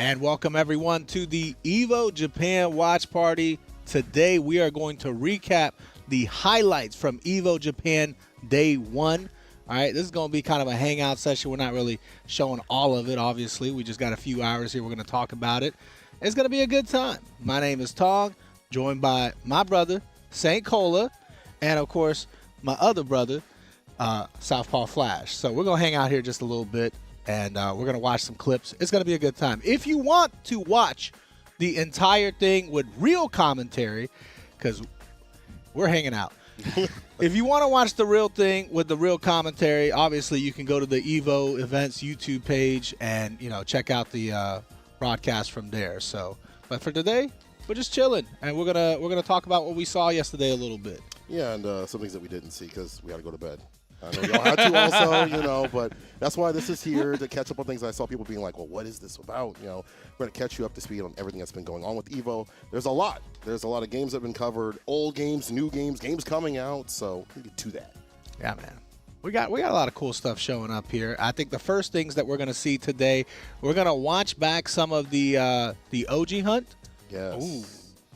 And welcome everyone to the Evo Japan watch party. Today we are going to recap the highlights from Evo Japan Day 1. All right, this is going to be kind of a hangout session. We're not really showing all of it, obviously. We just got a few hours here. We're going to talk about it. It's going to be a good time. My name is Tong, joined by my brother, Saint Cola, and, of course, my other brother, Southpaw Flash. So we're going to hang out here just a little bit. And we're going to watch some clips. It's going to be a good time. If you want to watch the entire thing with real commentary, because we're hanging out. If you want to watch the real thing with the real commentary, obviously you can go to the Evo Events YouTube page and, check out the broadcast from there. So, but for today, we're just chilling, and we're gonna talk about what we saw yesterday a little bit. Yeah, and some things that we didn't see because we had to go to bed. I know y'all had to also, but that's why this is here, to catch up on things. I saw people being like, well, what is this about? We're going to catch you up to speed on everything that's been going on with Evo. There's a lot. There's a lot of games that have been covered, old games, new games, games coming out, so we get to that. Yeah, man. We got a lot of cool stuff showing up here. I think the first things that we're going to see today, we're going to watch back some of the OG hunt. Yes. Ooh.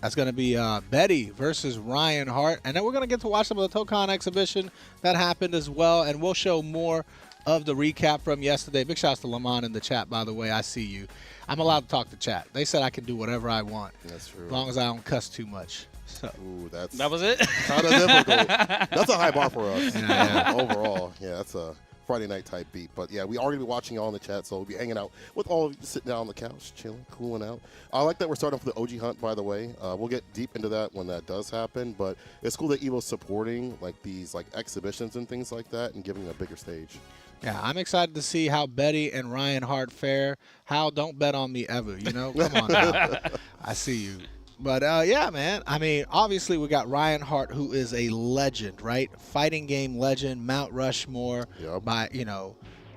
That's going to be Betty versus Ryan Hart. And then we're going to get to watch some of the Tokon exhibition that happened as well. And we'll show more of the recap from yesterday. Big shouts to Lamont in the chat, by the way. I see you. I'm allowed to talk to chat. They said I can do whatever I want. That's true. As long as I don't cuss too much. So. Ooh, that was it? Kind of difficult. That's a high bar for us. Yeah. Overall. Yeah, that's a Friday night type beat. But yeah, we already be watching y'all in the chat, so we'll be hanging out with all of you, sitting down on the couch, chilling, cooling out. I like that we're starting off with the OG hunt, by the way. We'll get deep into that when that does happen, but it's cool that Evo's supporting these exhibitions and things like that and giving them a bigger stage. Yeah, I'm excited to see how Betty and Ryan Hart fare. How don't bet on me ever, Come on now. I see you. But, yeah, man, I mean, obviously we got Ryan Hart, who is a legend, right? Fighting game legend, Mount Rushmore. Yep. By,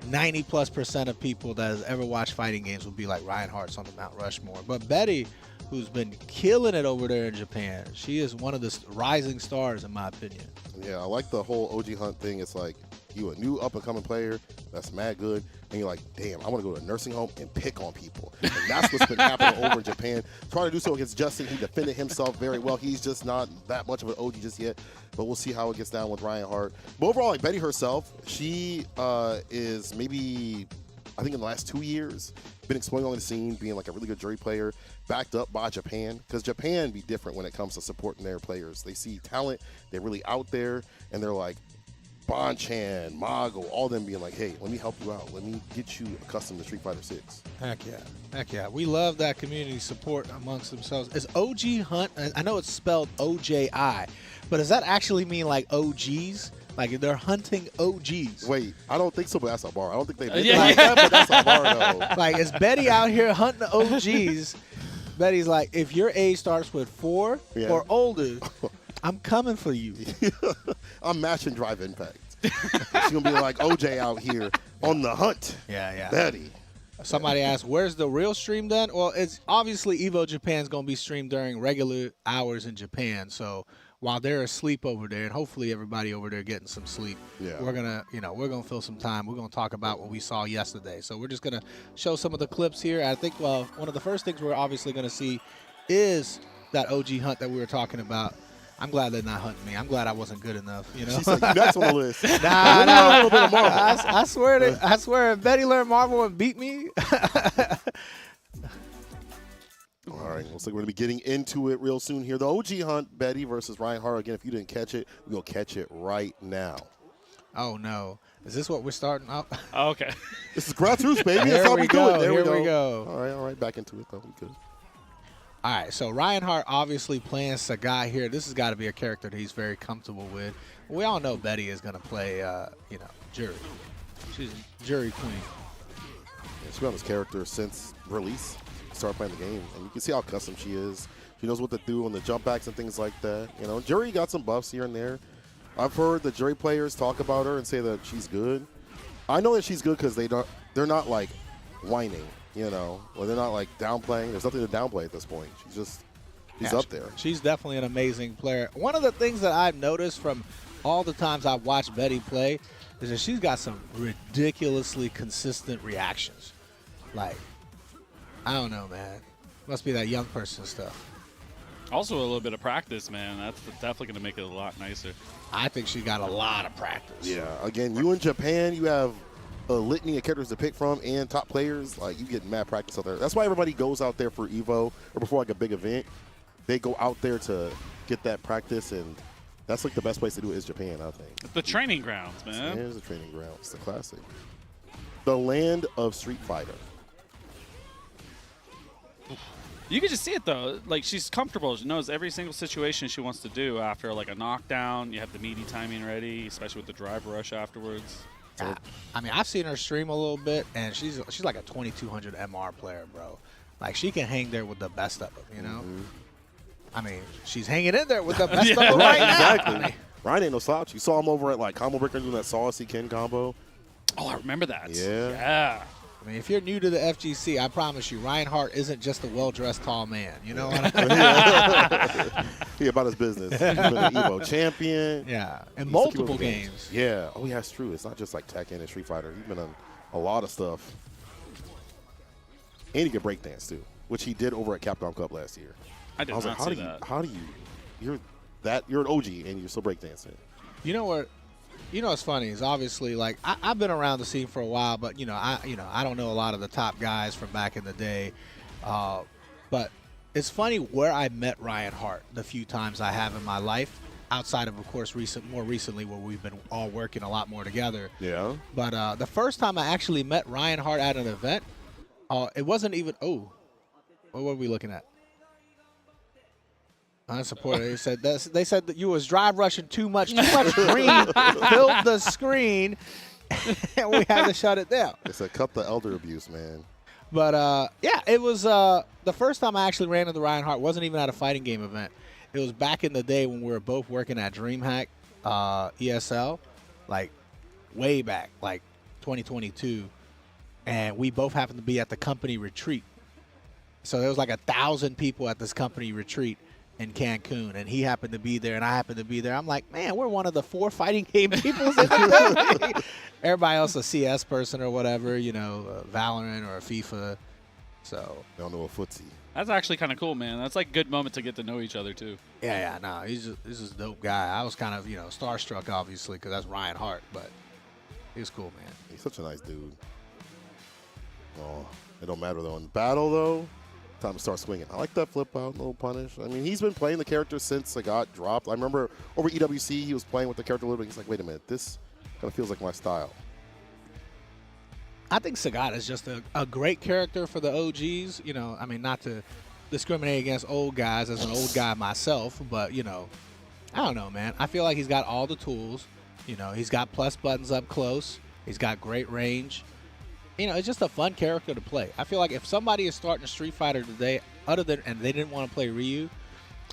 90+% of people that has ever watched fighting games will be like Ryan Hart's on the Mount Rushmore. But Betty, who's been killing it over there in Japan, she is one of the rising stars, in my opinion. Yeah, I like the whole OG hunt thing. It's like you a new up-and-coming player that's mad good, and you're like, damn, I want to go to a nursing home and pick on people. And that's what's been happening over in Japan. Trying to do so against Justin. He defended himself very well. He's just not that much of an OG just yet, but we'll see how it gets down with Ryan Hart. But overall, Betty herself, she is maybe, I think in the last 2 years, been exploding on the scene, being a really good jury player, backed up by Japan, because Japan be different when it comes to supporting their players. They see talent, they're really out there, and they're like, Bonchan, Mago, all of them being like, hey, let me help you out. Let me get you accustomed to Street Fighter 6. Heck yeah. Heck yeah. We love that community support amongst themselves. Is OG Hunt, I know it's spelled OJI, but does that actually mean OGs? They're hunting OGs? Wait, I don't think so, but that's a bar. I don't think they Yeah. like that, but that's a bar, though. Is Betty out here hunting OGs? Betty's like, if your age starts with 4 or older, I'm coming for you. I'm matching Drive Impact. She's going to be like OJ out here on the hunt. Yeah. Betty. Somebody asked, where's the real stream then? Well, it's obviously Evo Japan's going to be streamed during regular hours in Japan. So while they're asleep over there, and hopefully everybody over there getting some sleep, we're going to, we're going to fill some time. We're going to talk about what we saw yesterday. So we're just going to show some of the clips here. I think, one of the first things we're obviously going to see is that OG hunt that we were talking about. I'm glad they're not hunting me. I'm glad I wasn't good enough, She's like, that's on the list. Nah. A little bit of Marvel. I swear if Betty learned Marvel and beat me. All right, looks like we're going to be getting into it real soon here. The OG hunt, Betty versus Ryan Hart. Again, if you didn't catch it, we're going to catch it right now. Oh, no. Is this what we're starting up? Oh, okay. This is grassroots, baby. There That's how we we go. do it. There Here we we go. All right. Back into it, though. We good. All right, so Ryan Hart obviously playing Sagai here. This has got to be a character that he's very comfortable with. We all know Betty is going to play, Jury. She's a Jury queen. Yeah, she's been on this character since release. Started playing the game, and you can see how custom she is. She knows what to do on the jump backs and things like that. Jury got some buffs here and there. I've heard the Jury players talk about her and say that she's good. I know that she's good because they're not whining. They're not downplaying. There's nothing to downplay at this point. She's up there. She's definitely an amazing player. One of the things that I've noticed from all the times I've watched Betty play is that she's got some ridiculously consistent reactions. I don't know, man. Must be that young person stuff. Also, a little bit of practice, man. That's definitely going to make it a lot nicer. I think she got a lot of practice. Yeah. Again, you in Japan, you have a litany of characters to pick from and top players. Like, you get mad practice out there. That's why everybody goes out there for Evo or before like a big event. They go out there to get that practice, and that's like the best place to do it is Japan, I think. The training grounds, man. Here's the training ground. It's the classic. The land of Street Fighter. You can just see it, though. Like, she's comfortable. She knows every single situation she wants to do after, like, a knockdown. You have the meaty timing ready, especially with the drive rush afterwards. I mean, I've seen her stream a little bit, and she's like a 2200 MR player, bro. Like, she can hang there with the best of them, you know? I mean, she's hanging in there with the best of them right now. Exactly. I mean, Ryan ain't no slouch. You saw him over at, like, Combo Breaker doing that saucy Ken combo. Oh, I remember that. Yeah. Yeah. I mean, if you're new to the FGC, I promise you, Ryan Hart isn't just a well-dressed tall man. You know what I mean? He about his business. He's been an Evo champion. Yeah, in He's multiple games. Yeah. Oh, yeah, that's true. It's not just like Tekken and Street Fighter. He's been on a lot of stuff. And he can breakdance, too, which he did over at Capcom Cup last year. I did was not like, see that. how do you, you're an OG and you're still breakdancing. You know what? You know what's funny is obviously like I've been around the scene for a while, but I don't know a lot of the top guys from back in the day. But it's funny where I met Ryan Hart the few times I have in my life, outside of course more recently where we've been all working a lot more together. Yeah. But the first time I actually met Ryan Hart at an event, it wasn't even what were we looking at? Unsupported. They said that you was drive rushing too much green filled the screen, and we had to shut it down. It's a cut the elder abuse, man. But yeah, it was the first time I actually ran into Ryan Hart. Wasn't even at a fighting game event. It was back in the day when we were both working at DreamHack ESL, like way back, like 2022, and we both happened to be at the company retreat. So there was like 1,000 people at this company retreat in Cancun, and he happened to be there, and I happened to be there. I'm like, man, we're one of the 4 fighting game people in the building. Everybody else a CS person or whatever, Valorant or a FIFA. So I don't know a footsie. That's actually kind of cool, man. That's like a good moment to get to know each other, too. Yeah, no, this is a dope guy. I was kind of, starstruck, obviously, because that's Ryan Hart, but he was cool, man. He's such a nice dude. Oh, it don't matter, though. In battle, though, time to start swinging. I like that flip out, little punish. I mean, he's been playing the character since it got dropped. I remember over EWC, he was playing with the character a little bit. He's like, wait a minute, this kind of feels like my style. I think Sagat is just a great character for the OGs. I mean, not to discriminate against old guys as an old guy myself, but, I don't know, man. I feel like he's got all the tools. He's got plus buttons up close. He's got great range. It's just a fun character to play. I feel like if somebody is starting a Street Fighter today, and they didn't want to play Ryu,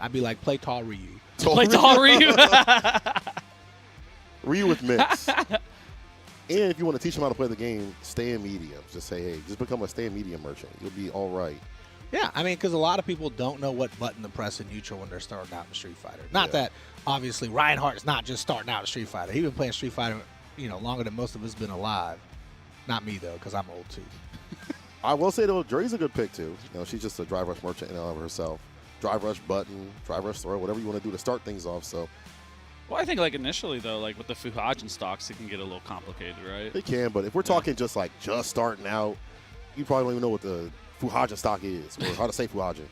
I'd be like, play tall Ryu. Play tall Ryu. Ryu with mix. And if you want to teach them how to play the game, stay in medium. Just say, hey, just become a stay in medium merchant. You'll be all right. Yeah, I mean, because a lot of people don't know what button to press in neutral when they're starting out in Street Fighter. Not that, obviously, Ryan Hart is not just starting out in Street Fighter. He's been playing Street Fighter, longer than most of us been alive. Not me, though, because I'm old, too. I will say, though, Dre's a good pick, too. She's just a drive rush merchant in and of herself. Drive rush button, drive rush throw, whatever you want to do to start things off. So, well, I think, like, initially, though, like, with the Fuhajin stocks, it can get a little complicated, right? it can, but if we're talking just starting out, you probably don't even know what the Fuhajin stock is or how to say Fuhajin.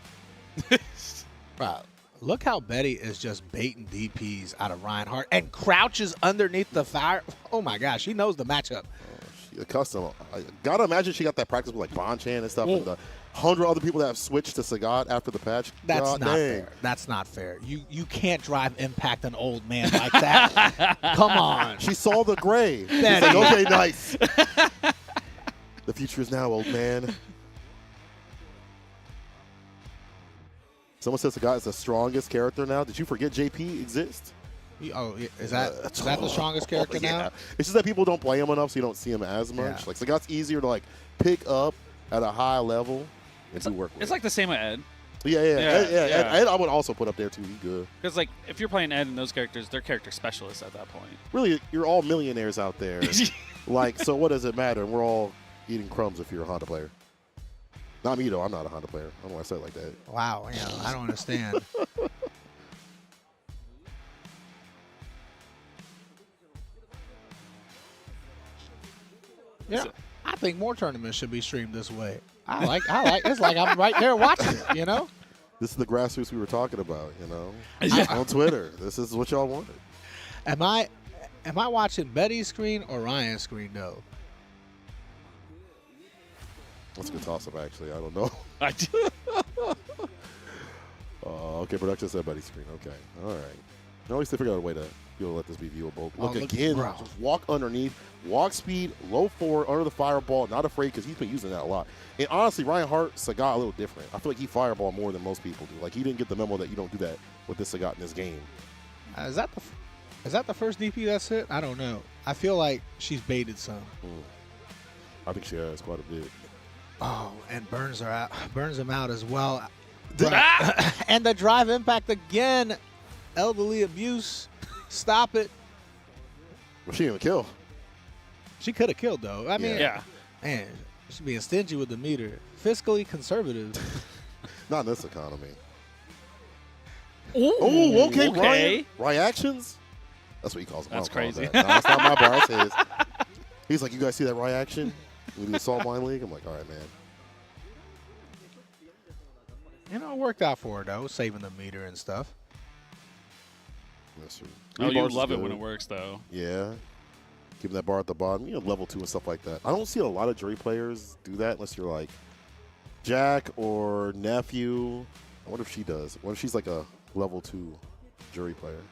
Wow. Look how Betty is just baiting DPs out of Ryan Hart and crouches underneath the fire. Oh, my gosh. She knows the matchup. The custom. I gotta imagine she got that practice with like Bonchan and stuff, and the 100 other people that have switched to Sagat after the patch. That's God not dang. fair. That's not fair. You can't drive impact an old man like that. Come on. She saw the gray. She's Betty. like, okay, nice. The future is now, old man. Someone says Sagat is the strongest character now. Did you forget JP exists? Oh, is that the strongest character now? It's just that people don't play him enough, so you don't see him as much. Yeah. Like Sagat's easier to like pick up at a high level and do work with. It's like the same with Ed. Yeah. Ed, I would also put up there too. He's good. Because, like, if you're playing Ed and those characters, they're character specialists at that point. Really, you're all millionaires out there. Like, so what does it matter? We're all eating crumbs if you're a Honda player. Not me, though. I'm not a Honda player. I don't know why I said it like that. Wow, I don't understand. Yeah, I think more tournaments should be streamed this way. I like. It's like I'm right there watching it. You know. This is the grassroots we were talking about, you know, on Twitter. This is what y'all wanted. Am I watching Betty's screen or Ryan's screen though? That's a good toss-up, actually. I don't know. I do. Okay, production said Betty's screen. Okay, all right. At least they figured out a way to be able to let this be viewable. Look look, again, bro. just walk underneath, walk speed, low forward, under the fireball, not afraid because he's been using that a lot. And honestly, Ryan Hart, Sagat, a little different. I feel like he fireball more than most people do. Like, he didn't get the memo that you don't do that with this Sagat in this game. Is that the first DP that's hit? I don't know. I feel like she's baited some. I think she has quite a bit. Oh, and burns him out as well. And the drive impact again. Elderly abuse. Stop it. Well, she didn't even kill. She could have killed though. I mean, Yeah. man, she's being stingy with the meter. Fiscally conservative. Not in this economy. Ooh, Oh, okay, Ryan. Reactions? That's what he calls it. That's I don't call crazy. it that. No, that's not my bar. That's his. He's like, you guys see that reaction? We do the Assault Blind League? I'm like, all right, man. You know, it worked out for her though, saving the meter and stuff. Yes, sir. Oh, you Bars is love it good. when it works, though. Yeah. Keeping that bar at the bottom. You know, level 2 and stuff like that. I don't see a lot of jury players do that unless you're like Jack or Nephew. I wonder if she does. What if she's like a level 2 jury player?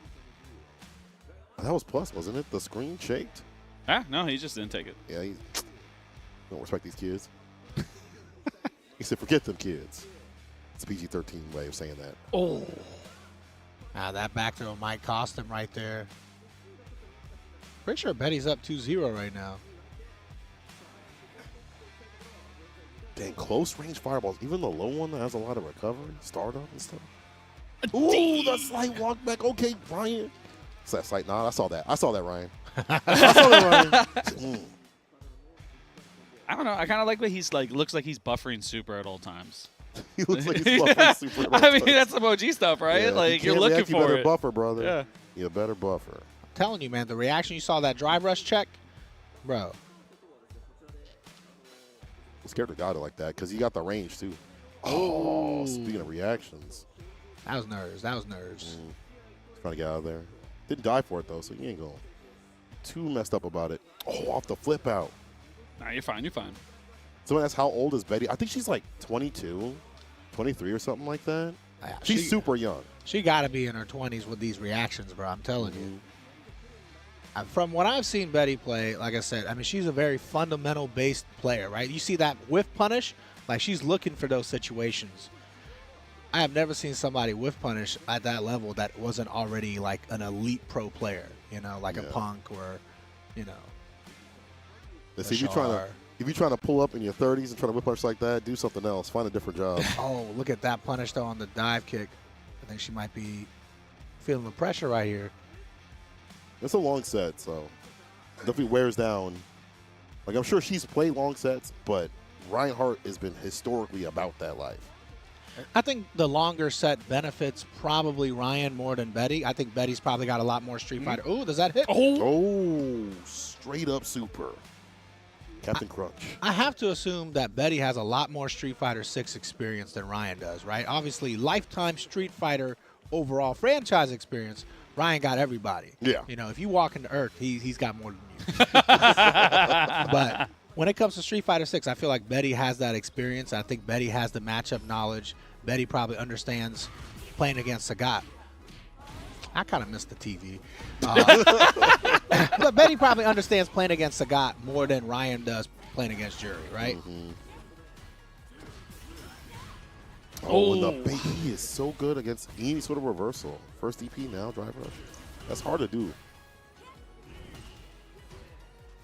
That was plus, wasn't it? The screen shaked? Ah, no, he just didn't take it. Yeah, he don't respect these kids. He said, forget them kids. It's a PG-13 way of saying that. Oh. That back throw might cost him right there. Pretty sure Betty's up 2-0 right now. Dang, close range fireballs. Even the low one that has a lot of recovery, startup and stuff. Ooh, the slight walk back. Okay, Ryan. Is that slight? Nah, I saw that. I saw that, Ryan. I saw that, Ryan. I don't know. I kind of like that he's like looks like he's buffering super at all times. He looks like he's buffering super. I mean, that's some OG stuff, right? Yeah, like you're can't looking react, you for better it. buffer, brother. Yeah. You better buffer. I'm telling you, man, the reaction you saw that drive rush check, bro. I'm scared to got it like that because he got the range too. Oh, speaking of reactions, That was nerves. That was nerves. trying to get out of there. Didn't die for it though, so you ain't going too messed up about it. Oh, off the flip out. Nah, you're fine. You're fine. Someone asked how old is Betty? I think she's like 22, 23 or something like that. Yeah, She's super young. She got to be in her 20s with these reactions, bro. I'm telling you. From what I've seen Betty play, like I said, I mean, she's a very fundamental-based player, right? You see that whiff punish? Like, she's looking for those situations. I have never seen somebody whiff punish at that level that wasn't already, like, an elite pro player, you know, like a Punk or, you know, Let's see, if you're trying to pull up in your 30s and try to whip punch like that, do something else. Find a different job. Oh, look at that punish, though, on the dive kick. I think she might be feeling the pressure right here. It's a long set, so definitely wears down. Like, I'm sure she's played long sets, but Ryan Hart has been historically about that life. I think the longer set benefits probably Ryan more than Betty. I think Betty's probably got a lot more Street Fighter. Oh, does that hit? Oh, straight up super. Captain Crunch. I have to assume that Betty has a lot more Street Fighter 6 experience than Ryan does, right? Obviously, lifetime Street Fighter overall franchise experience. Ryan got everybody. Yeah. You know, if you walk into Earth, he's got more than you. But when it comes to Street Fighter 6, I feel like Betty has that experience. I think Betty has the matchup knowledge. Betty probably understands playing against Sagat. I kind of missed the TV. But Betty probably understands playing against Sagat more than Ryan does playing against Jury, right? Oh, and the bait, he is so good against any sort of reversal. First DP now, drive rush. That's hard to do.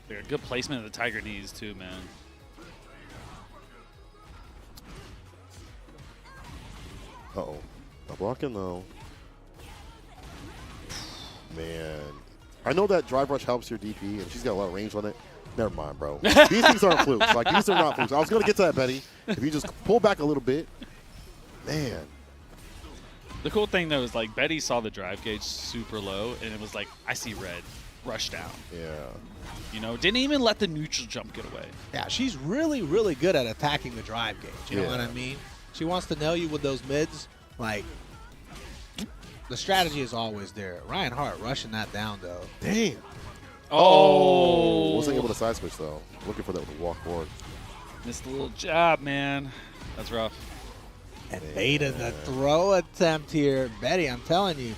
Yeah, good placement of the Tiger knees, too, man. Uh-oh. Not blocking, though. Man. I know that drive rush helps your DP, and she's got a lot of range on it. Never mind, bro. These things aren't flukes. Like, these are not flukes. I was going to get to that, Betty. If you just pull back a little bit, man. The cool thing though is like Betty saw the drive gauge super low, and it was like, I see red, rush down. Yeah. You know, didn't even let the neutral jump get away. Yeah, she's really, really good at attacking the drive gauge. You know what I mean? She wants to nail you with those mids. Like, the strategy is always there. Ryan Hart rushing that down, though. Damn. Oh. Wasn't able to side switch, though. Looking for that with a walk forward. Missed a little jab, man. That's rough. And Beta, the throw attempt here. Betty, I'm telling you.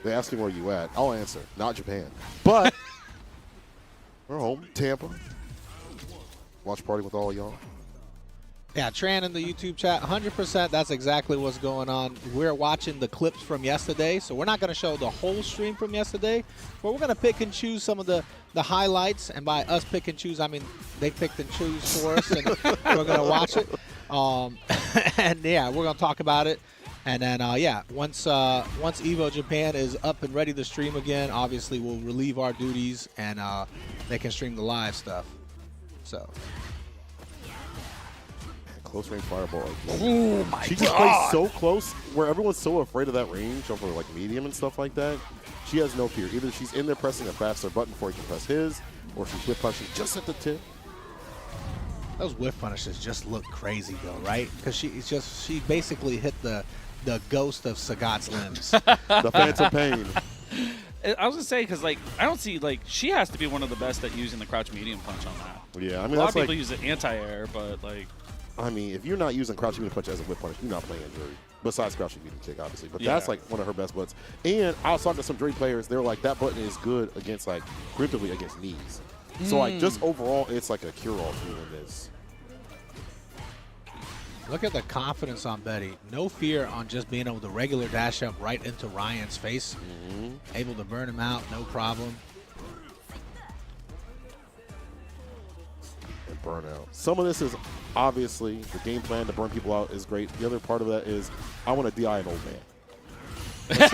They asking where you at. I'll answer. Not Japan. But we're home. Tampa. Watch party with all y'all. Yeah, Tran in the YouTube chat, 100%, that's exactly what's going on. We're watching the clips from yesterday, so we're not going to show the whole stream from yesterday, but we're going to pick and choose some of the highlights, and by us pick and choose, I mean they picked and choose for us, and we're going to watch it. And, yeah, we're going to talk about it. And then, yeah, once Evo Japan is up and ready to stream again, obviously we'll relieve our duties, and they can stream the live stuff. So... Close range fireball. Oh my She just plays so close where everyone's so afraid of that range over like medium and stuff like that. She has no fear. Either she's in there pressing a faster button before he can press his, or she's whip punching just at the tip. Those whiff punishes just look crazy though, right? Because she basically hit the ghost of Sagat's limbs. The phantom pain. I was gonna say because like I don't see like she has to be one of the best at using the crouch medium punch on that. Yeah, I mean a lot that's of people like, use it anti-air, but like. I mean, if you're not using crouching medium punch as a whip punch, you're not playing Jury. Besides crouching medium kick, obviously. But that's like one of her best buttons. And I was talking to some Jury players. They were like, that button is good against like preemptively against knees. So like just overall, it's like a cure-all tool in this. Look at the confidence on Betty. No fear on just being able to regular dash up right into Ryan's face. Able to burn him out, no problem. And burn out. Some of this is obviously the game plan to burn people out is great. The other part of that is I want to DI an old man. Let's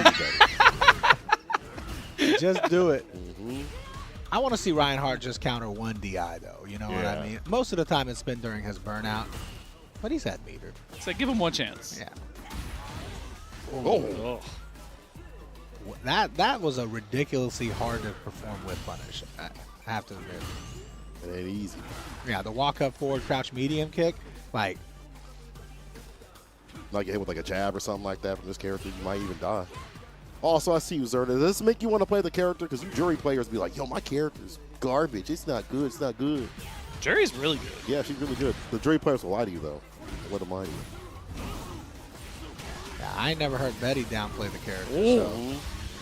see Just do it. I want to see Ryan Hart just counter one DI though. You know what I mean? Most of the time it's been during his burnout. But he's had metered. So give him one chance. Yeah. Oh. That was a ridiculously hard to perform with punish. I have to admit. It ain't easy. Yeah, the walk up forward crouch medium kick, like get hit with like a jab or something like that from this character, you might even die. Also, I see you, Zerda. Does this make you want to play the character? Because you Jury players be like, yo, my character's garbage. It's not good. It's not good. Jury's really good. Yeah, she's really good. The Jury players will lie to you, though. Let them lie to you. Yeah, I ain't never heard Betty downplay the character. So.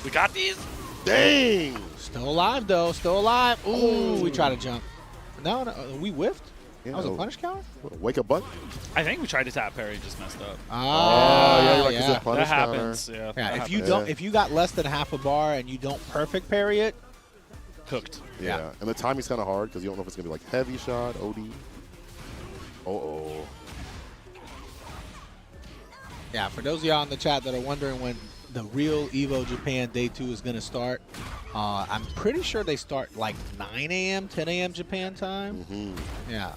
We got these. Dang! Still alive, though. Still alive. Ooh, we try to jump. No, we whiffed. Yeah, that was a punish counter? Wake up button? I think we tried to tap parry and just messed up. Yeah, you're right, 'cause yeah. it's a punish That counter. happens. Yeah. Yeah, if you got less than half a bar and you don't perfect parry it, cooked. Yeah, and the timing's kind of hard because you don't know if it's going to be like heavy shot, OD. yeah, for those of y'all in the chat that are wondering when the real Evo Japan Day 2 is going to start, I'm pretty sure they start like 9 a.m., 10 a.m. Japan time. Yeah.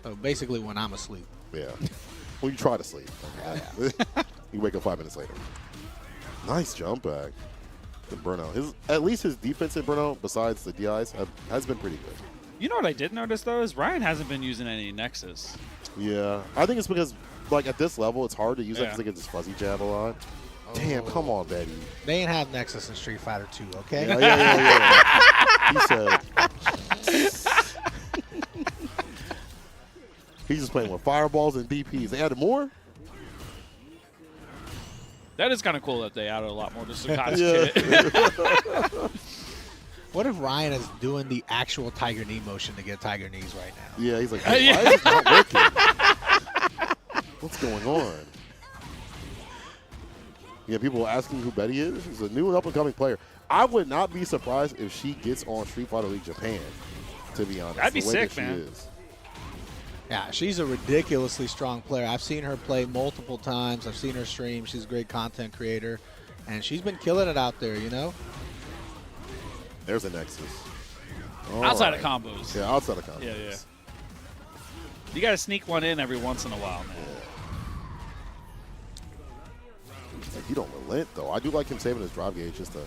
So basically when I'm asleep. Yeah. Well, you try to sleep. You wake up 5 minutes later. Nice jump back. The burnout. At least his defensive burnout, besides the DIs, has been pretty good. You know what I did notice though is Ryan hasn't been using any Nexus. Yeah, I think it's because like at this level, it's hard to use it because they get this fuzzy jab a lot. Damn, come on, Betty. They ain't have Nexus in Street Fighter 2, okay? Yeah. He said. He's just playing with fireballs and DPs. They added more? That is kind of cool that they added a lot more to Sagat's kit. What if Ryan is doing the actual Tiger Knee motion to get Tiger Knees right now? Yeah, he's like, hey, why is this not working? What's going on? Yeah, people are asking who Betty is. She's a new and up-and-coming player. I would not be surprised if she gets on Street Fighter League Japan, to be honest. That'd be the way sick, that she man. is. Yeah, she's a ridiculously strong player. I've seen her play multiple times. I've seen her stream. She's a great content creator. And she's been killing it out there, you know? There's a Nexus. All Outside right. of combos. Yeah, outside of combos. Yeah. You got to sneak one in every once in a while, man. Like, he don't relent, though. I do like him saving his drive gauge just to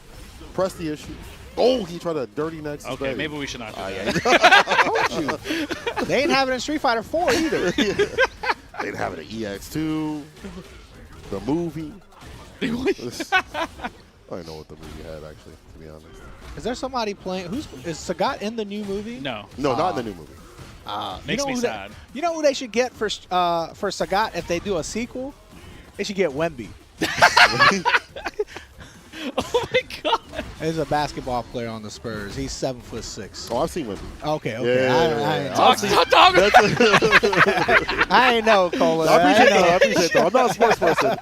press the issue. Oh, he tried to dirty next. Okay, maybe we should not do that. Yeah. They ain't have it in Street Fighter 4 either. They'd have it at EX2, the movie. I don't know what the movie had, actually, to be honest. Is there somebody playing? Is Sagat in the new movie? No. No, not in the new movie. Makes me sad. You know who they should get for Sagat if they do a sequel? They should get Wemby. Oh my God. He's a basketball player on the Spurs. He's 7'6". Oh, I've seen Wemby. Okay. Yeah. I ain't know, Cola. I appreciate that. I'm not a sports person.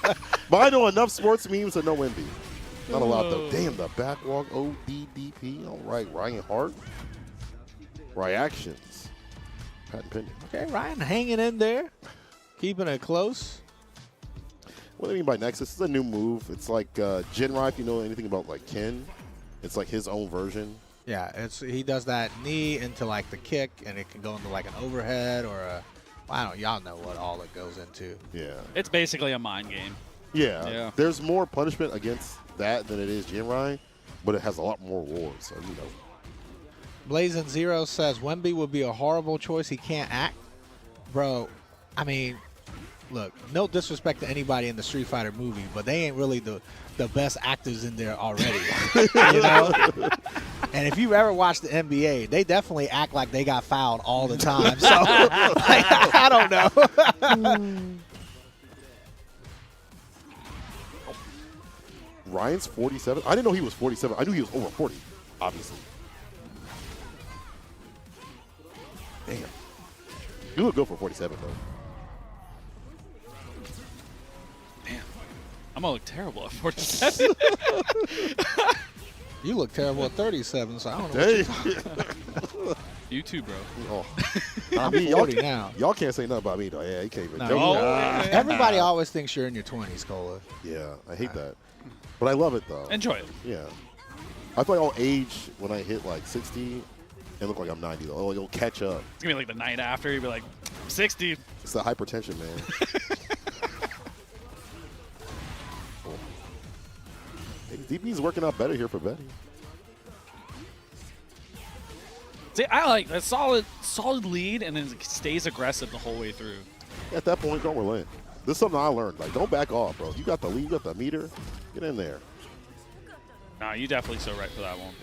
But I know enough sports memes to know Wemby. Not a lot, though. Damn, the backwalk ODDP. All right, Ryan Hart. Reactions. Patent pending. Okay, Ryan hanging in there, keeping it close. What do I mean by Nexus? It's a new move. It's like Jinrai, if you know anything about like Ken. It's like his own version. Yeah, he does that knee into like the kick, and it can go into like an overhead or a. Well, I don't. Y'all know what all it goes into. Yeah. It's basically a mind game. Yeah. There's more punishment against that than it is Jinrai, but it has a lot more rewards. So you know. Blazing Zero says Wemby would be a horrible choice. He can't act, bro. I mean, look, no disrespect to anybody in the Street Fighter movie, but they ain't really the best actors in there already. You know? And if you ever watch the NBA, they definitely act like they got fouled all the time. So like, I don't know. Ryan's 47. I didn't know he was 47. I knew he was over 40, obviously. Damn. You look good for 47, though. Damn. I'm going to look terrible at 47. You look terrible at 37, so I don't know. Hey. You too, bro. Oh. I'm 40 now. Y'all can't say nothing about me, though. Yeah, you can't even. No, everybody always thinks you're in your 20s, Cola. Yeah, I hate that. But I love it, though. Enjoy it. Yeah. I feel like I'll age when I hit like 60 and look like I'm 90, though. It'll catch up. It's going to be like the night after. You'll be like, 60. It's the hypertension, man. DP's working out better here for Betty. See, I like that solid lead, and then stays aggressive the whole way through. At that point, don't relent. This is something I learned. Like, don't back off, bro. You got the lead, you got the meter. Get in there. Nah, you definitely so right for that one.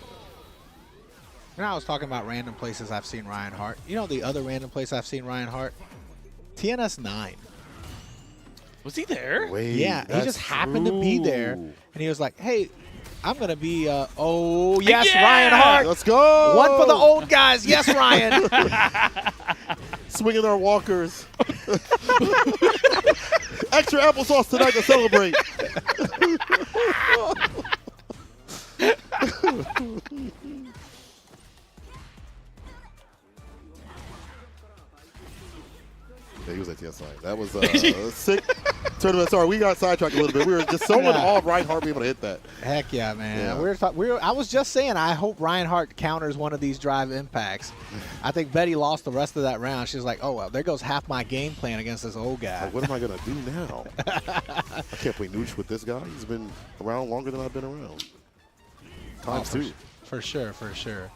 You know, I was talking about random places I've seen Ryan Hart. You know the other random place I've seen Ryan Hart? TNS 9. Was he there? Wait, Yeah, he just happened to be there, and he was like, hey, I'm going to be, oh, yes, yeah! Ryan Hart. Let's go. One for the old guys. Yes, Ryan. Swinging our walkers. Extra applesauce tonight to celebrate. Yeah, he was at TS9. That was a sick tournament. Sorry, we got sidetracked a little bit. We were just so in awe of Ryan Hart being able to hit that. Heck yeah, man. Yeah. I was just saying, I hope Ryan Hart counters one of these drive impacts. I think Betty lost the rest of that round. She's like, oh, well, there goes half my game plan against this old guy. Like, what am I going to do now? I can't play Nooch with this guy. He's been around longer than I've been around. Times two. For sure, for sure.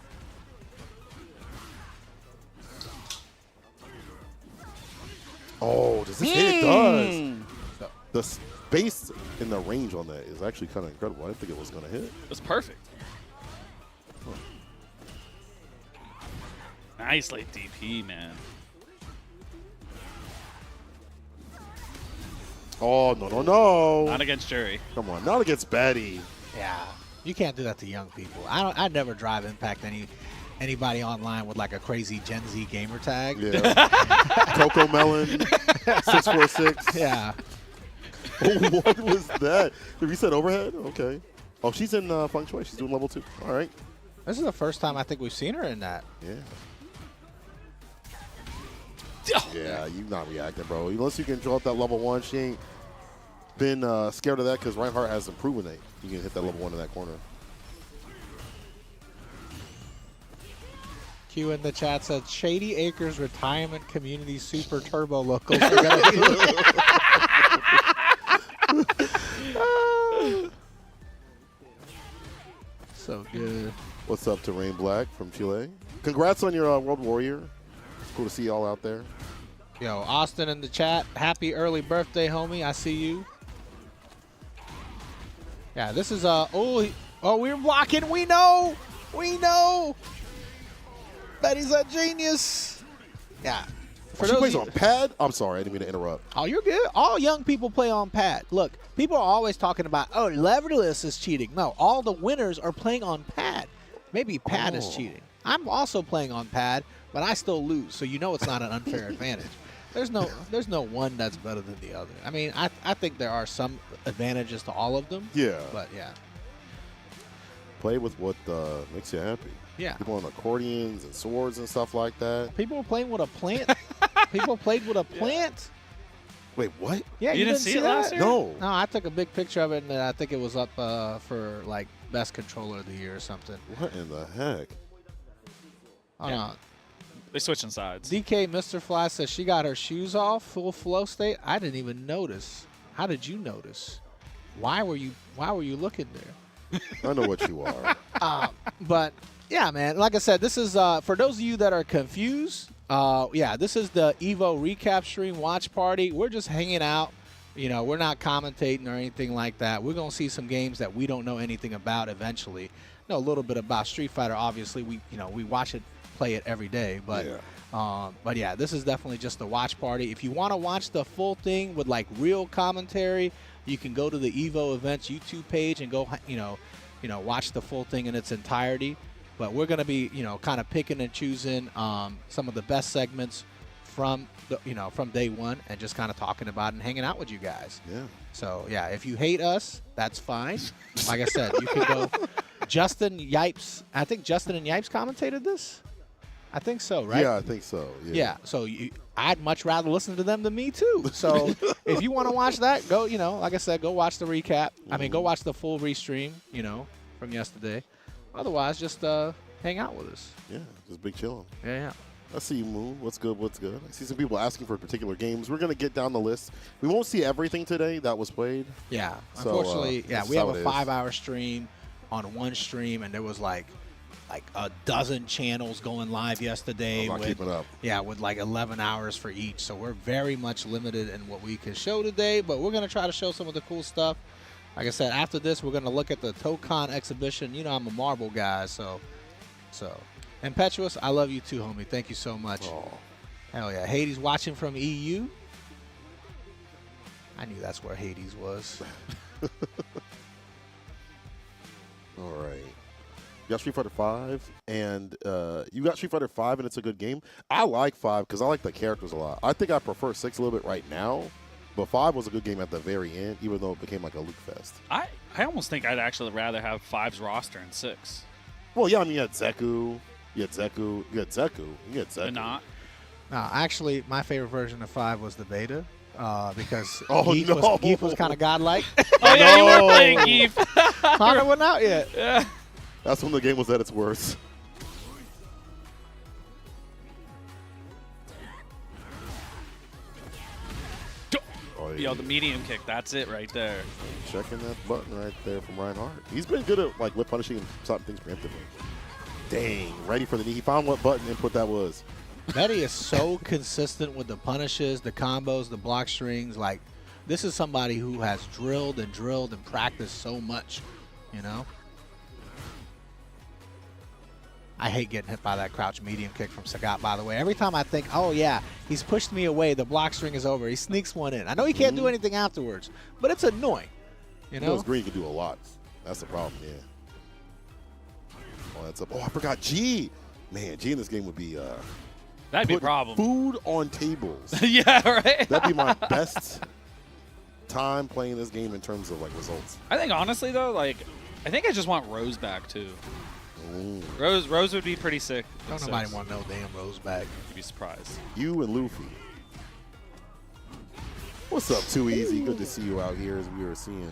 Oh, does this hit? It does. The space in the range on that is actually kind of incredible. I didn't think it was going to hit. It was perfect. Nice late DP, man. Oh, no. Not against Jury. Come on, not against Betty. Yeah, you can't do that to young people. I never drive impact anybody online with like a crazy Gen Z gamer tag. Yeah. Coco Melon, 646. Yeah. Oh, what was that? Did we said overhead? Okay. Oh, she's in Feng Shui. She's doing level 2. All right. This is the first time I think we've seen her in that. Yeah. Yeah, you not reacting, bro. Unless you can draw up that level 1, she ain't been scared of that because Reinhardt hasn't proven it. You can hit that level 1 in that corner. Q in the chat said Shady Acres Retirement Community Super Turbo Locals are going to be so good. What's up to Rain Black from Chile? Congrats on your World Warrior. Cool to see y'all out there. Yo, Austin in the chat. Happy early birthday, homie. I see you. Yeah, this is we're blocking. We know. Betty's a genius. Yeah. For she plays on pad? I'm sorry, I didn't mean to interrupt. Oh, you're good. All young people play on pad. Look, people are always talking about, oh, leverless is cheating. No, all the winners are playing on pad. Maybe pad is cheating. I'm also playing on pad, but I still lose, so you know it's not an unfair advantage. There's no one that's better than the other. I mean, I think there are some advantages to all of them. Yeah. But yeah. Play with what makes you happy. Yeah. People on accordions and swords and stuff like that. People were playing with a plant. People played with a plant. Wait, what? Yeah, you didn't see it last year? No. No, I took a big picture of it, and I think it was up for like best controller of the year or something. What in the heck? Hold on. They switching sides. DK Mr. Fly says she got her shoes off, full flow state. I didn't even notice. How did you notice? Why were you looking there? I know what you are. But yeah, man. Like I said, this is for those of you that are confused. Yeah, this is the Evo recap stream watch party. We're just hanging out. You know, we're not commentating or anything like that. We're gonna see some games that we don't know anything about eventually. Know a little bit about Street Fighter. Obviously, we watch it, play it every day. But yeah, this is definitely just the watch party. If you want to watch the full thing with like real commentary, you can go to the Evo Events YouTube page and go, watch the full thing in its entirety. But we're gonna be, kind of picking and choosing some of the best segments from from day one and just kind of talking about it and hanging out with you guys. Yeah. So yeah, if you hate us, that's fine. Like I said, you can go. Justin Yipes, I think Justin and Yipes commentated this. I think so, right? Yeah, I think so. Yeah. So I'd much rather listen to them than me too. So if you want to watch that, go. Like I said, go watch the recap. I mean, go watch the full restream. From yesterday. Otherwise, just hang out with us. Yeah, just big chilling. Yeah. I see you, Moon. What's good? I see some people asking for particular games. We're going to get down the list. We won't see everything today that was played. Yeah. So, Unfortunately, we have a 5-hour is. stream on one stream, and there was like a dozen channels going live yesterday. I'm not keeping up. Yeah, with like 11 hours for each. So we're very much limited in what we can show today, but we're going to try to show some of the cool stuff. Like I said, after this, we're going to look at the Tokon exhibition. I'm a Marble guy, so. Impetuous, I love you too, homie. Thank you so much. Oh. Hell yeah. Hades watching from EU. I knew that's where Hades was. All right. You got Street Fighter 5, and you got Street Fighter 5, and it's a good game. I like 5 because I like the characters a lot. I think I prefer 6 a little bit right now, but 5 was a good game at the very end, even though it became like a Luke fest. I almost think I'd actually rather have 5's roster in 6. Well, yeah, I mean, you had Zeku. You had Zeku. But not. No, actually, my favorite version of 5 was the beta because no. Geef was kind of godlike. Oh, yeah, you were playing Geef. Honor wasn't out yet. Yeah. That's when the game was at its worst. Oh, Yo, the medium kick, that's it right there. Checking that button right there from Reinhardt. He's been good at like lip punishing and stopping things preemptively. Dang, ready for the knee. He found what button input that was. Betty is so consistent with the punishes, the combos, the block strings. Like, this is somebody who has drilled and practiced so much, I hate getting hit by that crouch medium kick from Sagat, by the way. Every time I think, oh, yeah, he's pushed me away, the block string is over, he sneaks one in. I know he can't do anything afterwards, but it's annoying, Those green can do a lot. That's the problem, yeah. Oh, that's up. Oh, I forgot G. Man, G in this game would be that'd be a problem. Food on tables. Yeah, right? That'd be my best time playing this game in terms of, like, results. I think, honestly, though, I think I just want Rose back, too. Ooh. Rose would be pretty sick. Don't nobody want no damn Rose back. You'd be surprised. You and Luffy. What's up, Too Easy? Good to see you out here as we were seeing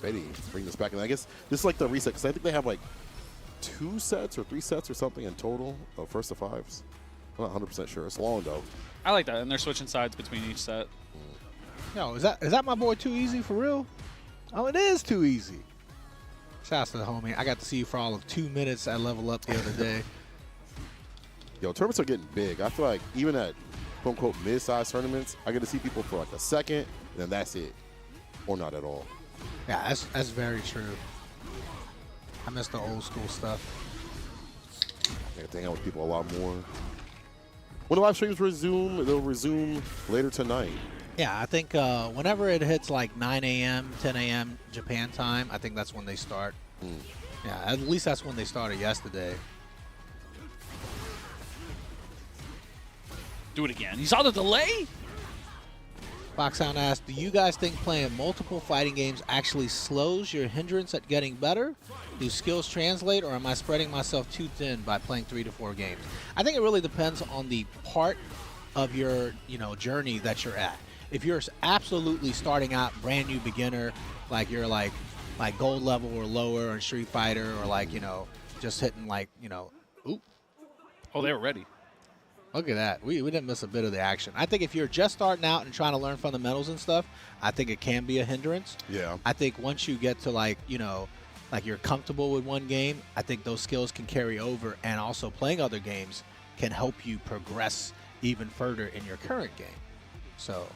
Betty bring this back. And I guess this is like the reset because I think they have like 2 sets or 3 sets or something in total of first to 5s. I'm not 100% sure. It's long though. I like that, and they're switching sides between each set. Yo, is that my boy Too Easy for real? Oh, it is Too Easy. Shouts to the homie. I got to see you for all of 2 minutes at Level Up the other day. Yo, tournaments are getting big. I feel like even at quote-unquote mid-sized tournaments, I get to see people for like a second, and then that's it. Or not at all. Yeah, that's very true. I miss the old school stuff. I get to hang out with people a lot more. When the live streams resume, they'll resume later tonight. Yeah, I think whenever it hits like 9 a.m., 10 a.m. Japan time, I think that's when they start. Yeah, at least that's when they started yesterday. Do it again. You saw the delay? Foxhound asked, do you guys think playing multiple fighting games actually slows your hindrance at getting better? Do skills translate, or am I spreading myself too thin by playing 3 to 4 games? I think it really depends on the part of your journey that you're at. If you're absolutely starting out brand new beginner, like you're like gold level or lower on Street Fighter, or like just hitting oop. Oh, they were ready. Look at that. We didn't miss a bit of the action. I think if you're just starting out and trying to learn fundamentals and stuff, I think it can be a hindrance. Yeah. I think once you get to like you're comfortable with one game, I think those skills can carry over, and also playing other games can help you progress even further in your current game. So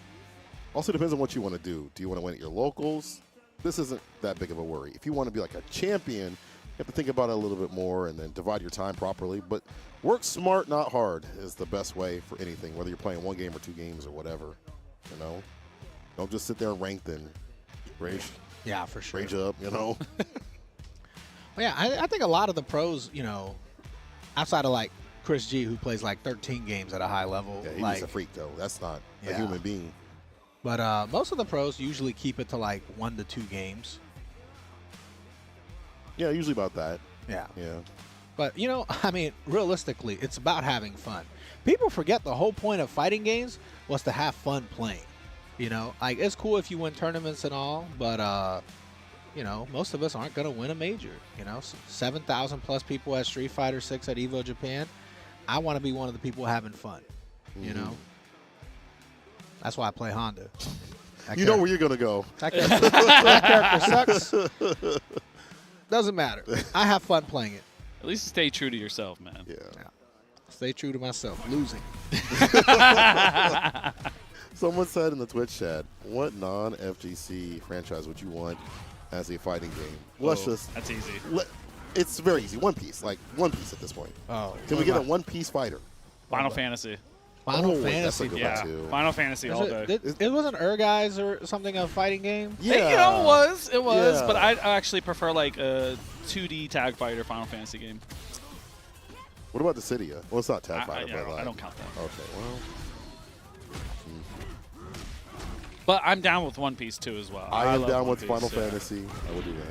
Also depends on what you want to do. Do you want to win at your locals? This isn't that big of a worry. If you want to be like a champion, you have to think about it a little bit more and then divide your time properly. But work smart, not hard, is the best way for anything, whether you're playing 1 game or 2 games or whatever. Don't just sit there and rank and rage. yeah, for sure. Rage up, Well, yeah, I think a lot of the pros, outside of like Chris G, who plays like 13 games at a high level. Yeah, he's a freak though. That's not a Yeah. human being. But most of the pros usually keep it to like 1 to 2 games. Yeah, usually about that. Yeah. Yeah. But, I mean, realistically, it's about having fun. People forget the whole point of fighting games was to have fun playing. Like, it's cool if you win tournaments and all, but, most of us aren't going to win a major. 7,000 plus people at Street Fighter 6 at Evo Japan. I want to be one of the people having fun, That's why I play Honda. You know where you're going to go. That character sucks. Doesn't matter. I have fun playing it. At least stay true to yourself, man. Yeah. Stay true to myself. Losing. Someone said in the Twitch chat, what non-FGC franchise would you want as a fighting game? Let's just... That's easy. It's very easy. One Piece. Like, One Piece at this point. Oh. Can we get a One Piece fighter? Final Fantasy. Final That's a Fantasy. good Yeah, one, too. Final Fantasy all day. It wasn't Guys or something a fighting game? Yeah. It was, Yeah. but I actually prefer like a 2D tag fighter Final Fantasy game. What about Dissidia? Well, it's not Tag Fighter, but like... I don't count that. Okay, well... But I'm down with One Piece too as well. I am love down One with Piece, Final yeah. Fantasy. I will do that.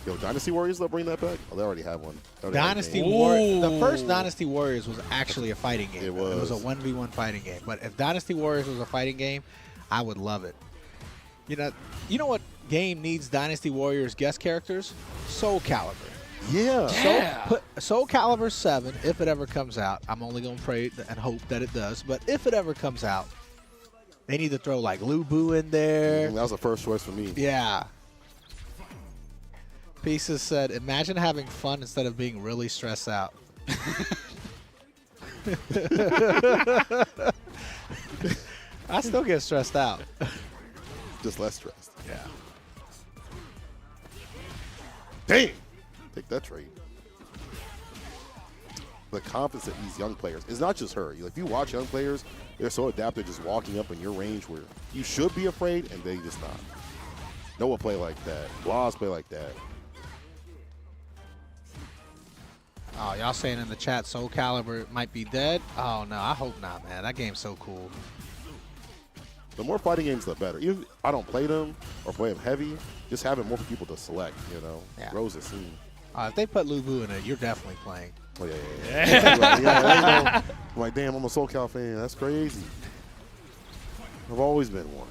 Yo, Dynasty Warriors, they'll bring that back? Oh, they already have one. They already have a Dynasty game. Warriors. The Ooh. first Dynasty Warriors was actually a fighting game. It It was a was. 1v1 fighting game. But if Dynasty Warriors was a fighting game, I would love it. You know what game needs Dynasty Warriors guest characters? Soul Calibur. Yeah. Yeah. Put Soul Calibur 7, if it ever comes out. I'm only going to pray and hope that it does. But if it ever comes out, they need to throw like Lu Bu in there. That was the first choice for me. Yeah. Pieces said, imagine having fun instead of being really stressed out. I still get stressed out. Just less stressed. Yeah. Dang! Take that trade. The confidence that these young players, it's not just her. If you watch young players, they're so adapted just walking up in your range where you should be afraid and they just not. Noah play like that. Blas play like that. Oh, y'all saying in the chat Soul Calibur might be dead? Oh, no, I hope not, man. That game's so cool. The more fighting games, the better. Even if I don't play them or play them heavy, just having more people to select, Yeah. grows the scene. If they put Lu Bu in it, you're definitely playing. Oh, yeah. I'm like, damn, I'm a Soul Cal fan. That's crazy. I've always been one.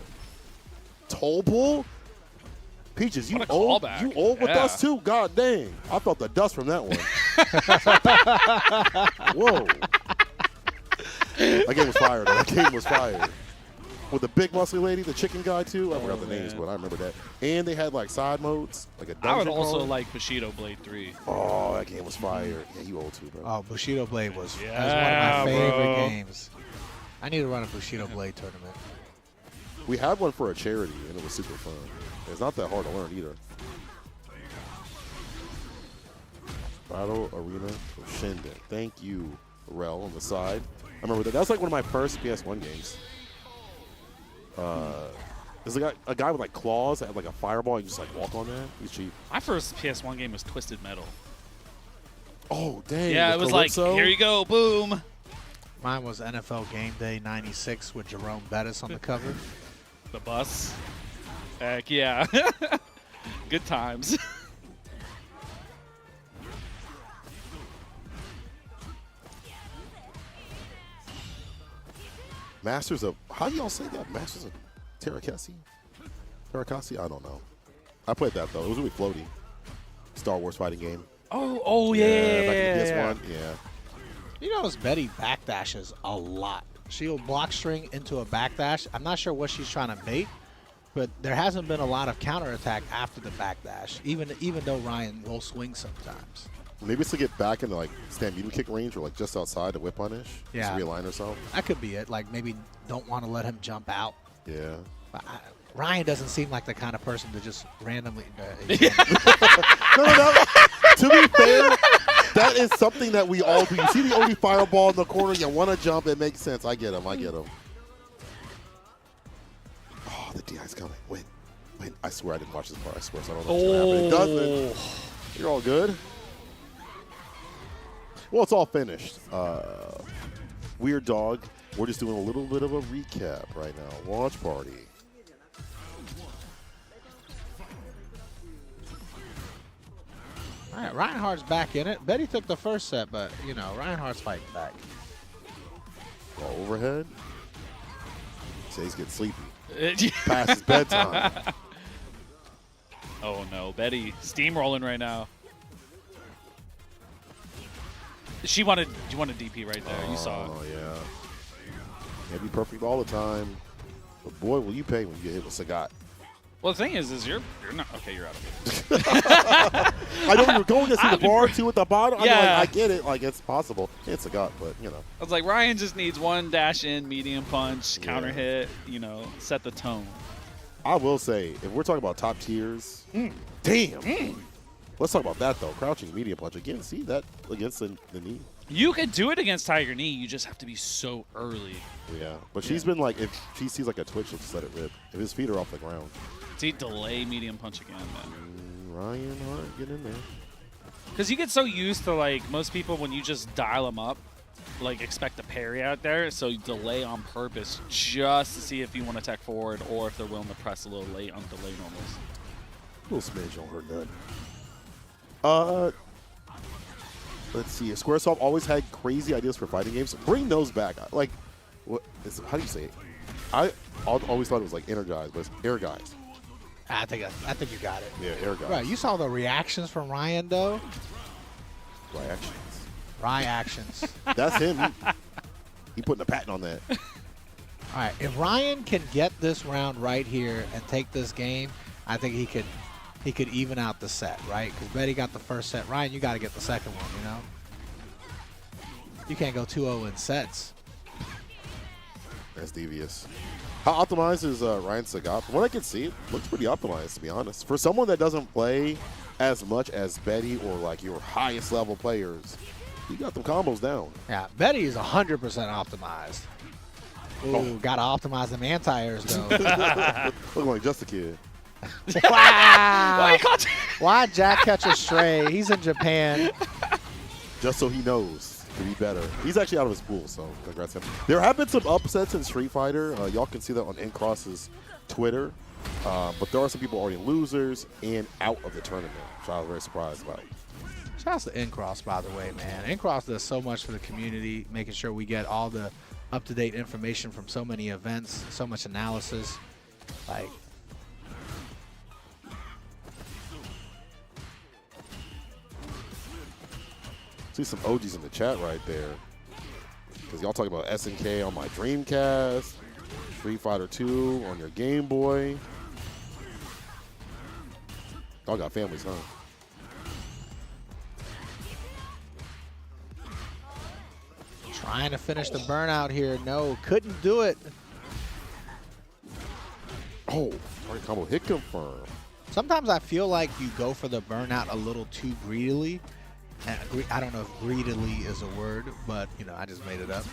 Toll Bull? Peaches, you What a old? callback. You old with Yeah. us too? God dang! I felt the dust from that one. Whoa! That game was fire. That game was fire. With the big muscly lady, the chicken guy too. I forgot the names, man. but I remember that. And they had like side modes, like a dungeon. I would also crawler. like Bushido Blade 3. Oh, that game was fire. Yeah, you old too, bro. Oh, Bushido Blade was that was one Yeah, of my favorite bro. games. I need to run a Bushido Blade tournament. We had one for a charity, and it was super fun. It's not that hard to learn either. Battle Arena for Shinden. Thank you, Rel, on the side. I remember that. That was like one of my first PS1 games. There's a guy with like claws that had like a fireball. You just like walk on that. He's cheap. My first PS1 game was Twisted Metal. Oh, dang. Yeah, the it was Calypso? like, here you go, boom. Mine was NFL Game Day '96 with Jerome Bettis on the cover. The bus. Heck yeah. Good times. Masters of, how do y'all say that? Masters of Terrakasi? Terrakasi? I don't know. I played that though. It was really floaty. Star Wars fighting game. Oh back in yeah. PS1. Yeah. You notice Betty backdashes a lot. She'll block string into a backdash. I'm not sure what she's trying to bait, but there hasn't been a lot of counterattack after the backdash, even though Ryan will swing sometimes. Maybe it's to get back into like stand medium kick range or like just outside to whip punish. Yeah. Just realign herself. That could be it. Like maybe don't want to let him jump out. Yeah. But Ryan doesn't seem like the kind of person to just randomly. No. To be fair, that is something that we all do. You see the only fireball in the corner, you want to jump. It makes sense. I get him. Oh, the DI's coming. Wait. I swear I didn't watch this part. I swear. So I don't know what's going to happen. It doesn't. You're all good. Well, it's all finished. Weird Dog. We're just doing a little bit of a recap right now. Launch party. All right, Reinhardt's back in it. Betty took the first set, but, you know, Reinhardt's fighting back. Overhead. Say's getting sleepy. Past his bedtime. Oh no, Betty steamrolling right now. You wanted DP right there. You saw it. Oh, yeah. Can't be perfect all the time. But boy, will you pay when you get hit with Sagat. Well, the thing is you're not okay. You're out of it. I know you were going to see the bar too at the bottom. Yeah. I get it. Like, it's possible. It's Sagat, but, you know. I was like, Ryan just needs one dash in, medium punch, counter hit, set the tone. I will say, if we're talking about top tiers, damn. Let's talk about that, though. Crouching medium punch. Again, see that against the knee? You could do it against Tiger Knee. You just have to be so early. Yeah. But she's been like, if she sees like a twitch, she'll just let it rip. If his feet are off the ground. See, delay medium punch again, man. Ryan Hart, get in there. Because you get so used to, like, most people, when you just dial them up, like, expect a parry out there, so you delay on purpose just to see if you want to attack forward or if they're willing to press a little late on delay normals. A little smidge don't hurt none. Let's see. Squaresoft always had crazy ideas for fighting games. Bring those back. Like, how do you say it? I always thought it was like Energized, but it's Air Guys. I think you got it. Yeah, Air Guys. Right, you saw the reactions from Ryan, though. Reactions. That's him. He putting a patent on that. All right, if Ryan can get this round right here and take this game, I think he could even out the set, right? Because Betty got the first set. Ryan, you got to get the second one, you know? You can't go 2-0 in sets. That's devious. How optimized is Ryan Sagat? From what I can see, it looks pretty optimized, to be honest. For someone that doesn't play as much as Betty or like your highest level players, you got them combos down. Yeah, Betty is 100% optimized. Ooh, got to optimize them anti-airs, though. Looking like just a kid. Wow. Why Jack catch a stray? He's in Japan. Just so he knows to be better. He's actually out of his pool, so congrats to him. There have been some upsets in Street Fighter. Y'all can see that on Ncross's Twitter. But there are some people already losers and out of the tournament, which I was very surprised about. Shout out to Ncross, by the way, man. Ncross does so much for the community, making sure we get all the up-to-date information from so many events, so much analysis. Like, See some OGs in the chat right there. Because y'all talking about SNK on my Dreamcast, Street Fighter 2 on your Game Boy. Y'all got families, huh? Trying to finish the burnout here. No, couldn't do it. Oh, target combo hit confirm. Sometimes I feel like you go for the burnout a little too greedily. And I don't know if greedily is a word, but you know, I just made it up.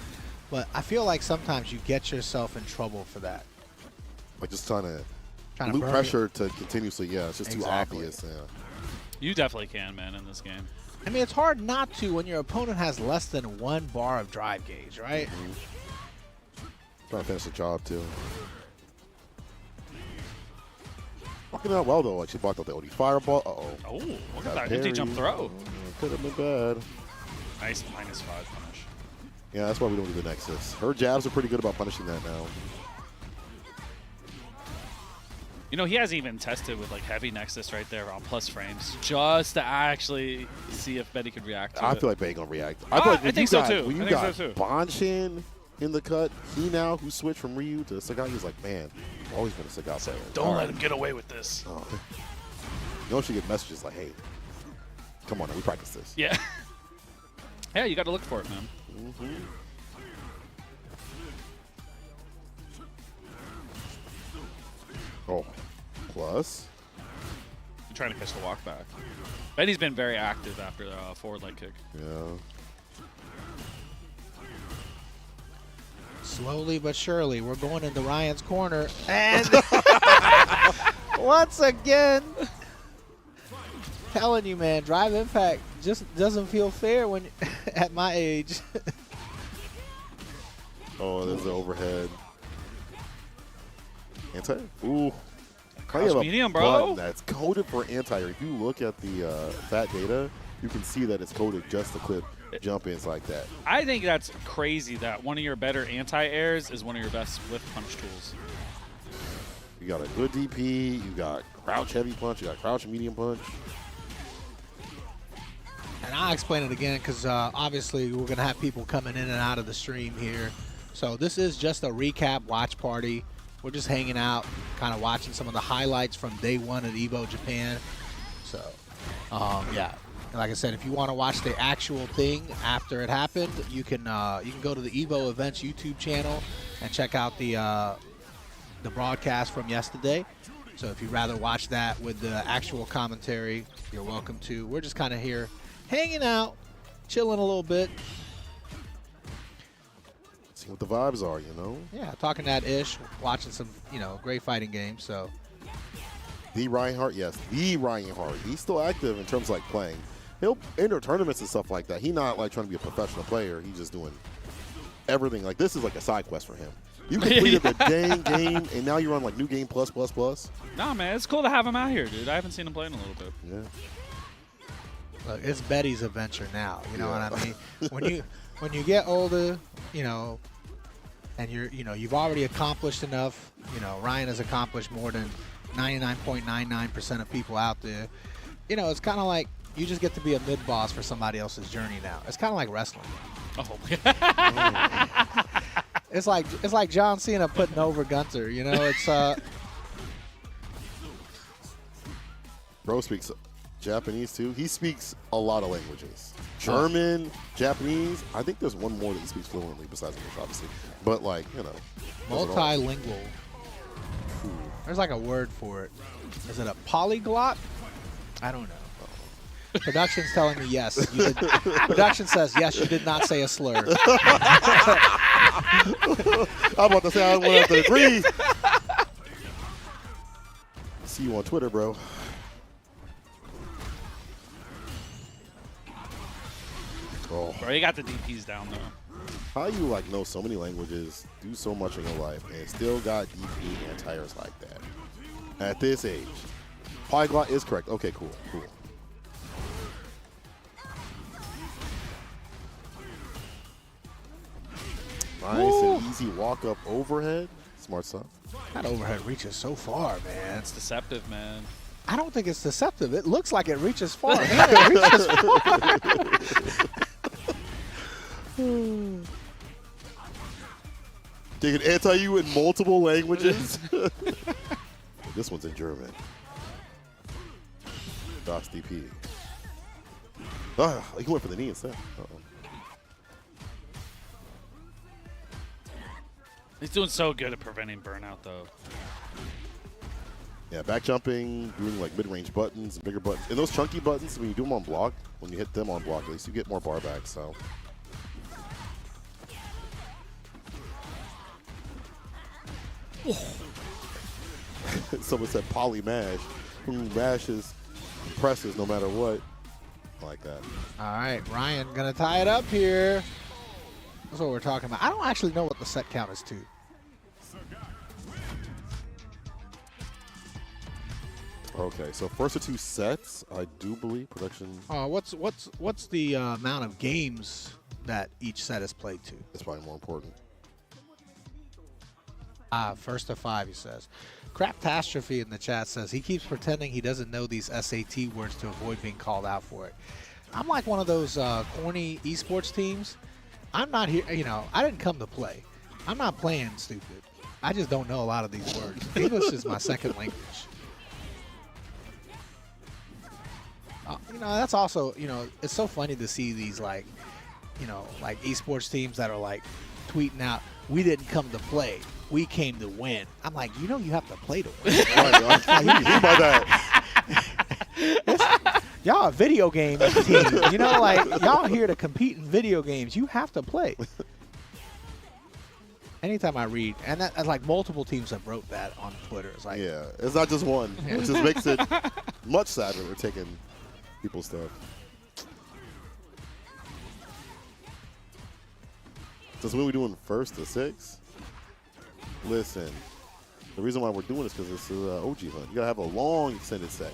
But I feel like sometimes you get yourself in trouble for that. Like just trying to Trying loop burn pressure to continuously, yeah, it's just Exactly. too obvious. Yeah. You definitely can, man, in this game. I mean, it's hard not to when your opponent has less than 1 bar of drive gauge, right? Trying to finish the job too. Walking out well though, like she blocked out the OD fireball. Oh, look at Got that empty jump throw. Could have been bad. Nice -5 punish. Yeah, that's why we don't do the Nexus. Her jabs are pretty good about punishing that now. You know, he hasn't even tested with like heavy Nexus right there on plus frames, just to actually see if Betty could react to I it. feel like Betty gonna react. I feel like when I think you so got, too. when you I think got so too. Banshin in the cut, he now who switched from Ryu to Sagat, he's like, man, I've always been a Sagat player. Don't let him get away with this. Oh. You know, she get messages like, hey, come on, now, we practice this. Yeah. Yeah, you got to look for it, man. Mm-hmm. Oh, plus. You're trying to catch the walk back. Betty's been very active after the forward leg kick. Yeah. Slowly but surely, we're going into Ryan's corner. And once again, telling you, man, drive impact just doesn't feel fair when at my age. Oh, there's the overhead. Anti? Ooh. Crouch medium, bro. That's coded for anti-air. If you look at the fat data, you can see that it's coded just to clip jump-ins like that. I think that's crazy that one of your better anti-airs is one of your best whiff punch tools. You got a good DP, you got crouch heavy punch, you got crouch medium punch. And I'll explain it again because obviously we're going to have people coming in and out of the stream here. So this is just a recap watch party. We're just hanging out, kind of watching some of the highlights from day 1 at Evo Japan. So, yeah. And like I said, if you want to watch the actual thing after it happened, you can go to the Evo Events YouTube channel and check out the broadcast from yesterday. So if you'd rather watch that with the actual commentary, you're welcome to. We're just kind of here hanging out, chilling a little bit. See what the vibes are, you know? Yeah, talking that ish, watching some, great fighting games. So The Reinhardt, yes, the Reinhardt. He's still active in terms of like playing. He'll enter tournaments and stuff like that. He's not like trying to be a professional player. He's just doing everything. Like this is like a side quest for him. You completed the dang game, and now you're on like new game plus. Nah, man, it's cool to have him out here, dude. I haven't seen him play in a little bit. Yeah. look, it's Betty's adventure now. You know Yeah. what I mean? When you get older, and you've already accomplished enough. Ryan has accomplished more than 99.99% of people out there. It's kind of like you just get to be a mid boss for somebody else's journey now. It's kind of like wrestling. Oh. It's like John Cena putting over Gunther. It's Bro speaks Japanese too. He speaks a lot of languages. German, Japanese. I think there's one more that he speaks fluently besides English, obviously. But like, does it all. multilingual. There's like a word for it. Is it a polyglot? I don't know. Production's telling me yes. You did. Production says yes. You did not say a slur. I'm about to say I won't have to agree. See you on Twitter, bro. Oh, Bro, you got the DPs down, though. how you know so many languages, do so much in your life, and still got DP anti-airs like that at this age? Polyglot is correct. Okay, cool. Nice and easy walk-up overhead. Smart stuff. That overhead reaches so far, man. It's deceptive, man. I don't think it's deceptive. It looks like it reaches far. Man, it reaches far. They can anti you in multiple languages. This one's in German. Das DP. He went for the knee instead. Uh-oh. He's doing so good at preventing burnout, though. Yeah, back jumping, doing like mid-range buttons, bigger buttons. And those chunky buttons, when you do them on block, when you hit them on block, at least you get more bar back, so. Someone said poly mash. Who mashes, presses no matter what. I like that. All right, Ryan gonna tie it up here. That's what we're talking about. I don't actually know what the set count is to. Okay, so first of 2 sets, I do believe production. What's the amount of games that each set is played to? Is probably more important. First of 5, he says. Craptastrophe in the chat says he keeps pretending he doesn't know these SAT words to avoid being called out for it. I'm like one of those corny esports teams. I'm not here, I didn't come to play. I'm not playing stupid. I just don't know a lot of these words. English is my second language. That's also, it's so funny to see these like esports teams that are like tweeting out, we didn't come to play, we came to win. I'm like, you have to play to win. What do you mean by that? Y'all a video game team. Y'all here to compete in video games. You have to play. Anytime I read, and that's like multiple teams have wrote that on Twitter. It's like, yeah, it's not just one, which just makes it much sadder. We're taking people's stuff. So when we doing first to 6? Listen, the reason why we're doing this because this is OG hunt. You gotta have a long extended set,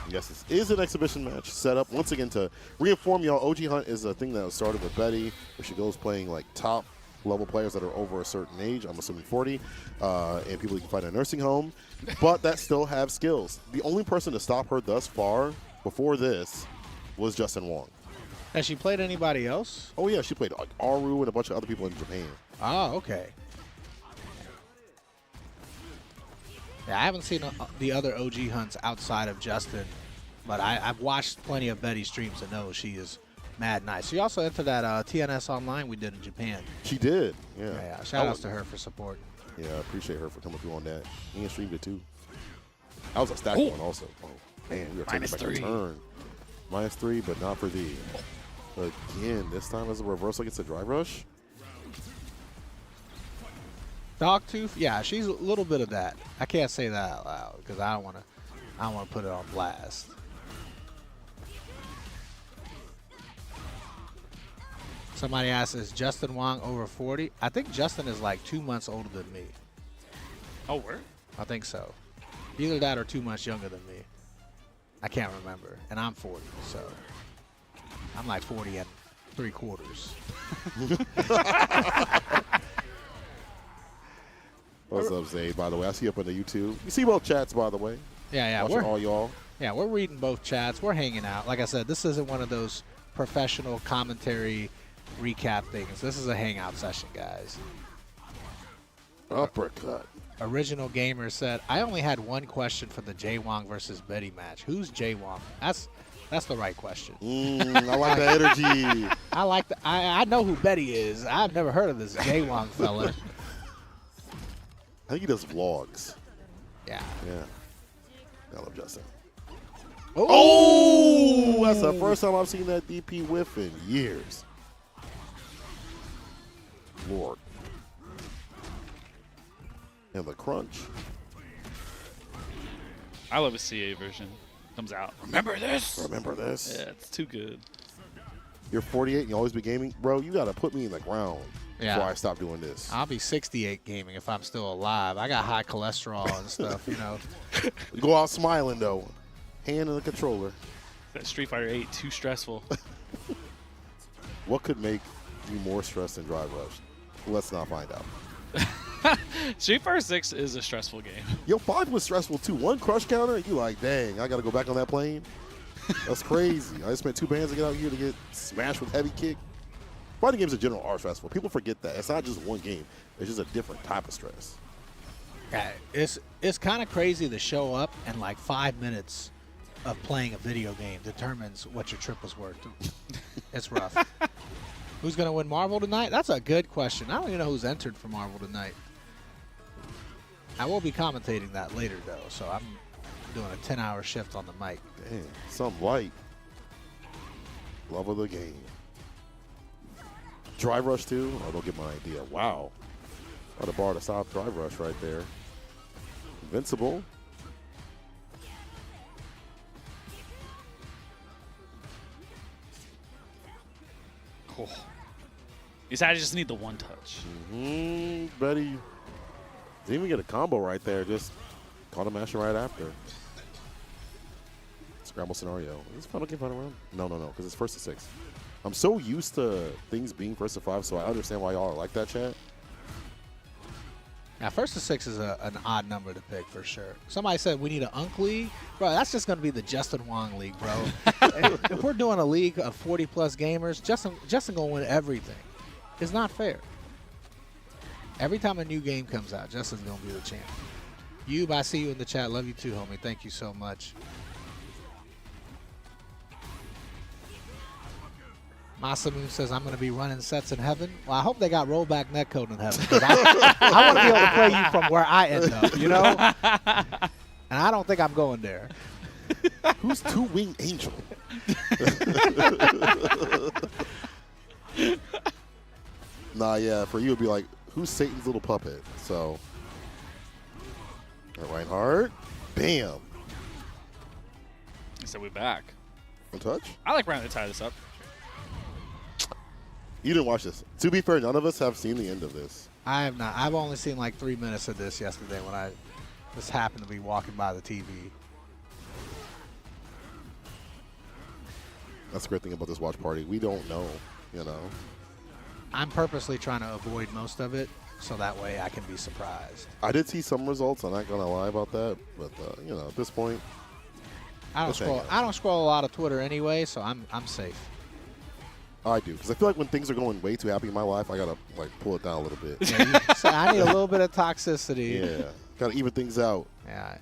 Yes, this is an exhibition match set up once again to reinform y'all. OG Hunt is a thing that was started with Betty, where she goes playing like top level players that are over a certain age. I'm assuming 40, and people you can find in a nursing home, but that still have skills. The only person to stop her thus far before this was Justin Wong. Has she played anybody else? Oh yeah, she played like Aru and a bunch of other people in Japan. Oh, okay. Yeah, I haven't seen the other OG hunts outside of Justin, but I've watched plenty of Betty streams to know she is mad nice. She also entered that TNS Online we did in Japan. She did, yeah. Yeah, shout outs to her for support. Yeah, I appreciate her for coming through on that. Ian streamed it too. That was a stacked one also. Oh, man, we are taking back a turn. -3, but not for thee. Again, this time as a reversal against a drive rush. Dogtooth, yeah, she's a little bit of that. I can't say that out loud because I don't want to put it on blast. Somebody asked, is Justin Wong over 40? I think Justin is like 2 months older than me. Oh, where? I think so. Either that or 2 months younger than me. I can't remember. And I'm 40, so I'm like 40 and 3/4. What's up, Zay? By the way, I see you up on the YouTube. You see both chats, by the way. Yeah, Watching all y'all. Yeah, we're reading both chats. We're hanging out. Like I said, this isn't one of those professional commentary recap things. This is a hangout session, guys. Uppercut. Original Gamer said, I only had one question for the Jay Wong versus Betty match. Who's Jay Wong? That's the right question. I like that energy. I know who Betty is. I've never heard of this Jay Wong fella. I think he does vlogs. Yeah. Yeah. I love Justin. Oh! That's the first time I've seen that DP whiff in years. Lord. And the crunch. I love a CA version. Comes out. Remember this? Remember this? Yeah, it's too good. You're 48 and you always be gaming? Bro, you got to put me in the ground before I stop doing this. I'll be 68 gaming if I'm still alive. I got high cholesterol and stuff, You go out smiling, though. Hand in the controller. That Street Fighter 8, too stressful. What could make you more stressed than Drive Rush? Let's not find out. Street Fighter 6 is a stressful game. Yo, 5 was stressful, too. One crush counter, and you like, dang, I got to go back on that plane. That's crazy. I spent 2 bands to get out here to get smashed with heavy kick. Fighting games in general are stressful. People forget that. It's not just one game. It's just a different type of stress. Yeah, it's kind of crazy to show up and like 5 minutes of playing a video game determines what your trip was worth. It's rough. Who's going to win Marvel tonight? That's a good question. I don't even know who's entered for Marvel tonight. I will be commentating that later, though, so I'm doing a 10-hour shift on the mic. Damn, something light. Love of the game. Drive Rush 2? Oh, don't get my idea. Wow. What a bar to stop Drive Rush right there. Invincible. Cool. You said I just need the one touch. Betty didn't even get a combo right there. Just caught him mashing right after. Scramble scenario. Is this final game final round? No, because it's first to 6. I'm so used to things being first to 5, so I understand why y'all are like that, chat. Now, first to 6 is an odd number to pick for sure. Somebody said we need an Unk League. Bro, that's just going to be the Justin Wong League, bro. If we're doing a league of 40-plus gamers, Justin going to win everything. It's not fair. Every time a new game comes out, Justin's going to be the champ. Yub, I see you in the chat. Love you too, homie. Thank you so much. Masamu says, I'm going to be running sets in heaven. Well, I hope they got rollback netcode in heaven. I want to be able to play you from where I end up, you know? And I don't think I'm going there. Who's Two-Winged Angel? Nah, yeah, for you it'd be like, who's Satan's little puppet? So, Reinhardt, bam. So we're back. One touch? I like Ryan to tie this up. You didn't watch this. To be fair, none of us have seen the end of this. I have not. I've only seen like 3 minutes of this yesterday when I just happened to be walking by the TV. That's the great thing about this watch party. We don't know, you know. I'm purposely trying to avoid most of it so that way I can be surprised. I did see some results. I'm not going to lie about that. But, you know, at this point, I don't scroll a lot of Twitter anyway, so I'm safe. I do, because I feel like when things are going way too happy in my life, I gotta like pull it down a little bit. Yeah, so I need a little bit of toxicity. Yeah, gotta even things out. Yeah,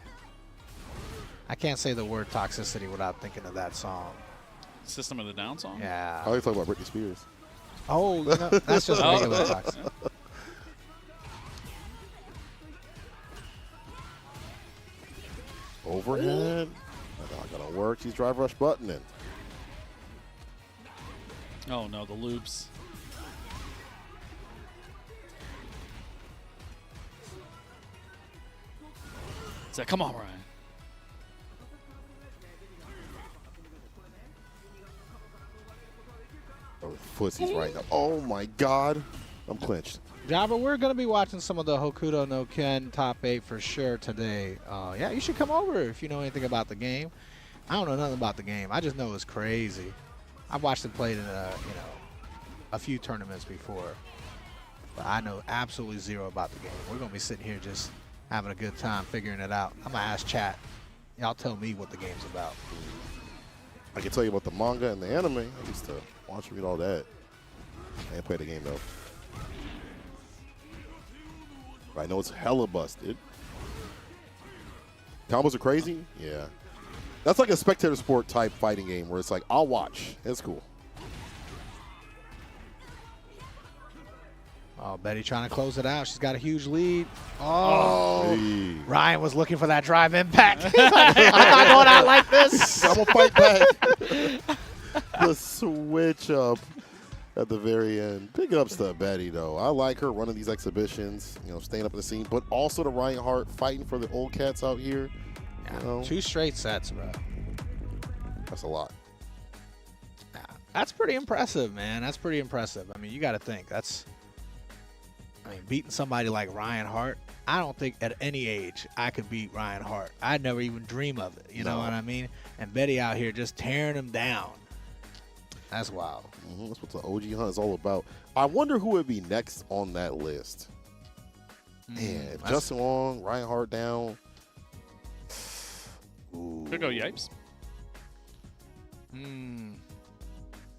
I can't say the word toxicity without thinking of that song. System of the Down song? Yeah. I like to talk about Britney Spears. Oh, you know, that's just regular toxic. Overhead. Not gonna work. She's drive rush buttoning. Oh no, the loops. So come on, Ryan. Oh, footsies right now. Oh my God, I'm clinched. Jabba, we're going to be watching some of the Hokuto no Ken top 8 for sure today. Yeah, you should come over if you know anything about the game. I don't know nothing about the game. I just know it's crazy. I've watched it played in a few tournaments before, but I know absolutely zero about the game. We're going to be sitting here just having a good time figuring it out. I'm going to ask chat. Y'all tell me what the game's about. I can tell you about the manga and the anime. I used to watch and read all that. I didn't play the game though. But I know it's hella busted. Combos are crazy? Yeah. That's like a spectator sport type fighting game where it's like, I'll watch. It's cool. Oh, Betty trying to close it out. She's got a huge lead. Oh, Hey. Ryan was looking for that drive impact. He's like, I'm not going out like this. I'm going to fight back. The switch up at the very end. Big ups to Betty, though. I like her running these exhibitions, you know, staying up in the scene, but also to Reinhardt fighting for the old cats out here. You know, 2 straight sets, bro. that's a lot. Yeah, that's pretty impressive, man. That's pretty impressive. I mean, you got to think. Beating somebody like Reinhardt, I don't think at any age I could beat Reinhardt. I'd never even dream of it. You know what I mean? And Betty out here just tearing him down. That's wild. That's what the OG Hunt is all about. I wonder who would be next on that list. Man, if Justin Wong, Reinhardt down. Ooh. Could go Yipes.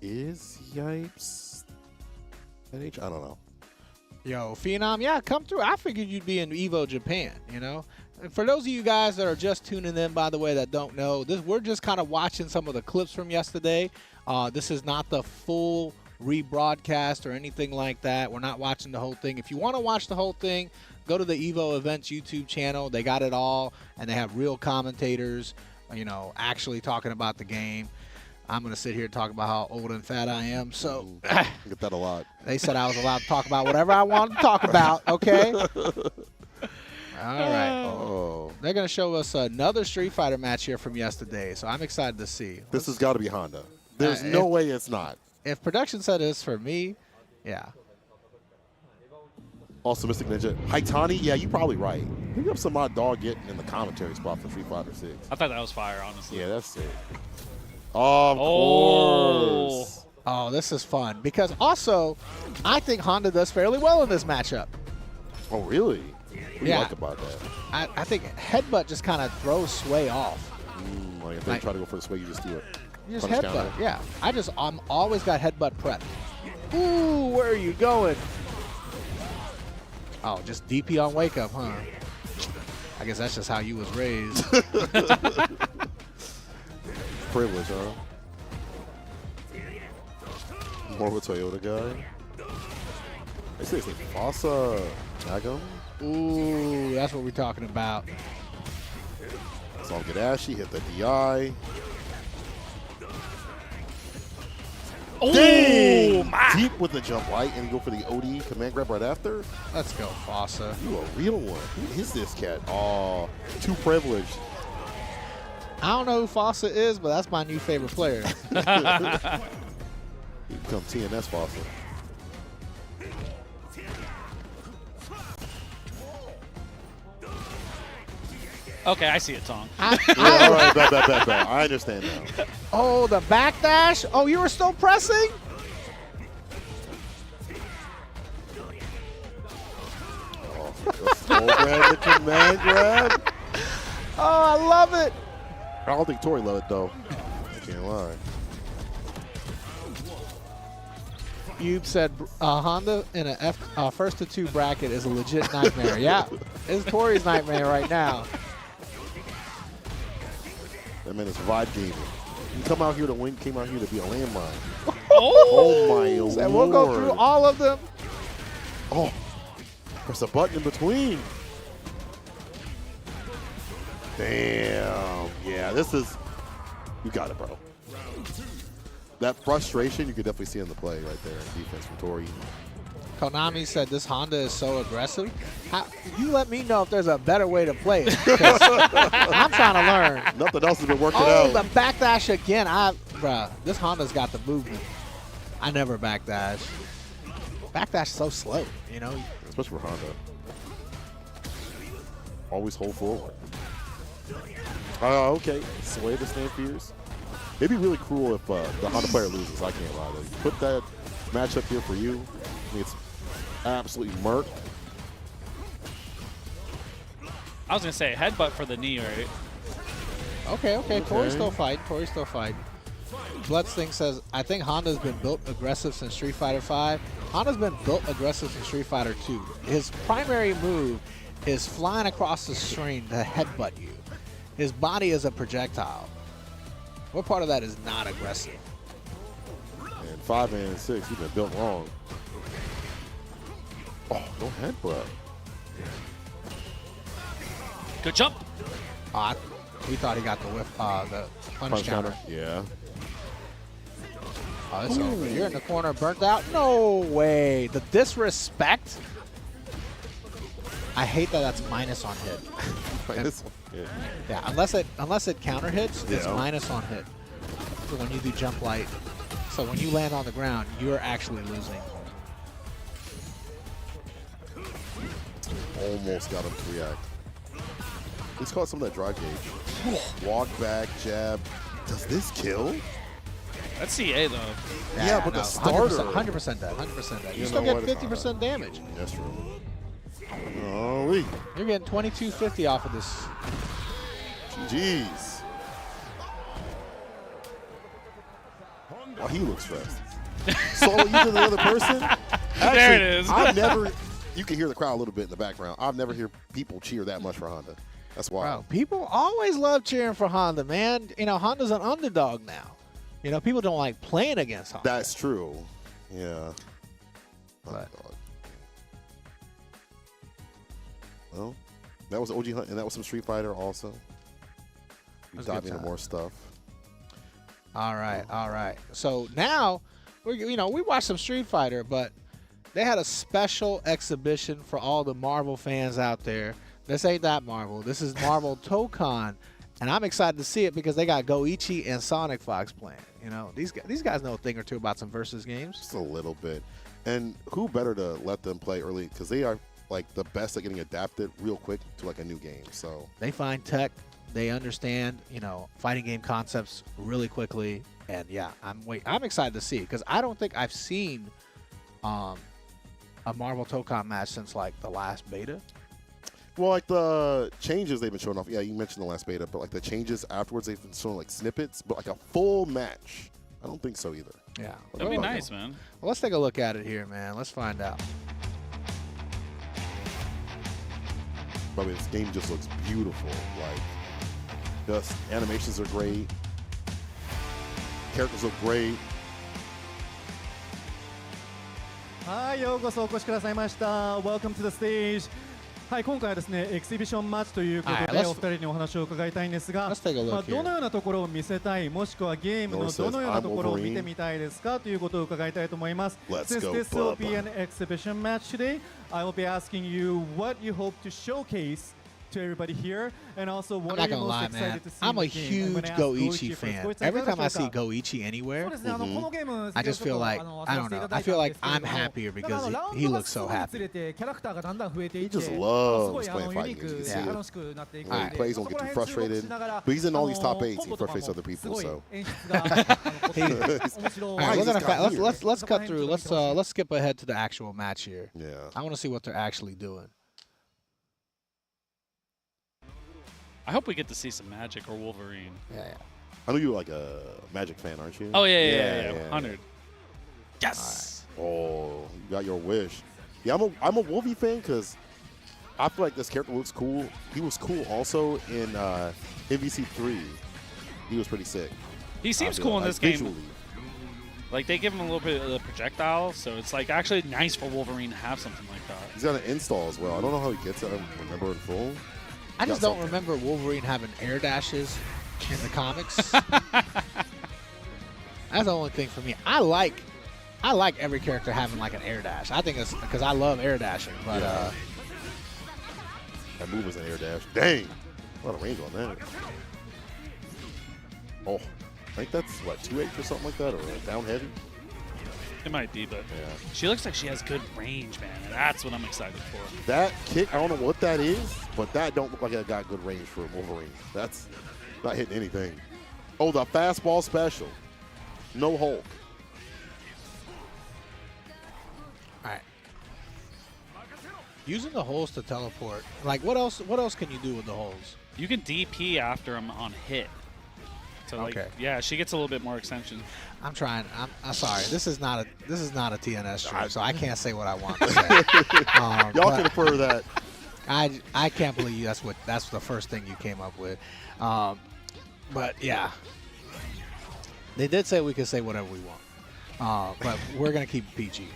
Is Yipes NH? I don't know. Yo, Phenom, yeah, come through. I figured you'd be in Evo Japan, you know? And for those of you guys that are just tuning in, by the way, that don't know, we're just kind of watching some of the clips from yesterday. This is not the full rebroadcast or anything like that. We're not watching the whole thing. If you want to watch the whole thing, go to the Evo Events YouTube channel. They got it all, and they have real commentators, you know, actually talking about the game. I'm going to sit here and talk about how old and fat I am. So I get that a lot. they said I was allowed to talk about whatever I wanted to talk about, okay? All right. Oh. They're going to show us another Street Fighter match here from yesterday, so I'm excited to see. This has got to be Honda. There's no way it's not. If production said it's for me, yeah. Also, Mystic Ninja. Haitani, yeah, you're probably right. Pick up some odd dog getting in the commentary spot for Street Fighter 6. I thought that was fire, honestly. Yeah, that's it. Of course. Oh, this is fun. Because also, I think Honda does fairly well in this matchup. Oh, really? What do you like about that? I think headbutt just kind of throws Sway off. Like if they try to go for the sway, you just do it. You just headbutt, yeah. I'm always got headbutt prep. Ooh, where are you going? Oh, just DP on wake up, huh? I guess that's just how you was raised. Privilege, huh? More of a Toyota guy. They say it's like Fossa Nagam. Ooh, that's what we're talking about. So I'll get ashy, hit the DI. Oh, Dang! my. Deep with the jump light and go for the OD command grab right after. Let's go, Fossa. You a real one. Who is this cat? Oh, too privileged. I don't know who Fossa is, but that's my new favorite player. You become TNS Fossa. Okay, I see it, Tong. Yeah, all right, bet. I understand now. Oh, the backdash? Oh, you were still pressing? Oh, the slow grab, the command grab. Oh, I love it. I don't think Tori loved it, though. I can't lie. You said Honda in a first to two bracket is a legit nightmare. Yeah, it's Tori's nightmare right now. That man is vibe gaming. You come out here to win, came out here to be a landmine. Oh, my lord. And we'll go through all of them. Oh, press a button in between. Damn. Yeah, this is, you got it, bro. That frustration you could definitely see in the play right there in defense from Tori. Konami said this Honda is so aggressive. You let me know if there's a better way to play it. I'm trying to learn. Nothing else has been working Oh, out. the backdash again. Bruh, this Honda's got the movement. I never backdash. Backdash so slow, you know? Especially for Honda. Always hold forward. Okay. Sway the stand fierce. It'd be really cruel if the Honda player loses. I can't lie. You put that matchup here for you. I mean, it's absolutely murked. I was going to say headbutt for the knee, right? Okay. Tori's still fighting. Bloodsting says, I think Honda's been built aggressive since Street Fighter V. Honda's been built aggressive since Street Fighter 2. His primary move is flying across the screen to headbutt you. His body is a projectile. What part of that is not aggressive? And 5 and 6, you've been built wrong. Oh, no headbutt. Good jump. He thought he got the whiff, the punch counter. Yeah. Oh, it's over. You're in the corner, burnt out. No way. The disrespect. I hate that that's minus on hit. Minus? Yeah. Yeah, unless it counter hits, it's Yeah. minus on hit. So when you do jump light, so when you land on the ground, you're actually losing. Almost got him to react. He's caught some of that drive gauge. Walk back, jab. Does this kill? That's CA, though. Yeah, but the starter. 100% dead. 100% dead. You You still know get what? 50% damage. That's true. Golly. You're getting 2250 off of this. Jeez. Well, he looks stressed. So you to the other person? Actually, There it is. I've never. You can hear the crowd a little bit in the background. I've never heard people cheer that much for Honda. That's wild. Bro, people always love cheering for Honda, man. You know, Honda's an underdog now. You know, people don't like playing against Honda. That's true. Yeah. But- Underdog. Well, that was OG Hunt, and that was some Street Fighter also. We That was a dive good into time. more stuff. All right, all right. So now, we watched some Street Fighter, but they had a special exhibition for all the Marvel fans out there. This ain't that Marvel. This is Marvel Tokon, and I'm excited to see it because they got Goichi and Sonic Fox playing. You know, these guys know a thing or two about some versus games. Just a little bit. And who better to let them play early? Because they are like the best at getting adapted real quick to like a new game. So They find tech. They understand, you know, fighting game concepts really quickly. And yeah, I'm excited to see it because I don't think I've seen a Marvel Tokon match since like the last beta. well, like the changes they've been showing off. Yeah, you mentioned the last beta, but like the changes afterwards, they've been showing like snippets, but like a full match, I don't think so either. Yeah. That'd be Oh, nice, man. Well, let's take a look at it here, man. Let's find out. But I mean, this game just looks beautiful. Like, just animations are great. Characters look great. はい、ようこそお越しくださいました。Welcome to the stage. はい、今回はですね、エキシビションマッチということで、 Alright, let's- お二人にお話を伺いたいんですが、 Let's take a look まあ、 here. どのようなところを見せたい、もしくはゲームの Nor says どのようなところを I'm 見てみたいですかということを伺いたいと思います。 Let's Since go, this will Bubba. be an exhibition match today, I will be asking you what you hope to showcase to everybody here, and also I'm what not are you gonna most lie, man. excited to see I'm in a the game? I'm huge gonna ask Goichi first. fan. Goichi-san, Every time I いかが see でしょうか? Goichi そう anywhere, ですね、このゲーム I just feel like, I don't know, I feel like I'm ハ happier だから because ラウン he ドが looks 進 so むにつ happy. れてキャラクターがだんだん増えていっ He て、 just す loves ごい playing ユニ fighting ーク games. You で see 楽 it. しくなっていく When の he で、 plays, そ don't こ get ら too 辺注目 frustrated. しながら But he's in all these top 8s. コ He ンボとか frustrates も other す people. ごい So 演出が面白い All right, Why we're is this gonna guy here? let's cut through. Let's skip ahead to the actual match here. yeah. I want to see what they're actually doing. I hope we get to see some Magic or Wolverine. Yeah, yeah. I know you're like a Magic fan, aren't you? Oh, yeah. 100. Yes! Oh, you got your wish. Yeah, I'm a Wolvie fan because I feel like this character looks cool. He was cool also in MVC 3. He was pretty sick. He seems I feel cool in like this game. visually. Like, they give him a little bit of the projectile, so it's, like, actually nice for Wolverine to have something like that. He's got an install as well. I don't know how he gets it. I don't remember in full. I just Got don't something. remember Wolverine having air dashes in the comics. That's the only thing for me. I like every character having like an air dash. I think it's because I love air dashing. But Yeah. That move was an air dash. Dang. A lot of range on that. Oh, I think that's what, 2H or something like that, or down heavy? It might be, but Yeah. she looks like she has good range, man, and that's what I'm excited for. That kick, I don't know what that is, but that don't look like it got good range for Wolverine. That's not hitting anything. Oh, the fastball special. No Hulk. all right, using the holes to teleport. Like what else? What else can you do with the holes? You can DP after him on hit. So, like, Okay. yeah, she gets a little bit more extension. I'm trying. I'm sorry. This is not a TNS stream, so I can't say what I want to say. Y'all but can infer that. I can't believe that's the first thing you came up with. But yeah, they did say we could say whatever we want, but we're gonna keep it PG.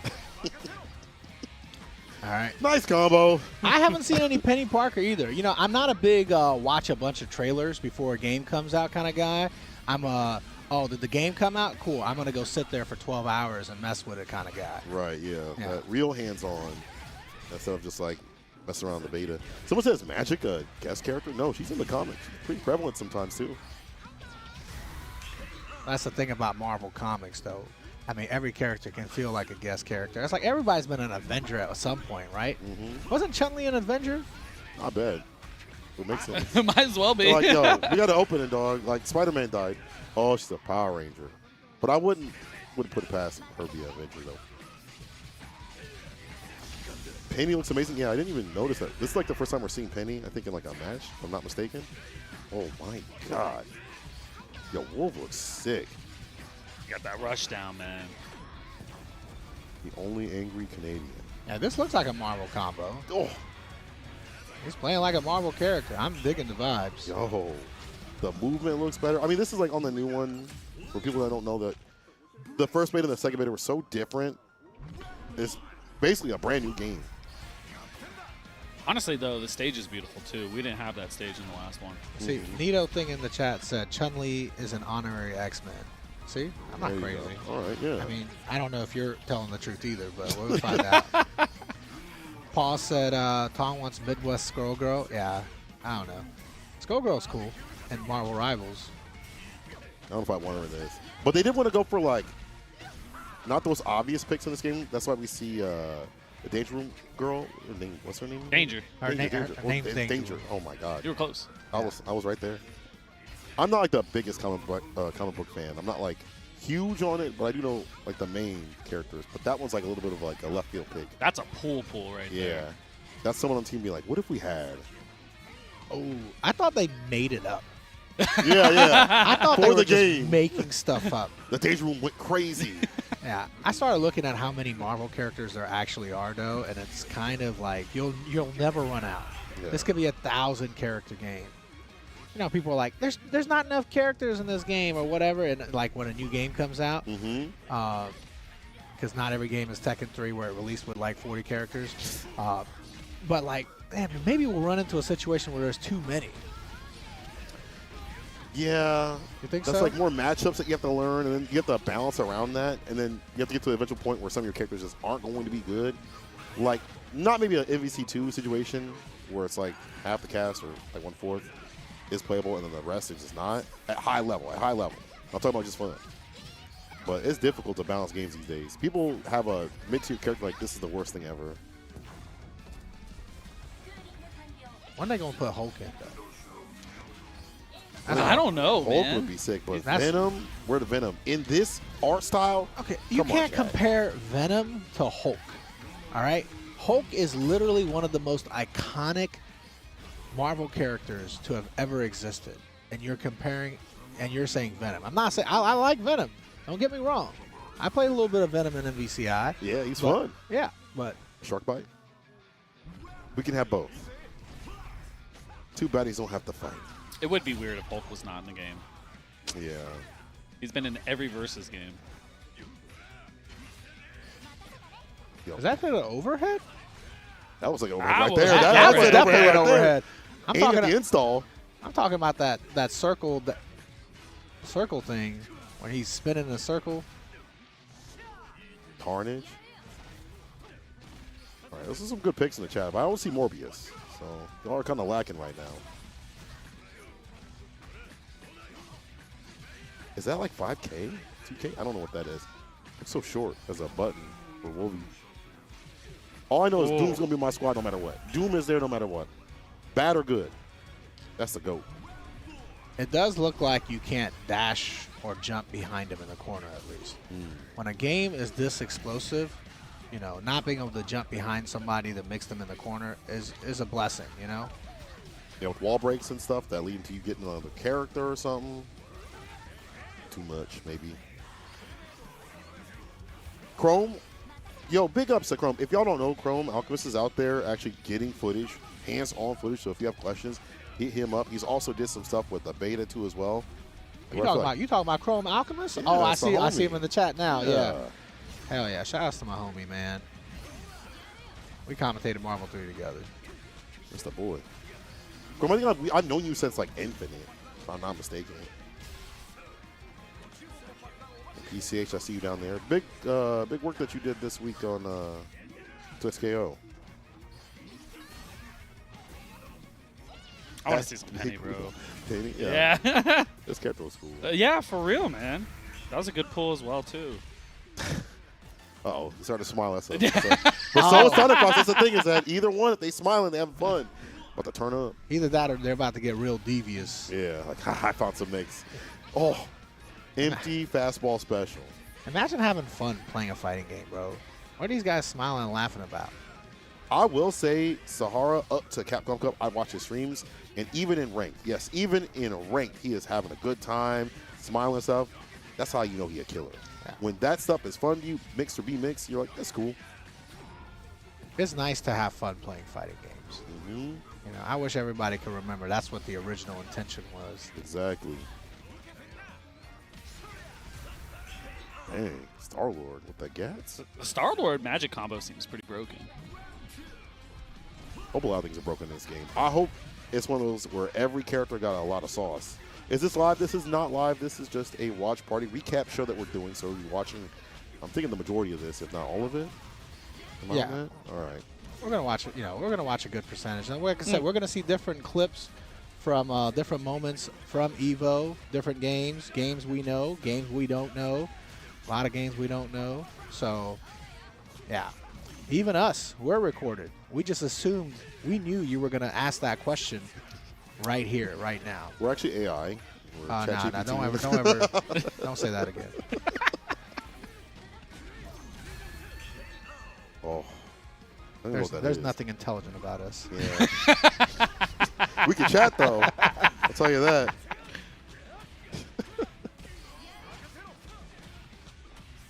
All right. Nice combo. I haven't seen any Penny Parker either. You know, I'm not a big watch a bunch of trailers before a game comes out kind of guy. I'm a did the game come out? Cool. I'm gonna go sit there for 12 hours and mess with it kind of guy. Right, yeah. Yeah. That real hands-on instead of just like messing around the beta. Someone says Magic a guest character? No, she's in the comics. She's pretty prevalent sometimes too. That's the thing about Marvel Comics, though. I mean, every character can feel like a guest character. It's like everybody's been an Avenger at some point, right? Mm-hmm. Wasn't Chun-Li an Avenger? Not bad. It makes sense. Might as well be. They're like, yo, we got to open it, dog. Like, Spider-Man died. Oh, she's a Power Ranger. But I wouldn't put it past her be an Avenger, though. Penny looks amazing. Yeah, I didn't even notice that. This is like the first time we're seeing Penny, I think, in like a match, if I'm not mistaken. Oh, my God. Yo, Wolf looks sick. Got that rush down, man. The only angry Canadian. Yeah, this looks like a Marvel combo. Oh, He's playing like a Marvel character. I'm digging the vibes. yo, the movement looks better. I mean, this is like on the new one. For people that don't know, that the first beta and the second beta were so different. It's basically a brand new game. Honestly, though, the stage is beautiful, too. We didn't have that stage in the last one. See, Nito thing in the chat said Chun-Li is an honorary X-Men. See? I'm not There you crazy. go. All right, yeah. I mean, I don't know if you're telling the truth either, but we'll find out. Paul said Tong wants Midwest Scroll Girl. Yeah, I don't know. Scroll Girl's cool. And Marvel Rivals. I don't know if I want her in this. But they did want to go for, like, not those obvious picks in this game. That's why we see the Danger Room girl. What's her name? Danger. Her Danger. her name's Danger. Danger. Oh, my God. You were close. I was right there. I'm not, like, the biggest comic book fan. I'm not, like, huge on it, but I do know, like, the main characters. But that one's, like, a little bit of, like, a left field pick. That's a pull right Yeah. there. That's someone on the team be like, what if we had? Oh, I thought they made it up. Yeah. I thought For they were the just game. making stuff up. The Danger Room went crazy. Yeah, I started looking at how many Marvel characters there actually are, though, and it's kind of like you'll never run out. Yeah. This could be a 1,000-character game. You know, people are like, "There's not enough characters in this game" or whatever, and like when a new game comes out, Mm-hmm. because not every game is Tekken 3 where it released with like 40 characters. But like, man, maybe we'll run into a situation where there's too many. Yeah. You think That's so? like more matchups that you have to learn, and then you have to balance around that, and then you have to get to the eventual point where some of your characters just aren't going to be good. Like, not maybe an MVC2 situation where it's like half the cast or like 1/4 is playable, and then the rest is just not. At high level. I'm talking about just fun. But it's difficult to balance games these days. People have a mid-tier character like, this is the worst thing ever. When they gonna put Hulk in though? I don't know, Hulk man. would be sick, but That's- Venom, where the Venom? In this art style? Okay, you Come on, can't Chad. compare Venom to Hulk. All right, Hulk is literally one of the most iconic Marvel characters to have ever existed, and you're comparing, and you're saying Venom. I'm not saying I like Venom. Don't get me wrong. I played a little bit of Venom in MVCI. Yeah, he's but- fun. Yeah, but Shark bite? We can have both. Two baddies don't have to fight. It would be weird if Hulk was not in the game. Yeah. He's been in every Versus game. Yo, is that the overhead? that was like overhead That right was- there. that That was was definitely overhead an right there. overhead. I'm Aim at talking. the install. I'm talking about that circle thing when he's spinning the circle. Carnage. All right, this is some good picks in the chat, but I don't see Morbius. So y'all are kind of lacking right now. Is that like 5K? 2K? I don't know what that is. It's so short as a button for Wolvie. All I know is Doom's going to be my squad no matter what. Doom is there no matter what. Bad or good. That's the GOAT. It does look like you can't dash or jump behind him in the corner at least. When a game is this explosive, you know, not being able to jump behind somebody that makes them in the corner is a blessing, you know? Yeah, with wall breaks and stuff that lead to you getting another character or something. Too much, maybe. Chrome, yo, big ups to Chrome. If y'all don't know, Chrome Alchemist is out there actually getting footage, hands-on footage. So if you have questions, hit him up. He's also did some stuff with the beta too as well. You talking about Chrome Alchemist? Yeah, Oh, I that's the see homie. him in the chat now. Yeah. Hell yeah. Shout out to my homie, man. We commentated Marvel 3 together. That's the boy. Chrome, I've known you since like Infinite, if I'm not mistaken. PCH, I see you down there. Big work that you did this week on TwixKO. I want to see some Penny, bro. Penny? Yeah. This character was cool. Yeah, for real, man. That was a good pull as well, too. Uh-oh, he started to smile at something. But so is Thunder Cross. That's the thing is that either one, if they smiling, they having fun. But to turn up. Either that or they're about to get real devious. Yeah, like, I found some mix. Oh, empty fastball special. Imagine having fun playing a fighting game, bro. What are these guys smiling and laughing about? I will say Sahara up to Capcom Cup. I watch his streams, and even in ranked, yes, even in ranked, he is having a good time, smiling and stuff. that's how you know he a killer. Yeah. When that stuff is fun to you, mixed or be mixed, you're like, that's cool. It's nice to have fun playing fighting games. Mm-hmm. You know, I wish everybody could remember that's what the original intention was. Exactly. Dang, Star-Lord with that Gats. The Star-Lord magic combo seems pretty broken. Hope a lot of things are broken in this game. I hope it's one of those where every character got a lot of sauce. Is this live? This is not live. This is just a watch party recap show that we're doing. So you're watching, I'm thinking the majority of this, if not all of it. Am I Yeah. on that? All right. We're gonna watch it. You know, we're gonna watch a good percentage. And like I said, we're gonna see different clips from different moments from Evo, different games, games we know, games we don't know, a lot of games we don't know. So, yeah, even us, we're recorded. We just assumed we knew you were gonna ask that question right here, right now. We're actually AI. We're Nah, ChatGPT. don't ever, don't say that again. Oh. I don't know what that There's is. nothing intelligent about us. Yeah. We can chat though. I'll tell you that.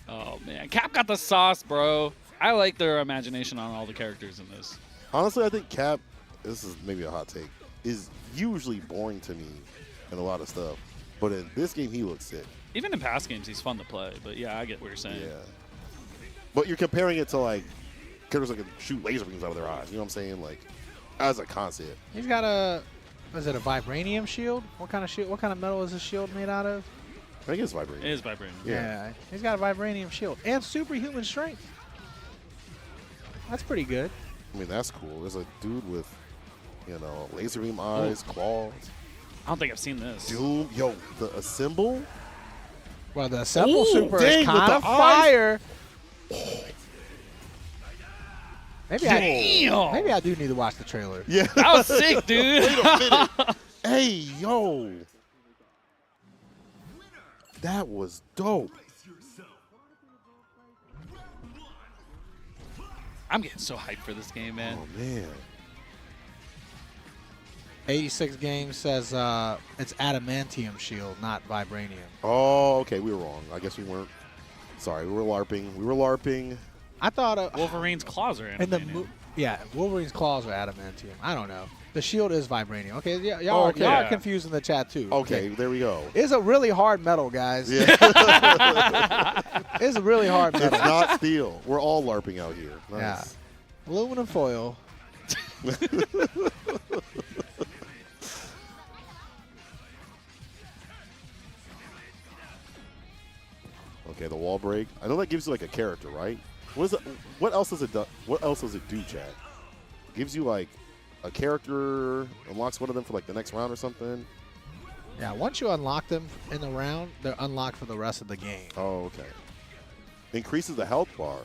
Oh man, Cap got the sauce, bro. I like their imagination on all the characters in this. Honestly, I think Cap, this is maybe a hot take, is usually boring to me in a lot of stuff. But in this game, he looks sick. Even in past games, he's fun to play. But yeah, I get what you're saying. Yeah. But you're comparing it to like characters that can shoot laser beams out of their eyes. You know what I'm saying? Like, as a concept. He's got a, is it a vibranium shield? What kind of shield? What kind of metal is this shield made out of? I think it's vibrating. It is vibrating. Yeah. He's got a vibranium shield and superhuman strength. That's pretty good. I mean, that's cool. There's a dude with, you know, laser beam eyes, claws. I don't think I've seen this. Doom. Yo, the Assemble. Well, the Assemble Ooh, Super dang, is with kind the of eyes. fire. Damn. Maybe I do need to watch the trailer. Yeah. That was sick, dude. Wait a minute. Hey, yo. That was dope. I'm getting so hyped for this game, man. Oh, man. 86 Games says it's adamantium shield, not vibranium. Oh, okay. We were wrong. I guess we weren't. Sorry, we were LARPing. I thought Wolverine's claws are in the animated. yeah, Wolverine's claws are adamantium. I don't know. The shield is vibranium. Okay, yeah, Oh, y'all okay. are Yeah. confused in the chat too. Okay, there we go. It's a really hard metal, guys. Yeah. It's a really hard It's metal. not steel. We're all LARPing out here. Nice. Yeah. Aluminum foil. Okay, the wall break. I know that gives you like a character, right? What is it? What else does it do? What else does it do, Chad? Gives you like a character, unlocks one of them for like the next round or something. Yeah, once you unlock them in the round, they're unlocked for the rest of the game. Oh, okay. Increases the health bar.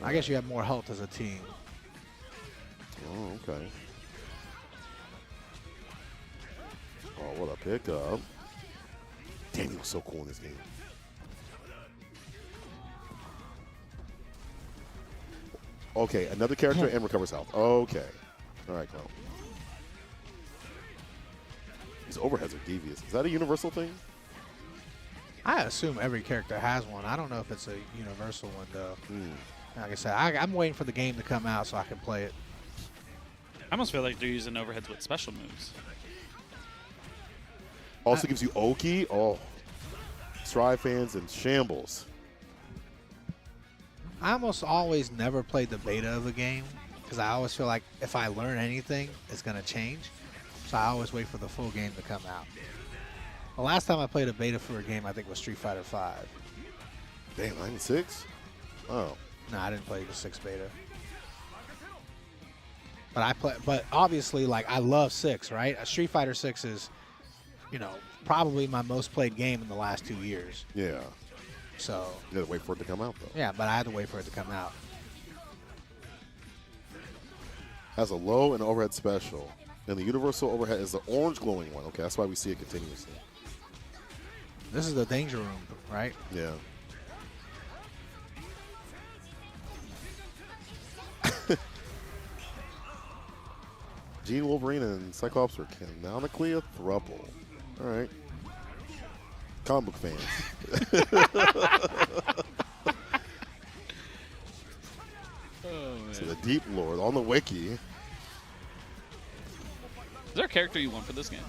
I guess you have more health as a team. Oh, okay. Oh, what a pickup. Damn, he was so cool in this game. Okay, another character and recovers health. Okay. All right, Clown. These overheads are devious. Is that a universal thing? I assume every character has one. I don't know if it's a universal one, though. Like I said, I'm waiting for the game to come out so I can play it. I almost feel like they're using overheads with special moves. Also gives you Oki. Oh. Strive fans and shambles. I almost always never played the beta of a game because I always feel like if I learn anything, it's going to change. So I always wait for the full game to come out. The last time I played a beta for a game, I think was Street Fighter V. Damn, 96? Oh. No, I didn't play the 6 beta. But obviously, like, I love 6, right? Street Fighter 6 is, you know, probably my most played game in the last 2 years. Yeah. So, You gotta wait for it to come out, though. yeah, but I had to wait for it to come out. Has a low and overhead special. And the universal overhead is the orange glowing one. Okay, that's why we see it continuously. This is the danger room, right? Yeah. Gene, Wolverine, and Cyclops are canonically a throuple. All right. comic book fans. So the Deep Lord on the wiki. Is there a character you want for this game?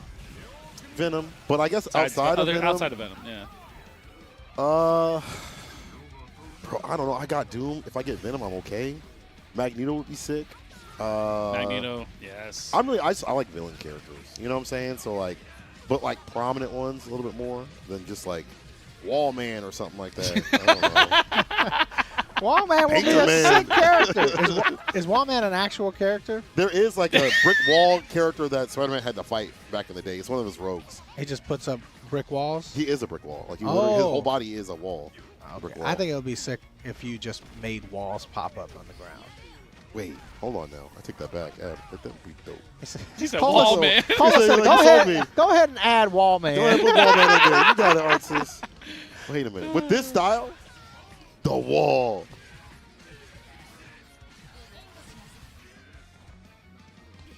Venom, but I guess outside of Venom. Outside of Venom, yeah. Bro, I don't know. I got Doom. If I get Venom, I'm okay. Magneto would be sick. Magneto, yes. I like villain characters. You know what I'm saying? So like, but like prominent ones a little bit more than just like Wallman or something like that. I don't know. Wallman will be Painter a Man. sick character. Is Wallman an actual character? There is like a brick wall character that Spider-Man had to fight back in the day. It's one of his rogues. He just puts up brick walls? He is a brick wall. Like he literally, his whole body is a wall. Brick wall. I think it would be sick if you just made walls pop up on the ground. Wait, hold on now. I take that back. That would be dope. He said Cole, Wallman. Cole You said, said, go ahead and add Wallman. Go ahead and put Wallman in there. You got it, Artis. Wait a minute. With this style, the wall.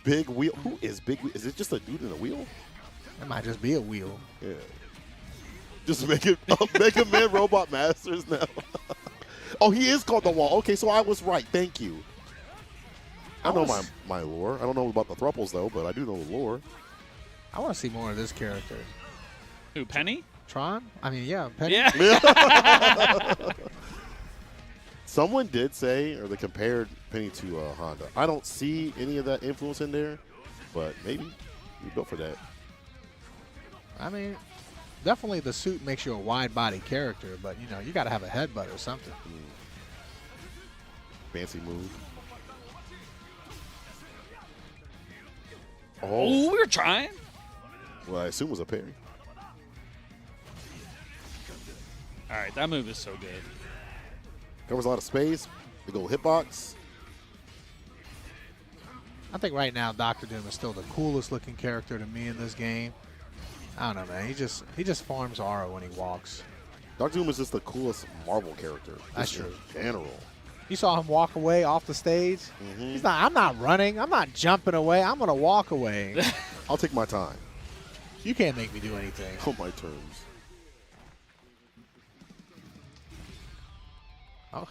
Big wheel. Who is Big Wheel? Is it just a dude in a wheel? It might just be a wheel. Yeah. Just make it Mega Man Robot Masters now. Oh, he is called the Wall. Okay, so I was right. Thank you. I know my lore. I don't know about the thruples though, but I do know the lore. I want to see more of this character. Who, Penny? Tron? I mean, yeah, Penny. Yeah. Someone did say, or they compared Penny to Honda. I don't see any of that influence in there, but maybe we go for that. I mean, definitely the suit makes you a wide-body character, but, you know, you got to have a headbutt or something. Fancy move. Oh, we were trying. Well, I assume it was a parry. All right, that move is so good. Covers a lot of space. Big old hitbox. I think right now Dr. Doom is still the coolest-looking character to me in this game. I don't know, man. He just farms aura when he walks. Dr. Doom is just the coolest Marvel character. That's just true. In general. You saw him walk away off the stage. Mm-hmm. He's not. I'm not running. I'm not jumping away. I'm gonna walk away. I'll take my time. You can't make me do anything. On my terms. Oh,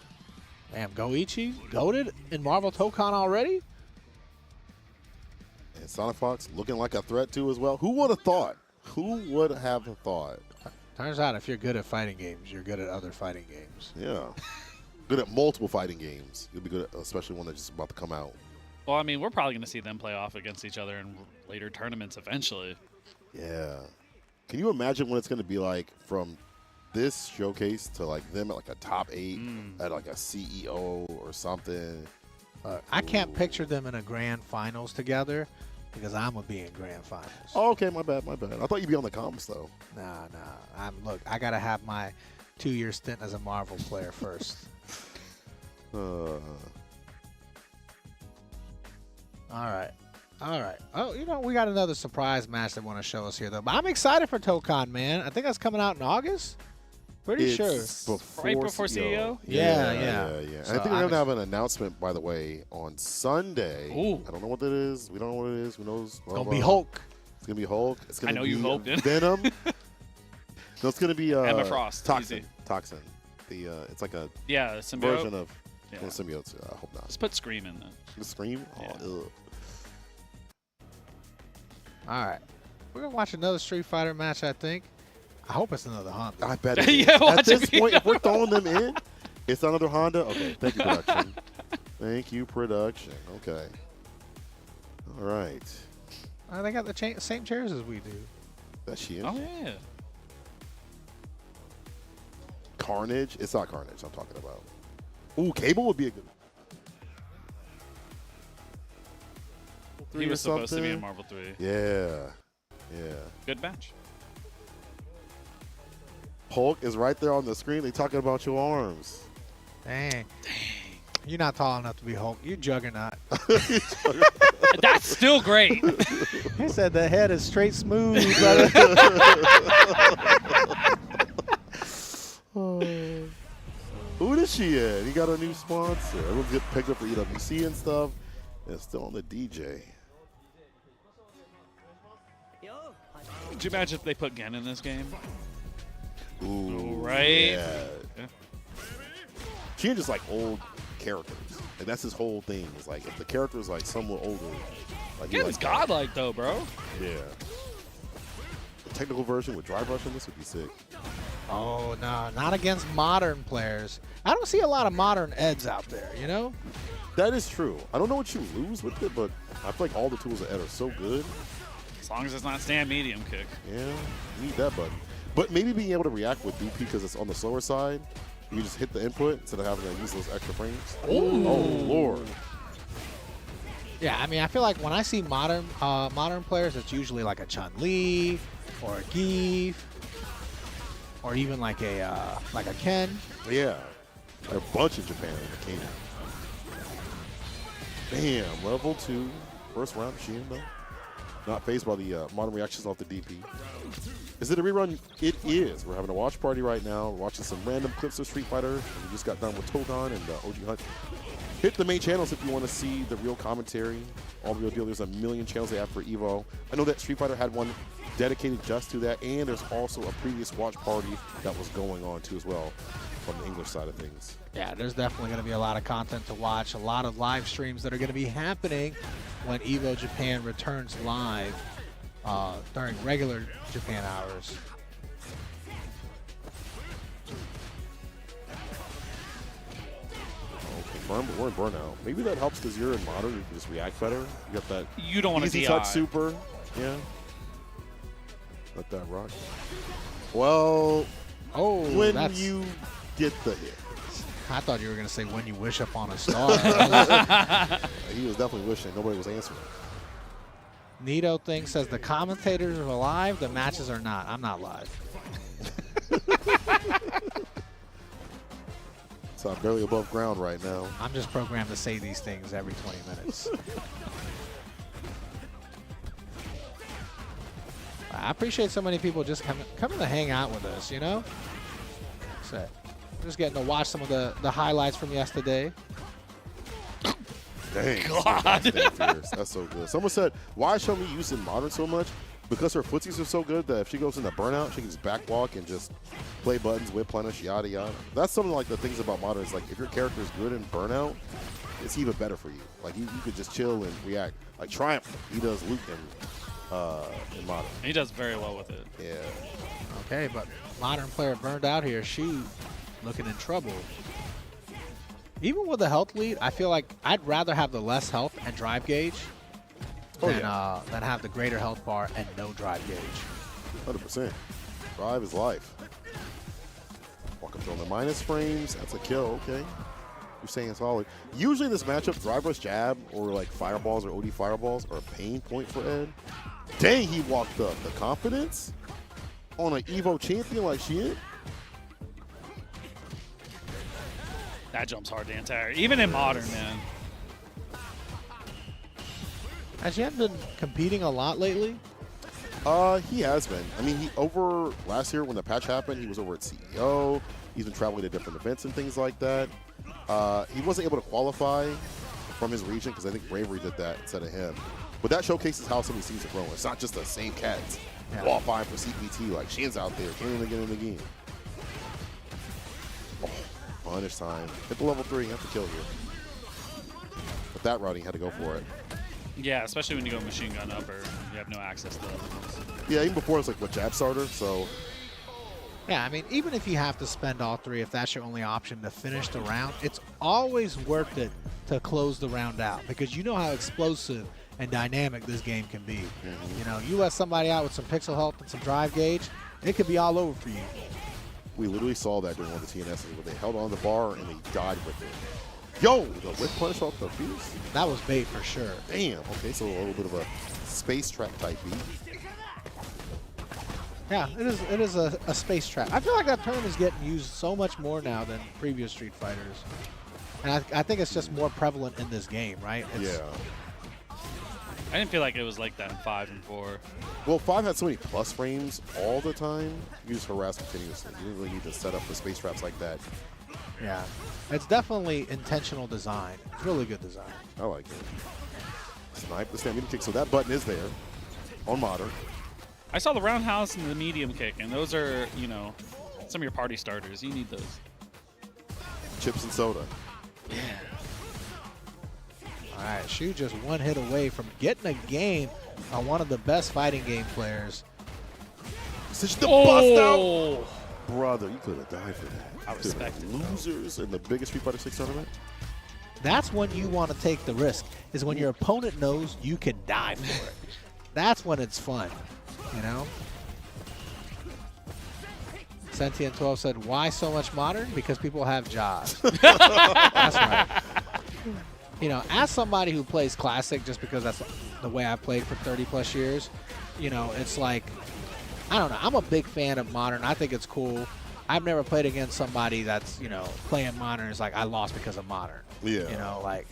damn! Goichi goated in Marvel Tokon already. And Sonic Fox looking like a threat too as well. Who would have thought? Who would have thought? Turns out if you're good at fighting games, you're good at other fighting games. Yeah. Good at multiple fighting games. You'll be good at, especially one that's just about to come out. Well, I mean, we're probably going to see them play off against each other in later tournaments eventually. Yeah. Can you imagine what it's going to be like from this showcase to like them at like a top 8 at like a CEO or something? I can't picture them in a grand finals together because I'm gonna be in grand finals. Oh, okay, my bad. I thought you'd be on the comms though. Nah. Look, I gotta have my 2-year stint as a Marvel player first. All right. Oh, you know, we got another surprise match they want to show us here, though. But I'm excited for Tokon, man. I think that's coming out in August. Pretty sure. Right before CEO? Yeah. And So I think we're going to have an announcement, by the way, on Sunday. Ooh. I don't know what that is. We don't know what it is. Who knows? It's going to be Hulk. It's going to be Hulk. It's going I to know be you hoped it. Venom. No, it's going to be Emma Frost. Toxin. Easy. Toxin. It's like a Yeah, symbiote. version of Yeah. one of the symbiotes. I hope not. Let's put Scream in there. The Scream? Yeah. Oh, ugh. All right. We're going to watch another Street Fighter match, I think. I hope it's another Honda. I bet it is. Yeah, watch At this it be point, if we're throwing them in, it's another Honda? Okay, thank you, production. Thank you, production. Okay. All right. They got the same chairs as we do. That's she is. Oh, yeah. Carnage? It's not Carnage I'm talking about. Ooh, Cable would be a good He was supposed to be in something. Marvel 3. Yeah. Good match. Hulk is right there on the screen. They talking about your arms. Dang. You're not tall enough to be Hulk. You juggernaut. That's still great. He said the head is straight smooth, brother. Who is she at? He got a new sponsor. Everyone's getting picked up for EWC and stuff. And it's still on the DJ. Could you imagine if they put Gen in this game? Ooh, Right. Yeah. Changes like old characters. Like that's his whole thing. It's like if the character is like somewhat older, like he Yeah, likes it's that. godlike though, bro. Yeah. The technical version with dry brush on this would be sick. Oh, no, not against modern players. I don't see a lot of modern Eds out there, you know? That is true. I don't know what you lose with it, but I feel like all the tools of Ed are so good. As long as it's not stand medium kick. Yeah, you need that button. But maybe being able to react with DP because it's on the slower side, you just hit the input instead of having to use those extra frames. Ooh. Oh, Lord. Yeah, I mean, I feel like when I see modern players, it's usually like a Chun-Li or a Gief or even like a Ken. Yeah. There are a bunch in Japan that came in. Bam, level 2. First round machine, though. Not phased by the modern reactions off the DP. Is it a rerun? It is. We're having a watch party right now. We're watching some random clips of Street Fighter. We just got done with Tokon and OG Hunt. Hit the main channels if you want to see the real commentary. All the real deal. There's a million channels they have for Evo. I know that Street Fighter had one dedicated just to that, and there's also a previous watch party that was going on too as well from the English side of things. Yeah, there's definitely going to be a lot of content to watch, a lot of live streams that are going to be happening when Evo Japan returns live during regular Japan hours. Confirmed, but we're in burnout. Maybe that helps because you're in modern. You can just react better. You got that You don't want to easy DI. touch super. Yeah. Let that rock. Well, Oh, when that's, you get the hit. I thought you were going to say when you wish upon a star. He was definitely wishing. Nobody was answering. Nito thing says the commentators are live, the matches are not. I'm not live. So I'm barely above ground right now. I'm just programmed to say these things every 20 minutes. I appreciate so many people just coming to hang out with us, you know? So, just getting to watch some of the highlights from yesterday. Dang. God. That's fierce. That's so good. Someone said, why is Shomi using modern so much? Because her footsies are so good that if she goes into burnout, she can just backwalk and just play buttons, whip punish, yada yada. That's something like the things about modern is like if your character is good in burnout, it's even better for you. Like you could just chill and react. Like Triumph, he does Luke in modern. He does very well with it. Yeah. Okay, but modern player burned out here. She looking in trouble. Even with the health lead, I feel like I'd rather have the less health and drive gauge than have the greater health bar and no drive gauge. 100%. Drive is life. Walk up on the minus frames. That's a kill. Okay. You're saying it's solid. Usually in this matchup, drive rush jab or like fireballs or OD fireballs are a pain point for Ed. Dang, he walked up. The confidence on an Evo champion like she is. That jumps hard to anti-air. Even in modern, man. Has Has Yen been competing a lot lately? He has been. I mean, he over last year when the patch happened, he was over at CEO. He's been traveling to different events and things like that. He wasn't able to qualify from his region because I think Bravery did that instead of him. But that showcases how some of these teams are growing. It's not just the same cats qualifying for CPT. Like Shin's out there, can't even get in the game. Oh, punish time. Hit the level 3, you have to kill here. But that route, he had to go for it. Yeah, especially when you go machine gun up or you have no access to the other ones. Yeah, even before it's like what jab starter, so Yeah, I mean, even if you have to spend all 3, if that's your only option to finish the round, it's always worth it to close the round out because you know how explosive and dynamic this game can be. You know, you let somebody out with some pixel health and some drive gauge, it could be all over for you. we literally saw that during one of the TNSs where they held on the bar and they died with it. Yo, the whip punish off the fuse? That was bait for sure. Damn, okay, so a little bit of a space trap type beat. Yeah, it is a space trap. I feel like that term is getting used so much more now than previous Street Fighters. And I think it's just more prevalent in this game, right? It's, Yeah. I didn't feel like it was like that in 5 and 4. Well, 5 had so many plus frames all the time, you just harass continuously. You didn't really need to set up the space traps like that. Yeah. It's definitely intentional design. It's really good design. I like it. Snipe the stamina kick, so that button is there on modern. I saw the roundhouse and the medium kick, and those are, you know, Some of your party starters. You need those. Chips and soda. Yeah. All right, Shu just one hit away from getting a game on one of the best fighting game players. Such the bust out. Oh! Brother, you could have died for that. I respect it, though. Losers in the biggest Street Fighter 6 tournament. That's when you want to take the risk, is when your opponent knows you can die for it. That's when it's fun, you know? Sentient 12 said, why so much modern? Because people have jobs. That's right. You know, as somebody who plays classic, just because that's the way I've played for 30 plus years, you know, it's like, I don't know. I'm a big fan of modern. I think it's cool. I've never played against somebody that's, you know, playing modern. It's like, I lost because of modern. Yeah. You know, like.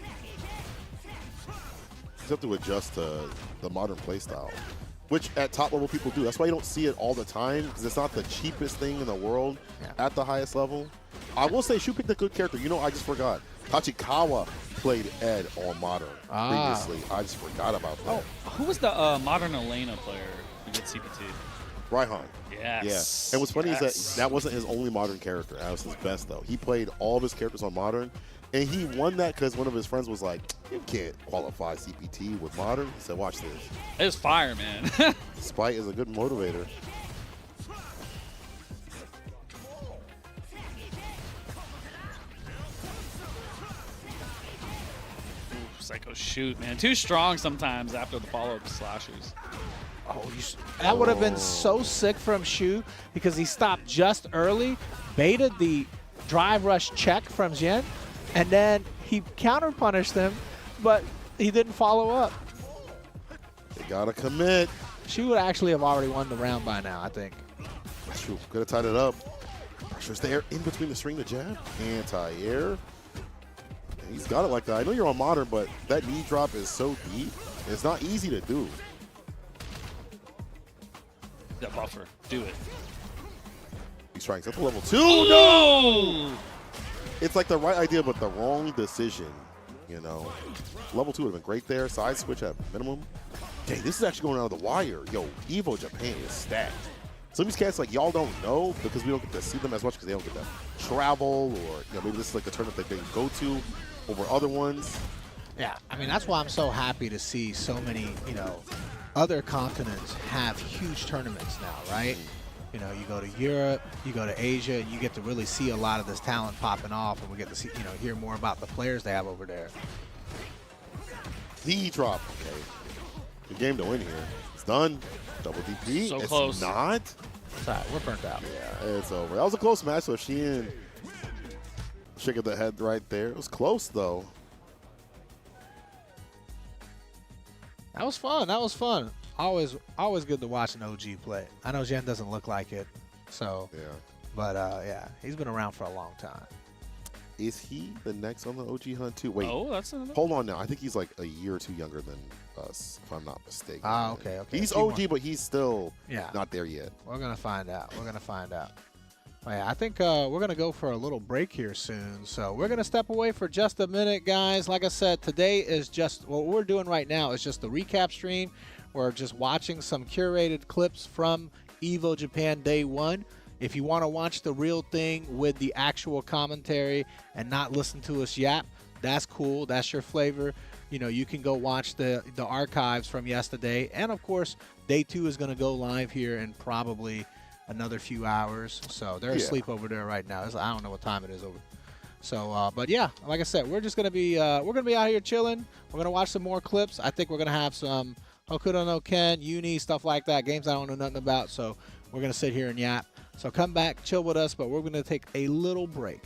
You have to adjust to the modern playstyle, which at top level people do. That's why you don't see it all the time, because it's not the cheapest thing in the world at the highest level. I will say, Shu picked a good character. You know, I just forgot. Tachikawa played Ed on modern previously. I just forgot about that. Oh, who was the modern Elena player who did CPT? Raihan. Yes. Yeah. And what's funny is that wasn't his only modern character. That was his best, though. He played all of his characters on modern, and he won that because one of his friends was like, you can't qualify CPT with modern. He said, watch this. It was fire, man. Spite is a good motivator. Psycho shoot, man. Too strong sometimes after the follow-up slashers. Oh, that would have been so sick from Shu because he stopped just early, baited the drive rush check from Jian, and then he counter-punished him, but he didn't follow up. They got to commit. Shu would actually have already won the round by now, I think. That's true. Could have tied it up. Pressure's there in between the string, the jab. Anti-air. He's got it like that. I know you're on modern, but that knee drop is so deep. It's not easy to do. That buffer. Do it. He's trying to level 2. Oh, no! It's like the right idea, but the wrong decision, you know. Level 2 would have been great there. Side switch at minimum. Dang, this is actually going out of the wire. Yo, Evo Japan is stacked. Some of these cats, like, y'all don't know because we don't get to see them as much because they don't get to travel, or, you know, maybe this is like the tournament that they go to over other ones. Yeah, I mean, that's why I'm so happy to see so many, you know, other continents have huge tournaments now, right? You know, you go to Europe, you go to Asia, and you get to really see a lot of this talent popping off, and we get to see, you know, hear more about the players they have over there. The drop. Okay. Good game to win here. It's done. Double DP. So it's close. Not. It's all right, we're burnt out. Yeah, it's over. That was a close match, so Sheehan shaking the head right there. It was close, though. That was fun. That was fun. Always good to watch an OG play. I know Jen doesn't look like it, so. Yeah. But yeah, he's been around for a long time. Is he the next on the OG hunt too? Wait. Oh, that's another. Hold on now. I think he's like a year or two younger than us, if I'm not mistaken. Ah, okay, okay. He's A few OG, more. but he's still Yeah. not there yet. We're gonna find out. We're gonna find out. Oh, yeah, I think we're gonna go for a little break here soon. So we're gonna step away for just a minute, guys. Like I said, today is just what we're doing right now is just the recap stream. We're just watching some curated clips from Evo Japan Day 1. If you want to watch the real thing with the actual commentary and not listen to us yap, that's cool. That's your flavor. You know, you can go watch the archives from yesterday. And, of course, Day 2 is going to go live here in probably another few hours. So they're asleep over there right now. I don't know what time it is over. So, but yeah, like I said, we're just going to be out here chilling. We're going to watch some more clips. I think we're going to have some Hokuto no Ken, Uni, stuff like that, games I don't know nothing about. So we're going to sit here and yap. So come back, chill with us, but we're going to take a little break.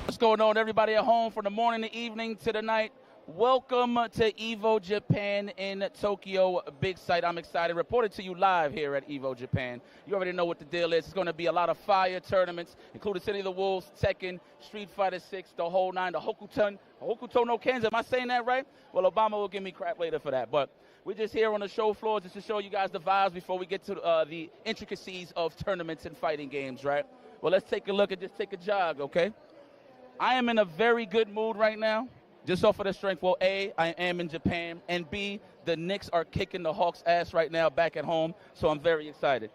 What's going on, everybody at home, from the morning, the evening to the night? Welcome to Evo Japan in Tokyo. Big site. I'm excited. Reported to you live here at Evo Japan. You already know what the deal is. It's going to be a lot of fire tournaments, including City of the Wolves, Tekken, Street Fighter 6, the whole nine, the Hokuto no Kens. Am I saying that right? Well, Obama will give me crap later for that. But we're just here on the show floor just to show you guys the vibes before we get to the intricacies of tournaments and fighting games, right? Well, let's take a look and just take a jog, okay? I am in a very good mood right now. Just off of the strength, well, A, I am in Japan, and B, the Knicks are kicking the Hawks' ass right now back at home, so I'm very excited.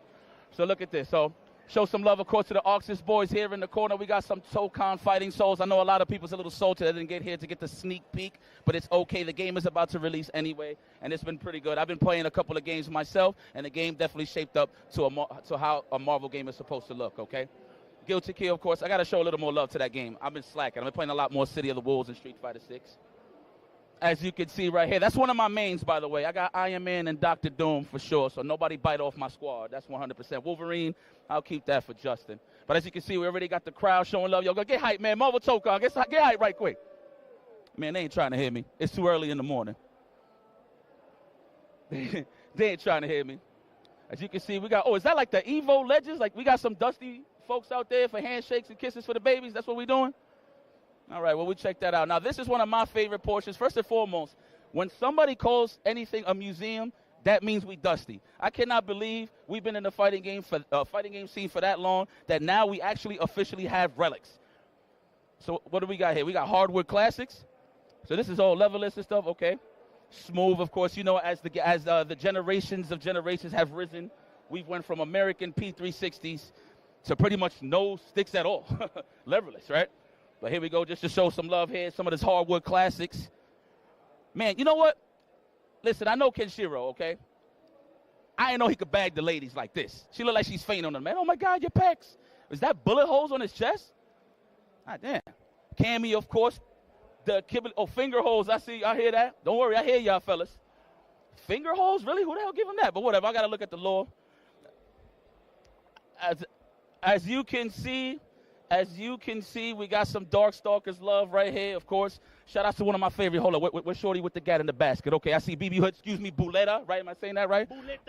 So look at this. So show some love, of course, to the Oxus boys here in the corner. We got some Tokon fighting souls. I know a lot of people's a little salty that didn't get here to get the sneak peek, but it's okay. The game is about to release anyway, and it's been pretty good. I've been playing a couple of games myself, and the game definitely shaped up to how a Marvel game is supposed to look, okay? Guilty Gear, of course. I got to show a little more love to that game. I've been slacking. I've been playing a lot more City of the Wolves and Street Fighter 6. As you can see right here, that's one of my mains, by the way. I got Iron Man and Dr. Doom for sure, so nobody bite off my squad. That's 100%. Wolverine, I'll keep that for Justin. But as you can see, we already got the crowd showing love. Yo, go get hype, man. Marvel Tokon, get hype right quick. Man, they ain't trying to hear me. It's too early in the morning. They ain't trying to hear me. As you can see, we got, is that like the Evo Legends? Like, we got some dusty folks out there for handshakes and kisses for the babies. That's what we're doing? All right, well, we check that out. Now, this is one of my favorite portions. First and foremost, when somebody calls anything a museum, that means we dusty. I cannot believe we've been in the fighting game scene for that long that now we actually officially have relics. So what do we got here? We got hardwood classics. So this is all levelist and stuff, okay. Smooth, of course, you know, as the generations of generations have risen, we've went from American P360s to pretty much no sticks at all. Leverless, right? But here we go, just to show some love here, some of this hardwood classics. Man, you know what? Listen, I know Kenshiro, okay? I didn't know he could bag the ladies like this. She looked like she's fainting on them, man. Oh, my God, your pecs. Is that bullet holes on his chest? Ah, damn. Cammy, of course. The finger holes, I hear that. Don't worry, I hear y'all, fellas. Finger holes? Really? Who the hell give him that? But whatever, I got to look at the lore. As you can see, we got some Darkstalkers love right here, of course. Shout out to one of my favorite. Hold on, we're shorty with the gat in the basket. Okay, I see BB Hood, Buletta, right? Am I saying that right?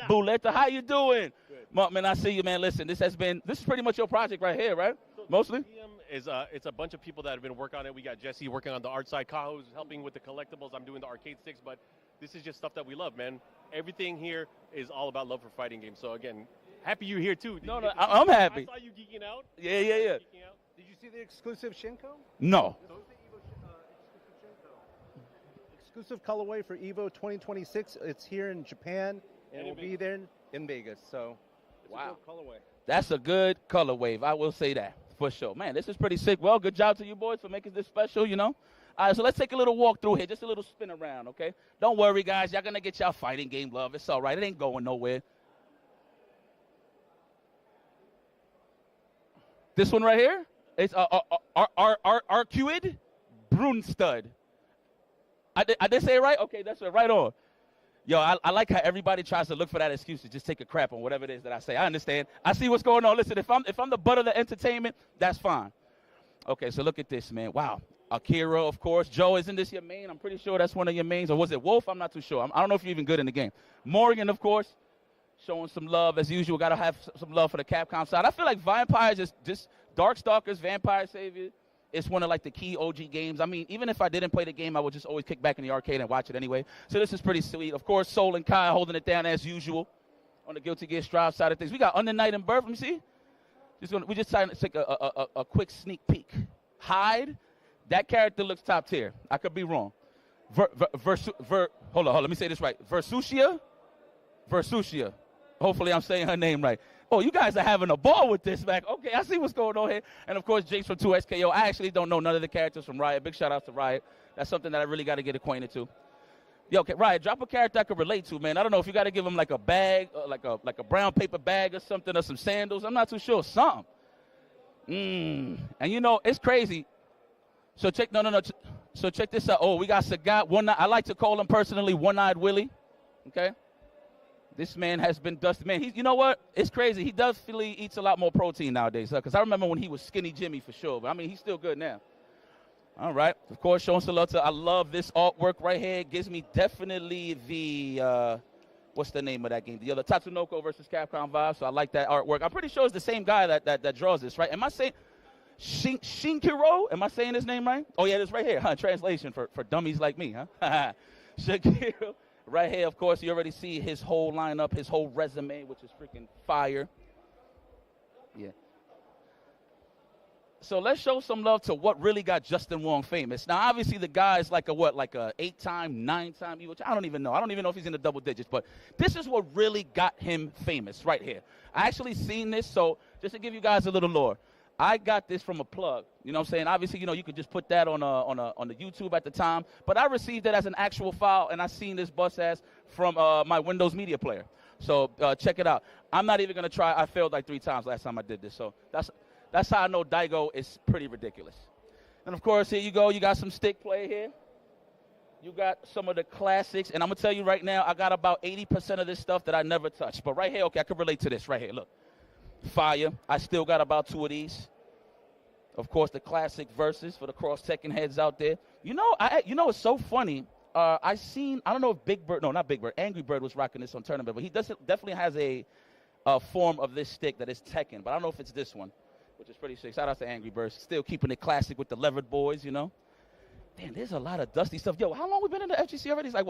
Buletta, how you doing? Good. Man, I see you, man. Listen, this is pretty much your project right here, right? So mostly? It's a bunch of people that have been working on it. We got Jesse working on the art side, Kaho's helping with the collectibles. I'm doing the arcade sticks, but this is just stuff that we love, man. Everything here is all about love for fighting games. So again, happy you're here too. No, I'm happy. I saw you geeking out. Yeah. Did you see the exclusive Shinko? No. So it's the Evo exclusive Shinko. Exclusive colorway for Evo 2026. It's here in Japan, and it'll be there in Vegas. So, it's a good colorway. That's a good color wave. I will say that for sure. Man, this is pretty sick. Well, good job to you boys for making this special, you know. All right, so let's take a little walk through here, just a little spin around, okay? Don't worry, guys. Y'all going to get y'all fighting game love. It's all right. It ain't going nowhere. This one right here is Arcuid Brunstud. I did say it right? Okay, that's right on. Yo, I like how everybody tries to look for that excuse to just take a crap on whatever it is that I say. I understand. I see what's going on. Listen, if I'm the butt of the entertainment, that's fine. Okay, so look at this, man. Wow. Akira, of course. Joe, isn't this your main? I'm pretty sure that's one of your mains. Or was it Wolf? I'm not too sure. I don't know if you're even good in the game. Morgan, of course, showing some love as usual. Got to have some love for the Capcom side. I feel like Vampire just Darkstalkers, Vampire Savior. It's one of like the key OG games. I mean, even if I didn't play the game, I would just always kick back in the arcade and watch it anyway. So this is pretty sweet. Of course, Soul and Kai holding it down as usual on the Guilty Gear Strive side of things. We got Under Night and Birth. Let me see. We just decided to take a quick sneak peek. Hyde, that character looks top tier. I could be wrong. Hold on. Let me say this right. Versucia. Hopefully I'm saying her name right. Oh, you guys are having a ball with this, man. Okay, I see what's going on here. And, of course, Jake's from 2XKO. I actually don't know none of the characters from Riot. Big shout-out to Riot. That's something that I really got to get acquainted to. Yo, okay, Riot, drop a character I could relate to, man. I don't know if you got to give him like a bag, like a brown paper bag or something, or some sandals. I'm not too sure. Something. And, you know, it's crazy. So check So check this out. Oh, we got Sagat. I like to call him personally One-Eyed Willie. Okay? This man has been dusted. Man, you know what? It's crazy. He definitely eats a lot more protein nowadays. Because I remember when he was Skinny Jimmy for sure. But, I mean, he's still good now. All right. Of course, showing some love to, I love this artwork right here. It gives me definitely the, what's the name of that game? The other Tatsunoko versus Capcom vibe. So I like that artwork. I'm pretty sure it's the same guy that draws this, right? Am I saying Shinkiro? Am I saying his name right? Oh, yeah, it's right here, huh? Translation for dummies like me, huh? Shinkiro. Right here, of course, you already see his whole lineup, his whole resume, which is freaking fire. Yeah. So let's show some love to what really got Justin Wong famous. Now, obviously, the guy is like a 8-time, 9-time Evo. I don't even know. I don't even know if he's in the double digits, but this is what really got him famous right here. I actually seen this, so just to give you guys a little lore. I got this from a plug. You know what I'm saying? Obviously, you could just put that on the YouTube at the time, but I received it as an actual file, and I seen this bust ass from my Windows Media Player. So check it out. I'm not even gonna try. I failed like 3 times last time I did this, so that's how I know Daigo is pretty ridiculous. And of course, here you go. You got some stick play here. You got some of the classics, and I'm gonna tell you right now, I got about 80% of this stuff that I never touched. But right here, okay, I can relate to this right here. Look. Fire. I still got about 2 of these. Of course, the classic verses for the cross-Tekken heads out there. It's so funny. I don't know if Angry Bird was rocking this on Tournament, but he definitely has a form of this stick that is Tekken, but I don't know if it's this one, which is pretty sick. Shout out to Angry Bird. Still keeping it classic with the levered boys, Damn, there's a lot of dusty stuff. Yo, how long we been in the FGC already? It's like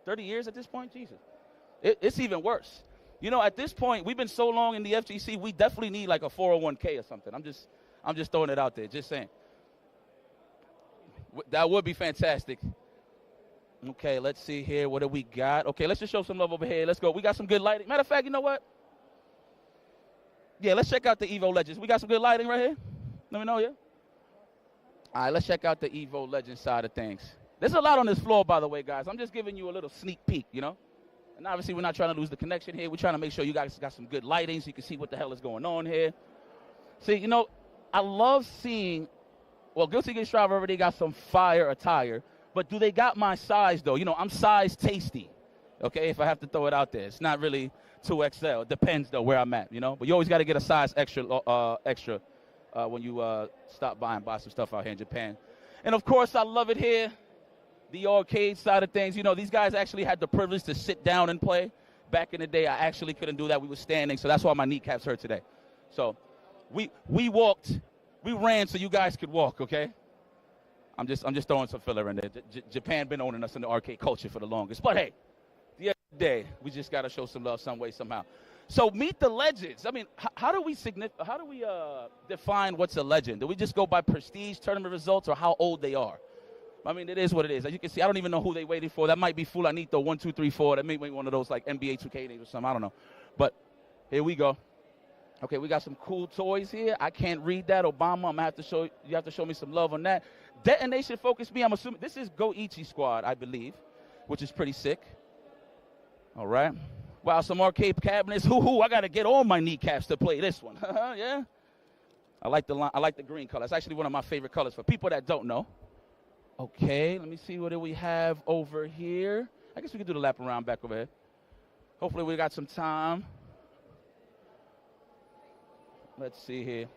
30 years at this point? Jesus. It's even worse. At this point, we've been so long in the FGC, we definitely need like a 401k or something. I'm just throwing it out there, just saying. That would be fantastic. Okay, let's see here. What do we got? Okay, let's just show some love over here. Let's go. We got some good lighting. Matter of fact, you know what? Yeah, let's check out the Evo Legends. We got some good lighting right here? Let me know, yeah? All right, let's check out the Evo Legends side of things. There's a lot on this floor, by the way, guys. I'm just giving you a little sneak peek, And obviously, we're not trying to lose the connection here. We're trying to make sure you guys got some good lighting so you can see what the hell is going on here. See, I love seeing, Guilty Gear Strive already got some fire attire, but do they got my size, though? I'm size tasty, okay, if I have to throw it out there. It's not really 2XL. It depends, though, where I'm at, But you always got to get a size extra when you stop by and buy some stuff out here in Japan. And, of course, I love it here. The arcade side of things, these guys actually had the privilege to sit down and play. Back in the day, I actually couldn't do that. We were standing, so that's why my kneecaps hurt today. So we ran so you guys could walk, okay? I'm just throwing some filler in there. Japan been owning us in the arcade culture for the longest. But, hey, the other day, we just got to show some love some way, somehow. So meet the legends. I mean, how do we define what's a legend? Do we just go by prestige, tournament results, or how old they are? I mean, it is what it is. As you can see, I don't even know who they waited for. That might be Fulanito 1, 2, 3, 4. That may be one of those like NBA 2K names or something. I don't know. But here we go. Okay, we got some cool toys here. I can't read that. Obama, you have to show me some love on that. Detonation Focus Me. I'm assuming this is Goichi Squad, I believe, which is pretty sick. All right. Wow, some arcade cabinets. I got to get all my kneecaps to play this one. Yeah. I like the green color. It's actually one of my favorite colors for people that don't know. Okay, let me see what do we have over here. I guess we can do the lap around back over here. Hopefully we got some time. Let's see here.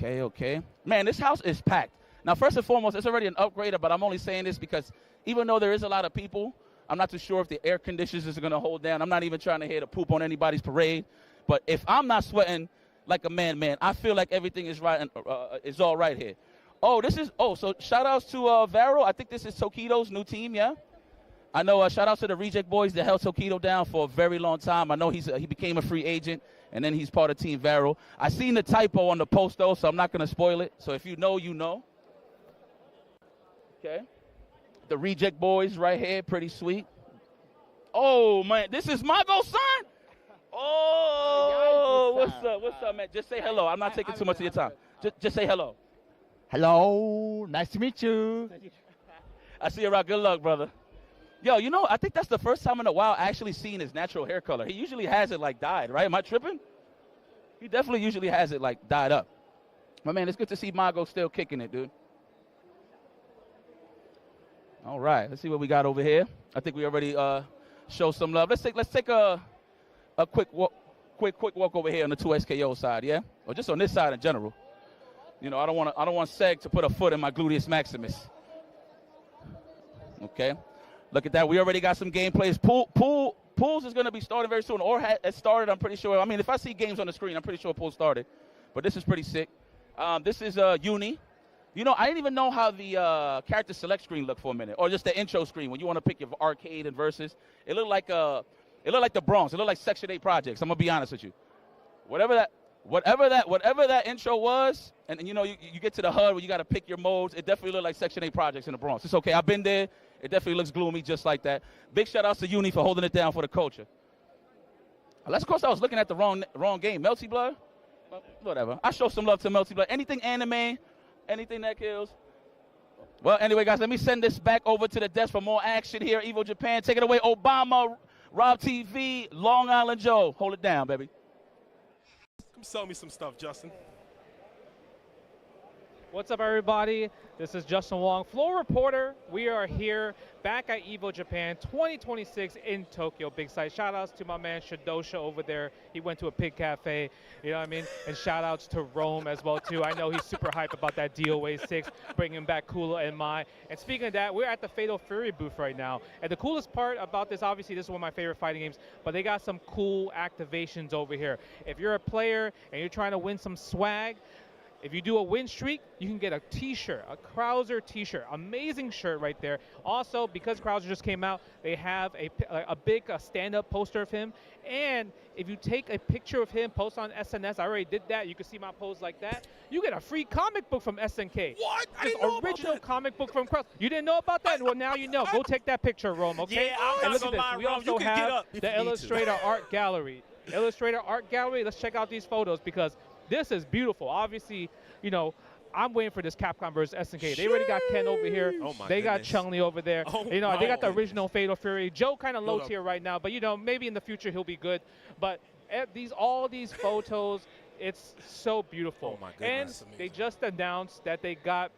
Okay. Man, this house is packed. Now, first and foremost, it's already an upgrader, but I'm only saying this because even though there is a lot of people, I'm not too sure if the air conditioners is going to hold down. I'm not even trying to hear to poop on anybody's parade. But if I'm not sweating like a man, I feel like everything is right and is all right here. So shout outs to Vero. I think this is Tokido's new team, yeah? I know shout outs to the Reject Boys that held Tokido down for a very long time. I know he became a free agent, and then he's part of Team Vero. I seen the typo on the post, though, so I'm not going to spoil it. So if you know, you know. Okay. The Reject Boys right here, pretty sweet. Oh, man, this is Mago's son? Oh, what's up, man? Just say hello. I'm not taking too much of your time. Just say hello. Hello, nice to meet you. I see you around. Good luck, brother. Yo, I think that's the first time in a while I actually seen his natural hair color. He usually has it like dyed, right? Am I tripping? He definitely usually has it like dyed up. My man, it's good to see Mago still kicking it, dude. All right, let's see what we got over here. I think we already showed some love. Let's take a quick walk over here on the 2SKO side, yeah? Or just on this side in general. You know, I don't want Seg to put a foot in my gluteus maximus. Okay, look at that. We already got some gameplays. Pools is going to be starting very soon, or has started. I'm pretty sure. I mean, if I see games on the screen, I'm pretty sure Pools started. But this is pretty sick. This is Uni. You know, I didn't even know how the character select screen looked for a minute, or just the intro screen when you want to pick your arcade and versus. It looked like the Bronx. It looked like Section 8 projects. I'm gonna be honest with you. Whatever that intro was, and you know, you get to the HUD where you got to pick your modes. It definitely looked like Section 8 projects in the Bronx. It's okay. I've been there. It definitely looks gloomy, just like that. Big shout outs to Uni for holding it down for the culture. Unless, of course, I was looking at the wrong game. Melty Blood. Whatever. I show some love to Melty Blood. Anything anime. Anything that kills. Well, anyway, guys, let me send this back over to the desk for more action here. Evo Japan, take it away. Obama, Rob TV, Long Island Joe. Hold it down, baby. Come sell me some stuff, Justin. What's up, everybody? This is Justin Wong, floor reporter. We are here back at Evo Japan 2026 in Tokyo. Big site. Shout outs to my man Shadosha over there. He went to a pig cafe, you know what I mean? And shout outs to Rome as well, too. I know he's super hyped about that DOA 6, bringing back Kula and Mai. And speaking of that, we're at the Fatal Fury booth right now. And the coolest part about this, obviously, this is one of my favorite fighting games, but they got some cool activations over here. If you're a player and you're trying to win some swag, if you do a win streak, you can get a t-shirt, a Krauser t-shirt. Amazing shirt right there. Also, because Krauser just came out, they have a big stand-up poster of him. And if you take a picture of him, post on SNS, I already did that. You can see my pose like that. You get a free comic book from SNK. What? I This didn't know original about that. comic book from Krauser. You didn't know about that? Well, now you know. Go take that picture, Rome, okay? Yeah, I'm and not look gonna at lie, this. We Rome, also you can get have up if you the need to. Illustrator Art Gallery. Illustrator Art Gallery, let's check out these photos because this is beautiful. Obviously, you know, I'm waiting for this Capcom versus SNK. They already got Ken over here. Oh my they got goodness. Chun-Li over there. Oh you know, they got the my original Fatal Fury. Joe kind of low Hold up. tier right now, but you know, maybe in the future he'll be good. But all these photos, it's so beautiful. Oh my and goodness, they amazing. just announced that they got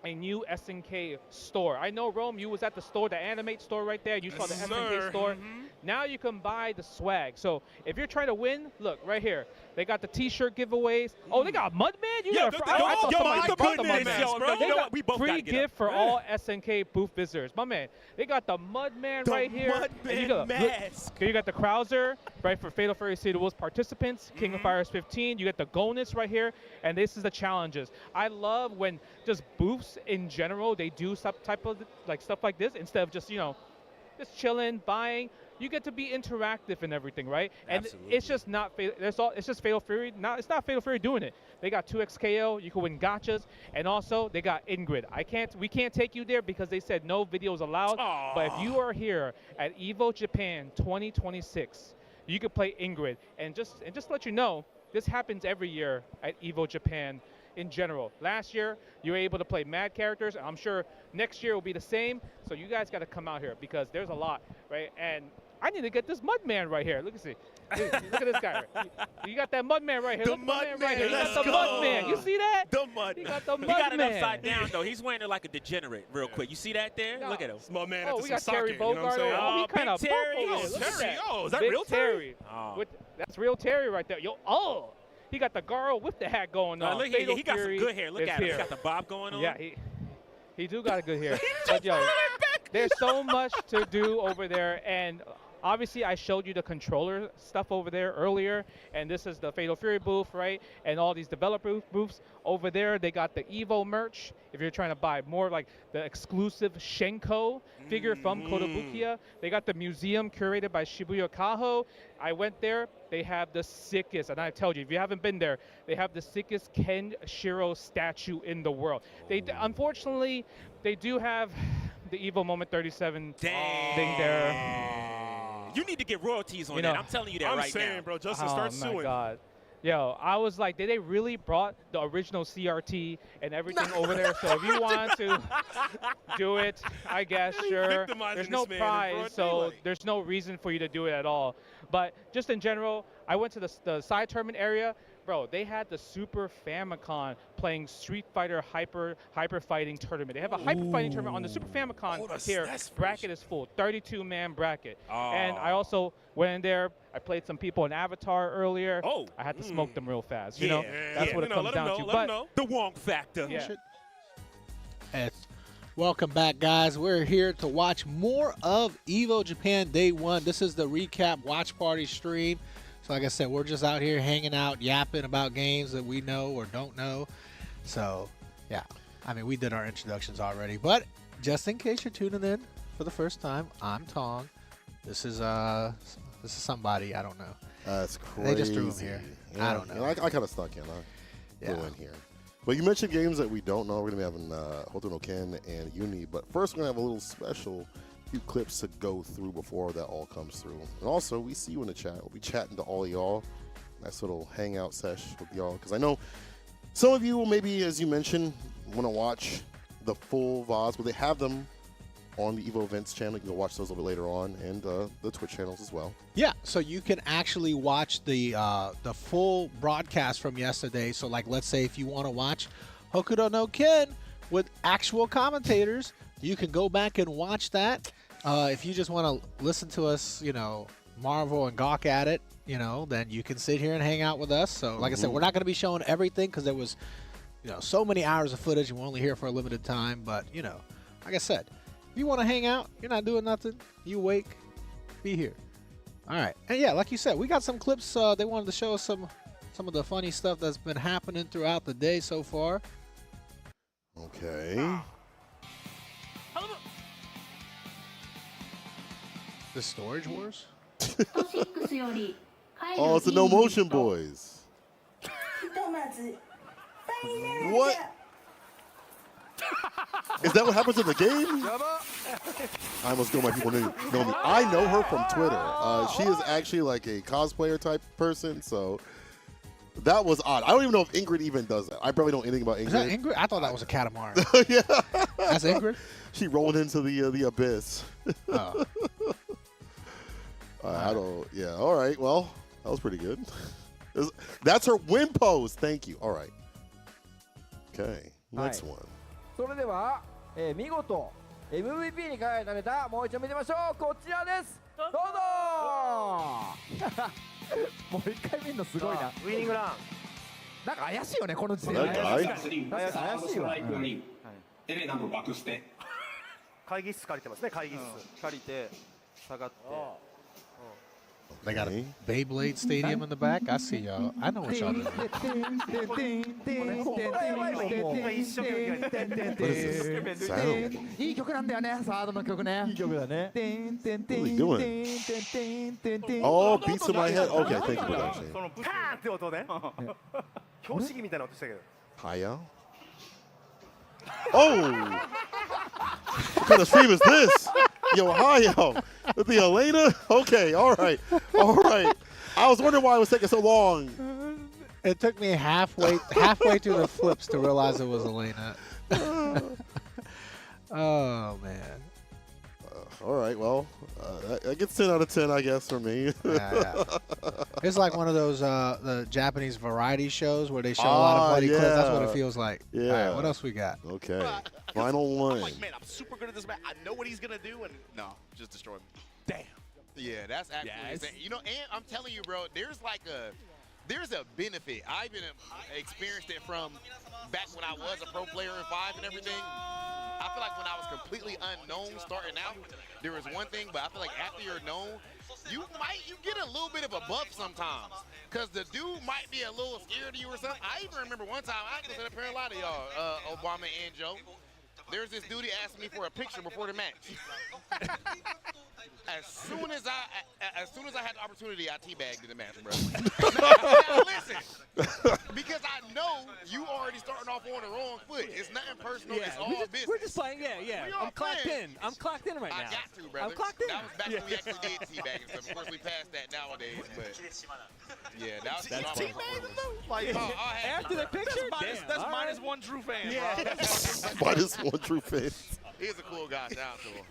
a new SNK store. I know, Rome, you was at the store, the Animate store right there. You saw the Yes, SNK sir. store. Mhm. Now you can buy the swag. So if you're trying to win, look right here. They got the T-shirt giveaways. Oh, they got Mudman. You got a I thought somebody my bought the goodness, Mudman. yo, They you know got what? We both free gotta get gift up. for Yeah. all SNK booth visitors. My man, they got the Mudman right here. And you got, mask. you got the Krauser, right, for Fatal Fury City Wolves participants. King of Fighters 15. You got the Gonus right here. And this is the challenges. I love when just booths in general, they do some type of like stuff like this instead of just, you know, just chilling, buying. You get to be interactive and everything, right? And Absolutely. it's just not it's just Fatal Fury. It's not Fatal Fury doing it. They got 2xKO, you can win gachas, and also they got Ingrid. We can't take you there because they said no videos allowed. Aw. But if you are here at Evo Japan 2026, you can play Ingrid. And just let you know, this happens every year at Evo Japan in general. Last year, you were able to play mad characters. I'm sure next year will be the same. So you guys got to come out here because there's a lot, right? And I need to get this Mudman right here. Look at this guy. Right. You got that Mudman right here. The Look at Mudman, right here. You let's got the go. Mudman. You see that? The mud. He got the He got it Mudman. upside down though. He's wearing it like a degenerate, real quick. You see that there? No. Look at him. Small man Oh, after we some got sake, Terry you know what I'm Bogard. saying? Oh, he Big kind of Terry. buff over Oh, there. Look at Terry. that. Oh, is that Big real Terry? Oh. That's real Terry right there. Yo, he got the girl with the hat going on. Look here, Fatal he got some Fury good hair. Look is at him. here. He got the bob going on. Yeah, he do got a good hair. But yo, there's so much to do over there, and obviously I showed you the controller stuff over there earlier, and this is the Fatal Fury booth, right? And all these developer booths over there. They got the Evo merch. If you're trying to buy more like the exclusive Shenko figure from Kotobukiya, they got the museum curated by Shibuya Kaho. I went there. They have the sickest, and I told you, if you haven't been there, they have the sickest Ken Shiro statue in the world. Unfortunately, they do have the Evo Moment 37 thing there. You need to get royalties on You that. know, I'm telling you that I'm right saying, now. bro, Justin, Oh start my suing. God. Yo, I was like, did they really brought the original CRT and everything over there? So if you want to do it, I guess, sure. victimizing There's no this man in prize, broad so daylight. there's no reason for you to do it at all. But just in general, I went to the side tournament area. Bro, they had the Super Famicom playing Street Fighter Hyper Fighting Tournament. They have a Hyper Fighting Tournament on the Super Famicom here. Bracket is full, 32-man bracket. And I also went in there. I played some people in Avatar earlier. Oh, I had to smoke them real fast. Yeah, You know, that's what it comes down to. Let them know. The Wong factor. Yeah. Welcome back, guys. We're here to watch more of Evo Japan Day 1. This is the recap watch party stream. So like I said, we're just out here hanging out, yapping about games that we know or don't know. So, yeah. I mean, we did our introductions already. But just in case you're tuning in for the first time, I'm Tong. This is somebody, I don't know. That's crazy. They just threw him here. Yeah. I don't know. I kind of stuck in. I flew in here. But you mentioned games that we don't know. We're going to be having Tokon and UNI. But first, we're going to have a little special few clips to go through before that all comes through. And also, we see you in the chat. We'll be chatting to all of y'all. Nice little hangout sesh with y'all. Because I know some of you will maybe, as you mentioned, want to watch the full VODs, but they have them on the Evo Events channel. You can go watch those a little bit later on, and the Twitch channels as well. Yeah, so you can actually watch the full broadcast from yesterday. So, like, let's say if you want to watch Hokuto no Ken with actual commentators, you can go back and watch that. If you just want to listen to us, you know, marvel and gawk at it, you know, then you can sit here and hang out with us. So, like I said, we're not going to be showing everything because there was, you know, so many hours of footage and we're only here for a limited time. But, you know, like I said, if you want to hang out, you're not doing nothing, you awake, be here. All right. And, yeah, like you said, we got some clips. They wanted to show us some of the funny stuff that's been happening throughout the day so far. Okay. The Storage Wars? Oh, it's the No Motion Boys. What? Is that what happens in the game? I almost know my people know me. I know her from Twitter. She is actually like a cosplayer type person, so that was odd. I don't even know if Ingrid even does that. I probably don't know anything about Ingrid. Is that Ingrid? I thought that was a catamaran. Yeah. That's Ingrid? She rolled into the abyss. Oh. I don't. Yeah. All right. Well, that was pretty good. That's her win pose. Thank you. All right. Okay. Next one. それでは、見事 MVP に輝いたネタもう一度見てみましょう。こちらです。どうぞ。もう一回見るのすごいな。ウイニングラン。なんか怪しいよねこの時点で。怪しいわ。エレナのバクステ。会議室借りてますね。会議室借りて下がって。 They got a Beyblade Stadium in the back. I see y'all. I know what y'all doing. What is this sound? いい曲なんだよね。サードの曲ね。いい曲だね。 What are you doing? Oh, beats in my head. Okay, thank you for that. そのパーンって音ね。標識みたいな音したけど。Hayao? Oh! What kind of stream is this? Yo, Hayao. The Elena? Okay, all right. All right. I was wondering why it was taking so long. It took me halfway through the flips to realize it was Elena. Oh, man. All right, well, that gets 10 out of 10, I guess, for me. Yeah. It's like one of those the Japanese variety shows where they show a lot of funny clips. That's what it feels like. Yeah. All right, what else we got? Okay. Final one. I'm like, man, I'm super good at this, man. I know what he's going to do, and no, just destroy me. Damn. Yeah, that's actually insane. You know, and I'm telling you, bro, there's a benefit. I've been experienced it from back when I was a pro player in 5 and everything. I feel like when I was completely unknown starting out, there was one thing, but I feel like after you're known, you get a little bit of a buff sometimes. Because the dude might be a little scared of you or something. I even remember one time, I can say up here a lot of y'all, Obama and Joe. There's this dude, he asked me for a picture before the match. As soon as I had the opportunity, I teabagged in the match, bro. Now, listen, because I know you already starting off on the wrong foot. It's nothing personal. It's all business. We're just playing. Yeah. I'm clocked in. I'm clocked in right now. I got to, brother. I'm clocked in. That was back when we actually did teabagging stuff. Of course, we passed that nowadays, but yeah, that's teabagging though. Like after the picture, that's minus one true fan. Yeah. Minus one true fan. He's a cool guy. Shout out to him.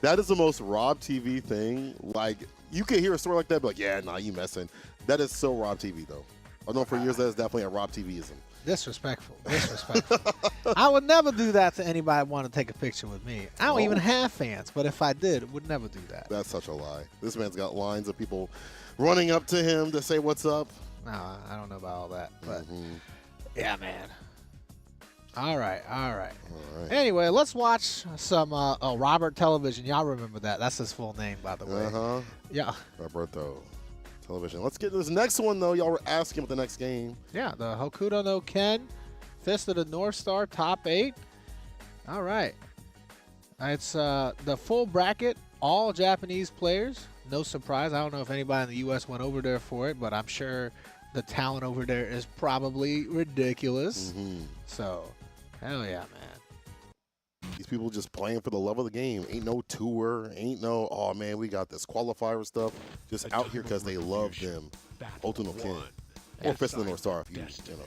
That is the most Rob TV thing. Like, you can hear a story like that, be like, yeah, nah, you messing. That is so Rob TV, though. I know for years that is definitely a Rob TV-ism. Disrespectful. Disrespectful. I would never do that to anybody want to take a picture with me. I don't even have fans, but if I did, would never do that. That's such a lie. This man's got lines of people running up to him to say what's up. No, I don't know about all that, but yeah, man. All right. Anyway, let's watch some Robert Television. Y'all remember that. That's his full name, by the way. Yeah. Roberto Television. Let's get to this next one, though. Y'all were asking about the next game. Yeah, the Hokuto no Ken, Fist of the North Star, top 8. All right. It's the full bracket, all Japanese players. No surprise. I don't know if anybody in the U.S. went over there for it, but I'm sure the talent over there is probably ridiculous. So, hell yeah, man. These people just playing for the love of the game. Ain't no tour. Ain't no, oh, man, we got this qualifier stuff. Just out here because they love them. Hokuto no Ken. Or Fist of the North Star if you know,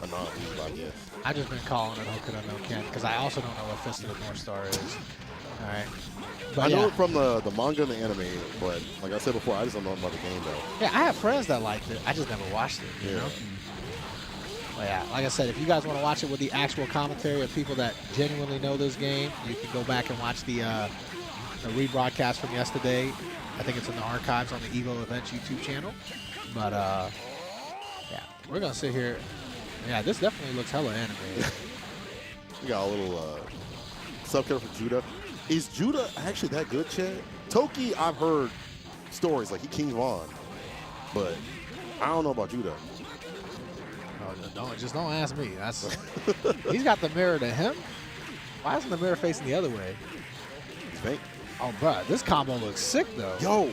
a non-league, I guess. I've just been calling it Hokuto no Ken because I also don't know what Fist of the North Star is. All right. But I know it from the manga and the anime, but like I said before, I just don't know about the game, though. Yeah, I have friends that liked it. I just never watched it, you know? But yeah, like I said, if you guys want to watch it with the actual commentary of people that genuinely know this game, you can go back and watch the rebroadcast from yesterday. I think it's in the archives on the Evo Events YouTube channel. But yeah, we're going to sit here. Yeah, this definitely looks hella animated. We got a little sub-character for Judah. Is Judah actually that good, Chad? Toki, I've heard stories like he King Von, but I don't know about Judah. Just don't ask me. That's he's got the mirror to him. Why isn't the mirror facing the other way? Oh, bro, this combo looks sick though. Yo,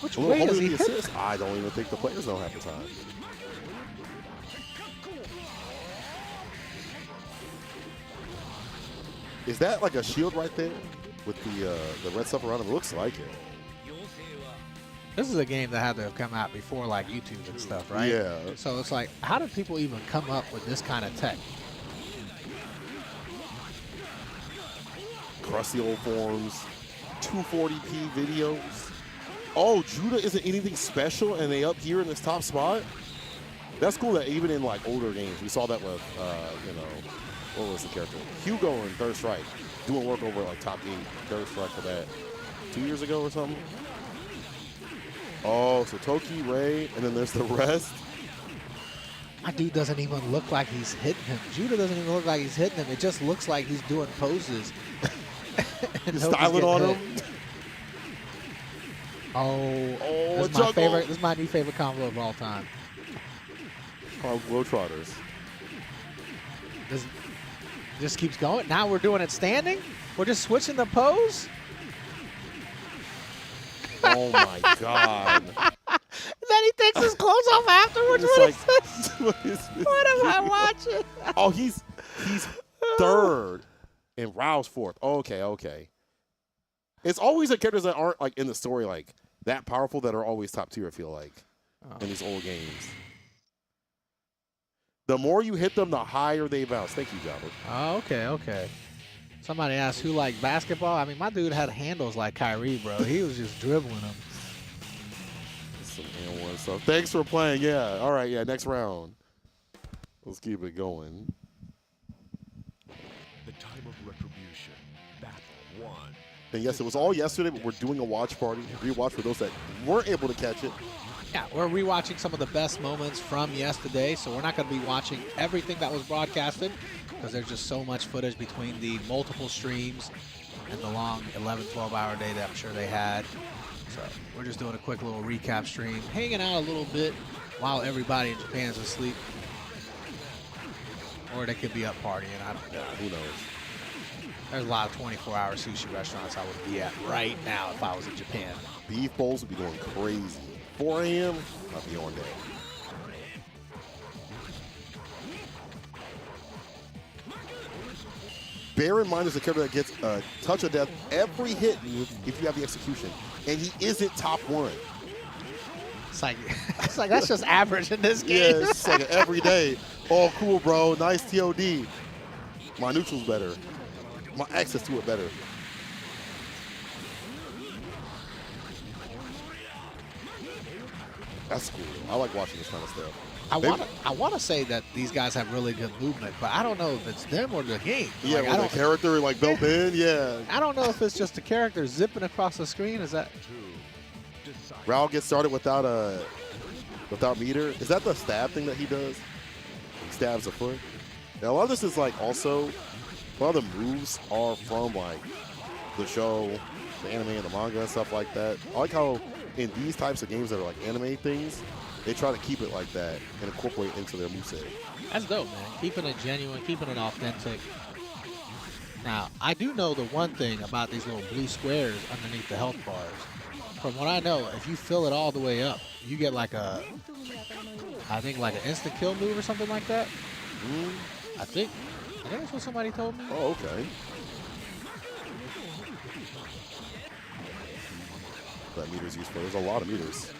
which way does he hit? Assist? I don't even think the players know half the time. Is that like a shield right there with the red stuff around him? It looks like it. This is a game that had to have come out before like YouTube and stuff, right? Yeah. So it's like, how did people even come up with this kind of tech? Crusty old forms, 240p videos. Oh, Judah isn't anything special, and they up here in this top spot. That's cool that even in like older games, we saw that with what was the character? Hugo in Third Strike, doing work over like top 8 Third Strike for that 2 years ago or something. Oh, so Toki, Ray, and then there's the rest. My dude doesn't even look like he's hitting him. Judah doesn't even look like he's hitting him. It just looks like he's doing poses. Just styling on him. Oh, this is my favorite. This is my new favorite combo of all time. Oh, Globetrotters. This just keeps going. Now we're doing it standing. We're just switching the pose. Oh my God. Then he takes his clothes off afterwards. What am I watching? Oh, he's third and Rao's fourth. Okay. It's always the characters that aren't like in the story like that powerful that are always top tier, I feel like, in these old games. The more you hit them, the higher they bounce. Thank you, Jabba. Oh, okay. Somebody asked who liked basketball. I mean, my dude had handles like Kyrie, bro. He was just dribbling them. Some N1 stuff. Thanks for playing. Yeah. All right. Yeah. Next round. Let's keep it going. The time of retribution. Battle 1. And yes, it was all yesterday, but we're doing a watch party. Rewatch for those that weren't able to catch it. Yeah, we're rewatching some of the best moments from yesterday, so we're not going to be watching everything that was broadcasted because there's just so much footage between the multiple streams and the long 11, 12-hour day that I'm sure they had. So we're just doing a quick little recap stream, hanging out a little bit while everybody in Japan is asleep. Or they could be up partying, I don't know. Who knows? There's a lot of 24-hour sushi restaurants I would be at right now if I was in Japan. Beef bowls would be going crazy. 4 a.m., I'll be on day. Bear in mind, there's a character that gets a touch of death every hit if you have the execution, and he isn't top 1. It's like that's just average in this game. Yeah, it's like every day. Oh, cool, bro. Nice TOD. My neutral's better. My access to it better. That's cool. I like watching this kind of stuff. I want to say that these guys have really good movement, but I don't know if it's them or the game. Yeah, like, with the character like built in. Yeah. I don't know if it's just the character zipping across the screen. Is that? Raul gets started without meter. Is that the stab thing that he does? He stabs a foot. Now, a lot of this is like also, a lot of the moves are from like the show, the anime and the manga and stuff like that. I like how in these types of games that are like anime things, they try to keep it like that and incorporate it into their moveset. That's dope, man. Keeping it genuine, keeping it authentic. Now, I do know the one thing about these little blue squares underneath the health bars. From what I know, if you fill it all the way up, you get like I think like an instant kill move or something like that. I think that's what somebody told me. Oh, okay. That meter's useful. There's a lot of meters.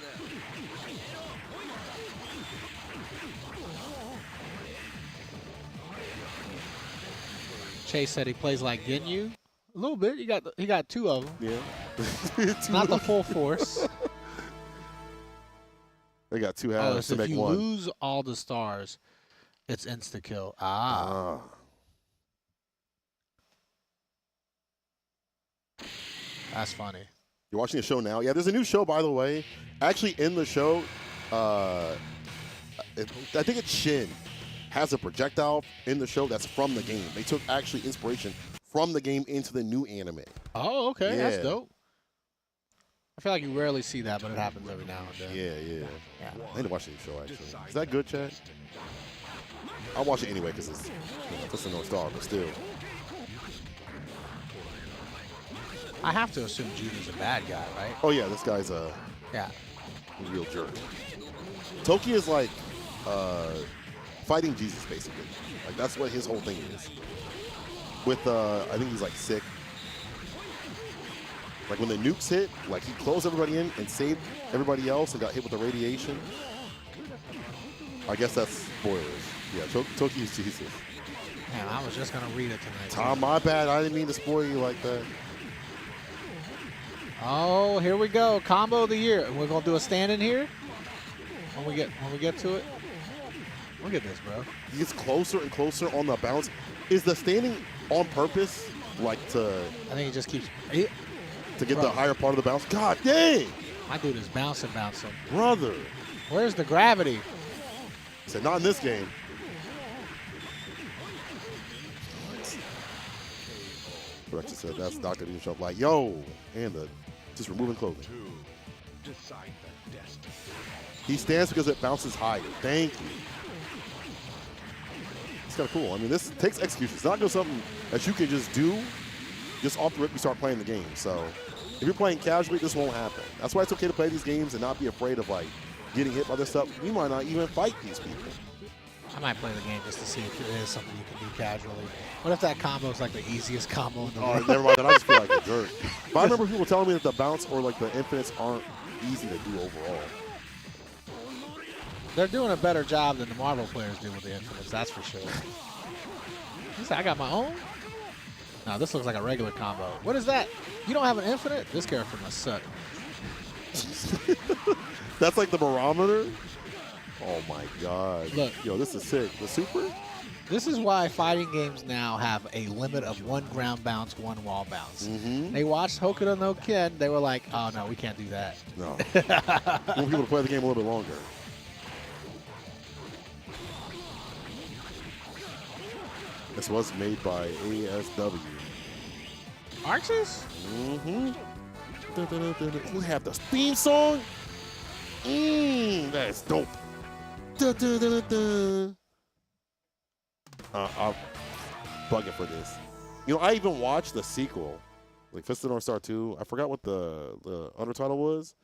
Chase said he plays like Ginyu. A little bit. He got 2 of them. Yeah. Not the full force. They got 2 halves to if make you one. lose all the stars, it's insta kill. Ah. That's funny. You're watching the show now? Yeah, there's a new show, by the way. Actually, in the show, I think it's Shin has a projectile in the show that's from the game. They took actually inspiration from the game into the new anime. Oh, okay. Yeah. That's dope. I feel like you rarely see that, but it happens every now and then. Yeah. I need to watch the show, actually. Is that good, Chad? I'll watch it anyway because it's a North Star, but still. I have to assume Judy's a bad guy, right? Oh, yeah, this guy's a real jerk. Toki is like fighting Jesus, basically. Like, that's what his whole thing is. With, I think he's like sick. Like when the nukes hit, like he closed everybody in and saved everybody else and got hit with the radiation. I guess that's spoilers. Yeah, Toki is Jesus. Man, I was just going to read it tonight. Tom, my bad. I didn't mean to spoil you like that. Oh, here we go. Combo of the year. And we're going to do a stand in here when we get to it. Look at this, bro. He gets closer and closer on the bounce. Is the standing on purpose, like to... I think he just keeps... to get the higher part of the bounce? God dang! My dude is bouncing. Brother. Where's the gravity? He said, not in this game. Director said, that's Dr. D Shop like, yo, and just removing clothing. He stands because it bounces higher. Thank you. It's kind of cool. I mean, this takes execution. It's not just something that you can just do just off the rip you start playing the game. So if you're playing casually, this won't happen. That's why it's okay to play these games and not be afraid of like getting hit by this stuff. You might not even fight these people. I might play the game just to see if it is something you can do casually. What if that combo is like the easiest combo in the world? Never mind. Then I just feel like a jerk. But I remember people telling me that the bounce or like the infinites aren't easy to do overall. They're doing a better job than the Marvel players do with the infinites, that's for sure. He said, I got my own? No, this looks like a regular combo. What is that? You don't have an infinite? This character must suck. That's like the barometer? Oh my God. Look. Yo, this is sick. The super? This is why fighting games now have a limit of 1 ground bounce, 1 wall bounce. They watched Hokuto no Ken. They were like, oh, no, we can't do that. No. We want people to play the game a little bit longer. This was made by ASW. Arxis? We have the theme song. That's dope. I'm bugging for this. You know, I even watched the sequel, like Fist of the North Star 2. I forgot what the undertitle was,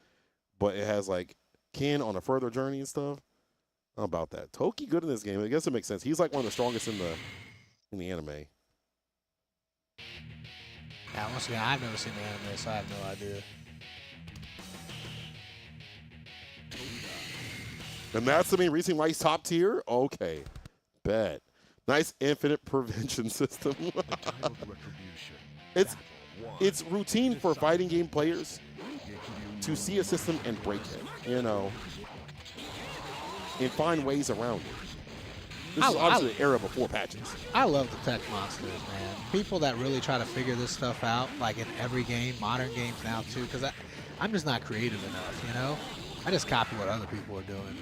but it has like Ken on a further journey and stuff. How about that? Toki good in this game. I guess it makes sense. He's like one of the strongest in the anime. Yeah, once again, I've never seen the anime, so I have no idea. And that's the main reason why he's top tier? Okay. Bet. Nice infinite prevention system. It's routine for fighting game players to see a system and break it. You know, and find ways around it. This is obviously the era before patches. I love the tech monsters, man. People that really try to figure this stuff out, like in every game, modern games now too, because I'm just not creative enough, you know? I just copy what other people are doing.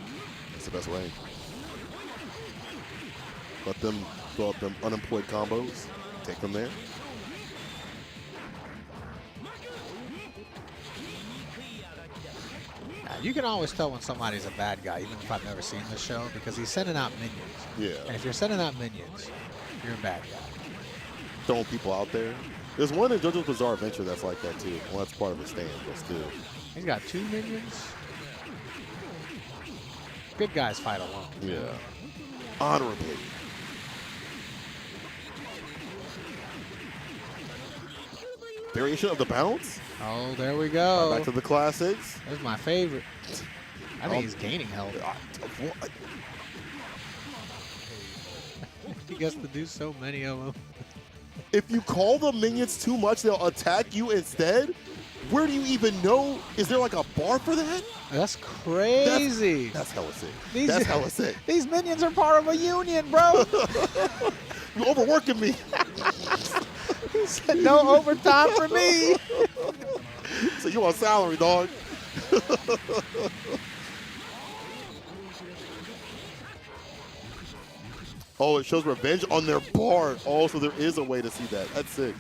That's the best way. Let them throw up them unemployed combos, take them there. You can always tell when somebody's a bad guy, even if I've never seen the show, because he's sending out minions. Yeah. And if you're sending out minions, you're a bad guy. Throwing people out there. There's one in JoJo's Bizarre Adventure that's like that too. Well, that's part of his stand, but still. He's got 2 minions. Good guys fight alone. Yeah. Honorably. Variation of the bounce. Oh, there we go. Back to the classics. That's my favorite. I think he's gaining health. He gets to do so many of them. If you call the minions too much, they'll attack you instead. Where do you even know? Is there like a bar for that? That's crazy. That's hella sick. That's hella sick. These minions are part of a union, bro. You're overworking me. He said no overtime for me. So you on salary, dog. Oh, it shows revenge on their bar. Oh, so there is a way to see that. That's sick.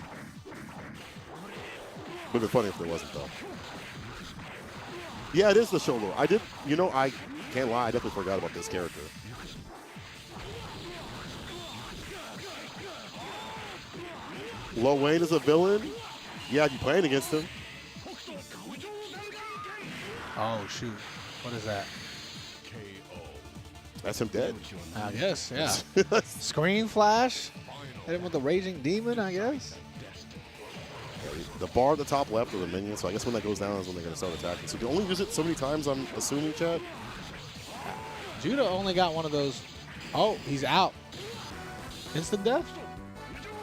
Would be funny if there wasn't, though. Yeah, it is the show lore. I can't lie, I definitely forgot about this character. Lil Wayne is a villain? Yeah, you playing against him. Oh, shoot. What is that? That's him dead. I guess, yeah. Screen flash. Hit him with the Raging Demon, I guess. The bar at the top left are the minions, so I guess when that goes down is when they're going to start attacking. So you can only use it so many times, I'm assuming, Chad? Judah only got one of those. Oh, he's out. Instant death?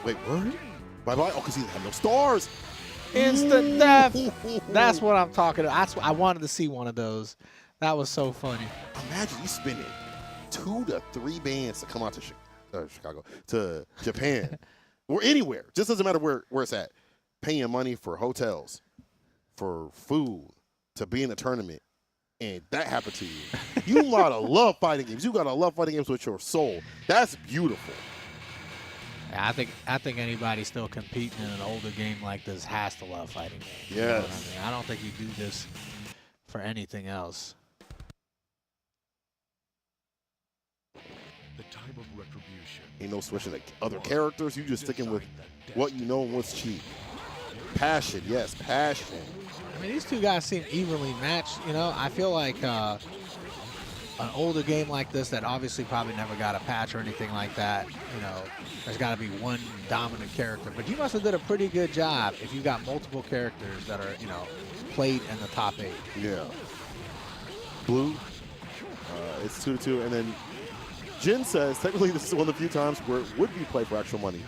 Wait, what? Bye-bye? Oh, because he had no stars. Instant death. That's what I'm talking about. I wanted to see one of those. That was so funny. Imagine you spending 2 to 3 bands to come out to Chicago, to Japan, or anywhere. Just doesn't matter where it's at. Paying money for hotels, for food, to be in a tournament, and that happened to you. You gotta love fighting games. You gotta love fighting games with your soul. That's beautiful. Yeah, I think anybody still competing in an older game like this has to love fighting games. Yes. You know what I mean? I don't think you do this for anything else. The time of retribution. Ain't no switching to other characters. You just sticking with what you know and what's cheap. Passion, yes, passion. I mean, these two guys seem evenly matched. You know, I feel like an older game like this that obviously probably never got a patch or anything like that, you know, there's got to be one dominant character. But you must have did a pretty good job if you got multiple characters that are, you know, played in the top 8. Yeah. Blue, it's 2-2. And then Jin says, technically this is one of the few times where it would be played for actual money.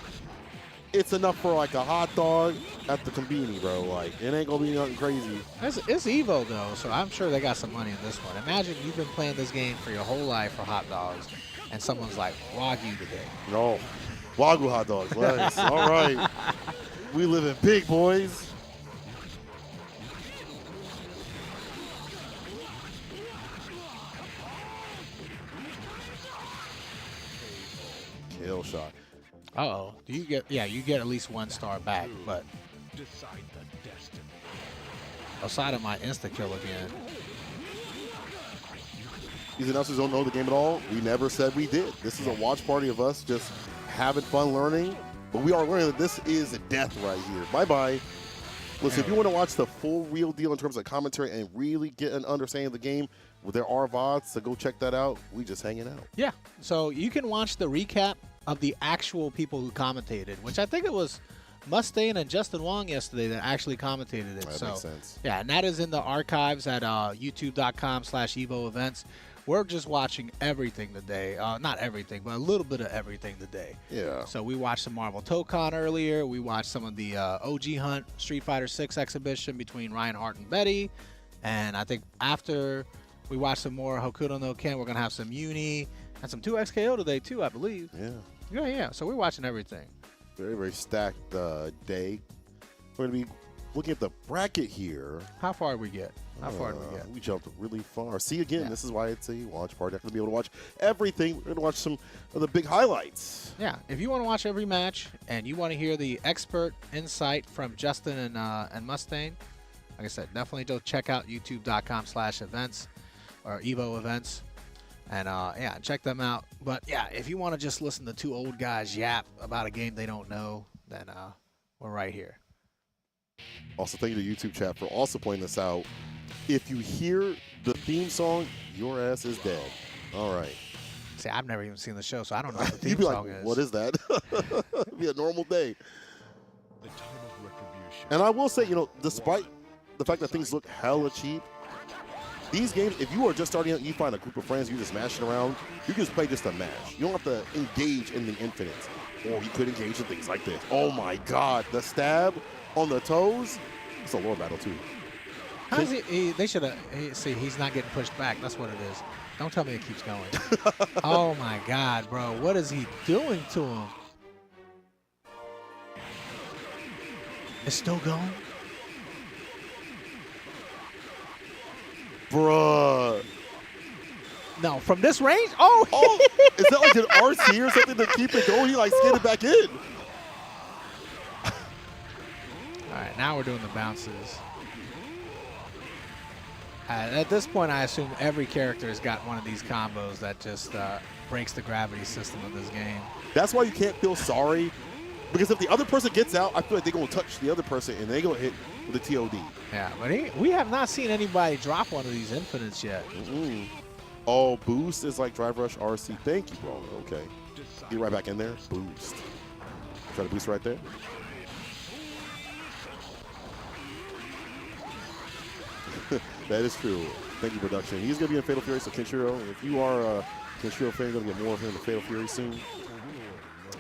It's enough for like a hot dog at the conveni, bro. Like, it ain't gonna be nothing crazy. It's Evo though, so I'm sure they got some money in this one. Imagine you've been playing this game for your whole life for hot dogs, and someone's like, Wagyu today. No, Wagyu hot dogs. Nice. All right, we live in big, boys. Kill shot. Uh-oh. Do you get, yeah, you get at least 1 star back, but Decide the destiny. outside of my insta-kill again. These announcers don't know the game at all. We never said we did. This is a watch party of us just having fun learning, but we are learning that this is a death right here. Bye-bye. Listen, if you want to watch the full real deal in terms of commentary and really get an understanding of the game, well, there are VODs, so go check that out. We just hanging out. Yeah, so you can watch the recap of the actual people who commentated, which I think it was Mustaine and Justin Wong yesterday that actually commentated it. That makes sense. Yeah, and that is in the archives at youtube.com/Evo events. We're just watching everything today. Not everything, but a little bit of everything today. Yeah. So we watched some Marvel Tokon earlier. We watched some of the OG Hunt Street Fighter 6 exhibition between Ryan Hart and Betty. And I think after We watched some more Hokuto no Ken. We're going to have some Uni and some 2XKO today, too, I believe. Yeah. Yeah. So we're watching everything. Very, very stacked day. We're going to be looking at the bracket here. How far did we get? How far did we get? We jumped really far. See, again, this is why it's a watch party. I'm going to be able to watch everything. We're going to watch some of the big highlights. Yeah, if you want to watch every match and you want to hear the expert insight from Justin and Mustang, like I said, definitely go check out youtube.com/events or Evo events. And, yeah, check them out. But, yeah, if you want to just listen to two old guys yap about a game they don't know, then we're right here. Also, thank you to YouTube chat for also pointing this out. If you hear the theme song, your ass is dead. All right. See, I've never even seen the show, so I don't know what the theme You'd be song like, is. what is that? It'd be a normal day. And I will say, you know, despite the fact that things look hella cheap, these games, if you are just starting out, you find a group of friends, you're just mashing around, you can just play just a match. You don't have to engage in the infinite. Or you could engage in things like this. Oh my God, the stab on the toes. It's a lower battle too. How is they should have. See, he's not getting pushed back. That's what it is. Don't tell me it keeps going. Oh my God, bro! What is he doing to him? It's still going, bruh. No, from this range. Oh, is that like an RC or something to keep it going? He like skated back in. All right, now we're doing the bounces. At this point, I assume every character has got one of these combos that just breaks the gravity system of this game. That's why you can't feel sorry, because if the other person gets out, I feel like they're going to touch the other person and they're going to hit with the TOD. Yeah, but we have not seen anybody drop one of these infinites yet. Oh, boost is like drive rush RC. Thank you, bro. Okay. Get right back in there. Boost. Try to boost right there. That is true. Thank you, production. He's going to be in Fatal Fury, so Kenshiro, if you are a Kenshiro fan, you're going to get more of him in Fatal Fury soon.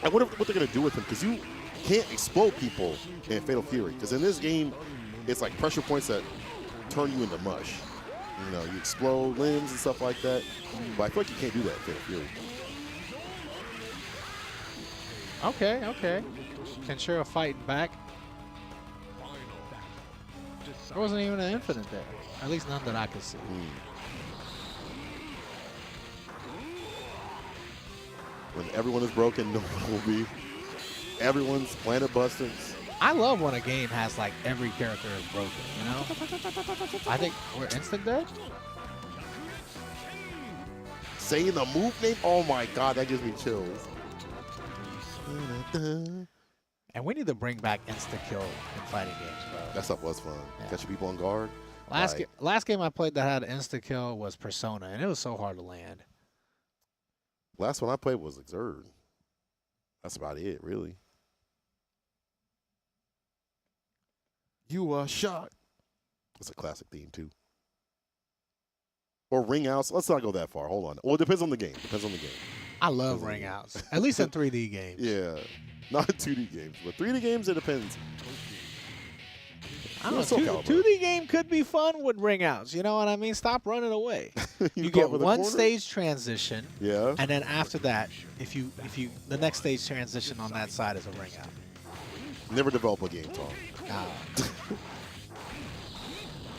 I wonder what they're going to do with him, because you can't explode people in Fatal Fury, because in this game, it's like pressure points that turn you into mush. You know, you explode limbs and stuff like that, but I feel like you can't do that in Fatal Fury. Okay. Kenshiro fighting back. There wasn't even an infinite there. At least none that I could see. When everyone is broken, no one will be. Everyone's planet busters. I love when a game has like every character is broken, you know? I think we're instant dead. Saying the move name, oh my God, that gives me chills. And we need to bring back insta-kill in fighting games, bro. That stuff was fun. Catching people on guard. Last game I played that had insta-kill was Persona, and it was so hard to land. Last one I played was Exerd. That's about it, really. You are shot. It's a classic theme, too. Or ring outs. Let's not go that far. Hold on. Well, it depends on the game. I love ring outs, at least in 3D games. Yeah. Not 2D games, but 3D games, it depends. I don't know, 2D game could be fun with ring outs. You know what I mean? Stop running away. you get one stage transition. Yeah. And then after that, if you the next stage transition on that side is a ring out. Never develop a game, Tom.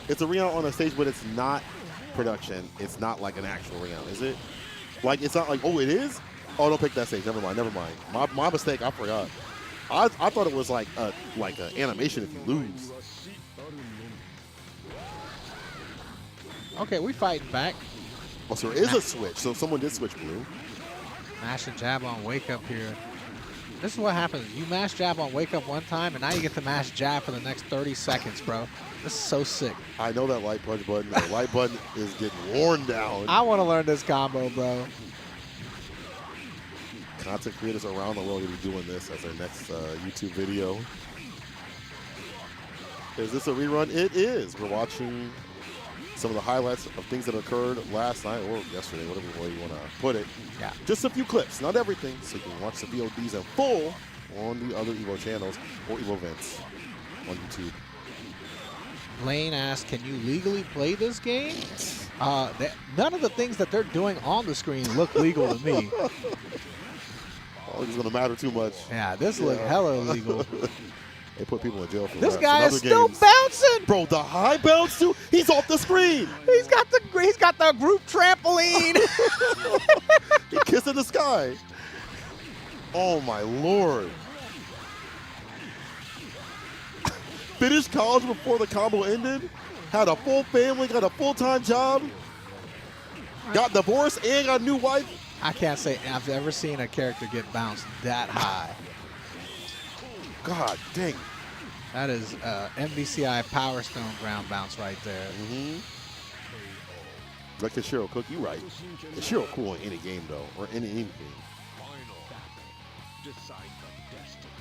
It's a ring out on a stage, but it's not production. It's not like an actual ring out, is it? Like, it's not like, oh, it is? Oh, don't pick that stage. Never mind. My mistake. I forgot. I thought it was like an animation if you lose. Okay, we fighting back. Oh, so there is a switch. So someone did switch blue. Mash and jab on wake up here. This is what happens. You mash jab on wake up one time, and now you get to mash jab for the next 30 seconds, bro. This is so sick. I know that light punch button. The light button is getting worn down. I want to learn this combo, bro. Content creators around the world will be doing this as their next YouTube video. Is this a rerun? It is. We're watching some of the highlights of things that occurred last night or yesterday, whatever way you want to put it. Yeah. Just a few clips, not everything, so you can watch the VODs in full on the other Evo channels or Evo events on YouTube. Blaine asked, can you legally play this game? None of the things that they're doing on the screen look legal to me. Oh, it's going to matter too much. Yeah, this look hella illegal. They put people in jail for This refs guy in is other still games. bouncing. Bro, the high bounce too. He's off the screen. He's got the group trampoline. He kissing the sky. Oh my Lord. Finished college before the combo ended. Had a full family, got a full-time job. Got divorced and got a new wife. I can't say I've ever seen a character get bounced that high. God dang. That is MVCI Power Stone ground bounce right there. Like Kishiro Cook, you right. Kishiro cool in any game though, or any game. Decide the destiny.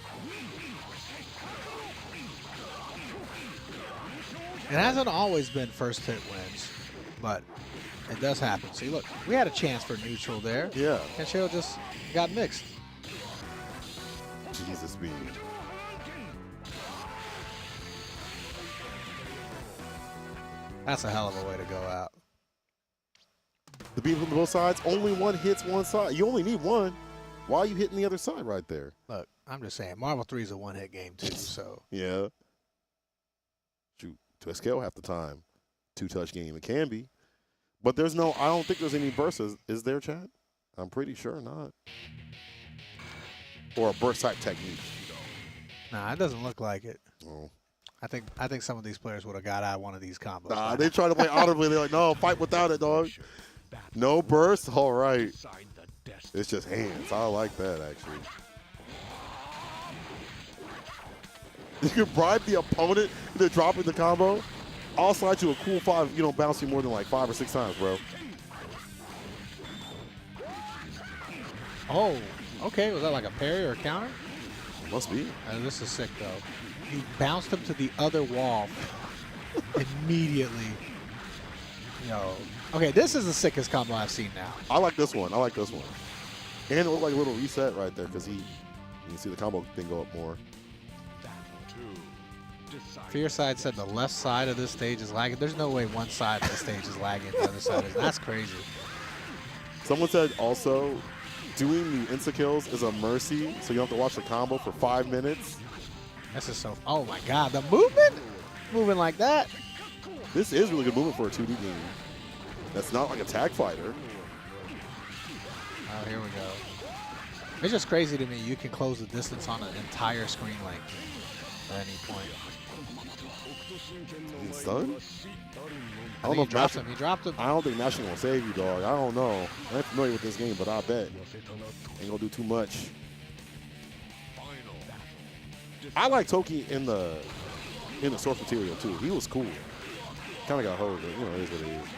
It hasn't always been first hit wins, but it does happen. See, look, we had a chance for neutral there. Yeah. And Sheo just got mixed. Jesus me. That's a hell of a way to go out. The beat from both sides, only one hits one side. You only need one. Why are you hitting the other side right there? Look, I'm just saying, Marvel 3 is a one-hit game too, so. Yeah. Shoot, to scale half the time. Two-touch game, it can be. But there's no, I don't think there's any bursts. Is there, Chad? I'm pretty sure not. Or a burst type technique. Nah, it doesn't look like it. Oh. I think some of these players would have got out one of these combos. Nah, they try to play audibly. They're like, no, fight without it, dog. No burst? All right. It's just hands. I like that, actually. You can bribe the opponent into dropping the combo. I'll slide you a cool 5 if you don't bounce you more than like 5 or 6 times, bro. Oh, okay. Was that like a parry or a counter? Must be. This is sick, though. He bounced him to the other wall immediately. Yo. Okay, this is the sickest combo I've seen now. I like this one. I like this one. And it looked like a little reset right there because you can see the combo thing go up more. Fearside said the left side of this stage is lagging. There's no way one side of the stage is lagging. The other side is. That's crazy. Someone said also doing the insta-kills is a mercy, so you don't have to watch the combo for 5 minutes. This is so. Oh my God, the movement, moving like that. This is really good movement for a 2D game. That's not like a tag fighter. Oh, here we go. It's just crazy to me. You can close the distance on an entire screen length at any point. He's stunned? I think he dropped him. He dropped him. I don't think mashing will save you, dog. I don't know. I ain't familiar with this game, but I bet ain't gonna do too much. I like Toki in the source material too. He was cool. Kind of got hold of it. You know, it is what it is.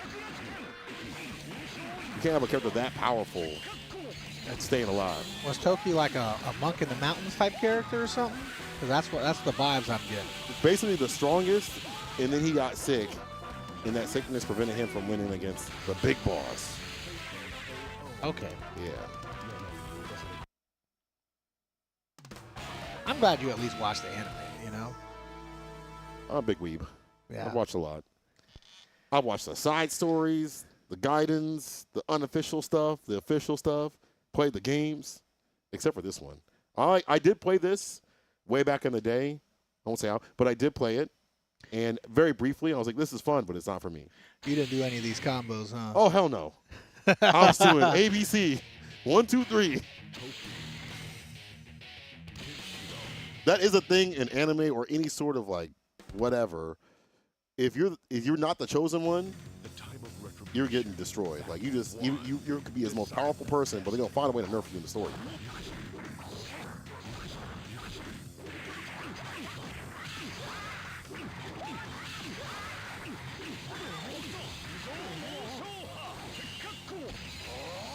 You can't have a character that powerful and staying alive. Was Toki like a monk in the mountains type character or something? Because that's the vibes I'm getting. Basically the strongest, and then he got sick, and that sickness prevented him from winning against the big boss. Okay. Yeah. I'm glad you at least watched the anime, you know? I'm a big weeb. Yeah. I've watched a lot. I've watched the side stories, the guidance, the unofficial stuff, the official stuff, played the games, except for this one. I did play this way back in the day. I won't say how, but I did play it. And very briefly, I was like, this is fun, but it's not for me. You didn't do any of these combos, huh? Oh, hell no. I was doing ABC. 1, 2, 3. That is a thing in anime or any sort of like whatever. If you're not the chosen one, you're getting destroyed. Like you could be his most powerful person, but they're gonna find a way to nerf you in the story.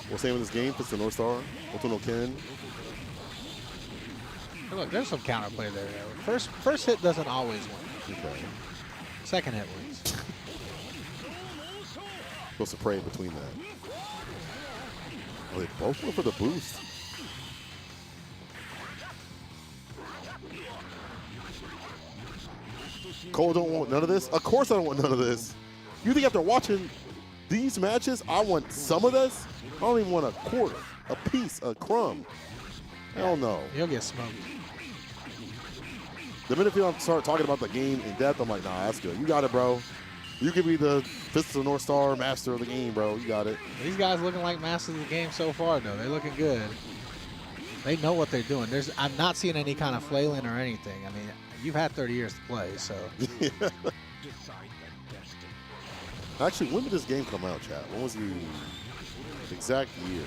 Well, same with this game. It's the North Star. Otono Ken. Hey, look, there's some counterplay there. First hit doesn't always win. Okay. Second hit wins. Supposed to pray in between that. Oh, they both went for the boost. Cole don't want none of this? Of course I don't want none of this. You think after watching these matches, I want some of this? I don't even want a quarter, a piece, a crumb. Hell no. He'll get smoked. The minute people start talking about the game in depth, I'm like, nah, that's good. You got it, bro. You can be the Fist of the North Star master of the game, bro. You got it. These guys looking like masters of the game so far, though. They're looking good. They know what they're doing. I'm not seeing any kind of flailing or anything. I mean, you've had 30 years to play, so. Actually, when did this game come out, chat? When was the exact year?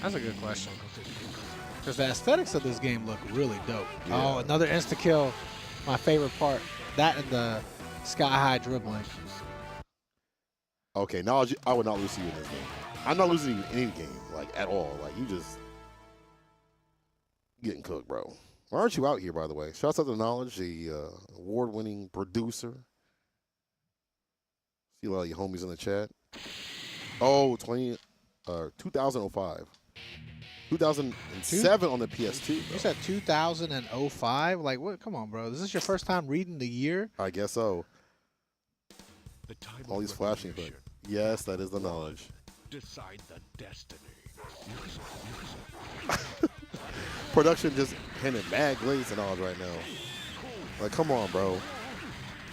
That's a good question. Because the aesthetics of this game look really dope. Yeah. Oh, another insta-kill. My favorite part. That and the sky-high dribbling. Okay, now I would not lose to you in this game. I'm not losing to you in any game, like, at all. Like, you just getting cooked, bro. Why aren't you out here, by the way? Shouts out to Knowledge, the award-winning producer. See a lot of your homies in the chat. Oh, 2005. 2007 on the PS2. You said 2005? Like, what? Come on, bro. Is this your first time reading the year? I guess so. All these flashing, but yes, that is the knowledge. Decide the destiny. Production just handing mad glaze and all right now. Like, come on, bro.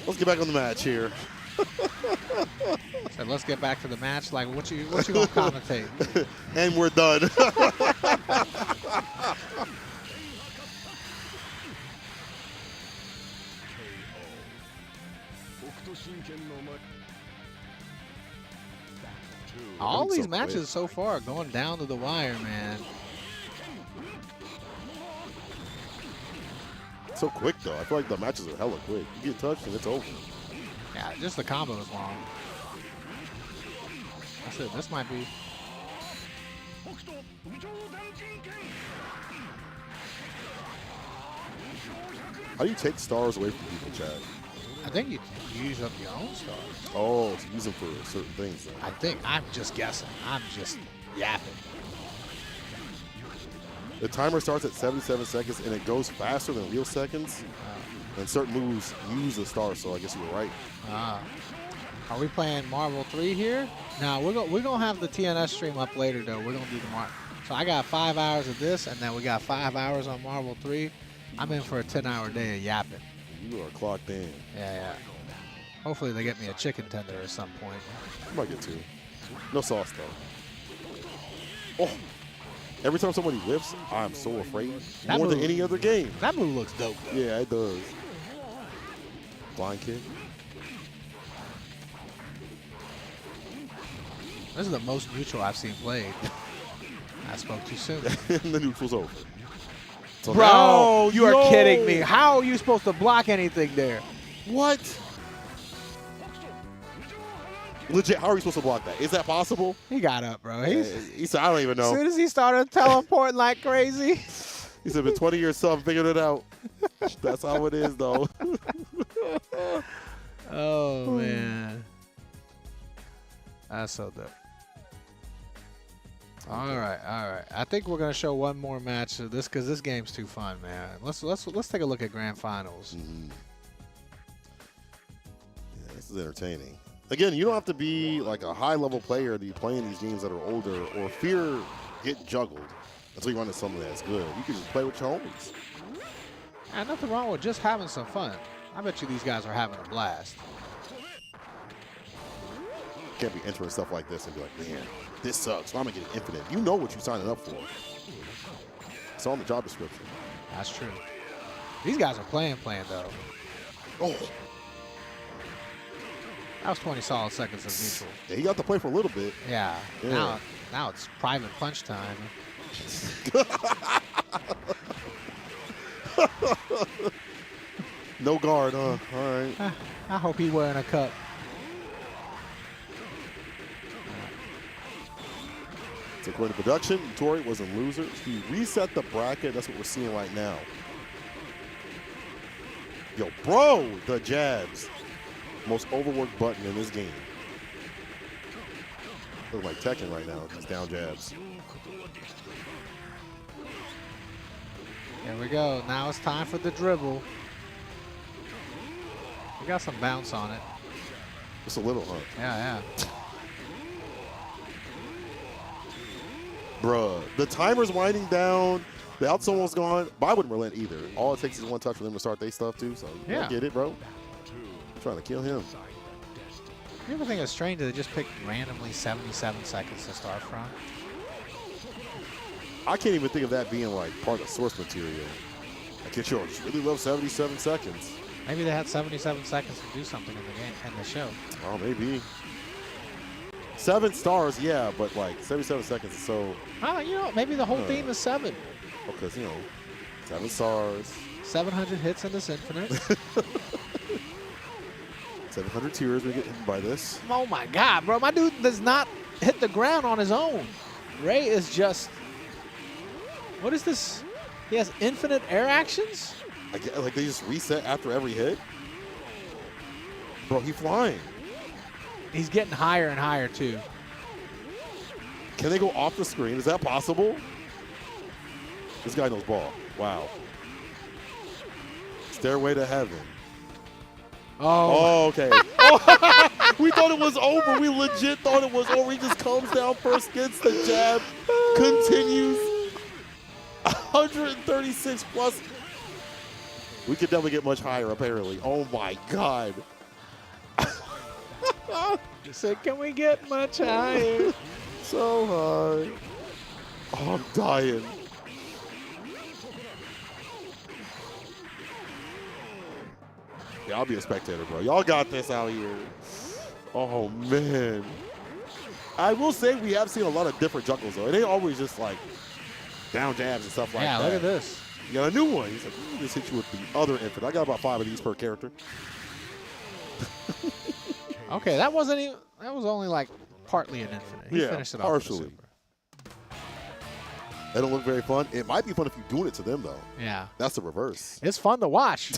Let's get back on the match here. So let's get back to the match. Like, what you gonna commentate? And we're done. All these matches so far are going down to the wire, man. So quick, though. I feel like the matches are hella quick. You get touched and it's over. Yeah, just the combo is long. That's it. This might be. How do you take stars away from people, Chad? I think you use up your own stars. Oh, to use them for certain things. Then. I think. I'm just guessing. I'm just yapping. The timer starts at 77 seconds, and it goes faster than real seconds. And certain moves use the stars, so I guess you were right. Are we playing Marvel 3 here? No, we're gonna have the TNS stream up later, though. We're gonna do the Marvel. So I got 5 hours of this, and then we got 5 hours on Marvel 3. I'm in for a 10-hour day of yapping. You are clocked in. Yeah. Hopefully they get me a chicken tender at some point. I might get two. No sauce, though. Oh. Every time somebody whiffs, I'm so afraid. More than any other game. That move looks dope, though. Yeah, it does. Blind kick. This is the most neutral I've seen played. I spoke too soon. The neutral's over. So bro, you are kidding me. How are you supposed to block anything there? What? Legit, how are you supposed to block that? Is that possible? He got up, bro. He said, I don't even know. As soon as he started teleporting like crazy. He said, been 20 years sub, figured it out. That's how it is, though. Oh, man. That's so dope. All right. I think we're gonna show one more match of this because this game's too fun, man. Let's take a look at grand finals. Yeah, this is entertaining. Again, you don't have to be like a high-level player to be playing these games that are older or fear getting juggled until you run into something that's good. You can just play with your homies. And nothing wrong with just having some fun. I bet you these guys are having a blast. You can't be entering stuff like this and be like, man, this sucks. So I'm going to get it infinite. You know what you're signing up for. It's on the job description. That's true. These guys are playing, though. Oh. That was 20 solid seconds of neutral. Yeah, he got to play for a little bit. Yeah. Now it's private punch time. No guard, huh? All right. I hope he's wearing a cup. So according to production, Tori was in losers. He reset the bracket. That's what we're seeing right now. Yo, bro, the jabs. Most overworked button in this game. Looks like Tekken right now. Just down jabs. Here we go. Now it's time for the dribble. We got some bounce on it. Just a little, huh? Yeah. Bruh, the timer's winding down. The out's almost gone. But I wouldn't relent either. All it takes is one touch for them to start their stuff too. So Yeah. I get it, bro. I'm trying to kill him. You ever think it's strange that they just picked randomly 77 seconds to start from? I can't even think of that being like part of the source material. Like, yo, I just really love 77 seconds. Maybe they had 77 seconds to do something in the game, in the show. Oh, maybe. 7 stars, yeah, but like 77 seconds is so. You know, maybe the whole theme is 7. Because, 7 stars. 700 hits in this infinite. 700 tears we get hit by this. Oh my God, bro. My dude does not hit the ground on his own. Ray is just. What is this? He has infinite air actions? Like they just reset after every hit? Bro, he's flying. He's getting higher and higher, too. Can they go off the screen? Is that possible? This guy knows ball. Wow. Stairway to heaven. Oh, okay. We thought it was over. We legit thought it was over. He just comes down first, gets the jab, continues. 136 plus. We could definitely get much higher, apparently. Oh, my God. He said, can we get much higher? So high. Oh, I'm dying. Yeah, I'll be a spectator, bro. Y'all got this out here. Oh, man. I will say we have seen a lot of different jungles, though. It ain't always just, like, down jabs and stuff like that. Yeah, look at this. You got a new one. He's like, let me just hit you with the other infinite. I got about 5 of these per character. Okay, that wasn't even. That was only like partly an infinite. He finished it off partially. with a super. They don't look very fun. It might be fun if you're doing it to them, though. Yeah. That's the reverse. It's fun to watch.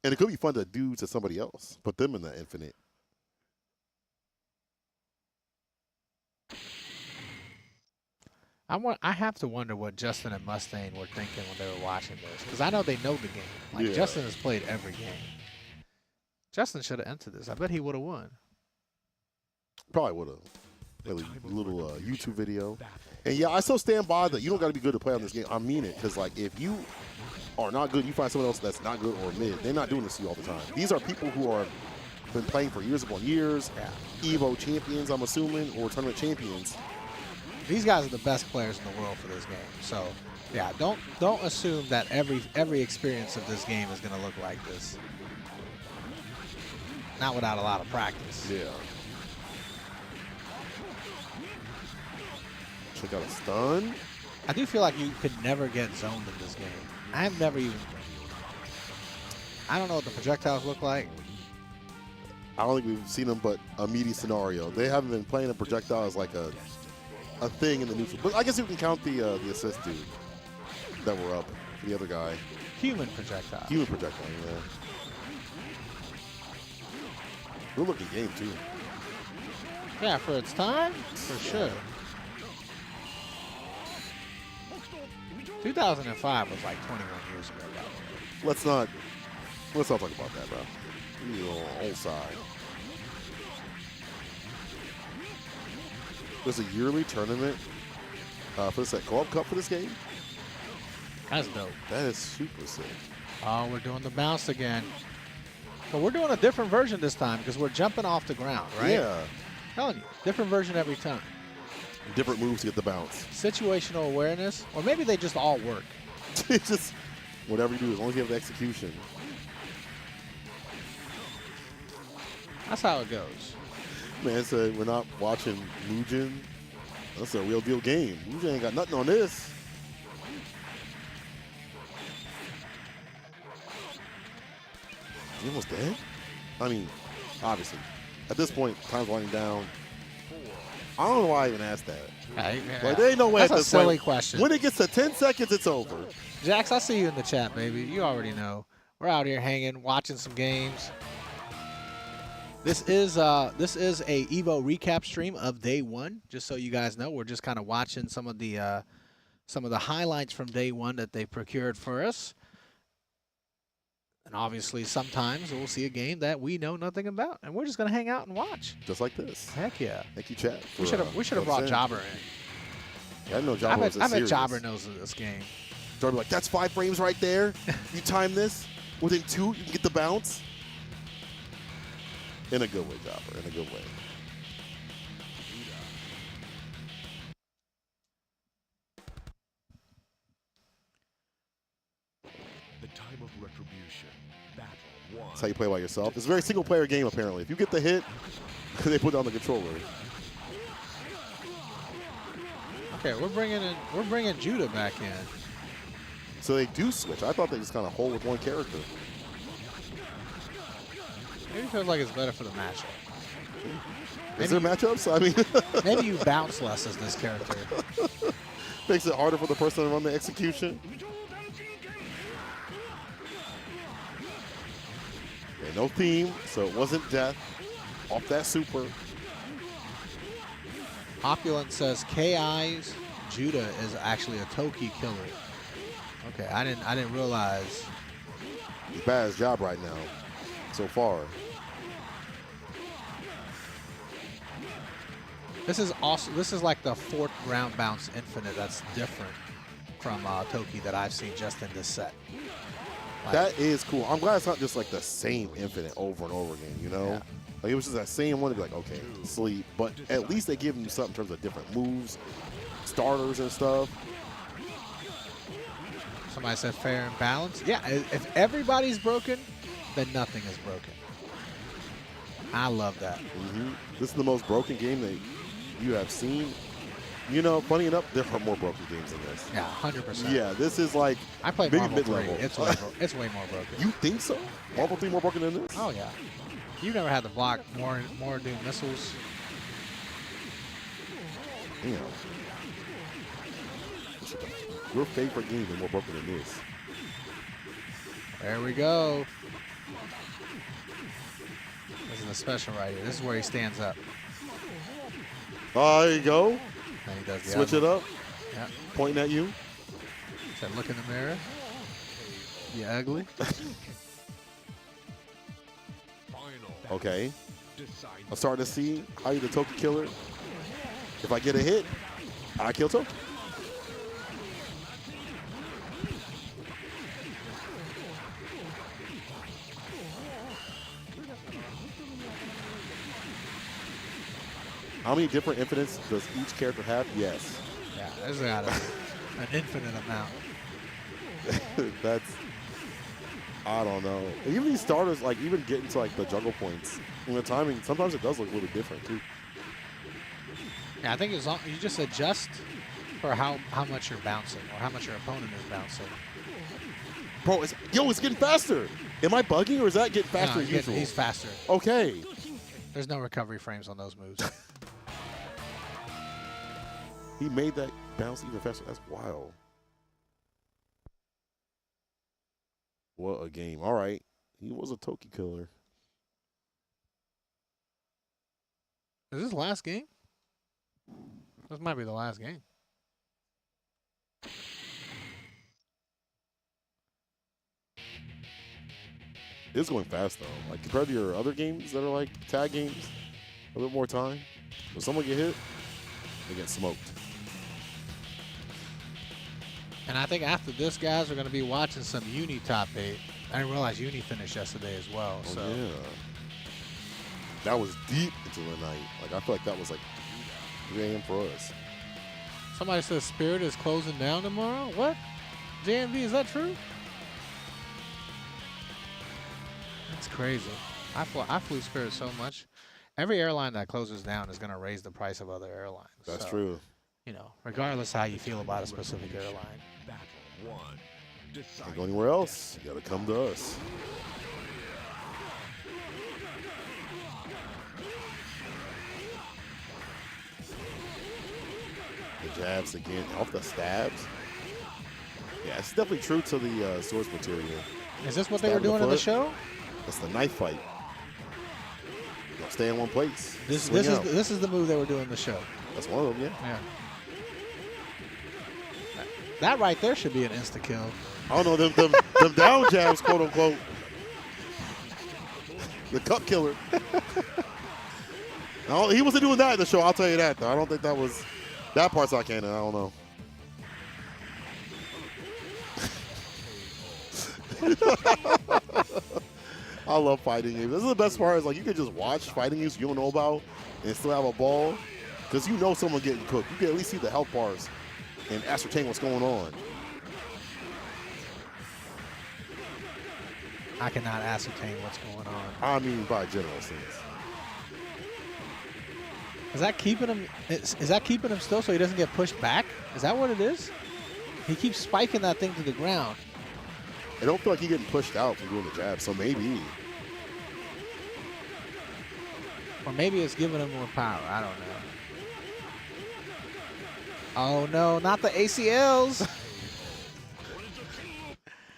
And it could be fun to do to somebody else. Put them in the infinite. I have to wonder what Justin and Mustaine were thinking when they were watching this, because I know they know the game. Like, Justin has played every game. Justin should have entered this. I bet he would have won. Probably would have. A little YouTube video. And yeah, I still stand by that you don't got to be good to play on this game. I mean it, because like if you are not good, you find someone else that's not good or mid. They're not doing this to you all the time. These are people who are been playing for years upon years. Evo champions, I'm assuming, or tournament champions. These guys are the best players in the world for this game. So, yeah, don't assume that every experience of this game is going to look like this. Not without a lot of practice. Yeah. Check out a stun. I do feel like you could never get zoned in this game. I've never even. I don't know what the projectiles look like. I don't think we've seen them, but a meaty scenario. They haven't been playing a projectile as like a thing in the neutral. But I guess you can count the assist dude that were up. The other guy. Human projectile. Human projectile, yeah. Good looking game too. Yeah, for its time, for sure. 2005 was like 21 years ago. Let's not talk about that, bro. You're on the old side. There's a yearly tournament for this Co-op Cup for this game. That's dope. That is super sick. Oh, we're doing the bounce again. But we're doing a different version this time because we're jumping off the ground, right? Yeah. Telling you, different version every time. Different moves to get the bounce. Situational awareness, or maybe they just all work. It's just whatever you do, as long as you have the execution. That's how it goes. Man said we're not watching Mugen. That's a real deal game. Mugen ain't got nothing on this. Is he almost dead? I mean, obviously. At this point, time's winding down. I don't know why I even asked that. Like, there ain't no way That's at a this silly point. question. When it gets to 10 seconds, it's over. Jax, I see you in the chat, baby. You already know. We're out here hanging, watching some games. This is a Evo recap stream of day one. Just so you guys know, we're just kind of watching some of the highlights from day one that they procured for us. And obviously, sometimes we'll see a game that we know nothing about, and we're just gonna hang out and watch. Just like this. Heck yeah. Thank you, chat. We should have brought Jobber in. Yeah, I know Jobber was I bet serious. Jobber knows this game. Jobber like, that's 5 frames right there. You time this within 2, you can get the bounce. In a good way, Jobber. In a good way. The time of retribution. Battle 1. That's how you play by yourself. It's a very single-player game, apparently. If you get the hit, they put down the controller. Okay, we're bringing Judah back in. So they do switch. I thought they just kind of hold with one character. Maybe it feels like it's better for the matchup. Is there matchups? I mean, maybe you bounce less as this character. Makes it harder for the person to run the execution. Okay, no theme, so it wasn't death. Off that super. Opulent says KI's Judah is actually a Toki killer. Okay, I didn't realize. He's bad at his job right now, so far. This is like the 4th ground bounce infinite that's different from Toki that I've seen just in this set. Like, that is cool. I'm glad it's not just like the same infinite over and over again, you know? Yeah. Like it was just that same one to be like, okay, sleep. But at least they give you something in terms of different moves, starters and stuff. Somebody said fair and balanced. Yeah, if everybody's broken, then nothing is broken. I love that. This is the most broken game that you have seen. You know, funny enough, there are more broken games than this. Yeah, 100%. Yeah, this is like I play maybe Marvel 3. mid-level. It's way more broken. You think so? Marvel 3 more broken than this? Oh yeah. You've never had to block more doom missiles. Damn. Your favorite game is more broken than this. There we go. This is the special right here. This is where he stands up. There you go. And he does the Switch other. it up. Yeah. Pointing at you. Said, look in the mirror. You ugly. Okay. I'm starting to see how you're the Toki killer. If I get a hit, I kill Toki. How many different infinites does each character have? Yes. Yeah, there's got an infinite amount. That's, I don't know. And even these starters, like even getting to like the juggle points and the timing, sometimes it does look a little different too. Yeah, I think as long you just adjust for how much you're bouncing or how much your opponent is bouncing. Bro, it's getting faster. Am I bugging or is that getting faster than usual? He's faster. Okay. There's no recovery frames on those moves. He made that bounce even faster. That's wild. What a game. All right. He was a Toki killer. Is this last game? This might be the last game. It's going fast though. Like compared to your other games that are like tag games, a bit more time. When someone get hit, they get smoked. And I think after this, guys, we're going to be watching some Uni top 8. I didn't realize Uni finished yesterday as well. Oh, so yeah. That was deep into the night. Like I feel like that was like 3 a.m. for us. Somebody says Spirit is closing down tomorrow. What? JMV, is that true? That's crazy. I flew Spirit so much. Every airline that closes down is going to raise the price of other airlines. That's so, true. You know, regardless how you feel about a specific airline. Can't go anywhere else. You gotta come to us. The jabs again, off the stabs. Yeah, it's definitely true to the source material. Is this what they were doing in the show? That's the knife fight. You know, stay in one place. This is the move they were doing in the show. That's one of them, yeah. Yeah. That right there should be an insta kill. I don't know, them down jabs, quote unquote. The cup killer. No, he wasn't doing that in the show, I'll tell you that, though. I don't think that was... That part's not canon, I don't know. I love fighting games. This is the best part, is like you can just watch fighting games you don't know about and still have a ball. Because you know someone getting cooked. You can at least see the health bars and ascertain what's going on. I cannot ascertain what's going on. I mean, by general sense. Is that keeping him? Is that keeping him still so he doesn't get pushed back? Is that what it is? He keeps spiking that thing to the ground. I don't feel like he's getting pushed out from doing the jab, so maybe. Or maybe it's giving him more power. I don't know. Oh, no, not the ACLs.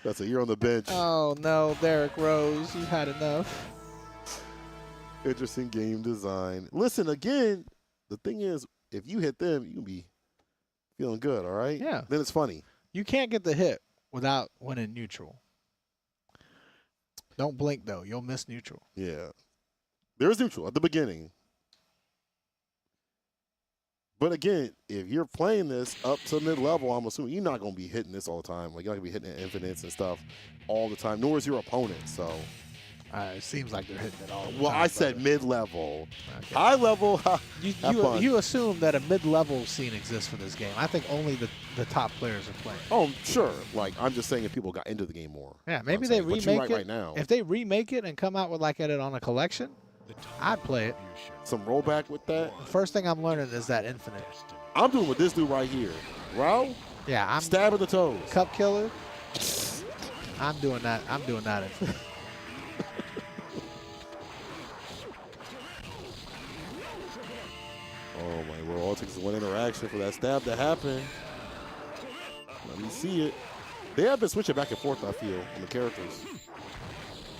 That's a year on the bench. Oh, no, Derrick Rose, you've had enough. Interesting game design. Listen, again, the thing is, if you hit them, you can be feeling good, all right? Yeah. Then it's funny. You can't get the hit without winning neutral. Don't blink, though. You'll miss neutral. Yeah. There's neutral at the beginning. But again, if you're playing this up to mid-level, I'm assuming you're not going to be hitting this all the time. Like, you're not going to be hitting infinites and stuff all the time, nor is your opponent, so. It seems like they're hitting it all the Well, time, I said brother. mid-level. Okay. High level, You assume that a mid-level scene exists for this game. I think only the top players are playing. Oh, sure. Like, I'm just saying if people got into the game more. Yeah, maybe I'm they saying. But remake you're right it. right now. If they remake it and come out with like it on a collection, I'd play it. Some rollback with that. The first thing I'm learning is that infinite. I'm doing with this dude right here. Row? Yeah, I'm stabbing the toes. Cup killer. I'm doing that. I'm doing that infinite. Oh my lord, all it takes is one interaction for that stab to happen. Let me see it. They have been switching back and forth, I feel, on the characters.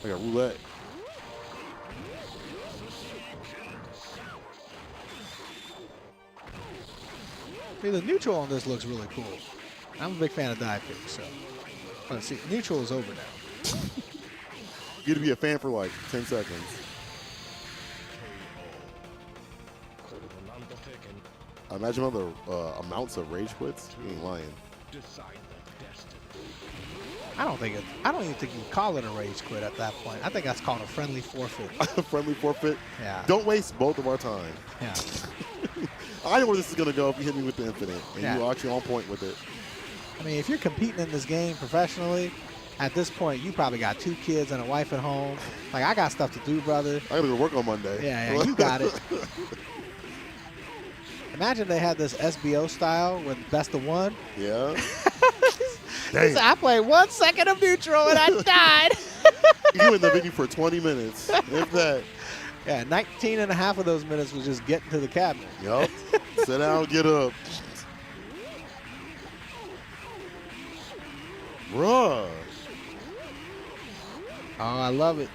Like a roulette. See, the neutral on this looks really cool. I'm a big fan of dive kicks, so. Let's see, neutral is over now. You get to be a fan for like 10 seconds. I imagine all the amounts of rage quits. You ain't lying. I don't even think you call it a rage quit at that point. I think that's called a friendly forfeit. A friendly forfeit? Yeah. Don't waste both of our time. Yeah. I know where this is going to go if you hit me with the infinite. And Yeah. you're actually on point with it. I mean, if you're competing in this game professionally, at this point, you probably got 2 kids and a wife at home. Like, I got stuff to do, brother. I got to go to work on Monday. Yeah, you got it. Imagine they had this SBO style with best of one. Yeah. He said, I played 1 second of neutral and I died. You in the venue for 20 minutes. If that. Yeah, 19 and a half of those minutes was just getting to the cabinet. Yup. Sit down, get up. Bruh. Oh, I love it.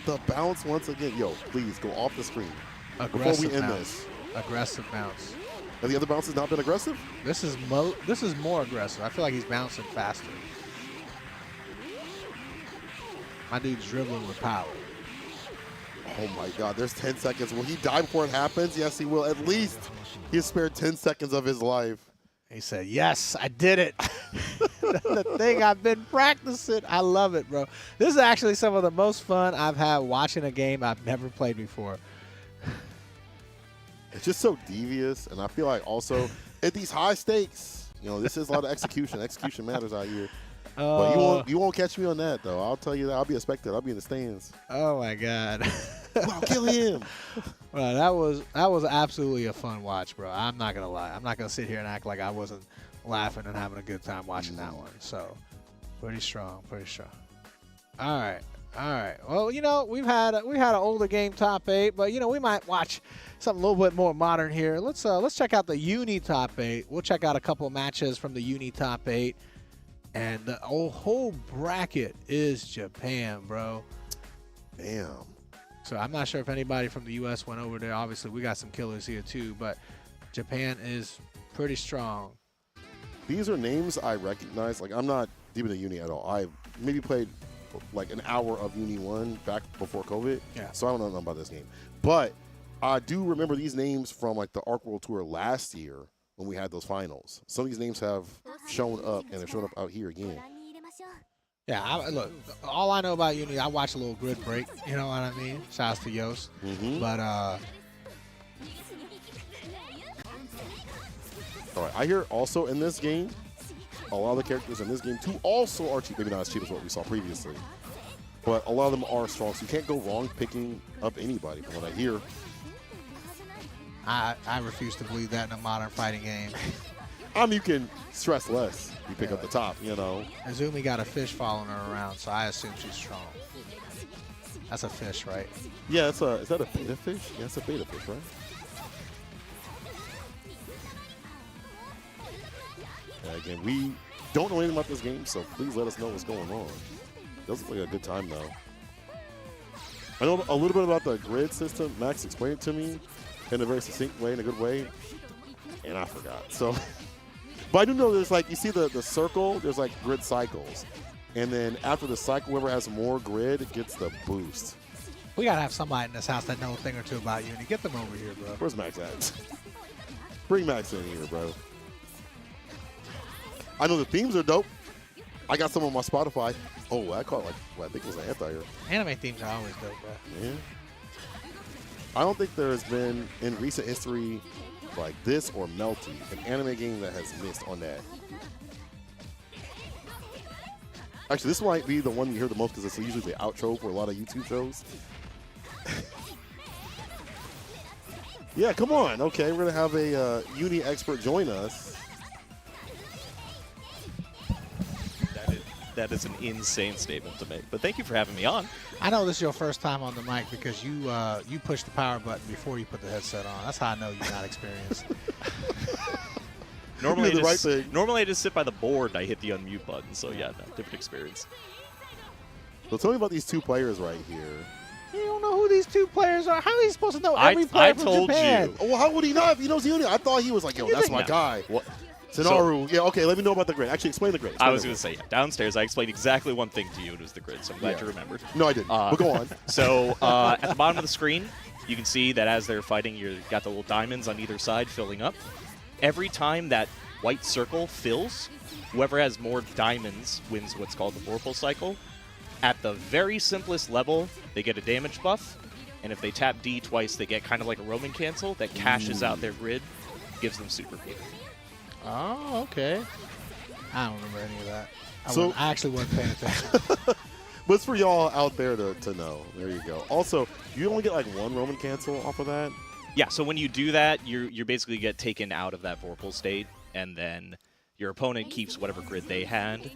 The bounce once again. Yo, please go off the screen. Aggressive before we end bounce. this. Aggressive bounce. Have the other bounces not been aggressive? This is more aggressive. I feel like he's bouncing faster. My dude's dribbling with power. Oh my God, there's 10 seconds. Will he die before it happens? Yes, he will. At least he spared 10 seconds of his life. He said, yes, I did it. The thing I've been practicing. I love it, bro. This is actually some of the most fun I've had watching a game I've never played before. It's just so devious, and I feel like also at these high stakes, you know, this is a lot of execution. Execution matters out here. But you won't catch me on that, though. I'll tell you that. I'll be a spectator. I'll be in the stands. Oh my God. Wow, kill him. Well, that was absolutely a fun watch, bro. I'm not gonna lie. I'm not gonna sit here and act like I wasn't laughing and having a good time watching that one. So pretty strong, pretty strong. All right. Well, you know, we had an older game top 8, but you know, we might watch something a little bit more modern here. Let's check out the Uni top 8. We'll check out a couple of matches from the Uni top 8. And the whole bracket is Japan, bro. Damn. So I'm not sure if anybody from the U.S. went over there. Obviously, we got some killers here too, but Japan is pretty strong. These are names I recognize. Like, I'm not deep into Uni at all. I maybe played like an hour of UNI1 back before COVID. Yeah. So I don't know nothing about this game. But I do remember these names from like the Arc World Tour last year when we had those finals. Some of these names have shown up, and they're showing up out here again. Yeah, look, all I know about Uni, I watch a little grid break. You know what I mean? Shouts to Yost. But, all right, I hear also in this game, a lot of the characters in this game too also are cheap. Maybe not as cheap as what we saw previously, but a lot of them are strong. So you can't go wrong picking up anybody from what I hear. I refuse to believe that in a modern fighting game. I mean, you can stress less. You pick up the top, you know. Azumi got a fish following her around, so I assume she's strong. That's a fish, right? Yeah, is that a beta fish? Yeah, it's a beta fish, right? Yeah, again, we don't know anything about this game, so please let us know what's going on. It does look like a good time, though. I know a little bit about the grid system. Max explained it to me in a very succinct way, in a good way, and I forgot. So, but I do know there's like, you see the circle, there's like grid cycles. And then after the cycle, whoever has more grid gets the boost. We got to have somebody in this house that know a thing or two about Uni. Get them over here, bro. Where's Max at? Bring Max in here, bro. I know the themes are dope. I got some on my Spotify. Oh, I call it like, well, I think it was an anti-hero. Anime themes are always dope, bro. Yeah. I don't think there has been, in recent history, like this or Melty, an anime game that has missed on that. Actually, this might be the one you hear the most because it's usually the outro for a lot of YouTube shows. Yeah, come on. Okay, we're going to have a Uni expert join us. That is an insane statement to make. But thank you for having me on. I know this is your first time on the mic because you pushed the power button before you put the headset on. That's how I know you're not experienced. Normally, I just sit by the board and I hit the unmute button. So yeah, no, different experience. So tell me about these two players right here. You don't know who these two players are. How are you supposed to know every player from Japan? Oh, well, how would he know if he knows Uni? I thought he was like, yo, that's my guy. What? Sonaru. Yeah, okay, let me know about the grid. Actually, explain the grid. I was going to say, yeah, downstairs, I explained exactly one thing to you. It was the grid, so I'm glad you remembered. No, I didn't. But go on. So at the bottom of the screen, you can see that as they're fighting, you've got the little diamonds on either side filling up. Every time that white circle fills, whoever has more diamonds wins what's called the Vorpal cycle. At the very simplest level, they get a damage buff, and if they tap D twice, they get kind of like a Roman cancel that cashes out their grid, gives them super meter. Oh, okay. I don't remember any of that. I actually wasn't paying attention. But it's for y'all out there to know. There you go. Also, you only get like one Roman cancel off of that? Yeah, so when you do that, you basically get taken out of that Vorpal state, and then your opponent keeps whatever grid they had,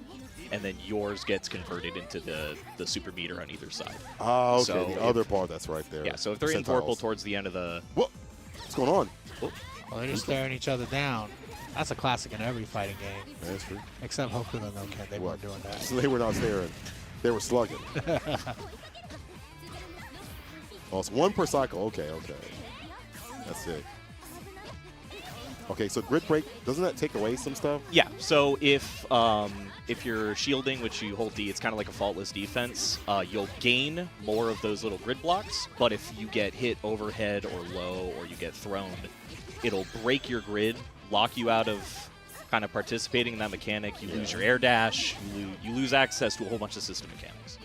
and then yours gets converted into the super meter on either side. Oh, okay. So the other part that's right there. Yeah, so if they're in Vorpal towards the end of the... What? What's going on? Well, they're just staring each other down. That's a classic in every fighting game. That's true. Except Hokuto no Ken. They weren't doing that. So they were not staring. They were slugging. Oh, it's one per cycle. Okay, okay. That's it. Okay, so grid break, doesn't that take away some stuff? Yeah, so if you're shielding, which you hold D, it's kind of like a faultless defense, you'll gain more of those little grid blocks, but if you get hit overhead or low or you get thrown, it'll break your grid, lock you out of kind of participating in that mechanic. You lose your air dash, you lose access to a whole bunch of system mechanics.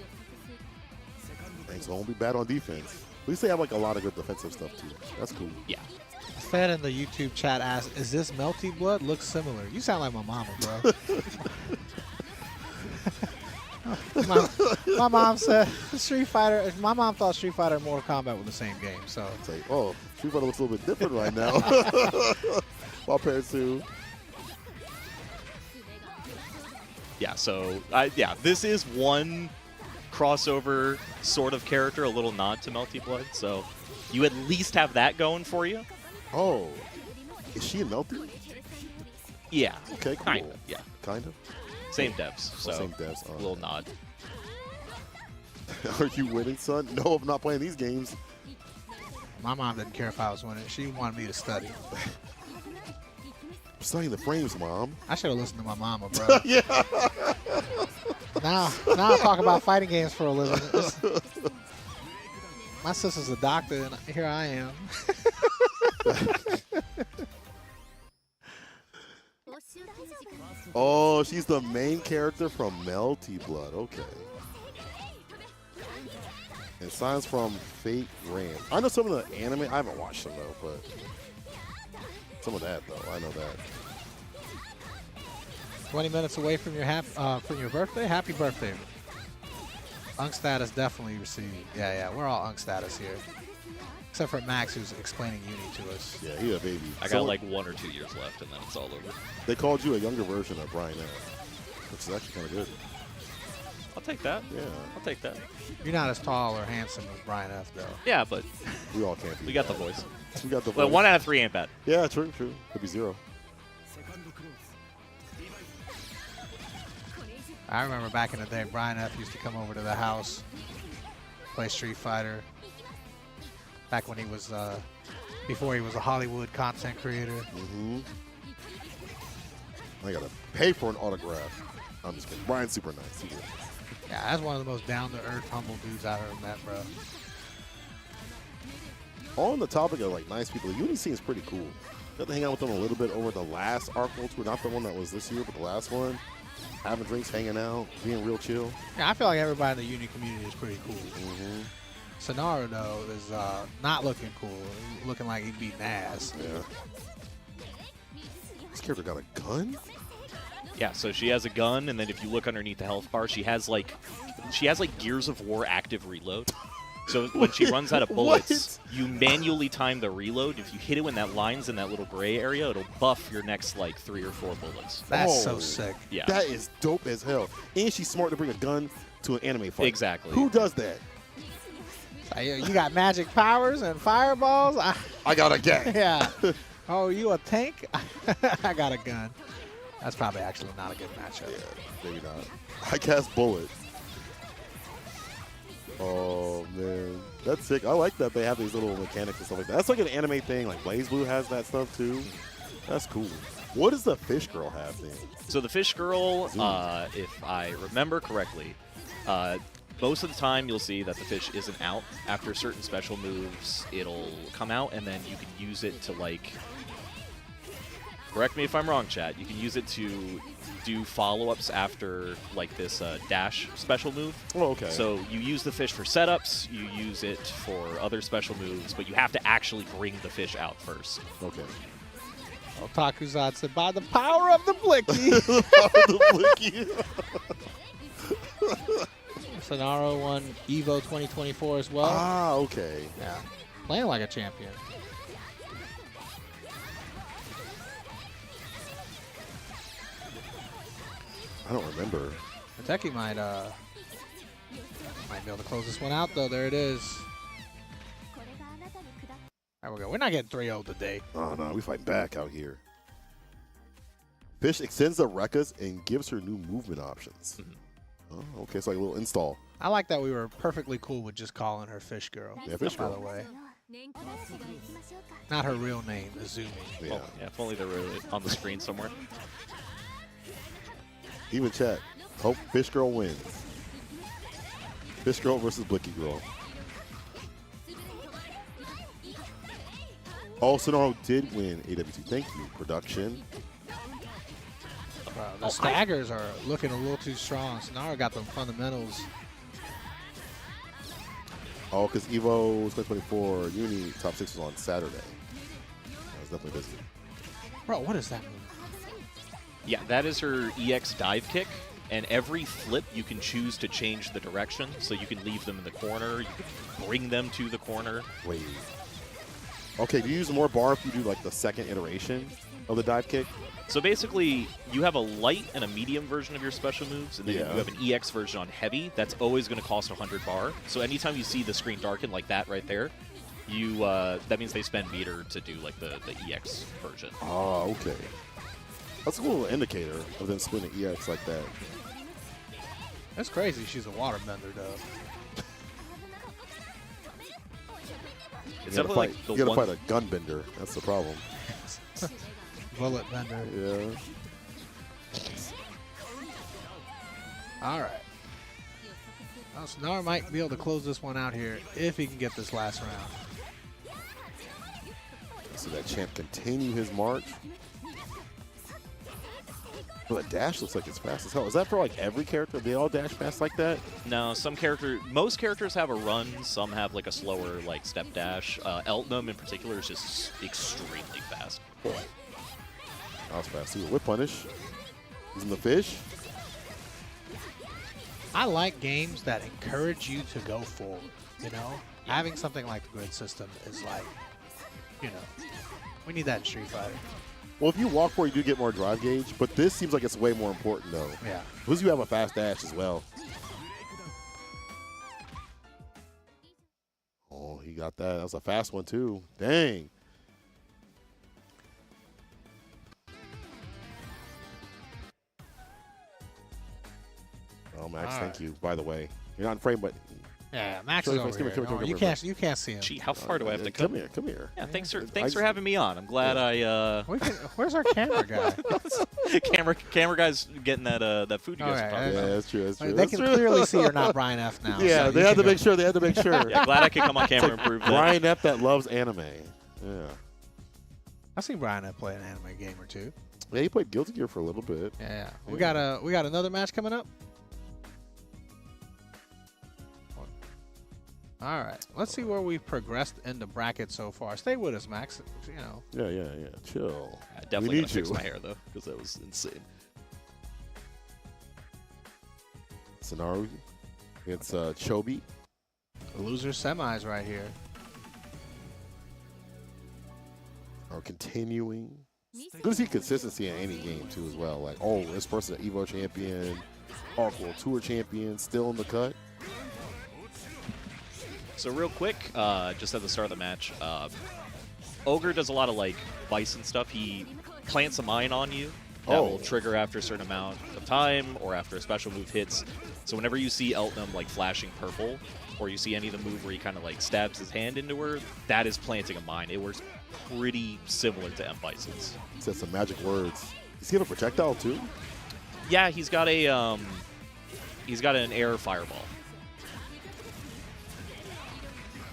Thanks, so won't be bad on defense. At least they have like a lot of good defensive stuff too. That's cool. Yeah. Fed in the YouTube chat asked, "Is this Melty Blood? Looks similar." You sound like my mama, bro. my mom said Street Fighter. My mom thought Street Fighter and Mortal Kombat were the same game. So it's like, oh, Street Fighter looks a little bit different right now. While paired to. Yeah. So this is one crossover sort of character, a little nod to Melty Blood. So you at least have that going for you. Oh, is she a Melty? Yeah. Okay, cool. Kind of, yeah. Kind of? Same devs. So same devs. A little nod. Are you winning, son? No, I'm not playing these games. My mom didn't care if I was winning. She wanted me to study. I'm studying the frames, Mom. I should have listened to my mama, bro. Yeah. Now I talk about fighting games for a living. My sister's a doctor, and here I am. Oh, she's the main character from Melty Blood. Okay. And signs from Fate Ram. I know some of the anime. I haven't watched them though, but some of that though. I know that. 20 minutes away from your birthday. Happy birthday. Unk status definitely received. Yeah, we're all Unk status here. Except for Max, who's explaining Uni to us. Yeah, he's a baby. I got like 1 or 2 years left, and then it's all over. They called you a younger version of Brian F, which is actually kind of good. I'll take that. Yeah. I'll take that. You're not as tall or handsome as Brian F, though. Yeah, but we all can't be. We got the voice. We got the voice. But 1 out of 3 ain't bad. Yeah, true. Could be 0. I remember back in the day, Brian F used to come over to the house, play Street Fighter. Back when he was, before he was a Hollywood content creator. Mm-hmm. I gotta pay for an autograph. I'm just kidding. Brian's super nice. He is. Yeah, that's one of the most down-to-earth, humble dudes I've ever met, bro. On the topic of like nice people, the Uni scene is pretty cool. Got to hang out with them a little bit over the last Arc World Tour, not the one that was this year, but the last one. Having drinks, hanging out, being real chill. Yeah, I feel like everybody in the Uni community is pretty cool. Mm-hmm. Sonara, though, is not looking cool. Looking like he'd beat ass. Yeah. This character got a gun? Yeah, so she has a gun, and then if you look underneath the health bar, she has like Gears of War active reload. So when she runs out of bullets, you manually time the reload. If you hit it when that line's in that little gray area, it'll buff your next like 3 or 4 bullets. That's so sick. Yeah. That is dope as hell. And she's smart to bring a gun to an anime fight. Exactly. Who does that? You got magic powers and fireballs? I got a gun. Yeah. Oh, you a tank? I got a gun. That's probably actually not a good matchup. Yeah, maybe not. I cast bullets. Oh, man. That's sick. I like that they have these little mechanics and stuff like that. That's like an anime thing. Like Blaze Blue has that stuff, too. That's cool. What does the Fish Girl have, then? So the Fish Girl, if I remember correctly, most of the time you'll see that the fish isn't out. After certain special moves, it'll come out, and then you can use it to, like... Correct me if I'm wrong, chat. You can use it to do follow-ups after, like, this dash special move. Oh, okay. So you use the fish for setups, you use it for other special moves, but you have to actually bring the fish out first. Okay. Otakuzad said, by the power of the Blicky. Sonaro won Evo 2024 as well. Ah, okay. Yeah. Playing like a champion. I don't remember. Hideki might be able to close this one out, though. There it is. There we go. We're not getting 3-0 today. Oh, no. We fight back out here. Fish extends the Rekkas and gives her new movement options. Oh, okay. It's like a little install. I like that we were perfectly cool with just calling her Fish Girl. Yeah, Fish Girl. By the way. Not her real name, Izumi. Yeah. Oh, yeah, if only they were on the screen somewhere. Even chat. Hope Fish Girl wins. Fish Girl versus Blicky Girl. Oh, Sonaro did win AWT. Thank you, production. The staggers are looking a little too strong. Sonaro got the fundamentals. Oh, because Evo 2024 Uni top 6 was on Saturday. I was definitely busy. Bro, what is that move? Yeah, that is her EX dive kick, and every flip you can choose to change the direction, so you can leave them in the corner, you can bring them to the corner. Wait. Okay, do you use more bar if you do like the second iteration of the dive kick? So basically, you have a light and a medium version of your special moves, and then you have an EX version on heavy. That's always going to cost 100 bar. So anytime you see the screen darken like that right there, you that means they spend meter to do like the EX version. Oh, okay. That's a little indicator of them spinning EX like that. That's crazy. She's a waterbender, though. It's you definitely gotta, like you gotta fight a gun bender. That's the problem. Bullet bender. Yeah. All right. Oh, Sonar might be able to close this one out here if he can get this last round. So that champ continue his march. But dash looks like it's fast as hell. Is that for like every character? They all dash fast like that? No, most characters have a run. Some have like a slower like step dash. Eltnum in particular is just extremely fast. That was fast too. Whip punish. Using the fish. I like games that encourage you to go forward, you know? Having something like the grid system is like, you know, we need that in Street Fighter. Well, if you walk forward, you do get more drive gauge, but this seems like it's way more important, though. Yeah. Because you have a fast dash as well. Oh, he got that. That was a fast one, too. Dang. Oh, Max, thank you, by the way. You're not in frame, but... Yeah, Max is over here. You can't see him. Gee, how far do I have to come? Come here. Yeah, thanks for having me on. I'm glad Where's our camera guy? camera guy's getting that food you guys are talking Yeah, about. that's true. That's true. They can clearly see you're not Brian F now. Yeah, so they had to make sure. They had to make sure. Yeah, glad I could come on camera and prove that. Brian F that loves anime. Yeah. I've seen Brian F play an anime game or two. Yeah, he played Guilty Gear for a little bit. Yeah. We got another match coming up. All right, let's see where we've progressed in the bracket so far. Stay with us, Max. You know. Yeah. Chill. I definitely gotta fix my hair though, because that was insane. Sonaru. It's Chobi. Loser semis right here. Are continuing. Good to see consistency in any game too, as well. Like, oh, this person an Evo champion, Arc World Tour champion, still in the cut. So real quick, just at the start of the match, Ogre does a lot of like Bison stuff. He plants a mine on you that will trigger after a certain amount of time or after a special move hits. So whenever you see Eltnum like flashing purple, or you see any of the move where he kind of like stabs his hand into her, that is planting a mine. It works pretty similar to M. Bison's. He said some magic words. Does he have a projectile too? Yeah, he's got an air fireball.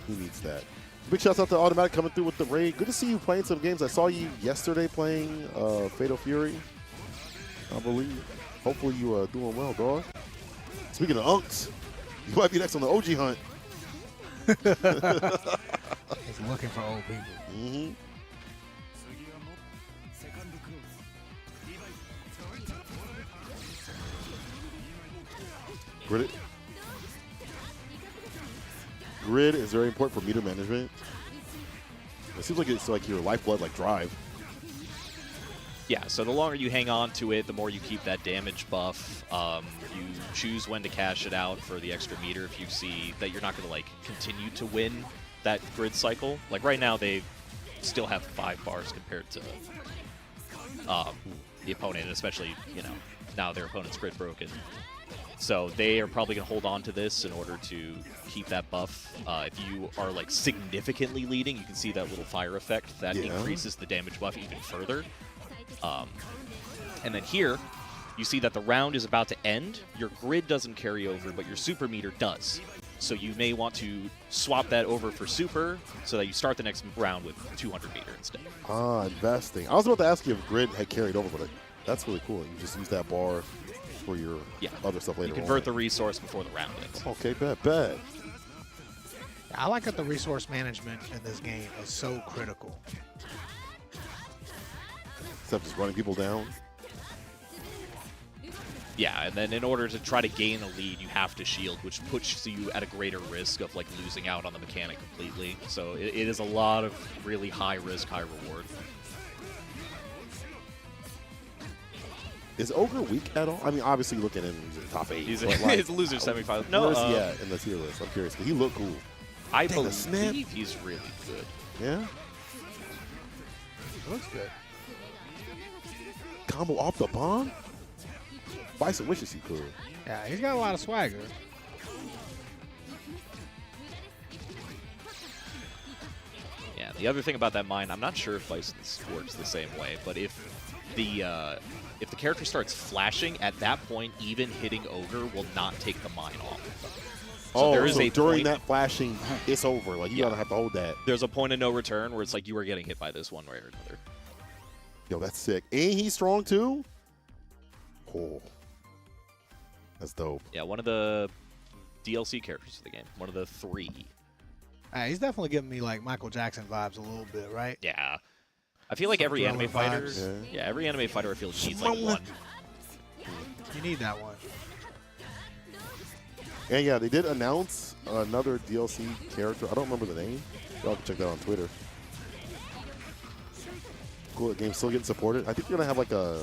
He needs that. Big shouts out to Automatic coming through with the raid. Good to see you playing some games. I saw you yesterday playing Fatal Fury, I believe. Hopefully you doing well, dog. Speaking of unks, you might be next on the OG hunt. He's looking for old people. Mm-hmm. Grid is very important for meter management. It seems like it's like your lifeblood, like drive. Yeah, so the longer you hang on to it, the more you keep that damage buff. You choose when to cash it out for the extra meter if you see that you're not going to like continue to win that grid cycle. Like right now, they still have 5 bars compared to the opponent, especially now their opponent's grid broken. So they are probably going to hold on to this in order to keep that buff. If you are like significantly leading, you can see that little fire effect that increases the damage buff even further. And then here, you see that the round is about to end. Your grid doesn't carry over, but your super meter does. So you may want to swap that over for super so that you start the next round with 200 meter instead. Investing. I was about to ask you if grid had carried over, but that's really cool. You just use that bar for your other stuff later on. You convert the resource before the round ends. Okay, bet. I like that the resource management in this game is so critical. Except just running people down. Yeah, and then in order to try to gain a lead, you have to shield, which puts you at a greater risk of like losing out on the mechanic completely. So it is a lot of really high risk, high reward. Is Ogre weak at all? I mean, obviously looking at him, he's in the top 8. He's a loser semifinal. No, where's he at in the tier list? I'm curious. He looked cool. I believe he's really good. Yeah? Looks good. Combo off the bomb? Bison wishes he could. Yeah, he's got a lot of swagger. Yeah, the other thing about that mine, I'm not sure if Bison's works the same way, but if the character starts flashing, at that point, even hitting Ogre will not take the mine off. So there is so a during point, that flashing, it's over. Like, you gotta have to hold that. There's a point of no return where it's like you are getting hit by this one way or another. Yo, that's sick. And he's strong too? Oh. That's dope. Yeah, one of the DLC characters of the game. One of the 3. He's definitely giving me like Michael Jackson vibes a little bit, right? Yeah. I feel like every Thriller anime fighter, vibes. yeah, every anime fighter I feel needs like one. You need that one. And yeah, they did announce another DLC character. I don't remember the name. Y'all can check that on Twitter. Cool, the game's still getting supported. I think they're gonna have like a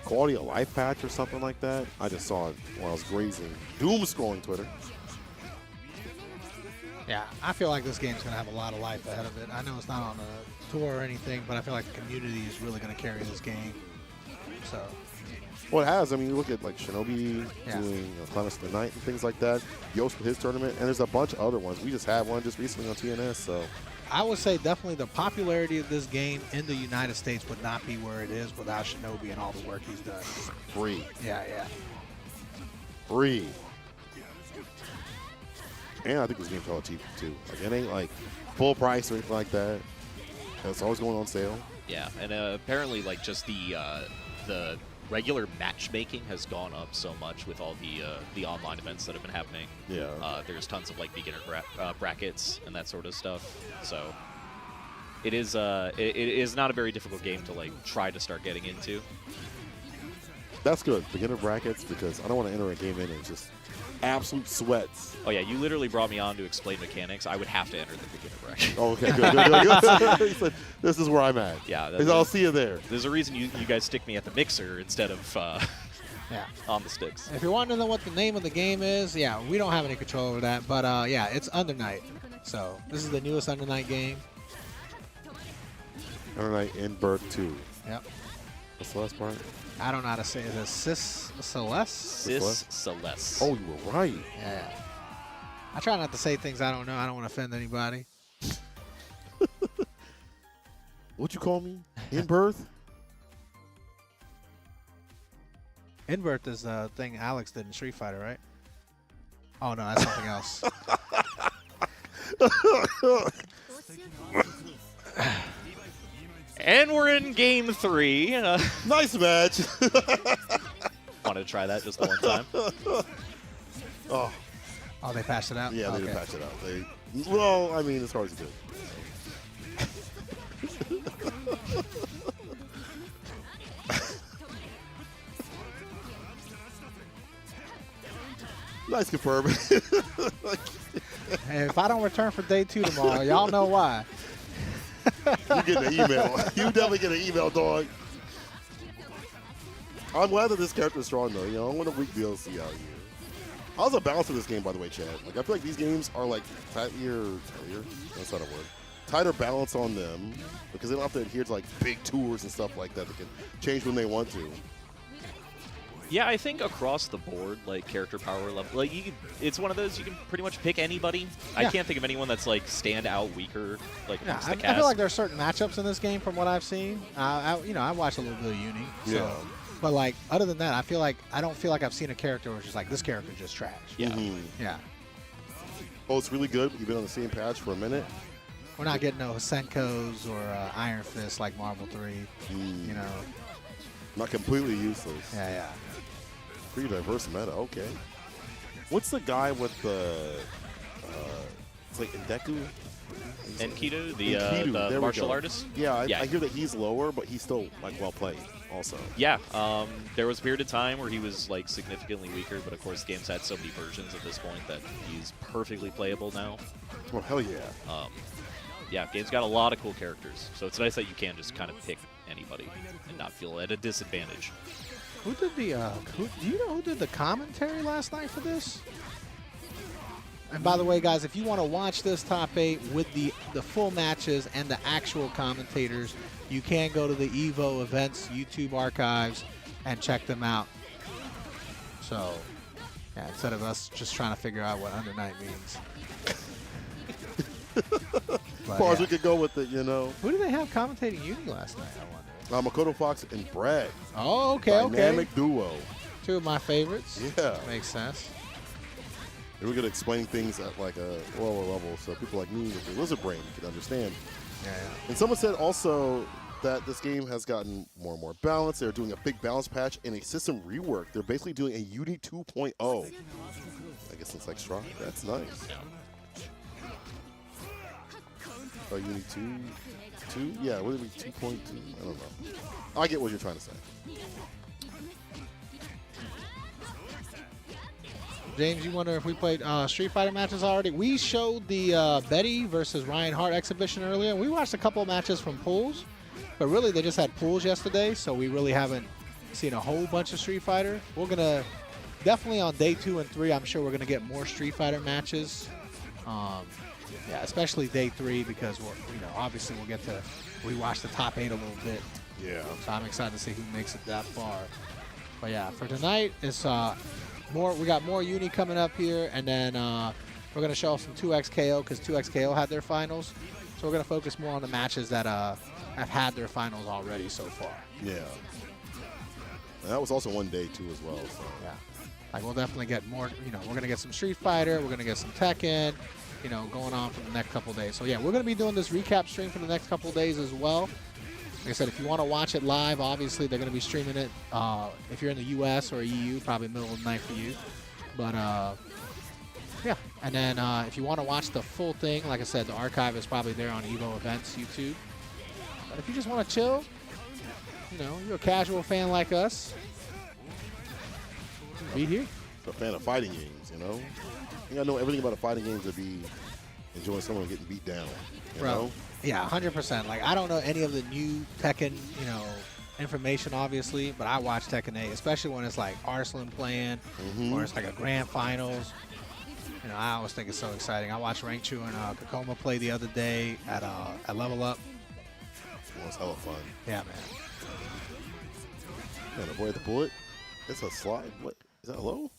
quality of life patch or something like that. I just saw it while I was grazing, doom scrolling Twitter. Yeah, I feel like this game's going to have a lot of life ahead of it. I know it's not on a tour or anything, but I feel like the community is really going to carry this game. So, Well, it has. I mean, you look at like Shinobi Yeah. doing Clemens the Night and things like that. Yost with his tournament, and there's a bunch of other ones. We just had one just recently on TNS. So I would say definitely the popularity of this game in the United States would not be where it is without Shinobi and all the work he's done. free, Yeah. free. And I think this game's all cheap too. Like it ain't like full price or anything like that. It's always going on sale. Yeah, and apparently like just the regular matchmaking has gone up so much with all the online events that have been happening. Yeah. There's tons of like beginner brackets and that sort of stuff. So it is not a very difficult game to like try to start getting into. That's good. Beginner brackets, because I don't want to enter a game in and just absolute sweats. Oh yeah, you literally brought me on to explain mechanics. I would have to enter the beginner bracket. Oh, okay, good. He said, this is where I'm at. Yeah. He said, I'll see you there. There's a reason you guys stick me at the mixer instead of Yeah. on the sticks. If you're wanting to know what the name of the game is, yeah, we don't have any control over that. But yeah, it's Under Night. So this is the newest Under Night game. Under Night in Birth 2. Yep. What's the last part? I don't know how to say it. Is it Sis Celeste? Sis Celeste. Oh, you were right. Yeah. I try not to say things I don't know. I don't want to offend anybody. What'd you call me? In Birth? Invert is the thing Alex did in Street Fighter, right? Oh, no, that's something else. And we're in game 3. Nice match. Wanted to try that just the one time. Oh, they passed it out? yeah, they Okay. did patch it out. Well, I mean, as hard as you could. Nice confirming. Hey, if I don't return for day 2 tomorrow, y'all know why. You get an email. You definitely get an email, dog. I'm glad that this character is strong, though. You know, I want a weak DLC out here. How's the balance of this game, by the way, Chad? Like, I feel like these games are like tighter. That's not a word. Tighter balance on them because they don't have to adhere to like big tours and stuff like that. They can change when they want to. Yeah, I think across the board, like character power level, like it's one of those you can pretty much pick anybody. I can't think of anyone that's like stand out weaker, like Yeah, amongst I the cast. feel like there are certain matchups in this game from what I've seen. I watched a little bit of Uni. So, Yeah. but like other than that, I don't feel like I've seen a character where it's just like this character just trash. Yeah. Yeah. Oh, it's really good. You've been on the same patch for a minute. We're not getting no Senkos or Iron Fist like Marvel 3. You know. Not completely useless. Yeah. Pretty diverse meta. Okay. What's the guy with the? It's like Endeku. Enkidu, Enkidu, the there we martial go. artist. Yeah, I hear that he's lower, but he's still like well played. Also. Yeah, there was a period of time where he was like significantly weaker, but of course the game's had so many versions at this point that he's perfectly playable now. Oh hell yeah! Yeah, game's got a lot of cool characters, so it's nice that you can just kind of pick anybody and not feel at a disadvantage. Who did the? Do you know who did the commentary last night for this? And by the way, guys, if you want to watch this top 8 with the full matches and the actual commentators, you can go to the Evo Events YouTube archives and check them out. So, yeah, instead of us just trying to figure out what Under Night means. As far as we could go with it, you know. Who did they have commentating Uni last night, I wonder? Makoto Fox and Brad. Oh, okay, Dynamic duo. 2 of my favorites. Yeah. Makes sense. And we're going to explain things at like a lower level so people like me with the lizard brain can understand. Yeah. And someone said also that this game has gotten more and more balanced. They're doing a big balance patch and a system rework. They're basically doing a UNI 2.0. I guess it's like Stride. That's nice. Oh, UNI 2? Yeah, what would it be, 2.2? I don't know. I get what you're trying to say. James, you wonder if we played Street Fighter matches already? We showed the Betty versus Ryan Hart exhibition earlier. We watched a couple of matches from pools, but really they just had pools yesterday, so we really haven't seen a whole bunch of Street Fighter. We're going to, definitely on day 2 and 3, I'm sure we're going to get more Street Fighter matches. Yeah, especially day 3 because obviously we'll get to rewatch the top 8 a little bit. Yeah. So I'm excited to see who makes it that far. But yeah, for tonight, it's we got more Uni coming up here, and then we're gonna show off some 2X KO because 2X KO had their finals. So we're gonna focus more on the matches that have had their finals already so far. Yeah. And that was also one day too as well. So yeah, like we'll definitely get more. We're gonna get some Street Fighter. We're gonna get some Tekken. Going on for the next couple days. So yeah, we're gonna be doing this recap stream for the next couple days as well. Like I said, if you want to watch it live, obviously they're going to be streaming it. If you're in the U.S. or EU, probably middle of the night for you. But yeah, and then if you want to watch the full thing, like I said, the archive is probably there on Evo Events YouTube. But if you just want to chill, you're a casual fan like us, be here. A fan of fighting games, You gotta know everything about a fighting game to be enjoying someone getting beat down. You know? Yeah, 100%. Like, I don't know any of the new Tekken, information, obviously, but I watch Tekken 8, especially when it's like Arslan playing or it's like a grand finals. I always think it's so exciting. I watched Rangchu and Kokoma play the other day at Level Up. It was hella fun. Yeah, man. Avoid the bullet. It's a slide. What? Is that a low?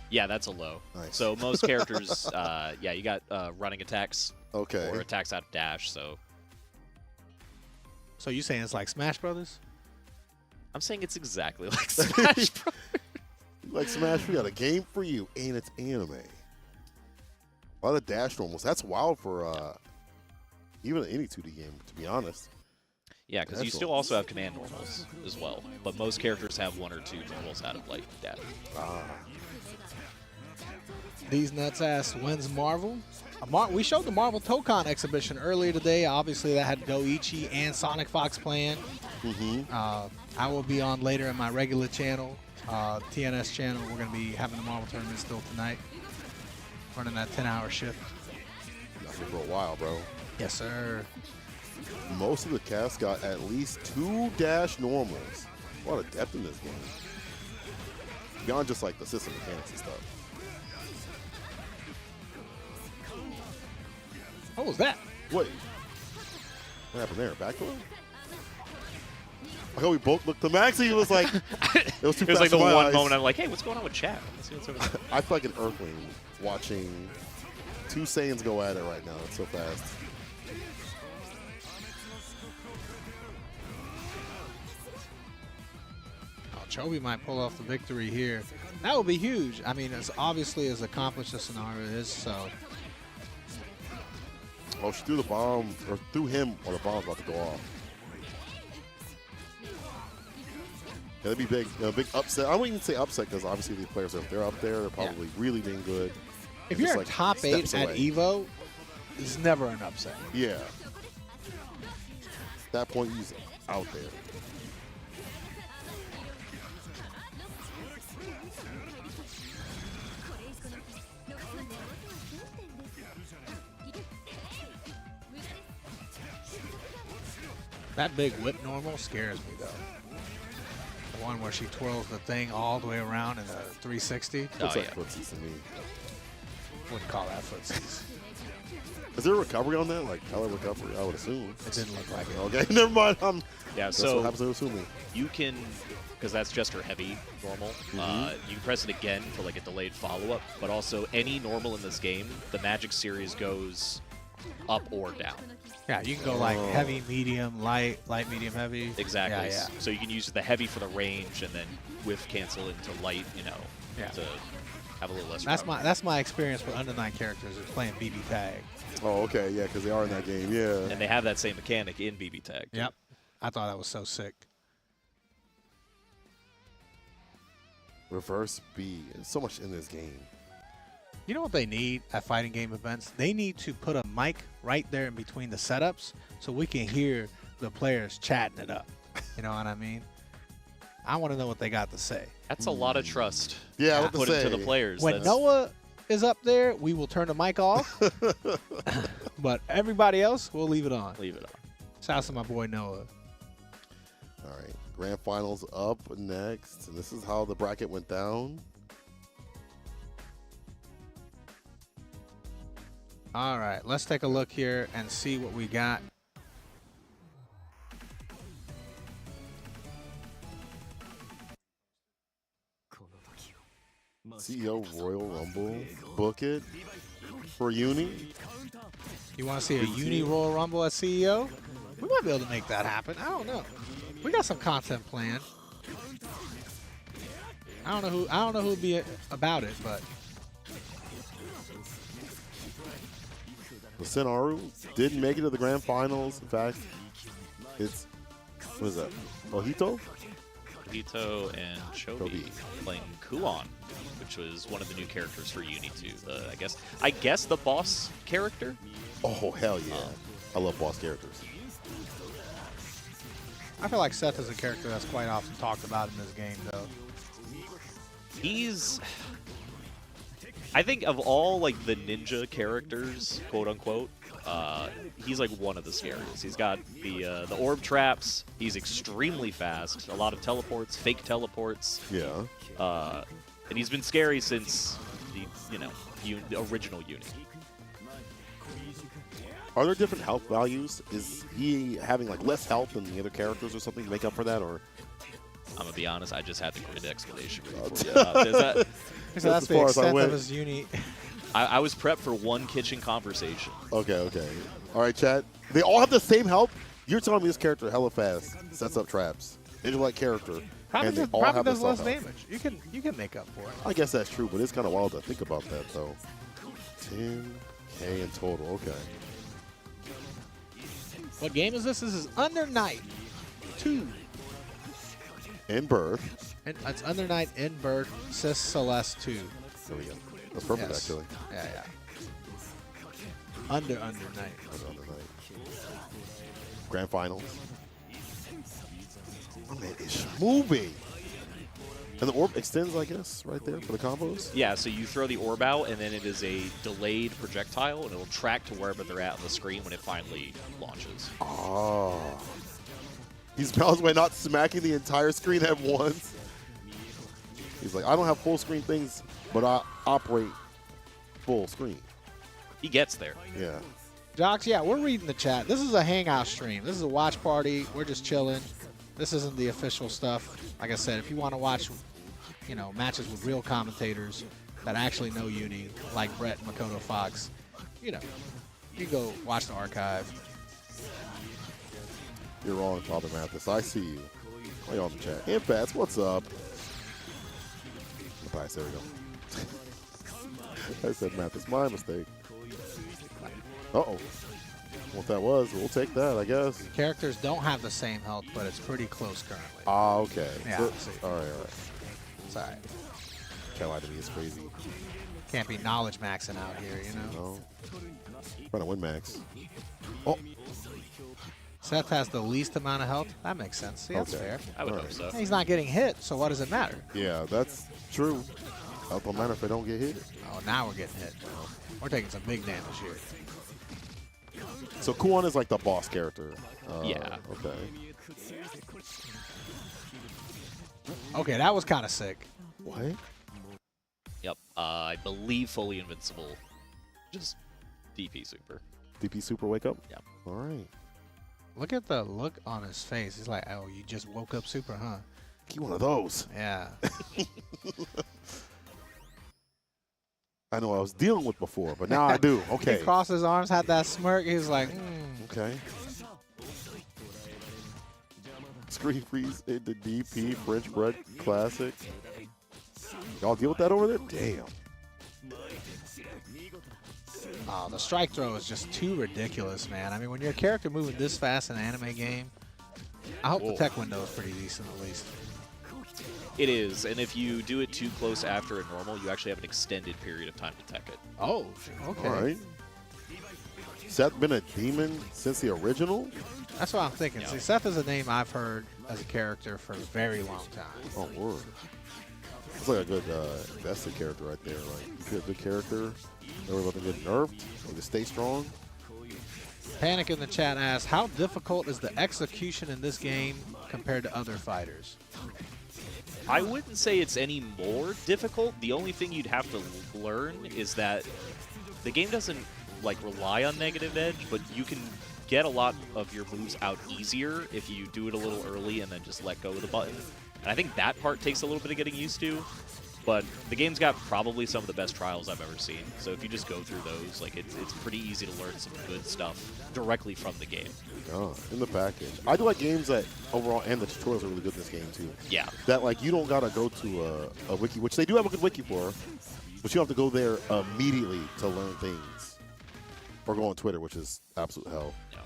Yeah, that's a low. Nice. So most characters, you got running attacks. Okay. Or attacks out of dash, so. So you saying it's like Smash Brothers? I'm saying it's exactly like Smash Brothers. Like Smash, we got a game for you, and it's anime. A lot of dash normals. That's wild for even an any 2D game, to be honest. Yeah, because you still also have command normals as well, but most characters have 1 or 2 normals out of like dash. These nuts ass wins Marvel. We showed the Marvel Tokon exhibition earlier today. Obviously, that had Goichi and Sonic Fox playing. I will be on later in my regular channel, TNS channel. We're going to be having the Marvel tournament still tonight, running that 10-hour shift. Got here for a while, bro. Yes, sir. Most of the cast got at least 2 dash normals. A lot of depth in this game. Beyond just like the system mechanics and stuff. What was that? What happened there? Back to him? I thought we both looked to Max. He was like, it was too fast. It was like the for my one eyes. moment I'm like, hey, what's going on with chat? Let's see what's over there. I feel like an Earthling watching 2 Saiyans go at it right now. It's so fast. Chobi might pull off the victory here. That would be huge. I mean, it's obviously as accomplished as Sonara is, so. Oh, she threw the bomb, or threw him while the bomb's about to go off. Yeah, that'd be big. A big upset. I wouldn't even say upset because obviously the players, if they're up there, they're probably really being good. If you're a top 8 at Evo, it's never an upset. Yeah. At that point, he's out there. That big whip normal scares me, though. The one where she twirls the thing all the way around in a 360. Looks like footsies to me. Wouldn't call that footsies. Is there a recovery on that? Like, hella recovery, I would assume. It didn't look like it. Okay, never mind. Yeah, that's so what happens to assuming. You can, because that's just her heavy normal, you can press it again for like a delayed follow-up, but also any normal in this game, the Magic series goes up or down. Yeah, you can go like heavy, medium, light, medium, heavy. Exactly. Yeah. So you can use the heavy for the range and then whiff cancel into light, to have a little less. That's my experience with under 9 characters is playing BB Tag. Oh, okay, yeah, because they are in that game, yeah. And they have that same mechanic in BB Tag. Too. Yep. I thought that was so sick. Reverse B. There's so much in this game. You know what they need at fighting game events? They need to put a mic right there in between the setups so we can hear the players chatting it up. You know what I mean? I want to know what they got to say. That's a lot of trust. Yeah, to put into the players. When Noah is up there, we will turn the mic off. But everybody else, we'll leave it on. Leave it on. Shout out to my boy Noah. All right, Grand Finals up next. And this is how the bracket went down. All right, let's take a look here and see what we got. CEO Royal Rumble. Book it for Uni. You want to see a Uni Royal Rumble as CEO? We might be able to make that happen. I don't know. We got some content planned. I don't know who'd be about it, but Sinaru didn't make it to the Grand Finals. In fact, it's what is that? Ojito? Ojito and Chobi playing Kuon, which was one of the new characters for UNI2. I guess the boss character. Oh hell yeah! I love boss characters. I feel like Seth is a character that's quite often talked about in this game, though. I think of all like the ninja characters, quote unquote, he's like one of the scariest. He's got the orb traps. He's extremely fast. A lot of teleports, fake teleports. Yeah. And he's been scary since the original Uni. Are there different health values? Is he having like less health than the other characters or something to make up for that, or? I'm gonna be honest. I just had the grid explanation. So that's the extent of his Uni. I was prepped for one kitchen conversation. Okay. All right, chat. They all have the same health. You're telling me this character hella fast sets up traps. Ninja-like character. And they all have does the less same health. damage. You can make up for it. I guess that's true, but it's kind of wild to think about that, though. 10K in total. Okay. What game is this? This is Under Night 2. In Birth. And it's Under Night in Birth, Sis Celeste 2. There we go. That's perfect, Yes. actually. Yeah. Under Night. Under Night. Grand Finals. Oh, man, it's moving. And the orb extends, I guess, right there for the combos? Yeah, so you throw the orb out, and then it is a delayed projectile, and it'll track to wherever they're at on the screen when it finally launches. Oh. He's mouse way not smacking the entire screen at once. He's like, I don't have full screen things, but I operate full screen. He gets there. Yeah. Jocks, yeah, we're reading the chat. This is a hangout stream. This is a watch party. We're just chilling. This isn't the official stuff. Like I said, if you want to watch, matches with real commentators that actually know Uni, like Brett and Makoto Fox, you go watch the archive. You're wrong, Father Mathis. I see you. Way on the chat. Impats, what's up? Nice, there we go. I said Mathis. My mistake. Uh-oh. What that was, we'll take that, I guess. Characters don't have the same health, but it's pretty close currently. Ah, okay. Yeah, So, see. all right. It's all right. Can't lie to me, it's crazy. Can't be knowledge maxing out here, No. Trying to win max. Oh. Seth has the least amount of health. That makes sense. See, that's Okay. fair. I would hope so. He's not getting hit, so what does it matter? Yeah, that's true. Health don't matter if they don't get hit. Oh, now we're getting hit. We're taking some big damage here. So Kuon is like the boss character. Yeah. Okay. Okay, that was kind of sick. What? Yep. I believe fully invincible. Just DP super. DP super wake up? Yep. All right. Look at the look on his face. He's like, oh, you just woke up super, huh? Get one of those. Yeah. I know I was dealing with before, but now I do. Okay. He crossed his arms, had that smirk. He was like, Okay. Screen freeze into DP, French bread classic. Y'all deal with that over there? Damn. Oh, the strike throw is just too ridiculous, man. I mean, when your character moving this fast in an anime game, I hope the tech window is pretty decent at least. It is, and if you do it too close after a normal, you actually have an extended period of time to tech it. Oh, okay. All right. Seth been a demon since the original? That's what I'm thinking. Yeah. See, Seth is a name I've heard as a character for a very long time. Oh, word. It's like a good vested character right there. Like, you get a good character, never let them get nerfed, or just stay strong. Panic in the chat asks, how difficult is the execution in this game compared to other fighters? I wouldn't say it's any more difficult. The only thing you'd have to learn is that the game doesn't like rely on negative edge, but you can get a lot of your moves out easier if you do it a little early and then just let go of the button. And I think that part takes a little bit of getting used to, but the game's got probably some of the best trials I've ever seen. So if you just go through those, like it's pretty easy to learn some good stuff directly from the game. Oh, in the package. I do like games that overall, and the tutorials are really good in this game too. Yeah. That like you don't gotta go to a wiki, which they do have a good wiki for, but you have to go there immediately to learn things, or go on Twitter, which is absolute hell. Yeah.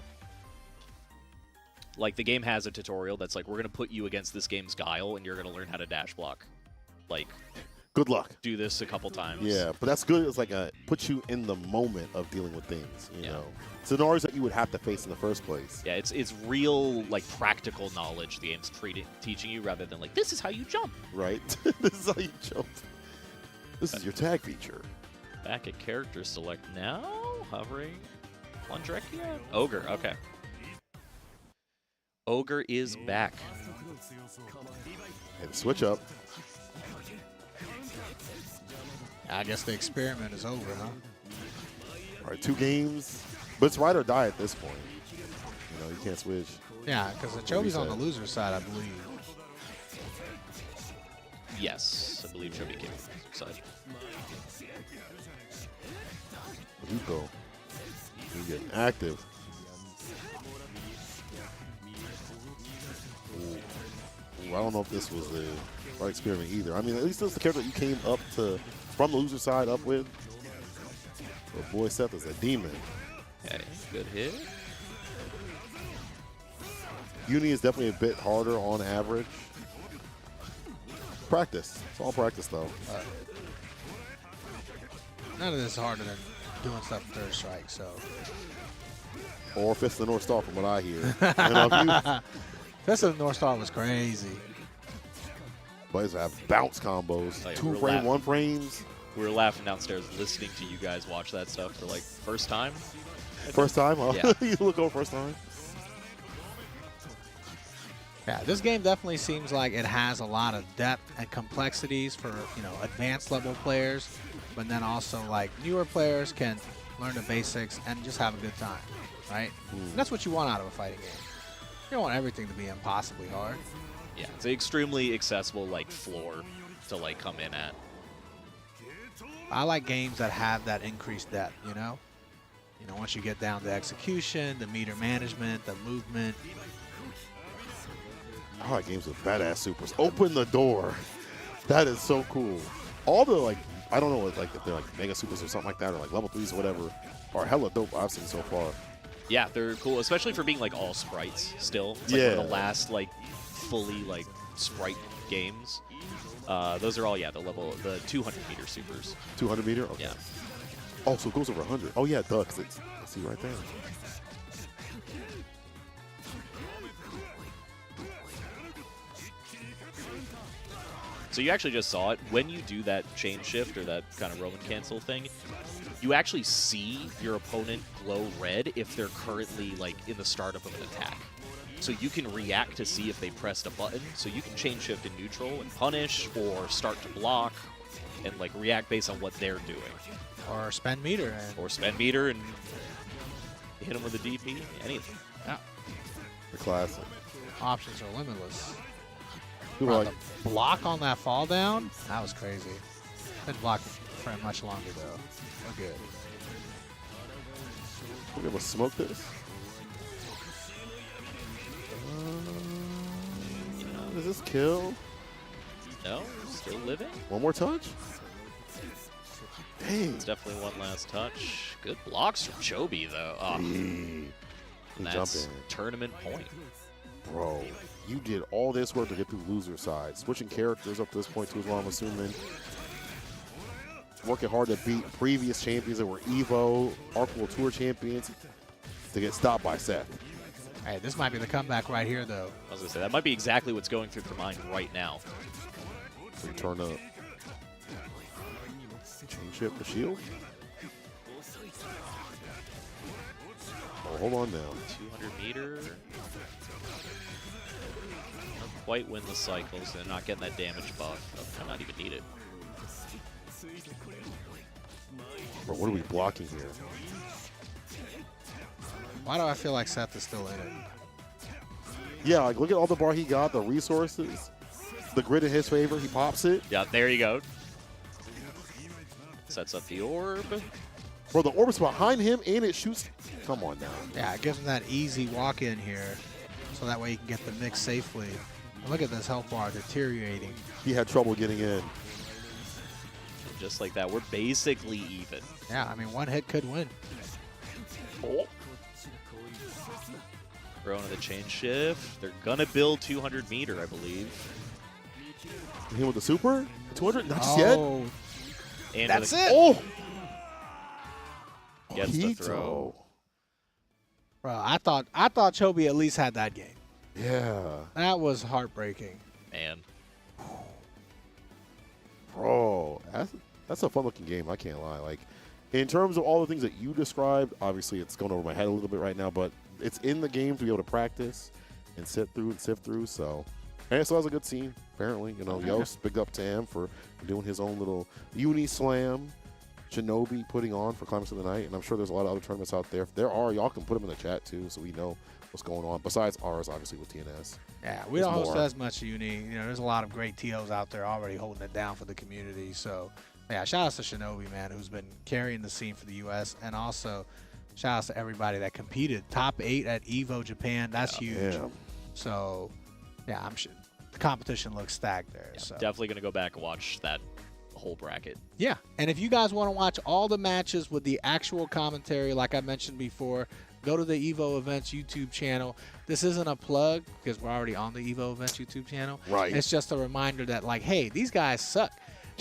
Like the game has a tutorial that's like, we're gonna put you against this game's Guile, and you're gonna learn how to dash block. Like, good luck. Do this a couple times. Yeah, but that's good. It's like puts you in the moment of dealing with things. You know, scenarios that you would have to face in the first place. Yeah, it's real like practical knowledge the game's teaching you, rather than like, this is how you jump. Right. This is how you jump. This is your tag feature. Back at character select now. Hovering. Plundrekia? Ogre, okay. Ogre is back. And switch up. I guess the experiment is over, huh? All right, 2 games. But it's ride or die at this point. You know, you can't switch. Yeah, because the Chobi's on the loser side, I believe. Yes, I believe Chobi came from the side. Rico. You getting active. Ooh, I don't know if this was the right experiment either. I mean, at least this is the character that you came up to from the loser side up with. But boy, Seth is a demon. Okay, good hit. Uni is definitely a bit harder on average. Practice. It's all practice, though. None of this is harder than doing stuff in third strike, so. Or Fist of the North Star, from what I hear. You know, Fist of the North Star was crazy. Boys have bounce combos. Like, 2 frame, 1 frames. We were laughing downstairs listening to you guys watch that stuff for like first time. First time? Huh? Yeah. You look over first time? Yeah, this game definitely seems like it has a lot of depth and complexities for, you know, advanced level players, but then also like newer players can learn the basics and just have a good time, right? And that's what you want out of a fighting game. You don't want everything to be impossibly hard. Yeah, it's an extremely accessible like floor to like come in at. I like games that have that increased depth, you know? You know, once you get down to execution, the meter management, the movement. I like games with badass supers. Open the door. That is so cool. All the, like, I don't know, like if they're like mega supers or something like that, or like level 3s or whatever, are hella dope I've seen so far. Yeah, they're cool, especially for being like all sprites still. It's like one of the last like fully like sprite games. Those are all, yeah, the 200 meter supers. 200 meter? Okay. Yeah. Oh, so it goes over 100. Oh, yeah, it does. Let's see right there. So you actually just saw it. When you do that chain shift or that kind of Roman cancel thing, you actually see your opponent glow red if they're currently like in the startup of an attack. So you can react to see if they pressed a button. So you can chain shift in neutral and punish, or start to block and like react based on what they're doing. Or spend meter. Or spend meter and hit them with a DP, anything. Yeah. The classic. Options are limitless. People Wow, like, the block on that fall down, that was crazy. Didn't block for much longer though. We're good. we're going to smoke this. Does this kill? No, still living. One more touch? It's definitely one last touch. Good blocks from Chobi, though. Oh, and that's tournament point. Bro, you did all this work to get through loser side. Switching characters up to this point, too, as well, I'm assuming. Working hard to beat previous champions that were Evo, Arc World Tour champions, to get stopped by Seth. Hey, this might be the comeback right here, though. I was going to say, that might be exactly what's going through their mind right now. So you turn up. Chain ship the shield. Oh, hold on now. 200 meter. Not quite win the cycles. They're not getting that damage buff. Might not even need it. Bro, what are we blocking here? Why do I feel like Seth is still in it? Yeah, like look at all the bar he got, the resources, the grid in his favor. He pops it. Yeah, there you go. Sets up the orb. Bro, the orb is behind him and it shoots. Come on now. Yeah, it gives him that easy walk in here, so that way he can get the mix safely. And look at this health bar deteriorating. He had trouble getting in. Just like that, we're basically even. Yeah, I mean, one hit could win. Oh. Throw into the chain shift. They're going to build 200 meter, I believe. Hit with the super? 200? Not just yet? And that's it. Oh! Gets the throw. Bro, I thought Chobi at least had that game. Yeah. That was heartbreaking. Man. Bro, that's a fun-looking game, I can't lie. Like, in terms of all the things that you described, obviously it's going over my head a little bit right now, but it's in the game to be able to practice and sit through and sift through, so. And it still has a good scene, apparently. You know, Yost, big up to him for doing his own little uni slam. Shinobi putting on for Climax of the Night, and I'm sure there's a lot of other tournaments out there. If there are, y'all can put them in the chat too, so we know what's going on. Besides ours, obviously with TNS. Yeah, we don't host as much uni. You know, there's a lot of great TOs out there already holding it down for the community. So, yeah, shout out to Shinobi, man, who's been carrying the scene for the U.S. And also, shout out to everybody that competed. Top 8 at Evo Japan. That's huge. Yeah. So, yeah, I'm sure the competition looks stacked there. Yeah, so definitely going to go back and watch that whole bracket. Yeah, and if you guys want to watch all the matches with the actual commentary, like I mentioned before, go to the Evo Events YouTube channel. This isn't a plug because we're already on the Evo Events YouTube channel. Right. It's just a reminder that, like, hey, these guys suck.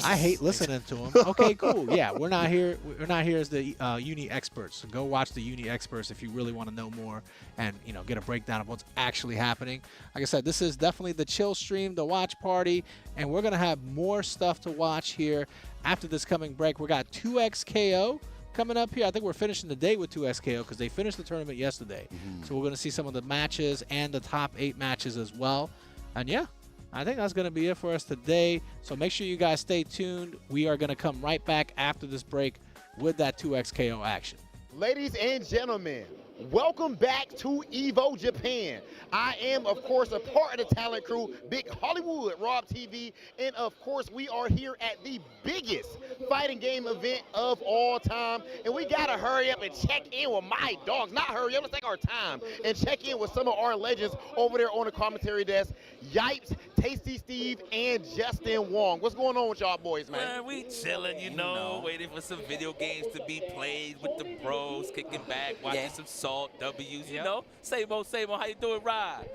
I hate listening to them. Okay, cool. Yeah, we're not here. We're not here as the uni experts. So go watch the uni experts if you really want to know more and get a breakdown of what's actually happening. Like I said, this is definitely the chill stream, the watch party, and we're gonna have more stuff to watch here after this coming break. We got 2XKO coming up here. I think we're finishing the day with 2XKO because they finished the tournament yesterday. So we're gonna see some of the matches and the top 8 matches as well. And yeah, I think that's going to be it for us today. So make sure you guys stay tuned. We are going to come right back after this break with that 2XKO action. Ladies and gentlemen, welcome back to Evo Japan. I am, of course, a part of the talent crew, Big Hollywood, Rob TV, and of course, we are here at the biggest fighting game event of all time, and we gotta hurry up and check in with my dogs. Not hurry up, let's take our time and check in with some of our legends over there on the commentary desk. Yipes, Tasty Steve, and Justin Wong. What's going on with y'all boys, man? Man, we chilling, you know, waiting for some video games to be played with the bros, kicking back, watching some Salt W's, you know? Same old, how you doing, Rod?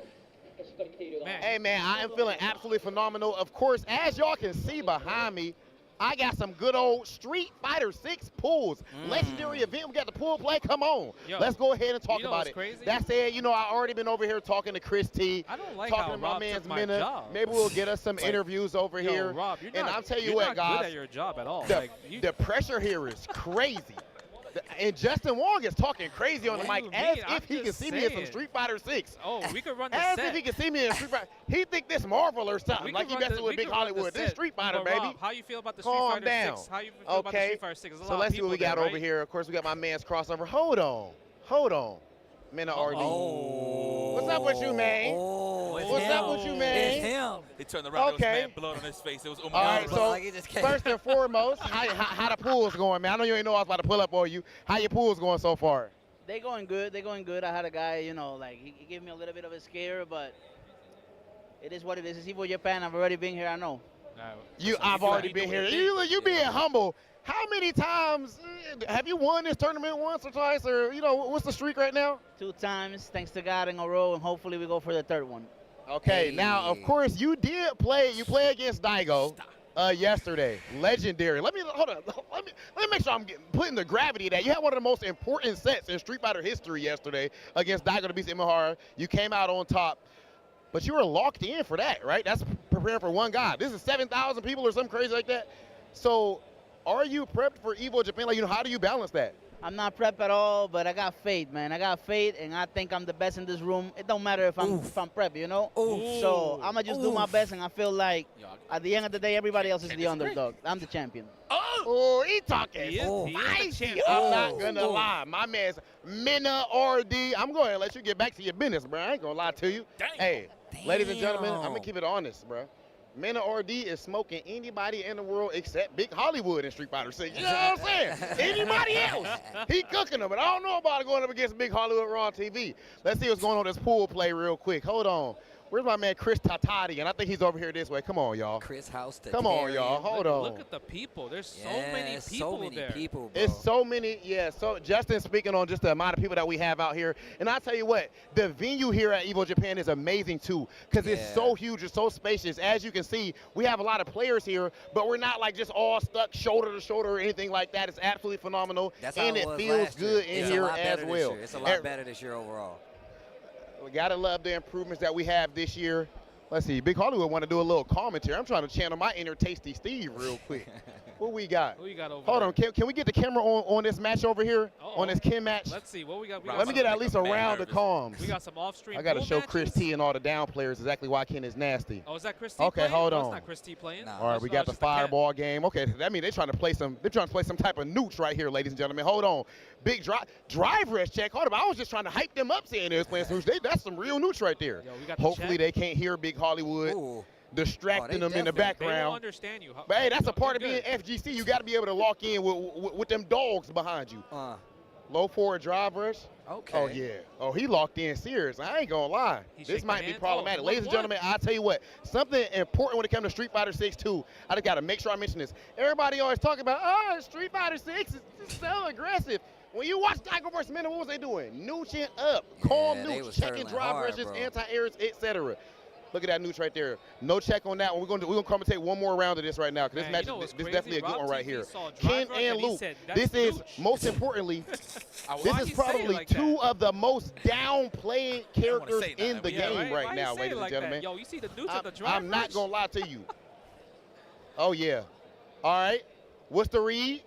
Hey, man, I am feeling absolutely phenomenal. Of course, as y'all can see behind me, I got some good old Street Fighter 6 pools. Legendary event. We got the pool play. Come on. Yo, let's go ahead and talk about it. Crazy? That said, I already been over here talking to Chris T. I don't like talking how to my Rob man's took my Minna. job. Maybe we'll get us some interviews over here. Rob, you're and not, I'll tell you you're what, not guys. good at your job at all. The pressure here is crazy. And Justin Wong is talking crazy on the mic as if he can see me in some Street Fighter 6. Oh, we could run the as set. if he can see me in Street Fighter. He think this Marvel or something. We Like he could run messing with Big Hollywood. This Street Fighter, but baby. Rob, how you feel about the Street Calm Fighter down. 6? How you feel about the Street Fighter 6? So let's see what we got over here. Of course, we got my man's crossover. Hold on. Minna RD. What's up with you, man? What's up with you, man? It's him. He turned around, there was mad blood on his face. It was All right, so first and foremost, how the pool's going, man? I know you ain't know I was about to pull up on you. How your pool's going so far? They're going good. I had a guy, he gave me a little bit of a scare, but it is what it is. It's Evo Japan. I've already been here, I know. I've already been here. You being humble. How many times have you won this tournament once or twice, or what's the streak right now? 2 times, thanks to God, in a row, and hopefully we go for the 3rd one. Okay, now of course you did play. You play against Daigo yesterday. Legendary. Let me make sure I'm putting the gravity of that. You had one of the most important sets in Street Fighter history yesterday against Daigo to beat Imahara. You came out on top, but you were locked in for that, right? That's preparing for one guy. This is 7,000 people or something crazy like that. So, are you prepped for Evo Japan? How do you balance that? I'm not prepped at all, but I got faith, man. I got faith, and I think I'm the best in this room. It don't matter if I'm prepped, So I'm gonna just do my best, and I feel like at the end of the day, everybody else is the underdog. I'm the champion. Oh, he talking spicy. I'm not gonna lie. My man's Mina RD. I'm going to let you get back to your business, bro. I ain't gonna lie to you. Hey, ladies and gentlemen, I'm gonna keep it honest, bro. Mina RD is smoking anybody in the world except Big Hollywood in Street Fighter 6. You know what I'm saying? Anybody else. He cooking them, but I don't know about going up against Big Hollywood Raw on TV. Let's see what's going on with this pool play real quick. Hold on. Where's my man Chris Tatati? And I think he's over here this way. Come on, y'all. Chris House. Come on, y'all. Hold on. Look at the people. There's so many people there. Bro. It's so many. Yeah. So Justin speaking on just the amount of people that we have out here. And I tell you what, the venue here at Evo Japan is amazing too, because it's so huge, it's so spacious. As you can see, we have a lot of players here, but we're not like just all stuck shoulder to shoulder or anything like that. It's absolutely phenomenal, and it feels good in here as well. It's a lot better this year overall. We gotta love the improvements that we have this year. Let's see, Big Hollywood want to do a little commentary. I'm trying to channel my inner Tasty Steve real quick. What we got? Who you got over Hold there? on, can we get the camera on this match over here? On this Kim match? Let's see what we got. Let me get at least a round of comms. We got some off-stream. I got to pool show matches? Chris T and all the down players exactly why Ken is nasty. Oh, is that Chris T Okay, playing? hold No, on. it's not Chris T playing. All right, we got the fireball game. Okay, that means they're trying to play some. They're trying to play some type of nooch right here, ladies and gentlemen. Hold on, big drive rush check. Hold on, I was just trying to hype them up, saying they was playing some nooch. That's some real nooch right there. Yo, we got the Hopefully check. they can't hear Big Hollywood. Distracting them in the They background. don't understand you. But hey, that's a part of being FGC. You got to be able to lock in with them dogs behind you. Low forward drive rush. Okay. Oh, yeah. Oh, he locked in serious. I ain't going to lie. This might be problematic. Ladies and gentlemen, I'll tell you what. Something important when it comes to Street Fighter 6, too. I just got to make sure I mention this. Everybody always talking about, Street Fighter 6 is so aggressive. When you watch Daigo vs. Mina, what was they doing? Nooching up. Calm nooch. Checking drive rushes, anti-airs, etc. Look at that nooch right there. No check on that one. We're gonna commentate one more round of this right now, because this match is definitely a good one right here. Ken and Luke. This is most importantly, this is probably two of the most downplayed characters in the game right now, ladies and gentlemen. Yo, you see the nooch of the drive I'm not gonna lie to you. Oh yeah. All right. What's the read?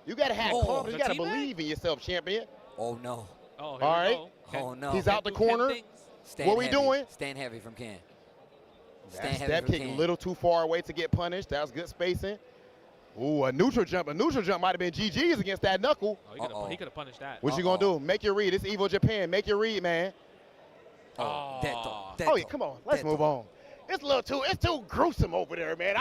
You gotta have confidence. You gotta believe in yourself, champion. Oh no. All right. Oh no. He's out the corner. What we doing? Stand heavy from Ken. That step kick a little too far away to get punished. That was good spacing. Ooh, a neutral jump. A neutral jump might have been GG's against that knuckle. Oh, he could have punished that. What you gonna do? Make your read. It's Evo Japan. Make your read, man. Oh, yeah, come on. Let's move on. It's too gruesome over there, man.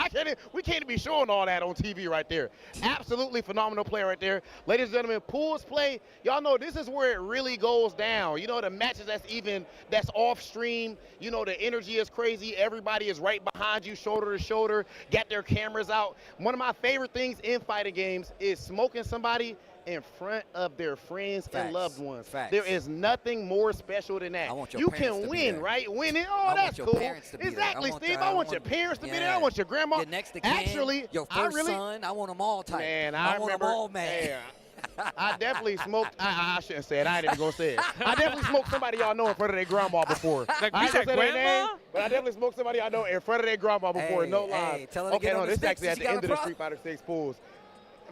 We can't be showing all that on TV right there. Absolutely phenomenal play right there. Ladies and gentlemen, pools play, y'all know this is where it really goes down. You know, the matches that's off stream, you know, the energy is crazy. Everybody is right behind you, shoulder to shoulder, got their cameras out. One of my favorite things in fighting games is smoking somebody in front of their friends and loved ones. There is nothing more special than that. You can win, right? Winning, that's cool. Exactly, Steve. I want your parents to be there. I want your grandma. Next to Ken, actually, your first son, I want them all tight. Man, I want them all mad. I definitely smoked. I shouldn't say it. I ain't even gonna say it. I definitely smoked somebody y'all know in front of their grandma before. I ain't gonna say their name, but I definitely smoked somebody I know in front of their grandma before. No lies. Okay, no, this is actually at the end of the Street Fighter 6 pools.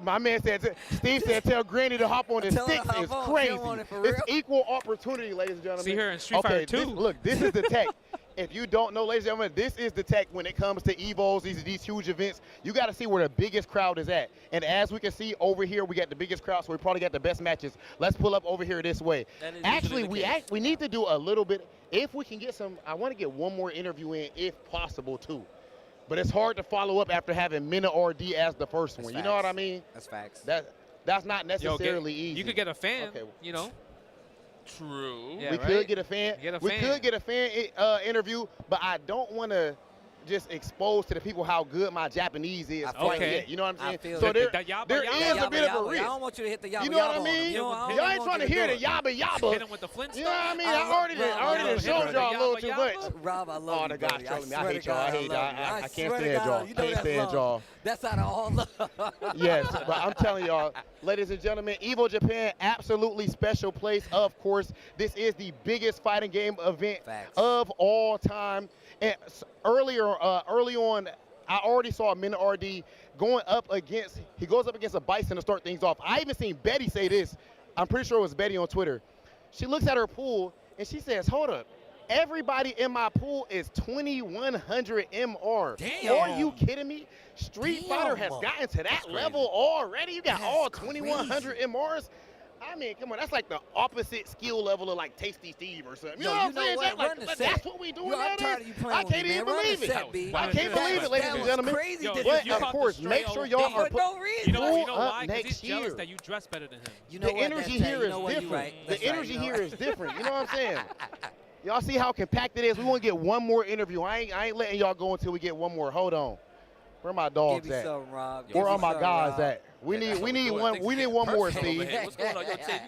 My man said, Steve said, tell Granny to hop on the sticks. It's crazy. It's equal opportunity, ladies and gentlemen. See her in Street Fighter 2. Look, this is the tech. If you don't know, ladies and gentlemen, this is the tech when it comes to Evos, these huge events. You got to see where the biggest crowd is at. And as we can see over here, we got the biggest crowd, so we probably got the best matches. Let's pull up over here this way. Actually, we need to do a little bit. If we can get some, I want to get one more interview in if possible, too. But it's hard to follow up after having Mina RD as the first one. You know what I mean? That's facts. That's not necessarily easy. You could get a fan, you know. True. Yeah, we could get a fan. We could get a fan interview, but I don't want to just exposed to the people how good my Japanese is. Okay. You know what I'm saying? feel So there yabba, is a bit of a yabba. risk. I don't want you to hit the yabba. You know what I yabba on mean? him. You know, I don't Y'all ain't want trying to you hear do the it. yabba yabba. Hit him with the Flintstones. You know what I mean? I already showed y'all a little too much. Rob, I love Oh, you, the guy's buddy. trolling me. I swear hate to y'all. I God, hate y'all. love you. I can't swear to stand God, y'all. you know Can't that's stand love. y'all. That's out of all love. Yes, but I'm telling y'all, ladies and gentlemen, Evo Japan, absolutely special place. Of course, this is the biggest fighting game event of all time. And early on, I already saw a Minute RD going up against, he goes up against a Bison to start things off. I even seen Betty say this. I'm pretty sure it was Betty on Twitter. She looks at her pool and she says, hold up. Everybody in my pool is 2100 MR. Damn. Are you kidding me? Street Fighter has gotten to that level already? You got all 2100 MRs? I mean, come on, that's like the opposite skill level of like Tasty Steve or something. You know what I'm saying? What? Like, Run the that's set. what we doing I'm nowadays? tired of you playing I with can't me, even man. Run the believe it. set, B. I can't believe it, ladies and gentlemen. Crazy. But of course, make sure y'all are for no reason. You know pull why? up Because he's next jealous year. that you dress better than him. You know The what? energy That's here right. You is know what? You're different. right. That's The right. energy You know here what? is different. You know what I'm saying? Y'all see how compact it is? We want to get one more interview. I ain't letting y'all go until we get one more. Hold on. Where my dogs Give me at? some, Rob. Where Give are me my some, guys Rob. at? We need one more, Steve. What's going on? Yo, Ted,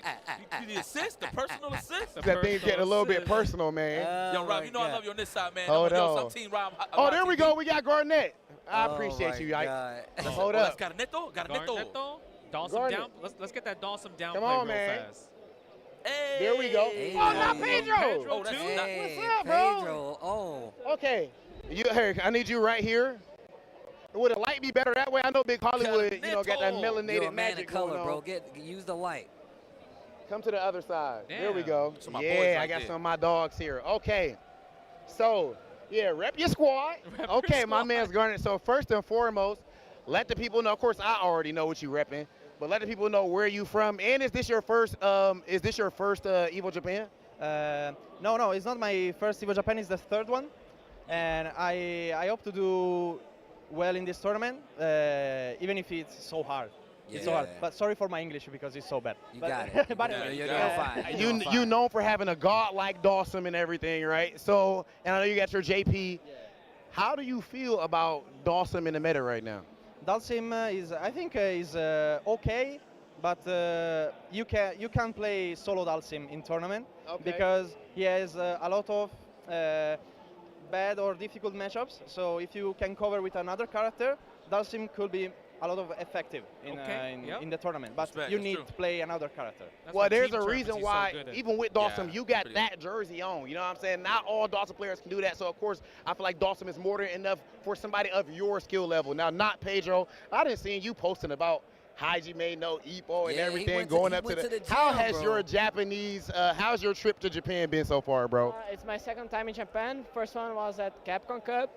you the assist, the personal assist? That thing's getting a little bit personal, man. Yo, Rob, you know I love you on this side, man. Hold Yo, on. some team Rob. Oh, there we go. We got Garnett. I Oh, appreciate my you. God. Hold Let's up. Garnetto. Garnetto. Dawson Garnet. down. Let's get that Dawson down Come play on, real man. fast. Hey. There we go. Hey. Oh, not Pedro. Oh, that's Hey, What's up, bro? Pedro. Oh. Okay. Here, I need you right here. Would the light be better that way? I know Big Hollywood, got that melanated You're a man magic of color, going on. bro. Use the light. Come to the other side. There we Damn. go. So my boys Yeah, I right got there. some of my dogs here. Okay. So, yeah, rep your squad. Okay, my man's Garnet. So first and foremost, let the people know. Of course, I already know what you repping, but let the people know where you from. And is this your first? Evo Japan? No, it's not my first Evo Japan. It's the third one, and I hope to do well in this tournament, even if it's so hard. It's so hard. But sorry for my English because it's so bad. You But- got it. but You're doing fine. You known for having a god like Dawson and everything, right? So, and I know you got your JP. How do you feel about Dawson in the meta right now? Dalsim I think is okay, but you can play solo Dalsim in tournament because he has a lot of bad or difficult matchups. So if you can cover with another character, Dalsim could be a lot of effective in the tournament. But you need to play another character. Well, there's a reason why, even with Dawson, you got that jersey on. You know what I'm saying? Not all Dawson players can do that. So, of course, I feel like Dawson is more than enough for somebody of your skill level. Now, not Pedro. I didn't see you posting about Haiji made no Ippo and everything going up to the How has your Japanese, how's your trip to Japan been so far, bro? It's my second time in Japan. First one was at Capcom Cup.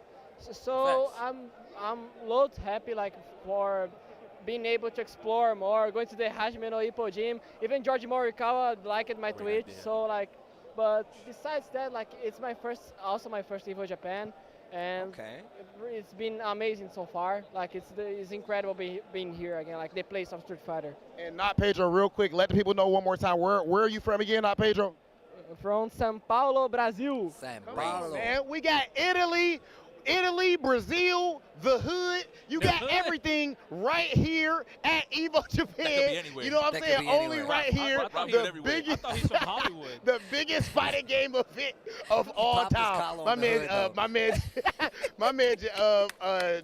So I'm loads happy for being able to explore more, going to the Hajime no Ippo gym. Even George Morikawa liked my Twitch. So but besides that, it's also my first Evo Japan, and it's been amazing so far. It's incredible being here again, the place of Street Fighter. And not Pedro, real quick, let the people know one more time. Where are you from again, not Pedro? From São Paulo, Brazil. São Paulo. Man, we got Italy, Brazil, the hood. You got everything right here at Evo Japan. You know what I'm saying? Only right here. The biggest, I thought he's from Hollywood. the biggest fighting game event of all time. My man,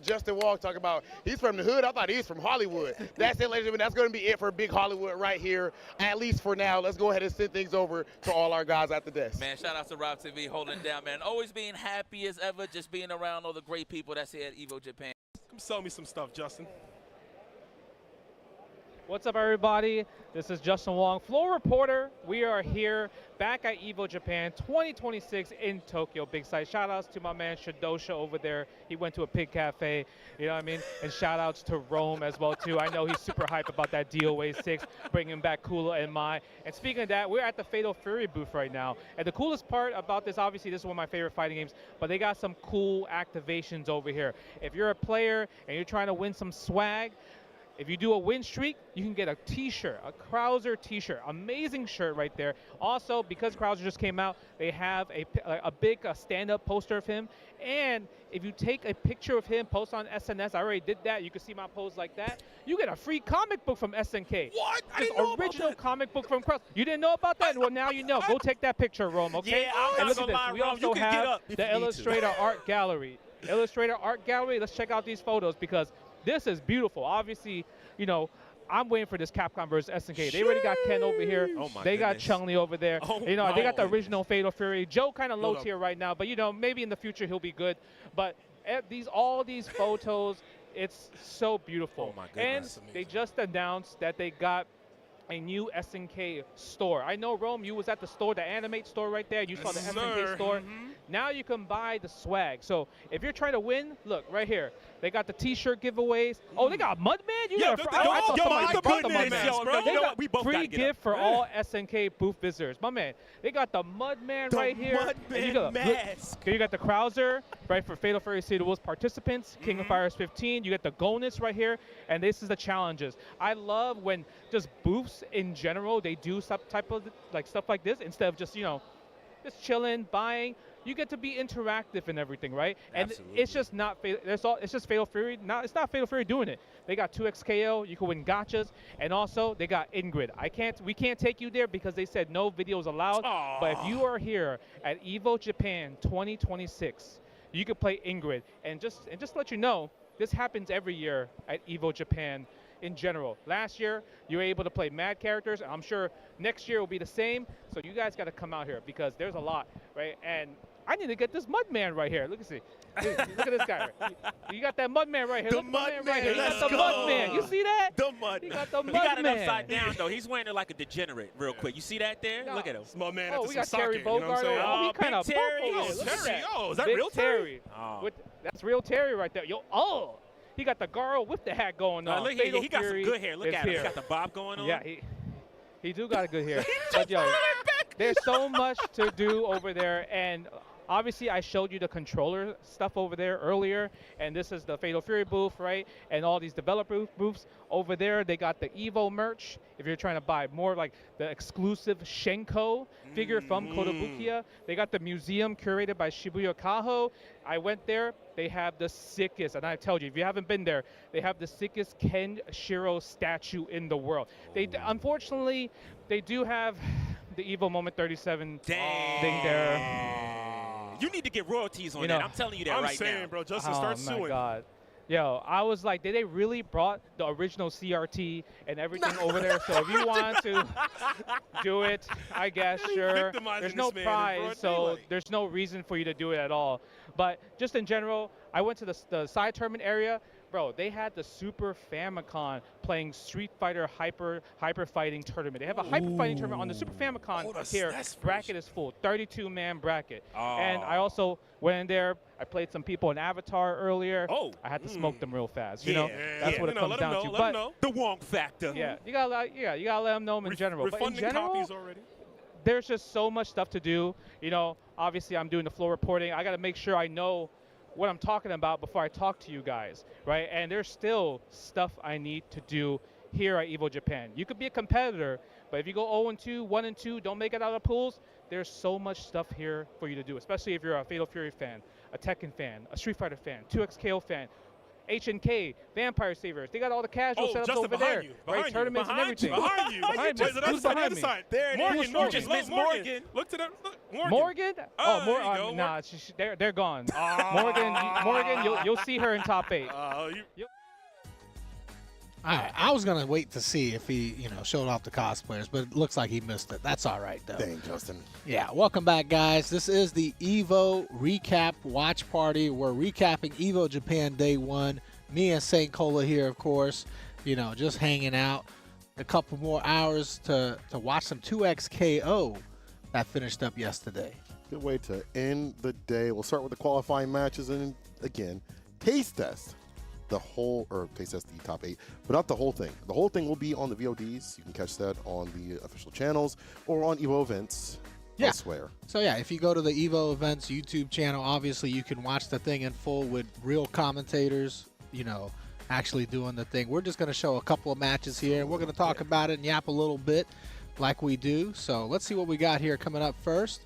Justin Wong talking about he's from the hood. I thought he was from Hollywood. That's it, ladies and gentlemen. That's going to be it for Big Hollywood right here, at least for now. Let's go ahead and send things over to all our guys at the desk. Man, shout out to Rob TV holding it down, man. Always being happy as ever, just being around all the great people that's here at Evo Japan. Come sell me some stuff, Justin. What's up, everybody? This is Justin Wong, floor reporter. We are here back at Evo Japan 2026 in Tokyo, big site. Shout outs to my man Shadosha over there. He went to a pig cafe, you know what I mean? And shout outs to Rome as well, too. I know he's super hyped about that DOA 6, bringing back Kula and Mai. And speaking of that, we're at the Fatal Fury booth right now. And the coolest part about this, obviously, this is one of my favorite fighting games, but they got some cool activations over here. If you're a player and you're trying to win some swag, If you do a win streak, you can get a T-shirt, a Krauser T-shirt. Amazing shirt right there. Also, because Krauser just came out, they have a big stand-up poster of him. And if you take a picture of him, post on SNS, I already did that. You can see my pose like that. You get a free comic book from SNK. What? I This didn't know original about that. comic book from Krauser. You didn't know about that? Well, now you know. Go take that picture, Rome, okay? Yeah, I'm and not look gonna at lie, this. We Rome, you also can get have up if you the need to. Illustrator Art Gallery. Illustrator Art Gallery. Let's check out these photos because this is beautiful. Obviously, you know, I'm waiting for this Capcom versus SNK. They already got Ken over here. Oh my they goodness. got Chun-Li over there. Oh you know, they got the my original Fatal Fury. Joe kind of low Hold up. tier right now, but you know, maybe in the future he'll be good. But all these photos, it's so beautiful. Oh my and goodness. they just announced that they got a new SNK store. I know, Rome, you was at the store, the Animate store right there. You saw the Yes, SNK sir. store. Now you can buy the swag. So if you're trying to win, look right here. They got the T-shirt giveaways. Oh, they got Mudman. You got a I thought somebody brought the Mudman. They got we both free gotta get gift up. for all SNK booth visitors. My man, they got the Mudman right here. And you got, mask. you got the Krauser, right, for Fatal Fury City Wolves participants. King of Fighters 15. You got the Gonus right here. And this is the challenges. I love when just booths in general, they do some type of stuff like this instead of just, you know, just chilling, buying. You get to be interactive and everything, right? And it's just not it's just Fatal Fury. It's not Fatal Fury doing it. They got 2XKO. You can win gotchas, and also they got Ingrid. We can't take you there because they said no videos allowed. Aww. But if you are here at Evo Japan 2026, you can play Ingrid. And just to let you know, this happens every year at Evo Japan. In general, last year you were able to play mad characters. I'm sure next year will be the same. So you guys got to come out here because there's a lot, right? And I need to get this Mudman right here. Look at this guy. Right. You got that Mudman right here. The Look at the man Mudman, right here. You let's got the go. Mudman. You see that? The mud. He got the He got it Mudman. upside down though. He's wearing it like a degenerate, real quick. You see that there? Look at him. Small man Oh, after we some got sake, Terry you know what I'm Bogard. saying? Oh, he Big kind of Terry. Look Oh, at Terry. that. Oh, is that Big real Terry? Oh. That's real Terry right there. Yo, he got the Garo with the hat going on. Look here, Fatal he got some Fury good hair. Look is at him. here. He got the bob going on. Yeah, he do got a good hair. But yo, there's so much to do over there, and obviously I showed you the controller stuff over there earlier, and this is the Fatal Fury booth, right? And all these developer booths over there. They got the Evo merch. If you're trying to buy more like the exclusive Shenko figure from Kotobukiya, they got the museum curated by Shibuya Kaho. I went there. They have the sickest, and I told you, if you haven't been there, they have the sickest Ken Shiro statue in the world. Unfortunately, they do have the Evo Moment 37 thing there. You need to get royalties on You that. know, I'm telling you that I'm right saying, now. bro, Justin, Oh start my suing. God. Yo, I was like, did they really brought the original CRT and everything over there? So if you want to do it, I guess, sure. victimizing There's no this man in prize, broad so daylight. there's no reason for you to do it at all. But just in general, I went to the side tournament area. Bro, they had the Super Famicom playing Street Fighter Hyper Fighting Tournament. They have a Hyper Fighting Tournament on the Super Famicom here. Bracket is full, 32-man bracket. And I also went in there. I played some people in Avatar earlier. Oh, I had to smoke them real fast. You Yeah, know, that's what it comes down to. But the wonk factor. yeah, you gotta let them know in general. But in Refunding general, copies already. there's just so much stuff to do. You know, obviously I'm doing the floor reporting. I got to make sure I know what I'm talking about before I talk to you guys, right? And there's still stuff I need to do here at Evo Japan. You could be a competitor, but if you go 0-2, 1-2, don't make it out of pools, there's so much stuff here for you to do, especially if you're a Fatal Fury fan, a Tekken fan, a Street Fighter fan, 2XKO fan, HNK, Vampire Savers. They got all the casual setups Justin, over behind there, you, right? behind you, Tournaments and behind you, everything. behind you. Behind me. Wait, is it Who's on the behind other me? side? There it Morgan, is. Morgan, Just look, Miss Morgan. Look to them. Look, Morgan. Morgan? Oh, there you go. Nah, they're gone. Morgan, you'll see her in top 8. All right, I was gonna wait to see if he, showed off the cosplayers, but it looks like he missed it. That's all right, though. Dang, Justin. Yeah, welcome back, guys. This is the Evo Recap Watch Party. We're recapping Evo Japan Day 1. Me and Saint Cola here, of course. Just hanging out. A couple more hours to watch some 2XKO that finished up yesterday. Good way to end the day. We'll start with the qualifying matches, and again, taste test. Taste test the top 8, but not the whole thing. The whole thing will be on the VODs. You can catch that on the official channels or on Evo events elsewhere. So yeah, if you go to the Evo Events YouTube channel, obviously you can watch the thing in full with real commentators, actually doing the thing. We're just going to show a couple of matches here, and we're going to talk about it and yap a little bit like we do. So let's see what we got here coming up first.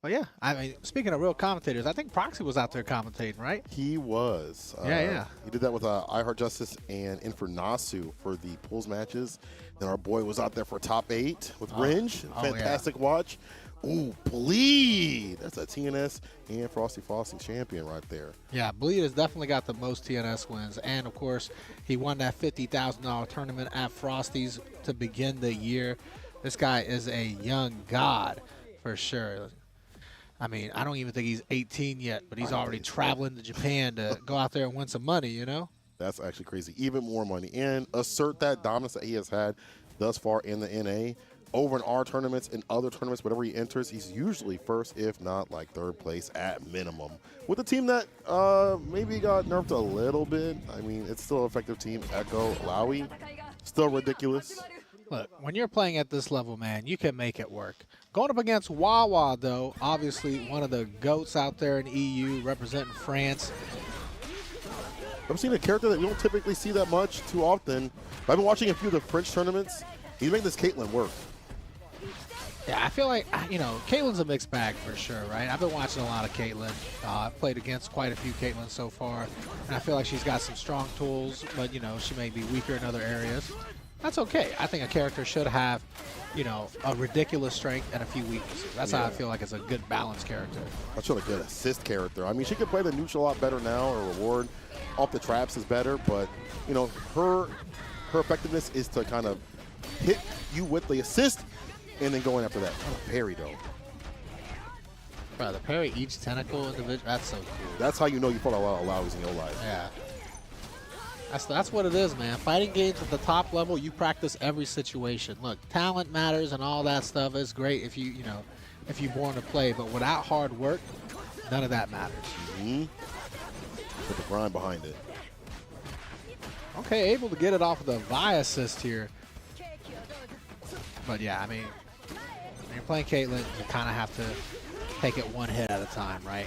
Oh, yeah. I mean, speaking of real commentators, I think Proxy was out there commentating, right? He was. Yeah. He did that with I Heart Justice and Infernasu for the pools matches. Then our boy was out there for top 8 with Ringe. Fantastic watch. Ooh, Bleed. That's a TNS and Frosty champion right there. Yeah, Bleed has definitely got the most TNS wins. And, of course, he won that $50,000 tournament at Frosty's to begin the year. This guy is a young god for sure. I mean, I don't even think he's 18 yet, but he's already traveling to Japan to go out there and win some money, you know? That's actually crazy. Even more money. And assert that dominance that he has had thus far in the NA. Over in our tournaments and other tournaments, whenever he enters, he's usually first, if not like third place at minimum. With a team that maybe got nerfed a little bit. I mean, it's still an effective team. Echo, Lowy, still ridiculous. Look, when you're playing at this level, man, you can make it work. Going up against Wawa, though, obviously one of the GOATs out there in EU representing France. I've seen a character that we don't typically see that much too often. I've been watching a few of the French tournaments. He's making this Caitlyn work. Yeah, I feel like, you know, Caitlin's a mixed bag for sure, right? I've been watching a lot of Caitlyn. I've played against quite a few Caitlyn so far, and I feel like she's got some strong tools, but, you know, she may be weaker in other areas. That's okay. I think a character should have, you know, a ridiculous strength and a few weaknesses. That's how I feel like it's a good balanced character. That's really a good assist character. I mean, she could play the neutral a lot better now. Her reward off the traps is better, but, you know, her effectiveness is to kind of hit you with the assist and then going after that. Oh, parry, though. Bro, the parry each tentacle individual, that's so cool. That's how you know you fought a lot of Lowies in your life. Yeah. That's what it is, man. Fighting games at the top level, you practice every situation. Look, talent matters and all that stuff is great if you're born to play, but without hard work, none of that matters. Put the grind behind it. Okay, able to get it off of the Vi assist here. But yeah, I mean, when you're playing Caitlyn, you kind of have to take it one hit at a time, right?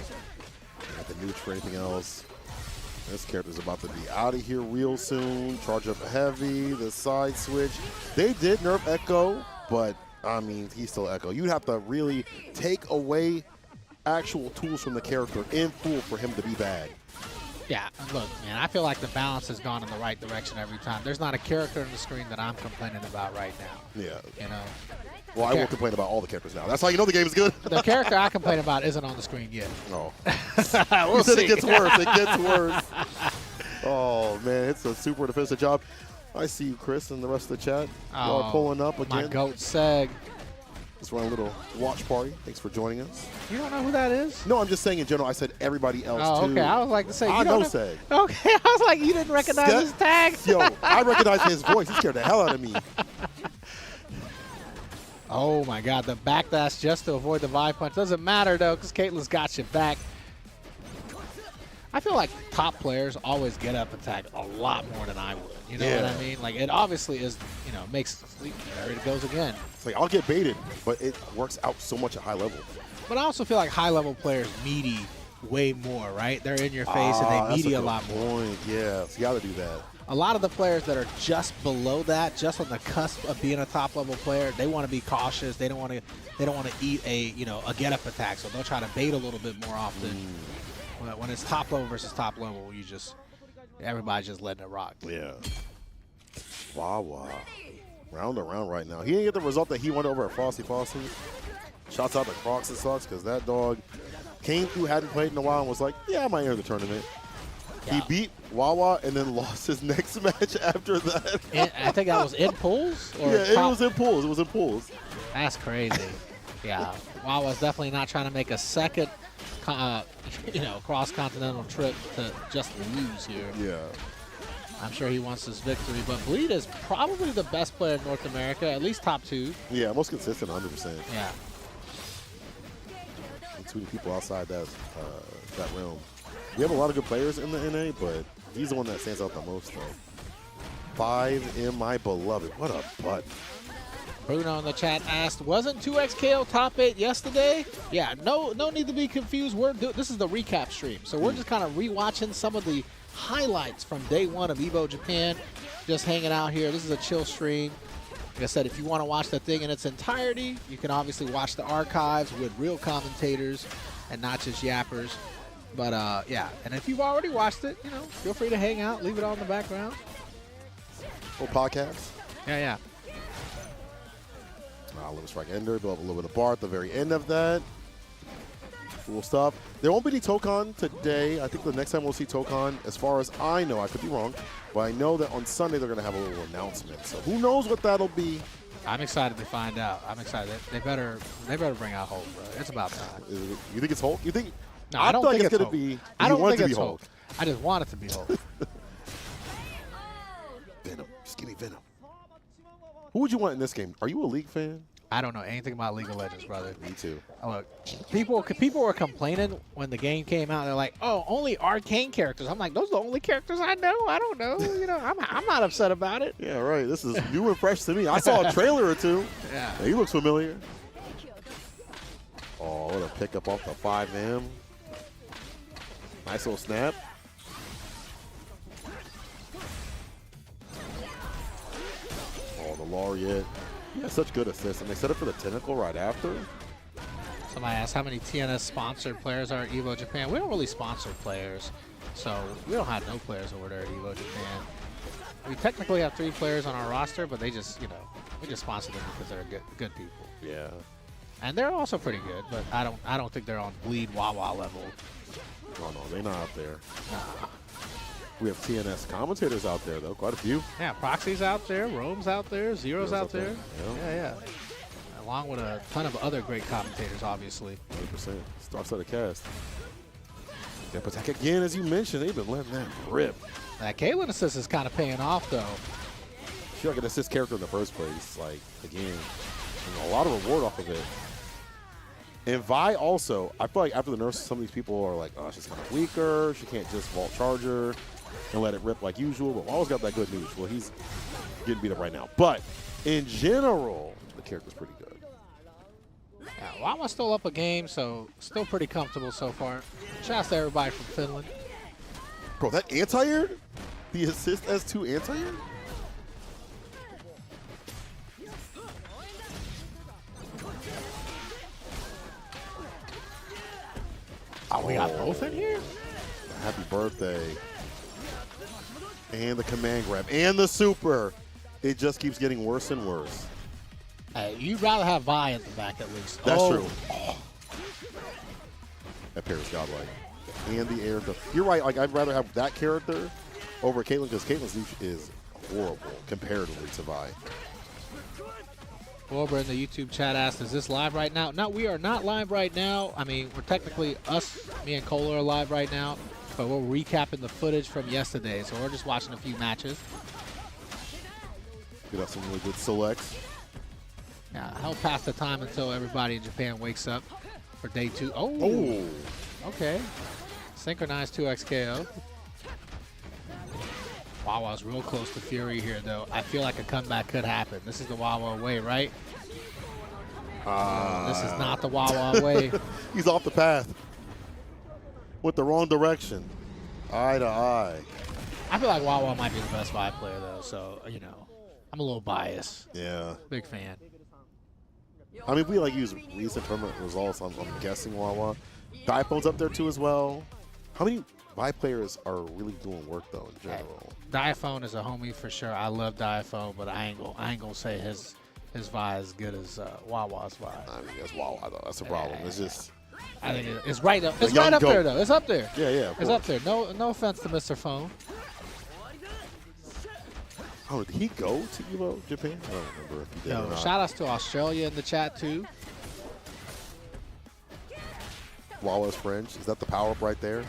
Got the neutral for anything else. This character's about to be out of here real soon. Charge up heavy, the side switch. They did nerf Echo, but I mean, he's still Echo. You'd have to really take away actual tools from the character in full for him to be bad. Yeah, look, man, I feel like the balance has gone in the right direction every time. There's not a character on the screen that I'm complaining about right now. Yeah. You know? Well, I won't complain about all the characters now. That's how you know the game is good. The character I complain about isn't on the screen yet. No. We'll see. It gets worse. It gets worse. Oh, man, it's a super defensive job. I see you, Chris, and the rest of the chat. Y'all are pulling up again. My GOAT Seg. Just run a little watch party. Thanks for joining us. You don't know who that is? No, I'm just saying in general. I said everybody else, too. Okay. I was like to say, I know Seg. Okay, I was like, you didn't recognize his tag? Yo, I recognize his voice. He scared the hell out of me. Oh, my God. The backdash just to avoid the Vi punch. Doesn't matter, though, because Caitlyn's got you back. I feel like top players always get up attack a lot more than I would. You know what I mean? Like, it obviously is, you know, makes – there it goes again. It's like, I'll get baited, but it works out so much at high level. But I also feel like high-level players meaty way more, right? They're in your face and they meaty a lot more. Yeah, so you got to do that. A lot of the players that are just below that, just on the cusp of being a top-level player, they want to be cautious. They don't want to eat a get-up attack, so they'll try to bait a little bit more often. But when it's top level versus top level, everybody's just letting it rock. Yeah. Wow. Round around right now. He didn't get the result that he wanted over at Frosty. Shouts out to Crocs and Sucks, because that dog came through, hadn't played in a while, and was like, yeah, I might enter the tournament. Yeah. He beat Wawa and then lost his next match after that. I think that was in pools? Or yeah, it was in pools. That's crazy. Yeah. Wawa's definitely not trying to make a second cross-continental trip to just lose here. Yeah. I'm sure he wants this victory, but Bleed is probably the best player in North America, at least top 2. Yeah, most consistent, 100%. Yeah. And too many people outside that realm. We have a lot of good players in the NA, but he's the one that stands out the most, though. 5 in my beloved. What a butt. Bruno in the chat asked, wasn't 2XKO top 8 yesterday? Yeah, no need to be confused. This is the recap stream, so we're just kind of rewatching some of the highlights from day 1 of Evo Japan. Just hanging out here. This is a chill stream. Like I said, if you want to watch the thing in its entirety, you can obviously watch the archives with real commentators and not just yappers. But yeah, and if you've already watched it, you know, feel free to hang out, leave it on in the background. Or podcast. Yeah. Limit Strike Ender, build up a little bit of bar at the very end of that. Cool stuff. There won't be any Tokon today. I think the next time we'll see Tokon, as far as I know, I could be wrong, but I know that on Sunday they're going to have a little announcement. So who knows what that'll be. I'm excited to find out. I'm excited. They better bring out Hulk, bro. It's about time. You think it's Hulk? You think? No, I don't think it's going to be. I don't think it to it's be Hulk. I just want it to be Hulk. Venom. Just give me Venom. Who would you want in this game? Are you a League fan? I don't know anything about League of Legends, brother. Me too. Look, people were complaining when the game came out. They're like, "Oh, only arcane characters." I'm like, "Those are the only characters I know. I don't know. You know, I'm not upset about it." Yeah, right. This is new and fresh to me. I saw a trailer or two. Yeah. He looks familiar. Oh, what a pickup off the 5M. Nice little snap. Oh, the Laureate. He has such good assists, and they set up for the tentacle right after. Somebody asked how many TNS sponsored players are at Evo Japan. We don't really sponsor players, so we don't have no players over there at Evo Japan. We technically have 3 players on our roster, but they just, you know, we just sponsor them because they're good people. Yeah. And they're also pretty good, but I don't think they're on Bleed Wawa level. Oh no, they're not out there. Nah. We have TNS commentators out there, though. Quite a few. Yeah, Proxy's out there, Rome's out there, Zero's out there. Yeah. Along with a ton of other great commentators, obviously. 100%. Starts out a cast. Step attack again, as you mentioned. They've been letting that rip. That Kaylin assist is kind of paying off, though. She's like an assist character in the first place. Like, again, and a lot of reward off of it. And Vi also, I feel like after the nurse, some of these people are like, oh, she's kind of weaker. She can't just vault charger and let it rip like usual. But Wawa's got that good news. Well, he's getting beat up right now. But in general, the character's pretty good. Yeah, Wawa's still up a game, so still pretty comfortable so far. Shouts to everybody from Finland. Bro, that anti-air? The assist S2 anti-air? Oh, we got both in here? Happy birthday. And the command grab. And the super. It just keeps getting worse and worse. Hey, you'd rather have Vi at the back at least. That's true. Oh. That pair is godlike. And the air. You're right. Like, I'd rather have that character over Caitlyn because Caitlyn's leash is horrible comparatively to Vi. Wilbur in the YouTube chat asked, is this live right now? No, we are not live right now. I mean, we're technically me and Cola are live right now, but we're recapping the footage from yesterday, so we're just watching a few matches. Get up some really good selects. Yeah, help pass the time until everybody in Japan wakes up for day 2. Oh. Okay. Synchronized 2x KO. Wawa's real close to Fury here, though. I feel like a comeback could happen. This is the Wawa way, right? This is not the Wawa way. He's off the path. Went the wrong direction. Eye to eye. I feel like Wawa might be the best Vi player, though, so, you know, I'm a little biased. Yeah. Big fan. I mean, if we, like, use recent tournament results, I'm guessing Wawa. Diphone's up there, too, as well. How many Vi players are really doing work, though, in general? Diaphone is a homie for sure. I love Diaphone, but I ain't gonna say his Vi as good as Wawa's Vi. I mean, that's Wawa though. That's the problem. It's just. I think it's right up. It's right up there though. It's up there. Yeah. It's up there. No offense to Mr. Phone. Oh, did he go to Evo Japan? I don't remember if he did or not. Shout outs to Australia in the chat too. Wawa's French. Is that the power up right there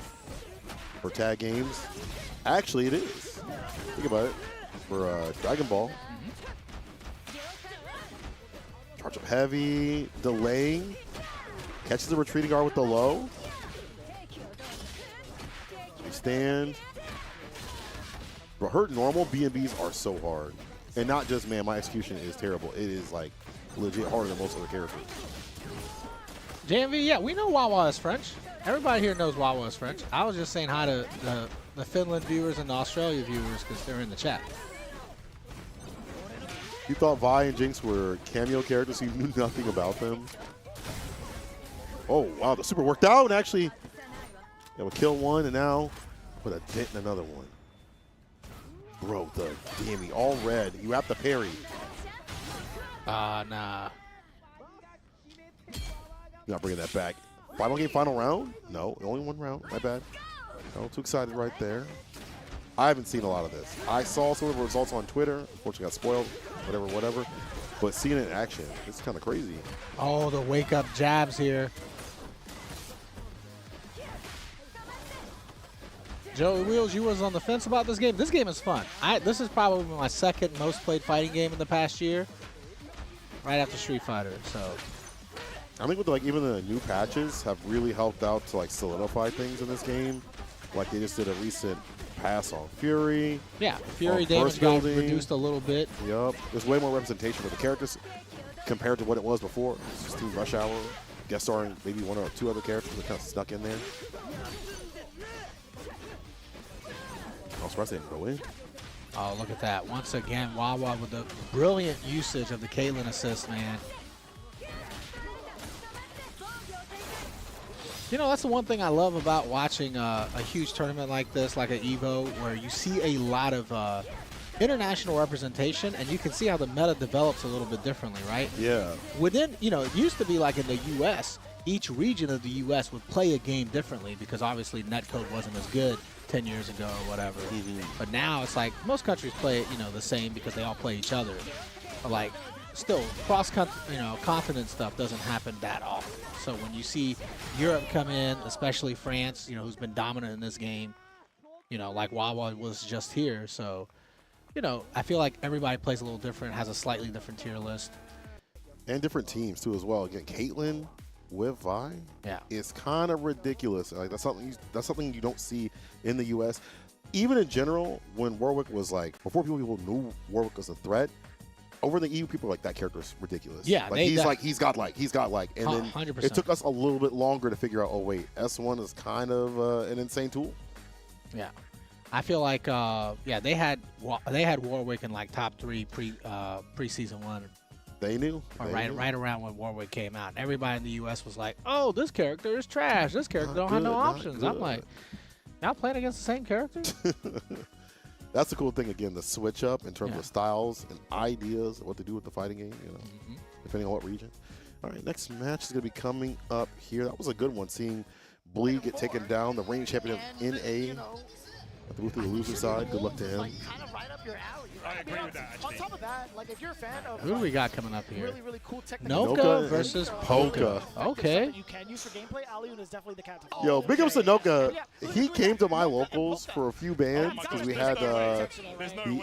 for tag games? Actually, it is. Think about it. For Dragon Ball. Charge up heavy. Delaying. Catches the retreating guard with the low. We stand. But her normal B&Bs are so hard. And not just, man, my execution is terrible. It is, like, legit harder than most other characters. JMV, yeah, we know Wawa is French. Everybody here knows Wawa is French. I was just saying hi to the Finland viewers and the Australia viewers because they're in the chat. You thought Vi and Jinx were cameo characters, so you knew nothing about them. Oh, wow, the super worked out, and actually, they would kill one, and now put a dent in another one. Bro, the Dammy, all red. You have to parry. Nah. You're not bringing that back. Final game, final round? No, only one round. My bad. No, too excited right there. I haven't seen a lot of this. I saw some of the results on Twitter. Unfortunately, got spoiled. Whatever. But seeing it in action, it's kind of crazy. Oh, the wake-up jabs here. Joey Wheels, you was on the fence about this game. This game is fun. This is probably my second most played fighting game in the past year, right after Street Fighter. So I think with like even the new patches have really helped out to like solidify things in this game. Like they just did a recent pass on Fury. Yeah, Fury damage got reduced a little bit. Yup. There's way more representation for the characters compared to what it was before. It's just Team Rush Hour, guest starring maybe one or two other characters that kind of stuck in there. I was surprised they didn't go in. Oh, look at that. Once again, Wawa with the brilliant usage of the Caitlyn assist, man. You know, that's the one thing I love about watching a huge tournament like this, like an Evo, where you see a lot of international representation, and you can see how the meta develops a little bit differently, right? Yeah. Within, you know, it used to be like in the U.S., each region of the U.S. would play a game differently because obviously netcode wasn't as good 10 years ago or whatever. But now it's like most countries play it, you know, the same because they all play each other. But like still continent stuff doesn't happen that often. So when you see Europe come in, especially France, you know, who's been dominant in this game, you know, like Wawa was just here. So, you know, I feel like everybody plays a little different, has a slightly different tier list. And different teams too as well. Again, Caitlyn with Vi, it's kind of ridiculous. Like that's something you don't see in the U.S. Even in general, when Warwick was like before people knew Warwick was a threat, over in the EU people were like that character's ridiculous. Yeah, like he's got like, and then 100%. it took us a little bit longer to figure out. Oh wait, S1 is kind of an insane tool. Yeah, I feel like they had Warwick in like top 3 preseason 1. They knew. Right around when Warwick came out. And everybody in the U.S. was like, oh, this character is trash. This character don't have no options. I'm like, y'all playing against the same character? That's the cool thing, again, the switch up in terms of styles and ideas of what to do with the fighting game, you know, depending on what region. All right, next match is going to be coming up here. That was a good one, seeing Bleed get taken down, the reigning champion of NA. To move to the losing side. Good luck to him. Kind of right up your alley. I agree with that. On top of that, like if you're a fan of who do we got coming up here? Really cool technical Noka versus Polka. Okay. You can use for gameplay. Alioun is definitely the cat. Yo, big ups to Noka. He came to my locals for a few bands because we had the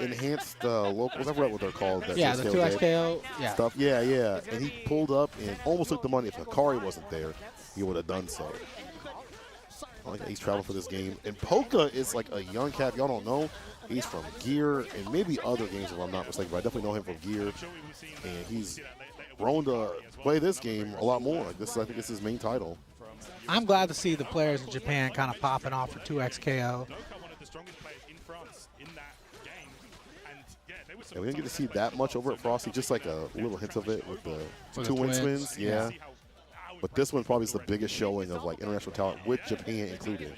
enhanced locals. I forgot what they're called. The 2XKO. Stuff. Yeah. And he pulled up and almost took the money. If Hikari wasn't there, he would have done so. I like that he's traveling for this game. And Polka is like a young cat. Y'all don't know. He's from Gear and maybe other games if I'm not mistaken, but I definitely know him from Gear. And he's grown to play this game a lot more. Like this, I think this is his main title. I'm glad to see the players in Japan kind of popping off for 2XKO. Yeah, we didn't get to see that much over at Frosty, just like a little hint of it with the two win twins. Yeah. But this one probably is the biggest showing of like international talent with Japan included.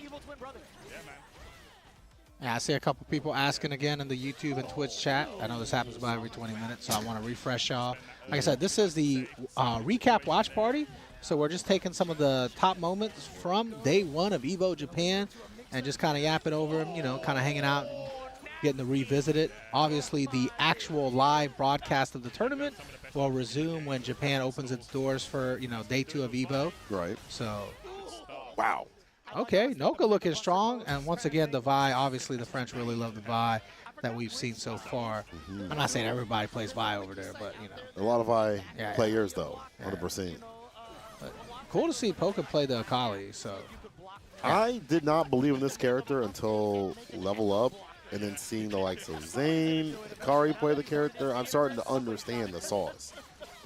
Yeah, I see a couple people asking again in the YouTube and Twitch chat. I know this happens about every 20 minutes, so I want to refresh y'all. Like I said, this is the recap watch party. So we're just taking some of the top moments from day one of Evo Japan and just kind of yapping over them, you know, kind of hanging out, getting to revisit it. Obviously, the actual live broadcast of the tournament will resume when Japan opens its doors for, you know, day 2 of Evo. Right. So, wow. Okay, Noka looking strong. And once again, the Vi, obviously the French really love the Vi that we've seen so far. I'm not saying everybody plays Vi over there, but, you know. A lot of Vi players, though, 100%. But cool to see Polka play the Akali, so. I did not believe in this character until Level Up. And then seeing the likes of Zane, Kari play the character, I'm starting to understand the sauce.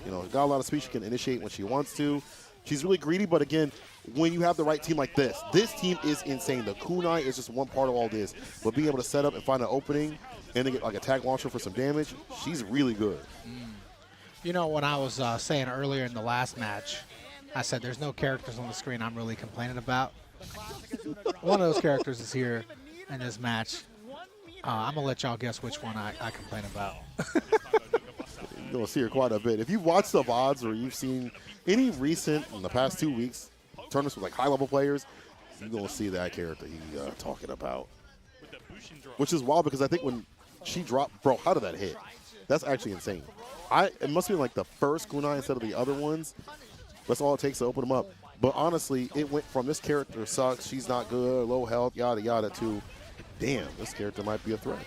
You know, got a lot of speed. She can initiate when she wants to. She's really greedy, but again, when you have the right team like this team is insane. The kunai is just one part of all this. But being able to set up and find an opening and then get like a tag launcher for some damage, she's really good. You know, when I was saying earlier in the last match, I said there's no characters on the screen I'm really complaining about. One of those characters is here in this match. I'm going to let y'all guess which one I complain about. You're going to see her quite a bit. If you've watched the VODs or you've seen any recent, in the past 2 weeks, tournaments with like high-level players, you're going to see that character he's talking about. Which is wild because I think when she dropped, bro, how did that hit? That's actually insane. It must be like the first kunai instead of the other ones. That's all it takes to open them up. But honestly, it went from this character sucks, she's not good, low health, yada, yada, to, damn, this character might be a threat.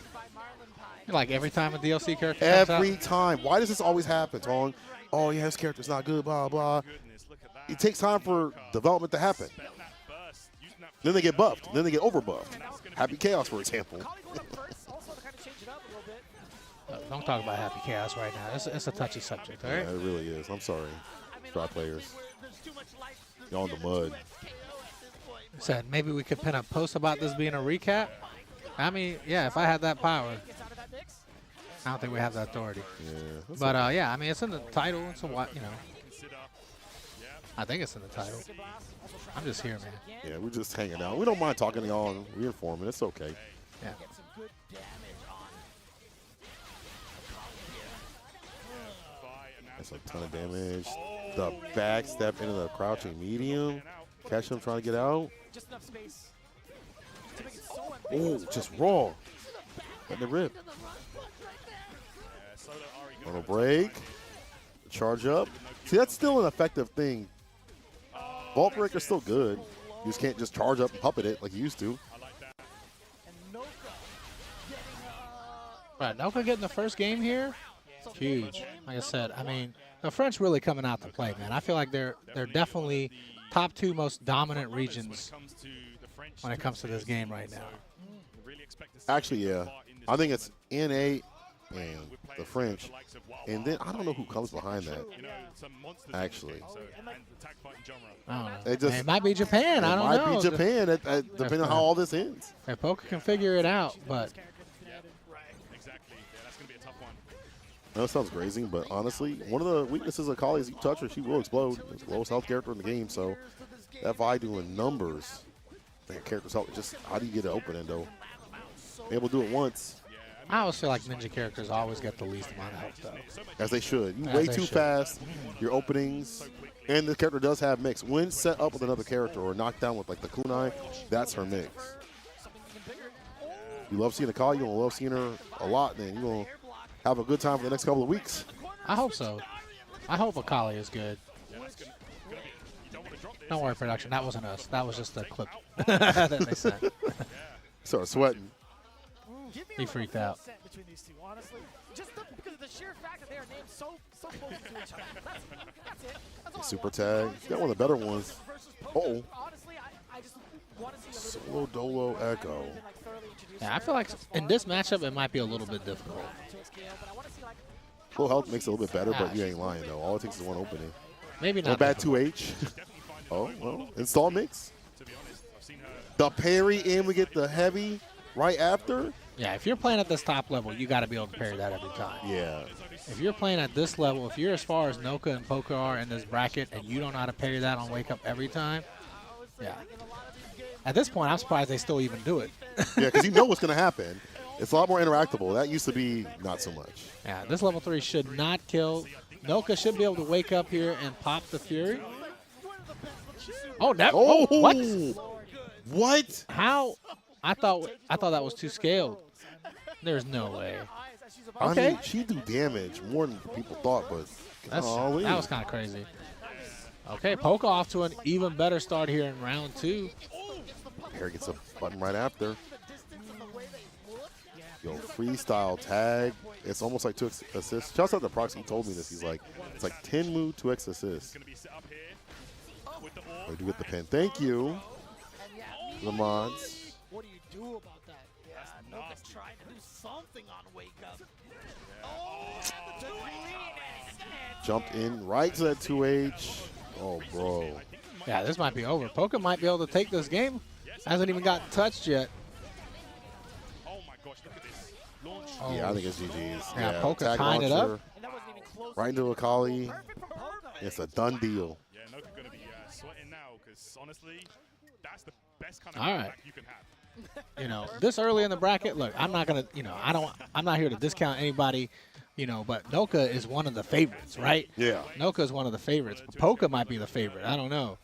Like every time a DLC character comes out? Every time. Why does this always happen, Tong? Oh, yeah, this character's not good, blah, blah. It takes time for development to happen. Then they get buffed. Then they get over-buffed. Happy Chaos, for example. Don't talk about Happy Chaos right now. It's a touchy subject, all right? Yeah, it really is. I'm sorry, Try players. Y'all in the mud. Said maybe we could pin a post about this being a recap. I mean, yeah, if I had that power. I don't think we have the authority. Yeah. But, yeah, I mean, it's in the title. It's a what, you know. I think it's in the title. I'm just here, man. Yeah, we're just hanging out. We don't mind talking to y'all and reinforming. It's okay. Yeah. That's a ton of damage. The back step into the crouching medium. Catch him trying to get out. Oh, just raw. Let the rip. On a break. Charge up. See, that's still an effective thing. Vault Breaker's still good. You just can't just charge up and puppet it like you used to. Right, Noka getting the first game here, huge. Like I said, I mean, the French really coming out to play, man. I feel like they're definitely top 2 most dominant regions when it comes to this game right now. Actually, yeah. I think it's NA and the French. And then I don't know who comes behind that. Actually. I don't know. It might be Japan. I don't know. It might be Japan, depending on how all this ends. If Poker can figure it out, but... That sounds crazy, but honestly, one of the weaknesses of Kali is you touch her, she will explode. It's the lowest health character in the game, so that Vi doing numbers, that character's help. Just how do you get it open, Endo? Be able to do it once. I always feel like ninja characters always get the least amount of health, though. As they should. You way too fast. Your openings, and the character does have mix. When set up with another character or knocked down with like the kunai, that's her mix. You love seeing a Kali, you're gonna love seeing her a lot. Then you're gonna have a good time for the next couple of weeks. I hope so. I hope Akali is good. Don't worry, production. That wasn't us. That was just a clip that they sent. Started sweating. He freaked out. Super tag. He's got one of the better ones. Uh-oh. Solo Dolo Echo. Yeah, I feel like in this matchup, it might be a little bit difficult. Full health makes it a little bit better, but you ain't lying, though. All it takes is one opening. Maybe not. No bad 2H. Oh, well, install mix. The parry, and we get the heavy right after. Yeah, if you're playing at this top level, you got to be able to parry that every time. Yeah. If you're playing at this level, if you're as far as Noka and Poker are in this bracket, and you don't know how to parry that on Wake Up every time, yeah. At this point, I'm surprised they still even do it. Yeah, because you know what's going to happen. It's a lot more interactable. That used to be not so much. Yeah, this level 3 should not kill. Noka should be able to wake up here and pop the Fury. Oh, that! Oh, what? What? How? I thought that was too scaled. There's no way. Okay. I mean, she do damage more than people thought, but that was kind of crazy. Okay, Poker off to an even better start here in round 2. Harry gets a button right after. Yo, freestyle tag. It's almost like 2x assists. Shouts out to Proxy. He told me this. He's like, it's like 10 move, 2x assists. I do get the pin. Thank you, the mods. What do you do about that? Yeah, Noka's trying to do something on Wake Up. Oh, Jumped in right to that 2H. Oh, bro. Yeah, this might be over. Poka might be able to take this game. Hasn't even gotten touched yet. Oh. Yeah, I think it's GG's. Yeah, Poka tag tying it up. launcher, right into Akali. It's a done deal. Yeah, Noka gonna be sweating now because honestly, that's the best kind of All right. comeback you can have. You know, this early in the bracket, look, I'm not gonna, you know, I'm not here to discount anybody, you know, but Noka is one of the favorites, right? Yeah. Noka is one of the favorites. But Poka might be the favorite. I don't know.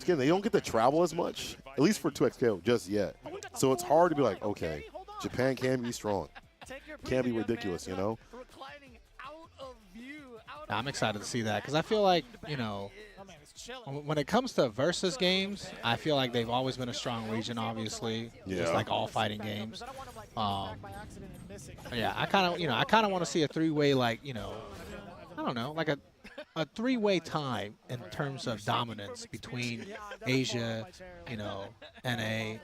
Again, they don't get to travel as much, at least for 2XKO just yet. So it's hard to be like, okay, Japan can be strong, can be ridiculous, you know. I'm excited to see that because I feel like, you know, when it comes to versus games, I feel like they've always been a strong region, obviously, just like all fighting games. Yeah, I kind of want to see a three-way, like, you know, I don't know, like a three-way tie in terms of dominance between Asia, you know, NA,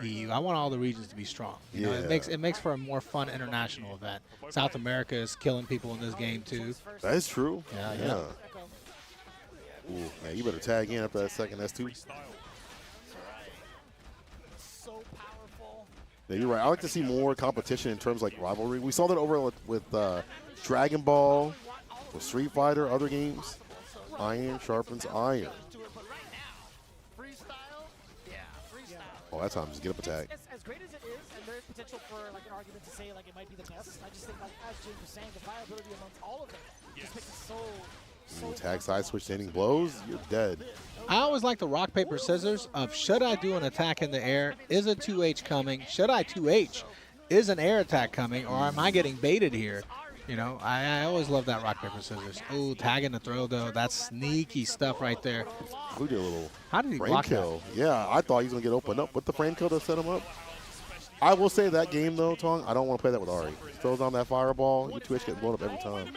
EU. I want all the regions to be strong. You know, it makes for a more fun international event. South America is killing people in this game too. That is true. Yeah. Ooh, man, you better tag in after that second S2. Yeah, you're right. I like to see more competition in terms of like rivalry. We saw that over with Dragon Ball, with Street Fighter, other games. Iron sharpens iron. Oh, that time, just get up attack. As great as it is, and there is potential for like an argument to say like it might be the best. I just think like as James was saying, the viability amongst all of them just makes it so. Tag side switch to ending blows, you're dead. I always like the rock, paper, scissors of should I do an attack in the air? Is a 2H coming? Should I 2H? Is an air attack coming? Or am I getting baited here? You know, I always love that rock, paper, scissors. Oh, tagging the throw, though. That's sneaky stuff right there. Who did a little How did he frame block kill? Yeah, I thought he was going to get opened up with the frame kill to set him up. I will say that game, though, Tong, I don't want to play that with Ari. Throws on that fireball, your 2H gets blown up every time.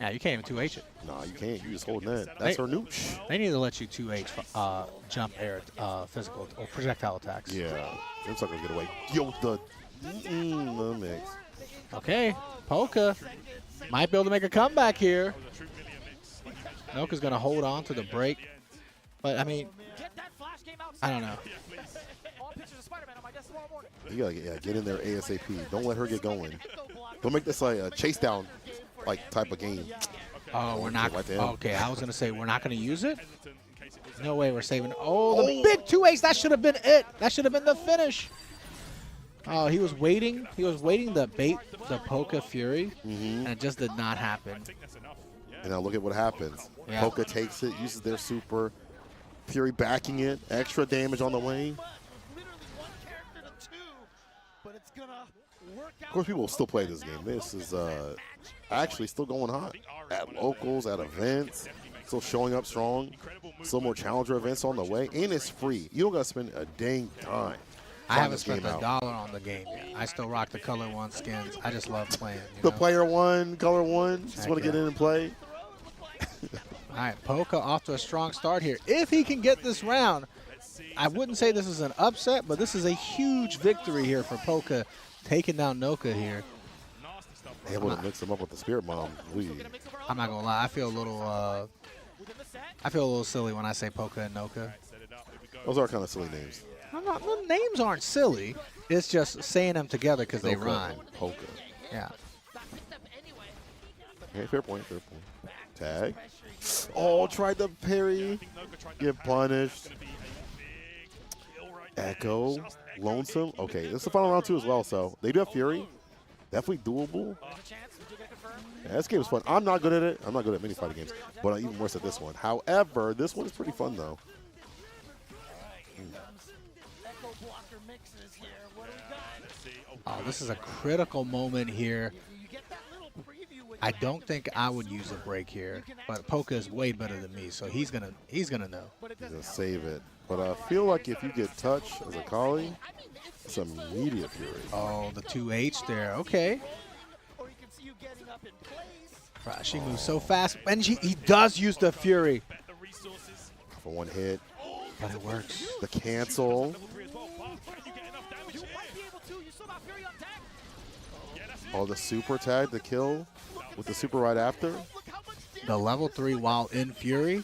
Yeah, you can't even 2H it. Nah, you can't. You just holding that. That's her nooch. They need to let you 2H jump air physical or projectile attacks. Yeah, them suckers get away. Yo, the mix. Okay, Poka might be able to make a comeback here. Noka's going to hold on to the break. But, I mean, I don't know. You got to get in there ASAP. Don't let her get going. Don't make this like a chase down like type of game. Oh, we're not. Right Okay, I was going to say we're not going to use it. No way we're saving. Oh, the big 2H. That should have been it. That should have been the finish. Oh, he was waiting. He was waiting to bait the Poka Fury, and it just did not happen. And now look at what happens. Yeah. Poka takes it, uses their super. Fury backing it. Extra damage on the way. Of course, people will still play this game. This is actually still going hot. At locals, at events, still showing up strong. Still more challenger events on the way. And it's free. You don't got to spend a dang dime. I haven't spent $1 on the game yet. I still rock the color one skins. I just love playing. The player one, color one, just want to get in and play. All right, Poka off to a strong start here. If he can get this round, I wouldn't say this is an upset, but this is a huge victory here for Poka, taking down Noka here. Able to mix him up with the Spirit Bomb. I'm not gonna lie, I feel a little silly when I say Poka and Noka. Those are kind of silly names. The names aren't silly. It's just saying them together because they rhyme. Poka. Yeah. Okay, fair point, fair point. Tag. Oh, tried to parry. Get punished. Echo. Lonesome. Okay, this is the final round too as well, so they do have Fury. Definitely doable. Yeah, this game is fun. I'm not good at it. I'm not good at many fighting games, but I'm even worse at this one. However, this one is pretty fun though. Oh, this is a critical moment here. I don't think I would use a break here, but Poka is way better than me, so he's gonna know. He's gonna save it, but I feel like if you get touched as a Kali, it's immediate Fury. Oh, the 2H there. Okay. Right, she moves so fast, and he does use the Fury. For one hit. But it works. The cancel. Oh, the super tag, the kill with the super right after. the level 3 while in Fury.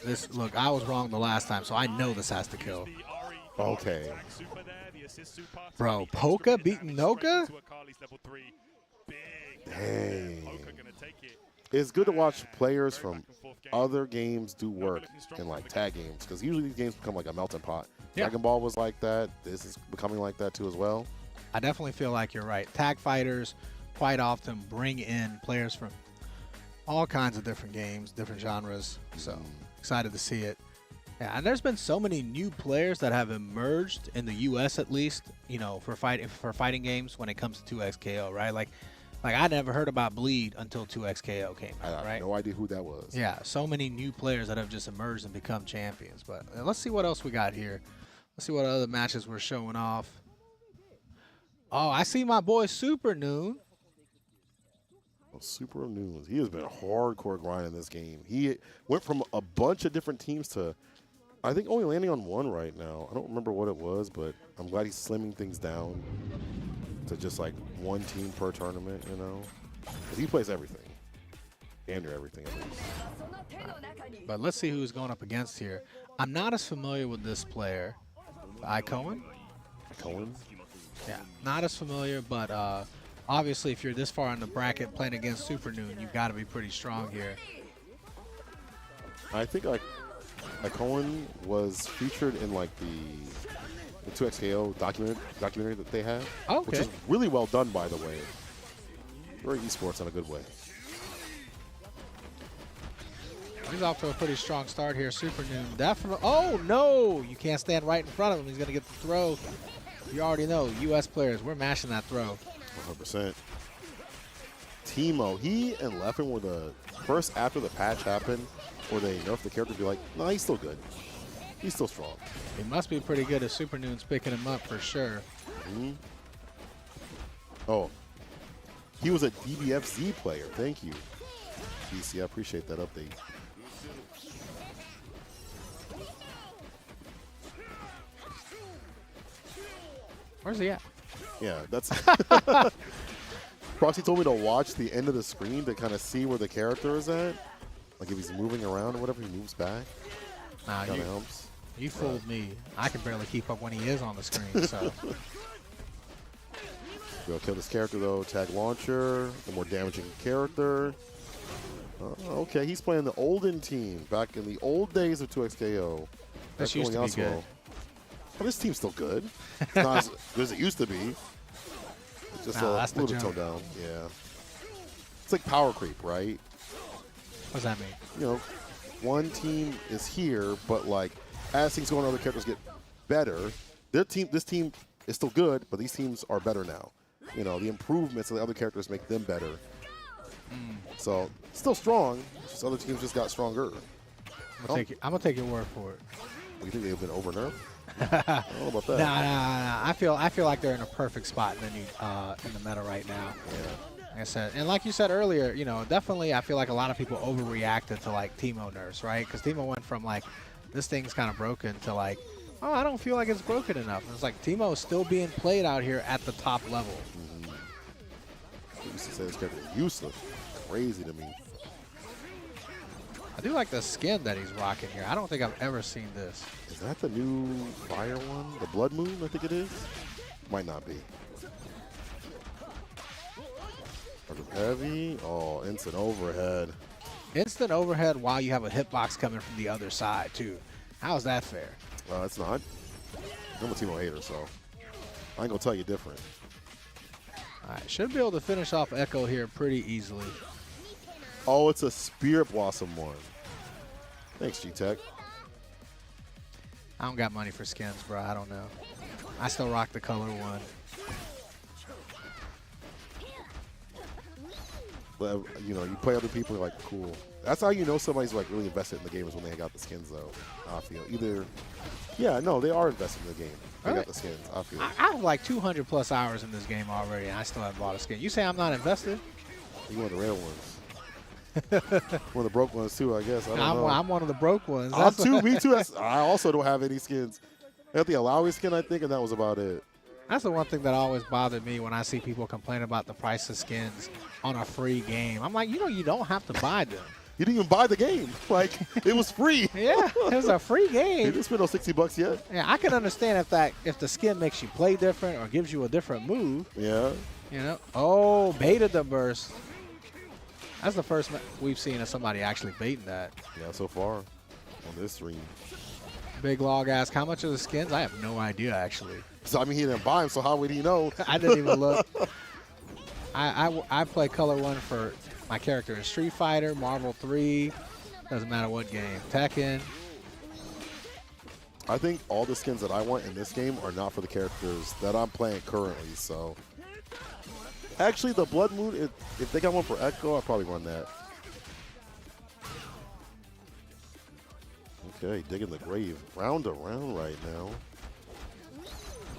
This look, I was wrong the last time, so I know this has to kill. Okay. Bro, Poka beating Noka? Dang. It's good to watch players from other games do work in like tag games, because usually these games become like a melting pot. Yeah. Dragon Ball was like that. This is becoming like that too as well. I definitely feel like you're right. Tag fighters quite often bring in players from all kinds of different games, different genres. So excited to see it. Yeah, and there's been so many new players that have emerged in the U.S. at least, you know, for fighting games when it comes to 2XKO, right? Like I never heard about Bleed until 2XKO came out, I right? have no idea who that was. Yeah, so many new players that have just emerged and become champions. But let's see what else we got here. Let's see what other matches we're showing off. Oh, I see my boy Super Noon. Super News. He has been hardcore grinding this game. He went from a bunch of different teams to, I think, only landing on one right now. I don't remember what it was, but I'm glad he's slimming things down to just like one team per tournament, you know? 'Cause he plays everything. Damn near everything at least. But let's see who's going up against here. I'm not as familiar with this player. Cohen? Cohen? Yeah, not as familiar, but obviously if you're this far in the bracket playing against Super Noon, you've got to be pretty strong here. I think like Cohen was featured in like the 2XKO documentary that they have, which is really well done, by the way. Very esports in a good way. He's off to a pretty strong start here. Super Noon definitely. Oh, no. You can't stand right in front of him. He's going to get the throw. You already know, U.S. players, we're mashing that throw. 100%. Teemo, he and Leffen were the first after the patch happened where they nerfed the character to be like, no, he's still good. He's still strong. He must be pretty good if Super Noon's picking him up for sure. Mm-hmm. Oh, he was a DBFZ player. Thank you, DC. I appreciate that update. Where's he at? Yeah, that's... Proxy told me to watch the end of the screen to kind of see where the character is at. Like if he's moving around or whatever, he moves back. Nah, kind of helps. You fooled me. I can barely keep up when he is on the screen, so... Go kill this character, though. Tag launcher, the more damaging character. Okay, he's playing the olden team back in the old days of 2XKO. This used to be good. Well, this team's still good. It's not as good as it used to be. It's just a little bit toned down. Yeah. It's like power creep, right? What does that mean? You know, one team is here, but like as things go on, other characters get better. This team is still good, but these teams are better now. You know, the improvements of the other characters make them better. So still strong. Just other teams just got stronger. I'm gonna take your word for it. You think they've been over nerfed? I don't know about that. Nah. I feel like they're in a perfect spot in the meta right now. Yeah. Like I said, and like you said earlier, you know, definitely I feel like a lot of people overreacted to like Teemo nerfs, right? Because Teemo went from like this thing's kind of broken to like, oh, I don't feel like it's broken enough. It's like Teemo is still being played out here at the top level. I used to say this character is useless. Crazy to me. I do like the skin that he's rocking here. I don't think I've ever seen this. Is that the new fire one? The Blood Moon, I think it is? Might not be. Heavy. Oh, instant overhead. Instant overhead while you have a hitbox coming from the other side, too. How is that fair? It's not. I'm a Teemo hater, so I ain't going to tell you different. All right, should be able to finish off Echo here pretty easily. Oh, it's a Spirit Blossom one. Thanks, G-Tech. I don't got money for skins, bro. I don't know. I still rock the color one. But, you know, you play other people, you're like, cool. That's how you know somebody's like really invested in the game is when they got the skins, though. I feel either, yeah, no, they are invested in the game. They got the skins. I feel. I have like 200 plus hours in this game already, and I still haven't bought a skin. You say I'm not invested? You one of the rare ones. One of the broke ones too, I guess. I don't know. I'm one of the broke ones. I'm too. Me too. I also don't have any skins. I got the Alawi skin, I think, and that was about it. That's the one thing that always bothered me when I see people complain about the price of skins on a free game. I'm like, you know, you don't have to buy them. He didn't even buy the game. Like, it was free. Yeah, it was a free He game. didn't spend no $60 yet. Yeah, I can understand if the skin makes you play different or gives you a different move. Yeah. You know? Oh, baited the burst. That's the first we've seen of somebody actually baiting that. Yeah, so far on this stream. Big Log asks, how much are the skins? I have no idea, actually. So, I mean, he didn't buy him, so how would he know? I didn't even look. I play Color 1 for my character in Street Fighter, Marvel 3, doesn't matter what game, Tekken. I think all the skins that I want in this game are not for the characters that I'm playing currently, so. Actually, the Blood Moon, if they got one for Echo, I'll probably run that. Okay, digging the grave. Round around right now.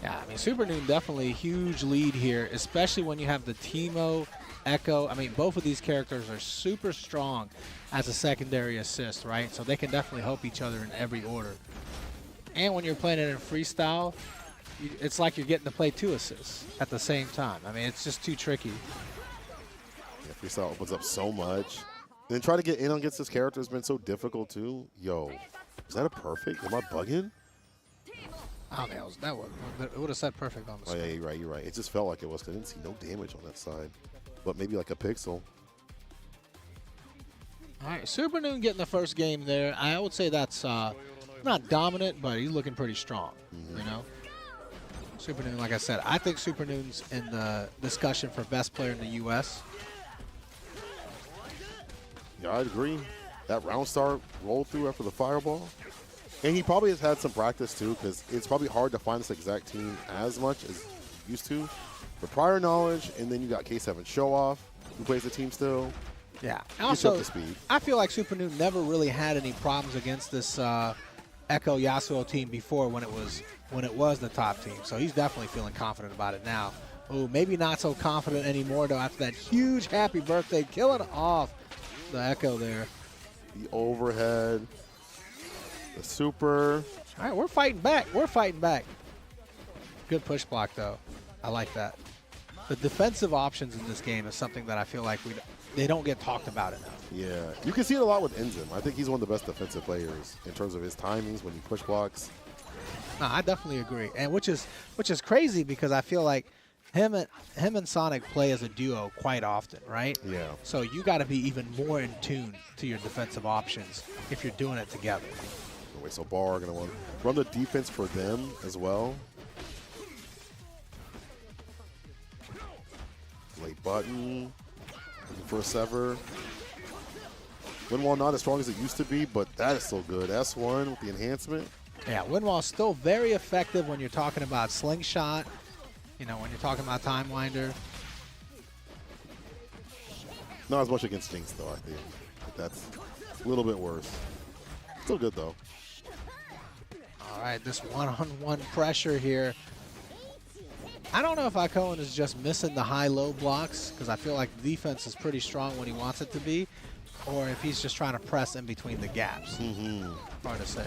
Yeah, I mean, Super Noon definitely a huge lead here, especially when you have the Teemo, Echo. I mean, both of these characters are super strong as a secondary assist, right? So they can definitely help each other in every order. And when you're playing it in freestyle, it's like you're getting to play 2 assists at the same time. I mean, it's just too tricky. Yeah, freestyle opens up so much. Then try to get in against this character has been so difficult too. Yo, is that a perfect? Am I bugging? Oh, that was it would have said perfect on the screen. Oh yeah, you're right. It just felt like it was. I didn't see no damage on that side, but maybe like a pixel. All right, Super Noon getting the first game there. I would say that's not dominant, but he's looking pretty strong. You know, Super Noon, like I said, I think Super Noon's in the discussion for best player in the U.S. Yeah, I'd agree. That round start roll through after the fireball. And he probably has had some practice too, because it's probably hard to find this exact team as much as used to. But prior knowledge, and then you got K7 Show Off, who plays the team still. Yeah. Gets Also, up to speed. I feel like Super Noon never really had any problems against this Echo Yasuo team before when it was the top team. So he's definitely feeling confident about it now. Oh, maybe not so confident anymore though after that huge happy birthday, killing off the Echo there. The overhead. The super. All right, we're fighting back. We're fighting back. Good push block, though. I like that. The defensive options in this game is something that I feel like they don't get talked about enough. Yeah, you can see it a lot with Enzim. I think he's one of the best defensive players in terms of his timings when he push blocks. No, I definitely agree, and which is crazy because I feel like him and Sonic play as a duo quite often, right? Yeah. So you got to be even more in tune to your defensive options if you're doing it together. Wait, so Bar gonna want to run the defense for them as well. Late button, looking for a sever. Windwall not as strong as it used to be, but that is still good. S1 with the enhancement. Yeah, Windwall's still very effective when you're talking about slingshot. You know, when you're talking about Time Winder. Not as much against Jinx though, I think. That's a little bit worse. Still good though. All right, this one-on-one pressure here. I don't know if Icon is just missing the high-low blocks because I feel like the defense is pretty strong when he wants it to be, or if he's just trying to press in between the gaps. Hard to say.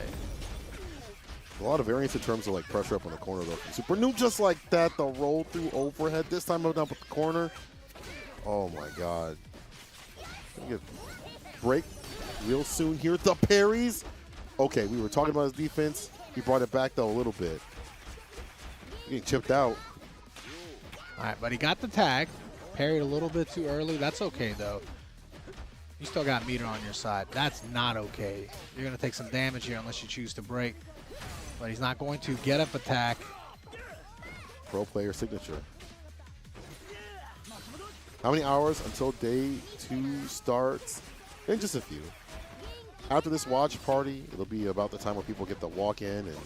A lot of variance in terms of like pressure up on the corner though. Super Noon just like that, the roll through overhead. This time up with the corner. Oh my God. Get break real soon here. The parries. Okay, we were talking about his defense. He brought it back though a little bit. Getting chipped out. All right, but he got the tag. Parried a little bit too early. That's okay though. You still got meter on your side. That's not okay. You're gonna take some damage here unless you choose to break. But he's not going to get up attack. Pro player signature. How many hours until day 2 starts? In just a few. After this watch party, it'll be about the time where people get to walk in and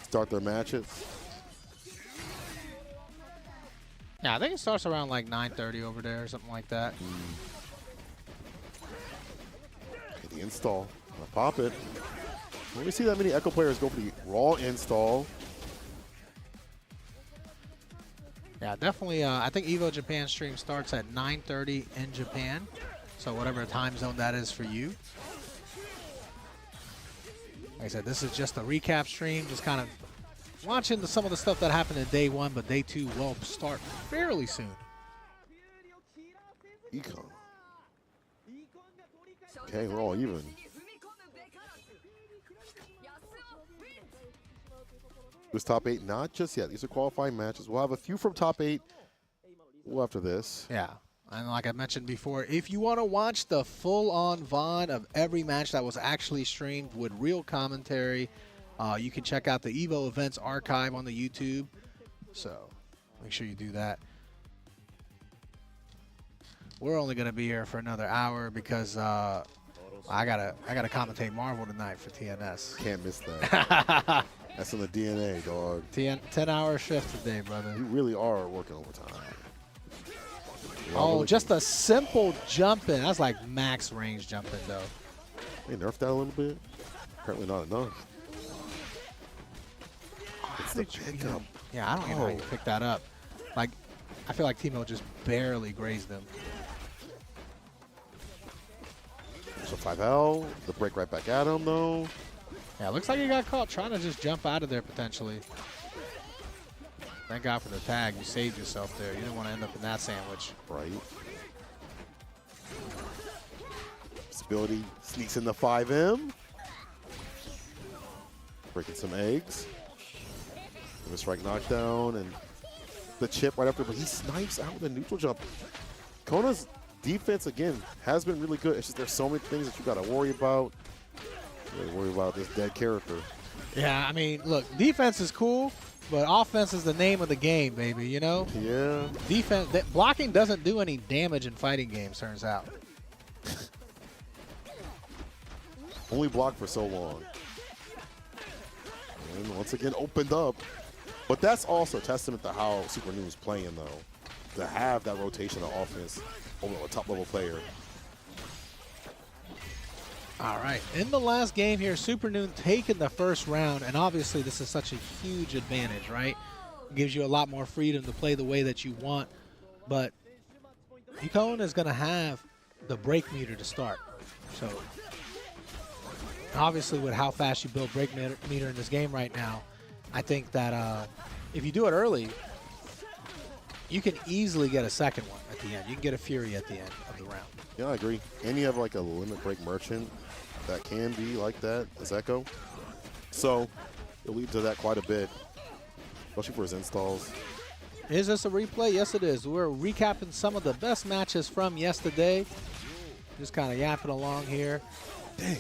start their matches. Yeah, I think it starts around like 9:30 over there or something like that. Get the install. Gonna pop it. When we see that many Echo players go for the raw install. Yeah, definitely. I think Evo Japan stream starts at 9:30 in Japan. So whatever time zone that is for you. Like I said, this is just a recap stream, just kind of watching some of the stuff that happened in day 1, but day 2 will start fairly soon. Econ. Okay, we're all even. This top 8, not just yet. These are qualifying matches. We'll have a few from top 8 after this. Yeah. And like I mentioned before, if you want to watch the full-on VOD of every match that was actually streamed with real commentary, you can check out the Evo Events archive on the YouTube. So make sure you do that. We're only going to be here for another hour because I gotta commentate Marvel tonight for TNS. Can't miss that. That's in the DNA, dog. 10-hour shift today, brother. You really are working overtime. Oh, just a simple jump in. That's like max range jumping, though. They nerfed that a little bit. Apparently not enough. It's the pickup. Yeah, I don't even know how you pick that up. Like, I feel like Timo just barely grazed him. So 5L, the break right back at him, though. Yeah, looks like he got caught trying to just jump out of there potentially. Thank God for the tag. You saved yourself there. You didn't want to end up in that sandwich. Right. Stability sneaks in the 5M. Breaking some eggs. The strike knockdown and the chip right after, but he snipes out with a neutral jump. Kona's defense, again, has been really good. It's just there's so many things that you got to worry about. You got to worry about this dead character. Yeah, I mean, look, defense is cool, but offense is the name of the game, baby, you know? Yeah. Defense, blocking doesn't do any damage in fighting games, turns out. Only blocked for so long. And once again, opened up. But that's also a testament to how Super Noon is playing, though. To have that rotation of offense over a top-level player. All right, in the last game here, Super Noon taking the first round, and obviously this is such a huge advantage, right? It gives you a lot more freedom to play the way that you want, but Tokon is going to have the break meter to start. So obviously with how fast you build break meter in this game right now, I think that if you do it early, you can easily get a second one at the end. You can get a Fury at the end of the round. Yeah, I agree. And you have like a limit break merchant that can be like that, as Echo. So it'll lead to that quite a bit, especially for his installs. Is this a replay? Yes, it is. We're recapping some of the best matches from yesterday. Just kind of yapping along here. Dang.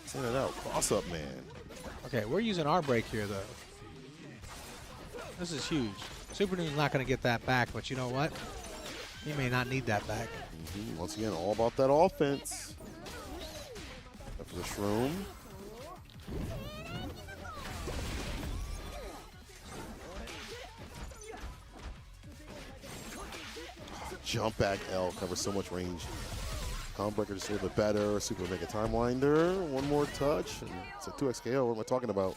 Send it out. Cross up, man. Okay, we're using our break here, though. This is huge. Super Noon's not going to get that back, but you know what? He may not need that back. Once again, all about that offense. After the shroom. Jump back L covers so much range. Combo breaker just a little bit better. Super Mega Time Winder. One more touch. And it's a 2x KO. What am I talking about?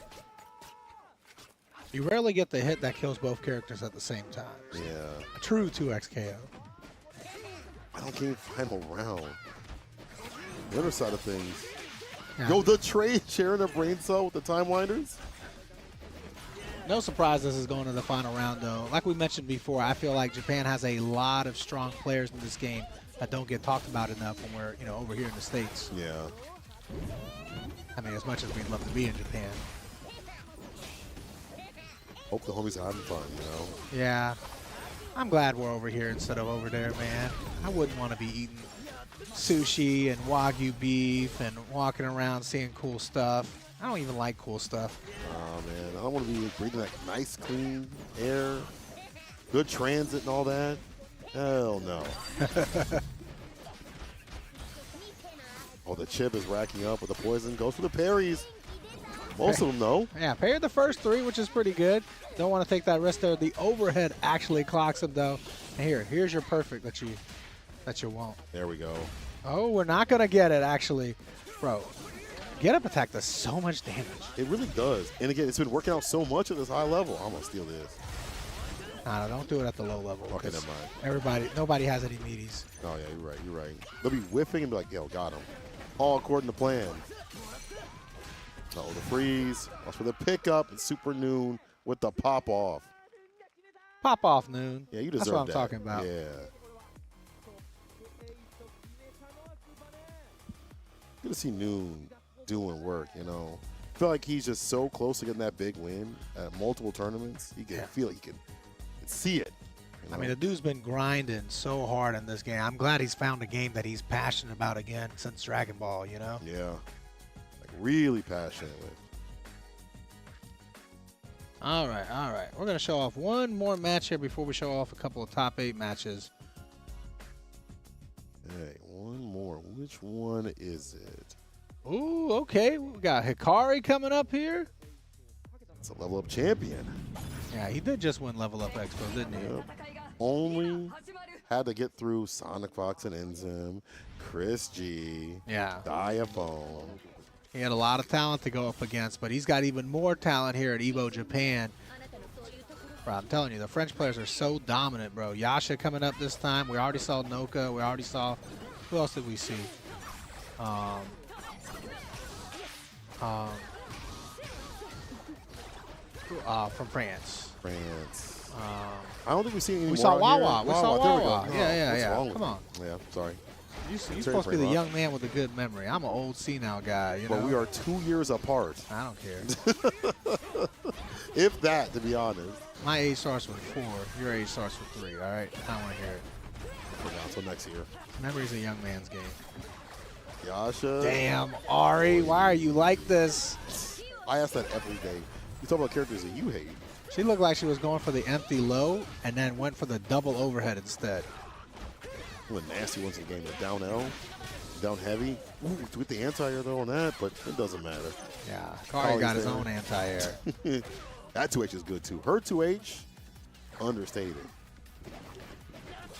You rarely get the hit that kills both characters at the same time. Yeah. A true 2x KO. I don't game final round. The other side of things. Yeah. Yo, the trade sharing a brain cell with the Time Winders. No surprise this is going to the final round, though. Like we mentioned before, I feel like Japan has a lot of strong players in this game that don't get talked about enough when we're, you know, over here in the States. Yeah. I mean, as much as we'd love to be in Japan. Hope the homies are having fun, you know? Yeah. I'm glad we're over here instead of over there, man. I wouldn't want to be eating sushi and Wagyu beef and walking around seeing cool stuff. I don't even like cool stuff. Oh, man. I don't want to be breathing that nice, clean air, good transit and all that. Hell no. Oh, the chip is racking up with the poison. Goes for the parries. Most of them, though. Yeah, parried the first three, which is pretty good. Don't want to take that risk there. The overhead actually clocks him, though. And here's your perfect that you won't. There we go. Oh, we're not going to get it, actually. Bro, get up attack does so much damage. It really does. And again, it's been working out so much at this high level. I'm going to steal this. Nah, don't do it at the low level. Okay, never mind. Nobody has any meaties. Oh, yeah, you're right. They'll be whiffing and be like, yo, got him. All according to plan. Oh, the freeze. That's for the pickup. And Super Noon with the pop off. Pop off, Noon. Yeah, you deserve that. That's what I'm talking about. Yeah. Good to see Noon doing work, you know. I feel like he's just so close to getting that big win at multiple tournaments. He can feel it. He can see it. You know? I mean, the dude's been grinding so hard in this game. I'm glad he's found a game that he's passionate about again since Dragon Ball, you know? Yeah. Like, really passionate with. All right, all right. We're going to show off one more match here before we show off a couple of top 8 matches. Hey, one more. Which one is it? Ooh, okay. We got Hikari coming up here. It's a level up champion. Yeah, he did just win Level Up Expo, didn't he? Yep. Only had to get through Sonic Fox and Enzym, Chris G, Diaphone. He had a lot of talent to go up against, but he's got even more talent here at Evo Japan. Bro, I'm telling you, the French players are so dominant, bro. Yasha coming up this time. We already saw Noka. We already saw, who else did we see? From France. I don't think we've seen any more. We saw out Wawa. here. We saw There we Wawa. go. Yeah. What's wrong with Come on. you? Yeah, sorry. You're supposed to be the young man with a good memory. I'm an old senile guy. You know? But we are 2 years apart. I don't care. If that, to be honest. My age starts with 4. Your age starts with 3. All right. I don't want to hear it. Until next year. Memory's a young man's game. Yasha. Damn, Ari, why are you like this? I ask that every day. You talk about characters that you hate. She looked like she was going for the empty low and then went for the double overhead instead. One of the nasty ones in the game, the down L, down heavy. Ooh, with the anti-air though on that, but it doesn't matter. Yeah, Kari got his own anti-air. That 2H is good too. Her 2H, understated.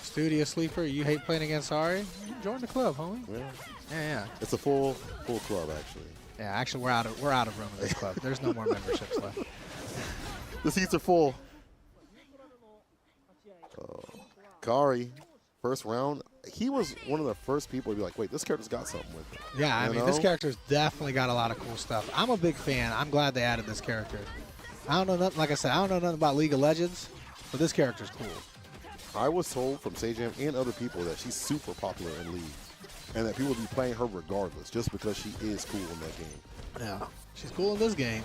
Studio Sleeper, you hate playing against Ari? Join the club, homie. Yeah. It's a full club actually. Yeah, actually we're out of room in this club. There's no more memberships left. The seats are full. Kari, first round, he was one of the first people to be like, wait, this character's got something with it. Yeah, I mean, this character's definitely got a lot of cool stuff. I'm a big fan. I'm glad they added this character. I don't know nothing, like I said, I don't know nothing about League of Legends, but this character's cool. I was told from Sajam and other people that she's super popular in League, and that people will be playing her regardless, just because she is cool in that game. Yeah, she's cool in this game.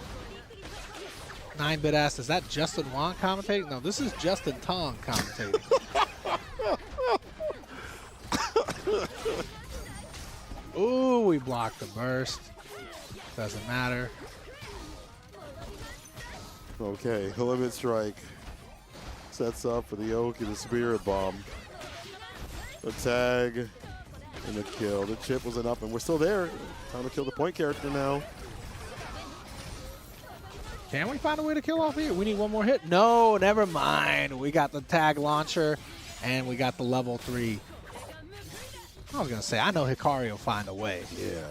9-bit asked, is that Justin Wong commentating? No, this is Justin Tong commentating. Ooh, we blocked the burst. Doesn't matter. Okay, Limit Strike sets up for the Oak and the Spirit Bomb. The tag and the kill. The chip wasn't up, and we're still there. Time to kill the point character now. Can we find a way to kill off here? We need one more hit. No, never mind. We got the tag launcher, and we got the level 3. I was going to say, I know Hikari will find a way. Yeah,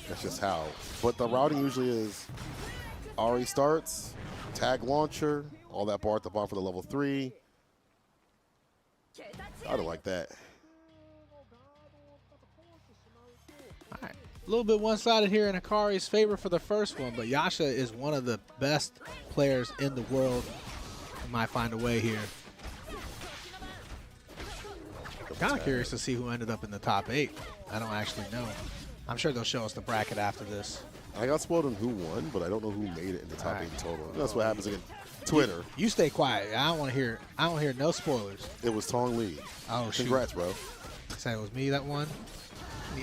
that's just how. But the routing usually is Ari starts, tag launcher, all that bar at the bottom for the level 3. I don't like that. All right. A little bit one-sided here in Hikari's favor for the first one, but Yasha is one of the best players in the world. He might find a way here. Kind of curious to see who ended up in the top 8. I don't actually know. I'm sure they'll show us the bracket after this. I got spoiled on who won, but I don't know who made it in the top 8 total. That's what happens again. Twitter. You stay quiet. I don't want to hear. I don't hear no spoilers. It was Tong Lee. Oh, shoot. Congrats, bro. Say it was me that won.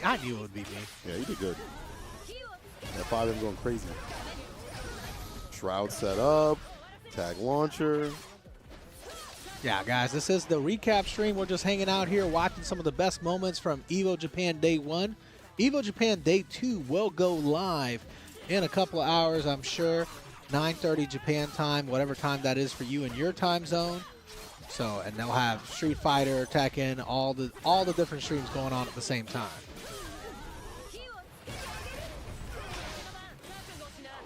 I knew it would be me. Yeah, you did good. That 5 of them going crazy. Shroud set up. Tag launcher. Yeah, guys, this is the recap stream. We're just hanging out here watching some of the best moments from Evo Japan Day 1. Evo Japan Day 2 will go live in a couple of hours, I'm sure. 9:30 Japan time, whatever time that is for you in your time zone. So, and they'll have Street Fighter, Tekken, all the different streams going on at the same time.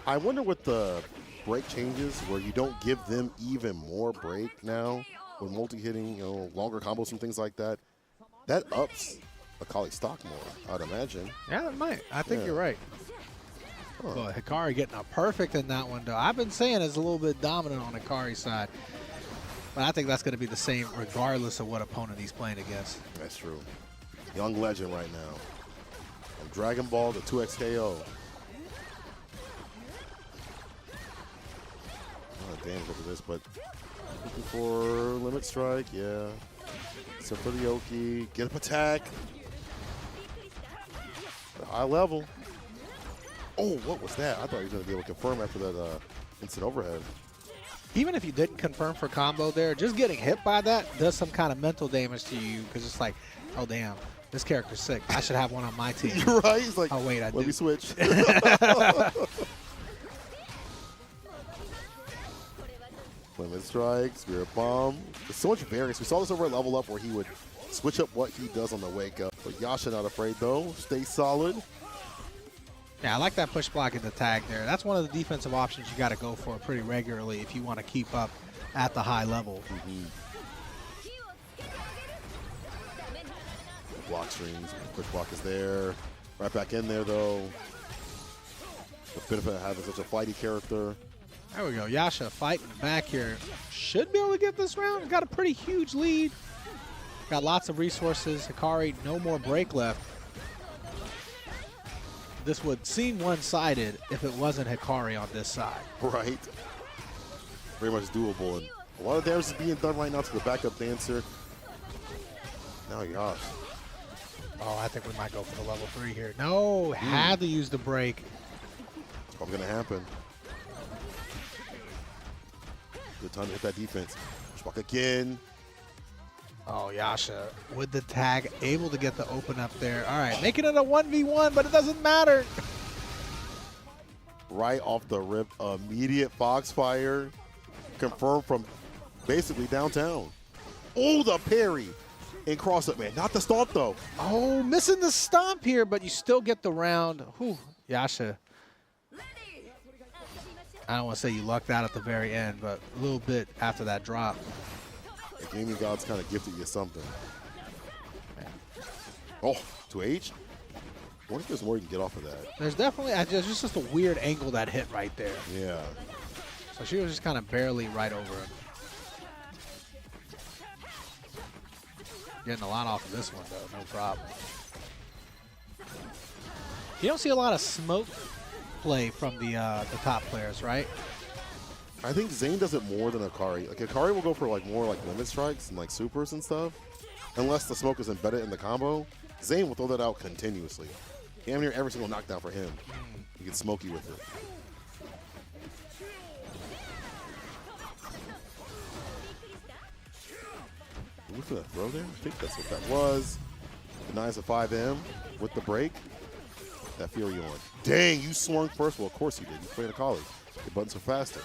I wonder what the break changes where you don't give them even more break now with multi-hitting, you know, longer combos and things like that. That ups Akali stock more, I'd imagine. Yeah, it might. I think you're right. But Hikari getting a perfect in that one, though. I've been saying it's a little bit dominant on Hikari's side. But I think that's going to be the same regardless of what opponent he's playing against. That's true. Young legend right now. Dragon Ball, the 2X KO. Oh, damn, look at this, but looking for Limit Strike, yeah. So for the Oki, get up attack. High level. Oh, what was that? I thought he was going to be able to confirm after that instant overhead. Even if you didn't confirm for combo there, just getting hit by that does some kind of mental damage to you because it's like, oh, damn, this character's sick. I should have one on my team. You're right. He's like, oh, wait, let me switch. Limit Strike, Spirit Bomb. There's so much variance. We saw this over at Level Up where he would switch up what he does on the wake up. But Yasha not afraid, though. Stay solid. Yeah, I like that push block in the tag there. That's one of the defensive options you got to go for pretty regularly if you want to keep up at the high level. Block strings, push block is there. Right back in there, though. The benefit of having such a flighty character. There we go. Yasha fighting back here. Should be able to get this round. Got a pretty huge lead. Got lots of resources. Hikari, no more break left. This would seem one-sided if it wasn't Hikari on this side. Right. Very much doable. And a lot of damage is being done right now to the backup dancer. Now Yash. Oh, I think we might go for the level 3 here. No, had to use the break. It's probably going to happen. Good time to hit that defense. Pushback again. Oh, Yasha with the tag, able to get the open up there. All right, making it a 1v1, but it doesn't matter. Right off the rip, immediate Foxfire. Confirmed from basically downtown. Oh, the parry. And cross up, man. Not the stomp, though. Oh, missing the stomp here, but you still get the round. Whew, Yasha. I don't want to say you lucked out at the very end, but a little bit after that drop. The gaming gods kind of gifted you something. Oh, to H? I wonder if there's more you can get off of that. There's definitely, there's just a weird angle that hit right there. Yeah. So she was just kind of barely right over him. Getting a lot off of this one, though, no problem. You don't see a lot of smoke play from the top players, right? I think Zayn does it more than Hikari. Like, Hikari will go for, like, more, like, limit strikes and, like, supers and stuff. Unless the smoke is embedded in the combo. Zayn will throw that out continuously. Damn near every single knockdown for him. He gets smoky with it. Look for that throw there? I think that's what that was. Denies a 5M with the break. That Fury on. Dang, you swung first. Well, of course you did. You played a colleague. Your buttons are faster.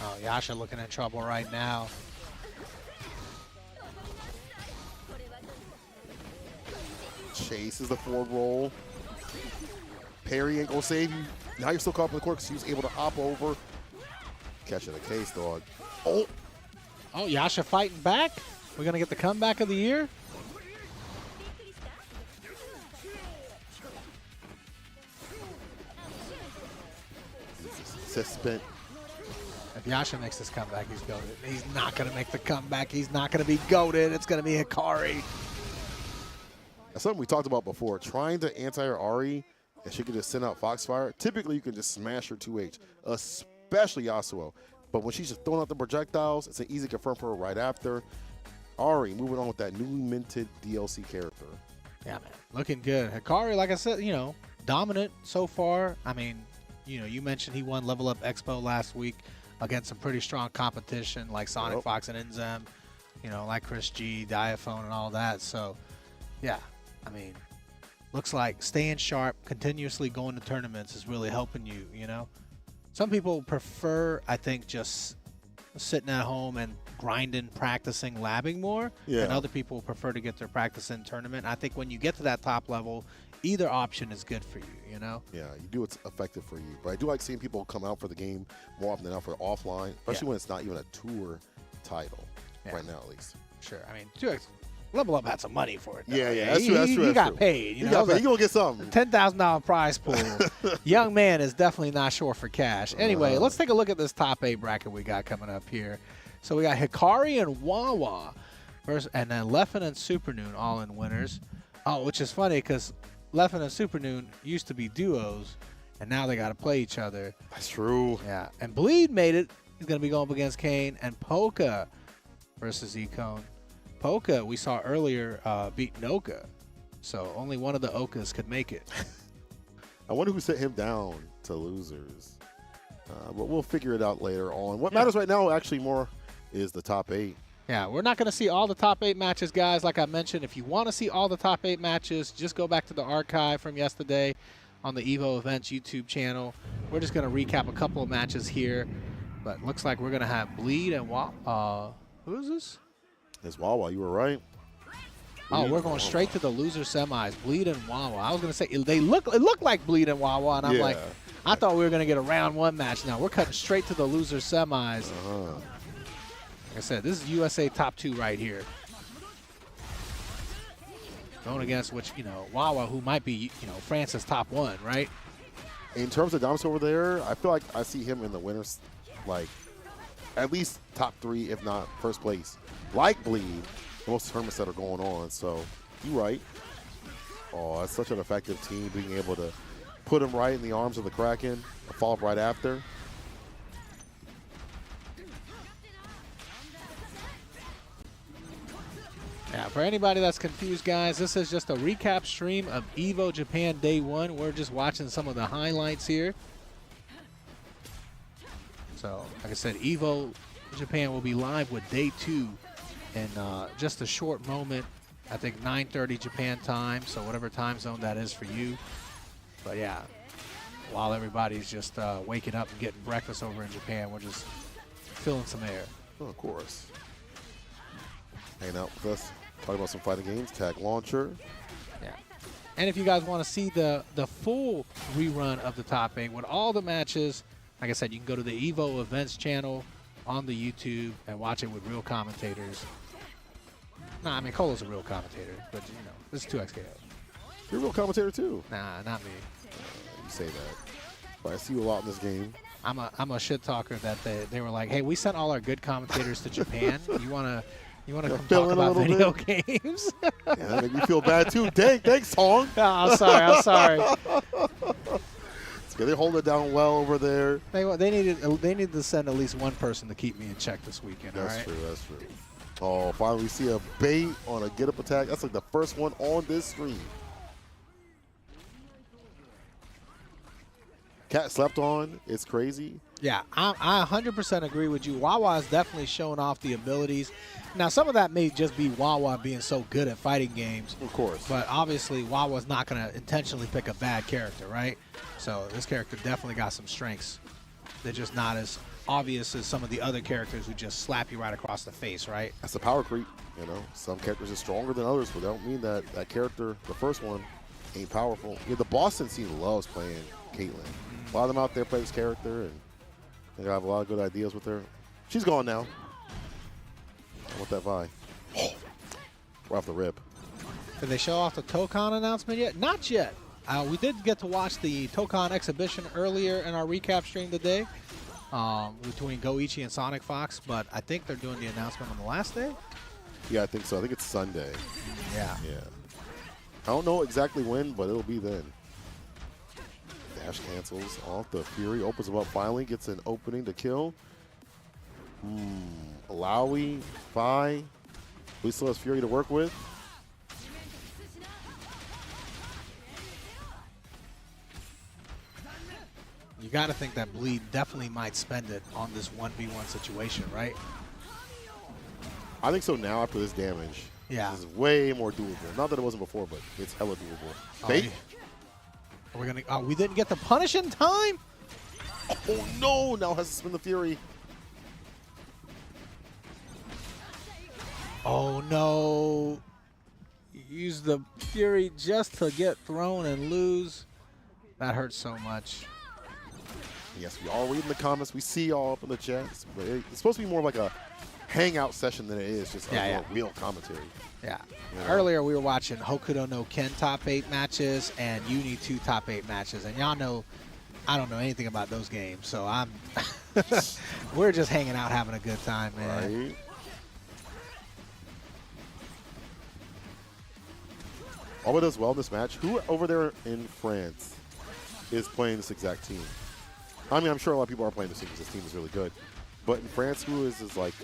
Oh, Yasha looking in trouble right now. Chases the forward roll. Parry ain't gonna save you. Now you're still caught up in the court because he was able to hop over. Catching the case, dog. Oh. Oh, Yasha fighting back. We're going to get the comeback of the year. Suspend. If Yasha makes this comeback, he's goated. He's not going to make the comeback. He's not going to be goated. It's going to be Hikari. That's something we talked about before. Trying to anti-her Ari, and she could just send out Foxfire. Typically, you can just smash her 2H, especially Yasuo. But when she's just throwing out the projectiles, it's an easy confirm for her right after. Ari moving on with that newly minted DLC character. Yeah, man. Looking good. Hikari, like I said, you know, dominant so far. I mean, you know, you mentioned he won Level Up Expo last week against some pretty strong competition like Sonic Fox and Enzem, you know, like Chris G, Diaphone, and all that. So, yeah, I mean, looks like staying sharp, continuously going to tournaments is really helping you, you know. Some people prefer, I think, just sitting at home and grinding, practicing, labbing more. Yeah. And other people prefer to get their practice in tournament. I think when you get to that top level, either option is good for you, you know? Yeah, you do what's effective for you. But I do like seeing people come out for the game more often than not for offline, especially when it's not even a tour title, right now at least. Sure. I mean, 2X Level Up had some money for it, though. Yeah, that's true. That's true. He got paid. You know, you gonna get something. $10,000 prize pool. Young man is definitely not short for cash. Anyway, let's take a look at this top 8 bracket we got coming up here. So we got Hikari and Wawa, and then Leffen and Supernoon all in winners. Oh, which is funny because Leffen and Supernoon used to be duos, and now they got to play each other. That's true. Yeah, and Bleed made it. He's going to be going up against Kane, and Polka versus Econe. Polka, we saw earlier, beat Noka, so only one of the Okas could make it. I wonder who sent him down to losers. But we'll figure it out later on. What matters right now actually more is the top 8. Yeah, we're not going to see all the top 8 matches, guys. Like I mentioned, if you want to see all the top 8 matches, just go back to the archive from yesterday on the Evo Events YouTube channel. We're just going to recap a couple of matches here. But looks like we're going to have Bleed and who is this? It's Wawa. You were right. Oh, we're going straight to the loser semis. Bleed and Wawa. I was going to say, it looked like Bleed and Wawa, and I'm like, I thought we were going to get a round 1 match. Now we're cutting straight to the loser semis. Like I said, this is USA top 2 right here. Going against Wawa, who might be, France's top 1, right? In terms of Domus over there, I feel like I see him in the winners, like at least top 3, if not first place. Like Bleed, most tournaments that are going on. So you're right. Oh, that's such an effective team, being able to put him right in the arms of the Kraken, a follow up right after. Yeah, for anybody that's confused, guys, this is just a recap stream of Evo Japan Day 1. We're just watching some of the highlights here. So, like I said, Evo Japan will be live with Day 2 in just a short moment. I think 9:30 Japan time, so whatever time zone that is for you. But yeah, while everybody's just waking up and getting breakfast over in Japan, we're just filling some air. Oh, of course. Hanging out with us, talking about some fighting games, Tag Launcher. Yeah. And if you guys want to see the full rerun of the top 8 with all the matches, like I said, you can go to the Evo Events channel on the YouTube and watch it with real commentators. Nah, I mean, Cola's a real commentator, but, this is 2XKO. You're a real commentator, too. Nah, not me. You say that. But I see you a lot in this game. I'm a shit talker that they were like, hey, we sent all our good commentators to Japan. You wanna come talk about video games? Yeah, that made me feel bad too. Dang, thanks, Tong. Oh, I'm sorry. Yeah, they hold it down well over there. They needed to send at least one person to keep me in check this weekend. That's true. Oh, finally we see a bait on a get up attack. That's like the first one on this stream. Cat slept on. It's crazy. Yeah, I 100% agree with you. Wawa is definitely showing off the abilities. Now, some of that may just be Wawa being so good at fighting games. Of course. But obviously, Wawa's not going to intentionally pick a bad character, right? So this character definitely got some strengths. They're just not as obvious as some of the other characters who just slap you right across the face, right? That's a power creep. Some characters are stronger than others, but that don't mean that character, the first one, ain't powerful. Yeah, the Boston scene loves playing Caitlyn. A lot of them out there play this character, and they have a lot of good ideas with her. She's gone now. I want that Vi. We're off the rip. Did they show off the Tokon announcement yet? Not yet. We did get to watch the Tokon exhibition earlier in our recap stream today between Goichi and Sonic Fox, but I think they're doing the announcement on the last day. Yeah, I think so. I think it's Sunday. Yeah. I don't know exactly when, but it'll be then. Dash cancels off. The Fury opens him up finally, gets an opening to kill. Alawi, Vi. We still has Fury to work with. You got to think that Bleed definitely might spend it on this 1v1 situation, right? I think so now after this damage. Yeah. This is way more doable. Not that it wasn't before, but it's hella doable. Bait? We're gonna. Oh, we didn't get the punish in time. Oh no! Now has to spin the Fury. Oh no! Use the Fury just to get thrown and lose. That hurts so much. Yes, we all read in the comments. We see y'all up in the chats. But it's supposed to be more like a hangout session than it is just a real commentary. Yeah. Earlier we were watching Hokuto no Ken top 8 matches and UNI2 top 8 matches, and y'all know I don't know anything about those games, so I'm we're just hanging out having a good time, man. Right. Alba does well in this match. Who over there in France is playing this exact team? I mean, I'm sure a lot of people are playing this team because this team is really good. But in France, who is his like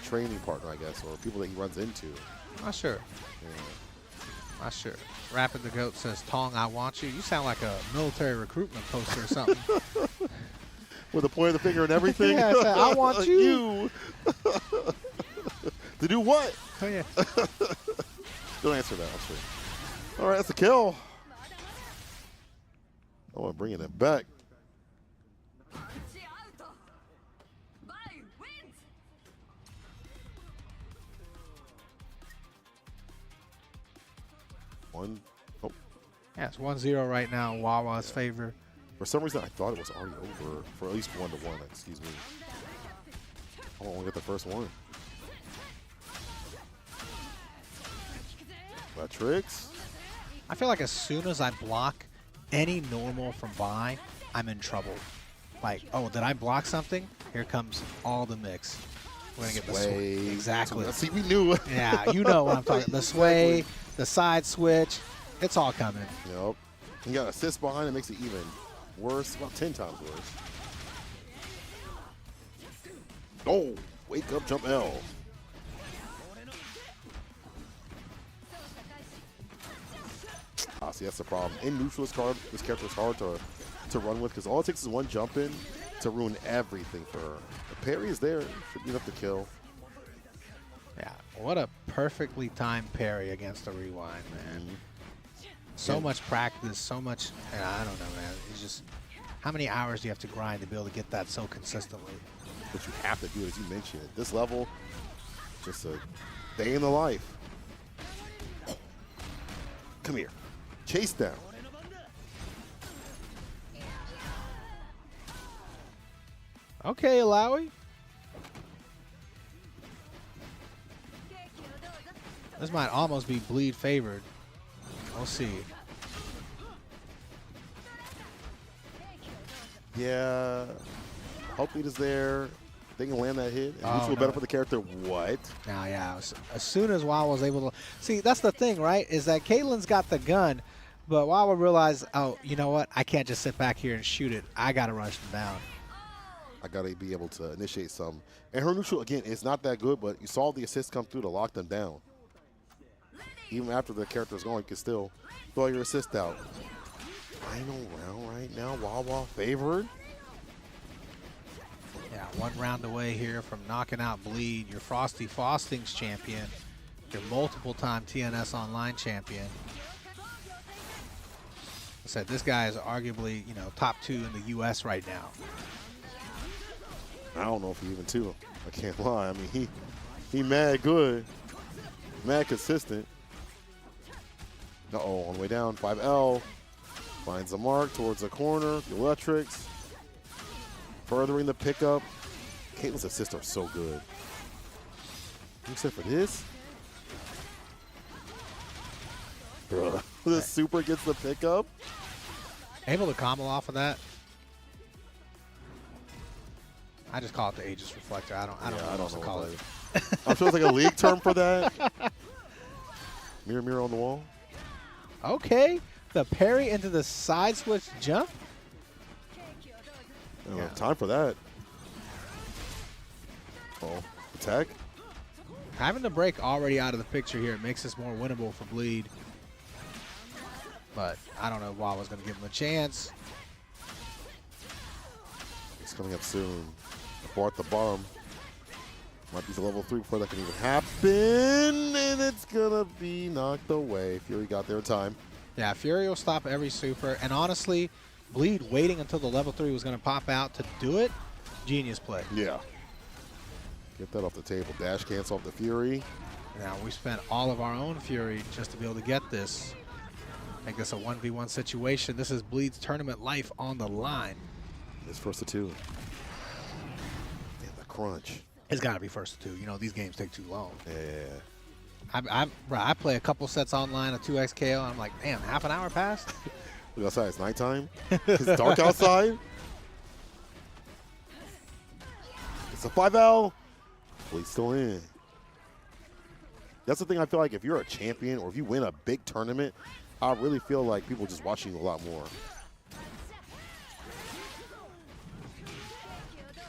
training partner, I guess, or people that he runs into? Not sure. Yeah. Not sure. Rapid the Goat says, Tong, I want you. You sound like a military recruitment poster or something. With a point of the finger and everything? Yeah, I said, I want you. To do what? Oh, yeah. Don't answer that, I'm sure. All right, that's a kill. Oh, I'm bringing it back. One. Oh. Yeah, it's 1-0 right now in Wawa's favor. For some reason, I thought it was already over for at least 1-1, excuse me. I only got the first one. That tricks. I feel like as soon as I block any normal from by, I'm in trouble. Like, oh, did I block something? Here comes all the mix. We're going to get the sway. Exactly. See, we knew. Yeah, you know what I'm talking about. The sway, the side switch, it's all coming. Yep. You got assist behind it, makes it even worse, about 10 times worse. Oh, wake up, jump L. Ah, see, that's the problem. In neutral, this character is hard to run with because all it takes is one jump in to ruin everything for her. The parry is there, should be enough to kill. Yeah, what a perfectly timed parry against the rewind, man. So much practice, so much, I don't know, man. It's just, how many hours do you have to grind to be able to get that so consistently? But you have to do it, as you mentioned. At this level, just a day in the life. Come here. Chase down. Okay, Alawi. This might almost be bleed favored. We'll see. Yeah. Hopefully it is there. They can land that hit. And Oh, neutral better for the character. What? Now, yeah, as soon as Wawa was able to see, that's the thing, right? Is that Caitlin's got the gun, but Wawa realized, oh, you know what? I can't just sit back here and shoot it. I got to rush them down. I got to be able to initiate some. And her neutral, again, is not that good, but you saw the assist come through to lock them down. Even after the character's going, you can still throw your assist out. Final round right now. Wawa favored. Yeah, one round away here from knocking out Bleed, your Frosty Faustings champion, your multiple-time TNS Online champion. I said this guy is arguably, you know, top 2 in the U.S. right now. I don't know if he even 2. I can't lie. I mean, he mad good, mad consistent. Uh-oh, on the way down, 5L. Finds the mark towards the corner, the electrics. Furthering the pickup. Caitlin's assists are so good. Except for this. Bruh. The super gets the pickup. Able to combo off of that. I just call it the Aegis Reflector. I don't know what else to call it. I'm sure it's like a league term for that. Mirror, mirror on the wall. Okay. The parry into the side switch jump. I don't have time for that. Oh, attack. Having the break already out of the picture here, it makes this more winnable for Bleed. But I don't know if Wawa's going to give him a chance. It's coming up soon. The bar at the bottom. Might be the level 3 before that can even happen. And it's going to be knocked away. Fury got there in time. Yeah, Fury will stop every super. And honestly, Bleed waiting until the level 3 was going to pop out to do it. Genius play. Yeah. Get that off the table. Dash cancel off the Fury. Now we spent all of our own Fury just to be able to get this. Make this a 1v1 situation. This is Bleed's tournament life on the line. It's first to 2. Damn, the crunch. It's got to be first to 2. You know, these games take too long. Yeah. I play a couple sets online of 2x KO, and I'm like, damn, half an hour passed? Look outside, it's nighttime. It's dark outside. It's a 5L. Bleed's still in. That's the thing I feel like if you're a champion or if you win a big tournament, I really feel like people just watching a lot more.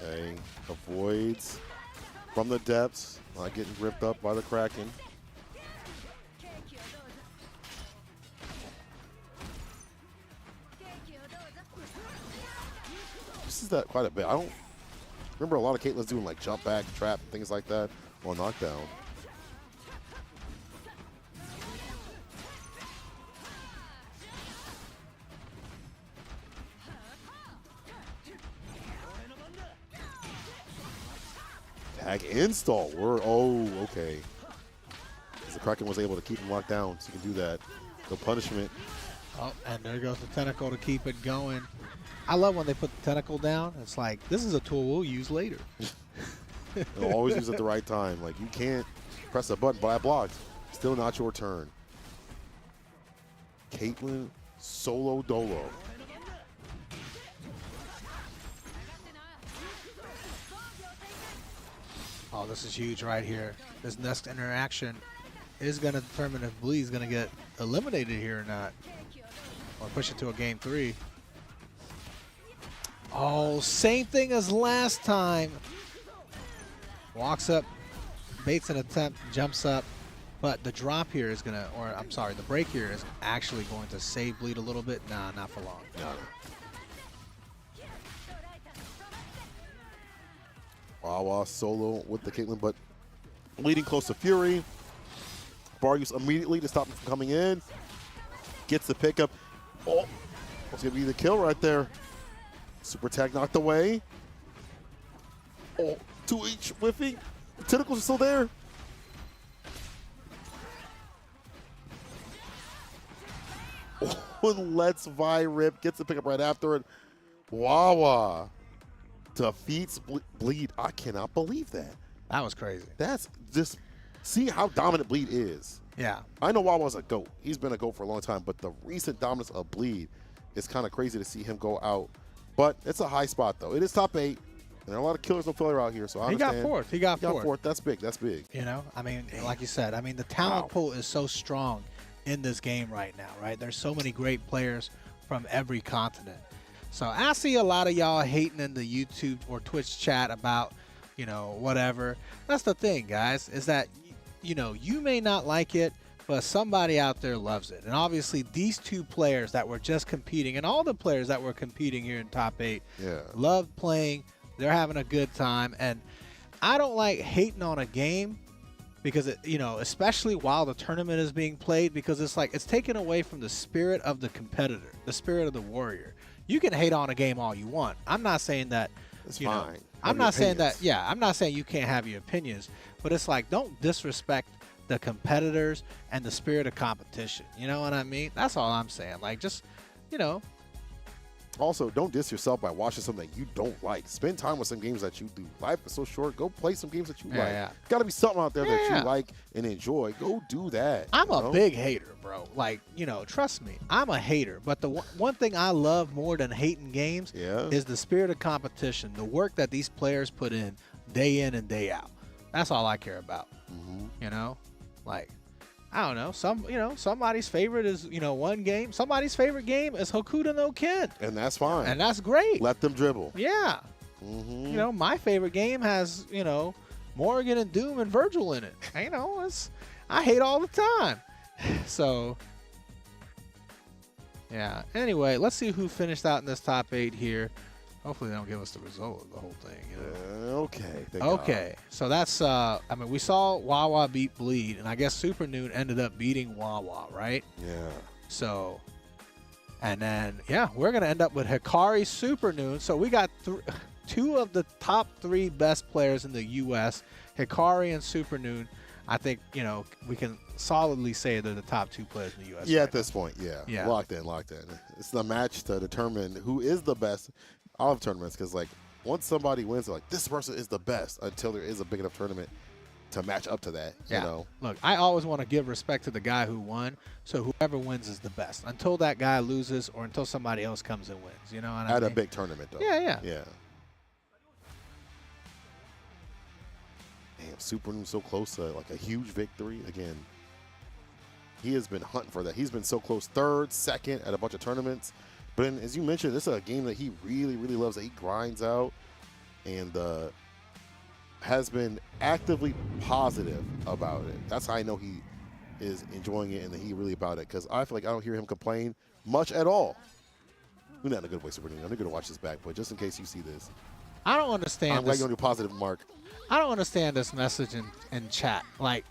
Okay, avoids from the depths, not getting ripped up by the Kraken. This is that quite a bit. I don't remember a lot of Caitlyn's doing like jump back, trap, things like that on knockdown. Tag install. Okay. The Kraken was able to keep him locked down, so he can do that. No punishment. Oh, and there goes the tentacle to keep it going. I love when they put the tentacle down. It's like, this is a tool we'll use later. They'll always use it at the right time. Like, you can't press a button, but I blocked. Still not your turn. Caitlyn solo dolo. Oh, this is huge right here. This next interaction is going to determine if Bleed's going to get eliminated here or not. Or push it to a game 3. Oh, same thing as last time. Walks up, baits an attempt, jumps up. But the drop here is going to, or I'm sorry, the break here is actually going to save Bleed a little bit. Nah, not for long. No. Wawa solo with the Caitlyn, but leading close to Fury. Bargus immediately to stop him from coming in. Gets the pickup. Oh, that's going to be the kill right there. Super tag knocked away. Oh, 2H whiffing. The tentacles are still there. Oh, and Let's Vi rip. Gets the pickup right after it. Wawa defeats Bleed. I cannot believe that. That was crazy. That's just, see how dominant Bleed is. Yeah. I know Wawa's a GOAT. He's been a GOAT for a long time, but the recent dominance of Bleed is kind of crazy to see him go out. But it's a high spot, though. It is top 8. And there are a lot of killers no failure out here, so I understand. He got fourth. He got fourth. That's big. That's big. You know, I mean, like you said, I mean, the talent pool is so strong in this game right now, right? There's so many great players from every continent. So I see a lot of y'all hating in the YouTube or Twitch chat about, you know, whatever. That's the thing, guys, is that, you know, you may not like it, but somebody out there loves it. And obviously these two players that were just competing, and all the players that were competing here in top 8, love playing. They're having a good time. And I don't like hating on a game because, it, you know, especially while the tournament is being played, because it's like it's taken away from the spirit of the competitor, the spirit of the warrior. You can hate on a game all you want. I'm not saying that, it's you fine. know, I'm not saying that, yeah, I'm not saying you can't have your opinions, but it's like, don't disrespect the competitors and the spirit of competition. You know what I mean? That's all I'm saying. Like, just, you know. Also, don't diss yourself by watching something that you don't like. Spend time with some games that you do. Life is so short. Go play some games that you like. Yeah. Got to be something out there that you like and enjoy. Go do that. I'm a big hater, bro. Like, you know, trust me, I'm a hater. But the one thing I love more than hating games is the spirit of competition, the work that these players put in and day out. That's all I care about. You know, like, I don't know. Somebody's favorite is, you know, one game. Somebody's favorite game is Hokuto no Ken. And that's fine. And that's great. Let them dribble. Yeah. You know, my favorite game has, you know, Morgan and Doom and Virgil in it. You know, I hate all the time. So, yeah. Anyway, let's see who finished out in this top 8 here. Hopefully they don't give us the result of the whole thing. You know? Okay. Okay. So that's, I mean, we saw Wawa beat Bleed, and I guess Super Noon ended up beating Wawa, right? Yeah. So, and then, yeah, we're going to end up with Hikari Super Noon. So we got 2 of the top 3 best players in the U.S., Hikari and Super Noon. I think, you know, we can solidly say they're the top 2 players in the U.S. Yeah, right at this point, yeah. Yeah. Locked in. It's the match to determine who is the best. I love tournaments because, like, once somebody wins, they're like, this person is the best until there is a big enough tournament to match up to that, you know? Look, I always want to give respect to the guy who won, so whoever wins is the best. Until that guy loses or until somebody else comes and wins, you know what I mean? At a big tournament, though. Yeah. Damn, Super Noon so close to, like, a huge victory. Again, he has been hunting for that. He's been so close, third, second at a bunch of tournaments. But then, as you mentioned, this is a game that he really, really loves, that he grinds out and has been actively positive about it. That's how I know he is enjoying it and that he really about it, because I feel like I don't hear him complain much at all. We're not in a good way, Super Nino. I'm going to watch this back, but just in case you see this. I don't understand I'm glad this. you're going to do positive, Mark. I don't understand this message in chat. Like,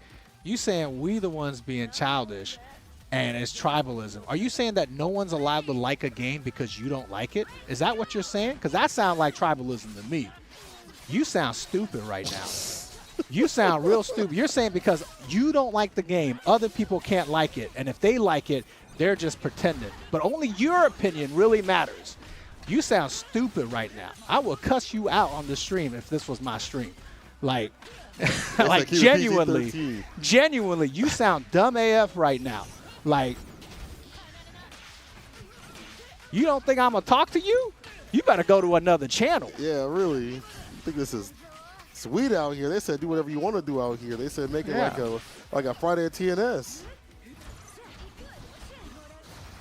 you saying we the ones being childish and it's tribalism. Are you saying that no one's allowed to like a game because you don't like it? Is that what you're saying? Because that sounds like tribalism to me. You sound stupid right now. You sound real stupid. You're saying because you don't like the game, other people can't like it. And if they like it, they're just pretending. But only your opinion really matters. You sound stupid right now. I would cuss you out on the stream if this was my stream. Like, like genuinely, you sound dumb AF right now. Like, you don't think I'm going to talk to you? You better go to another channel. Yeah, really. I think this is sweet out here. They said do whatever you want to do out here. They said make it like a Friday at TNS.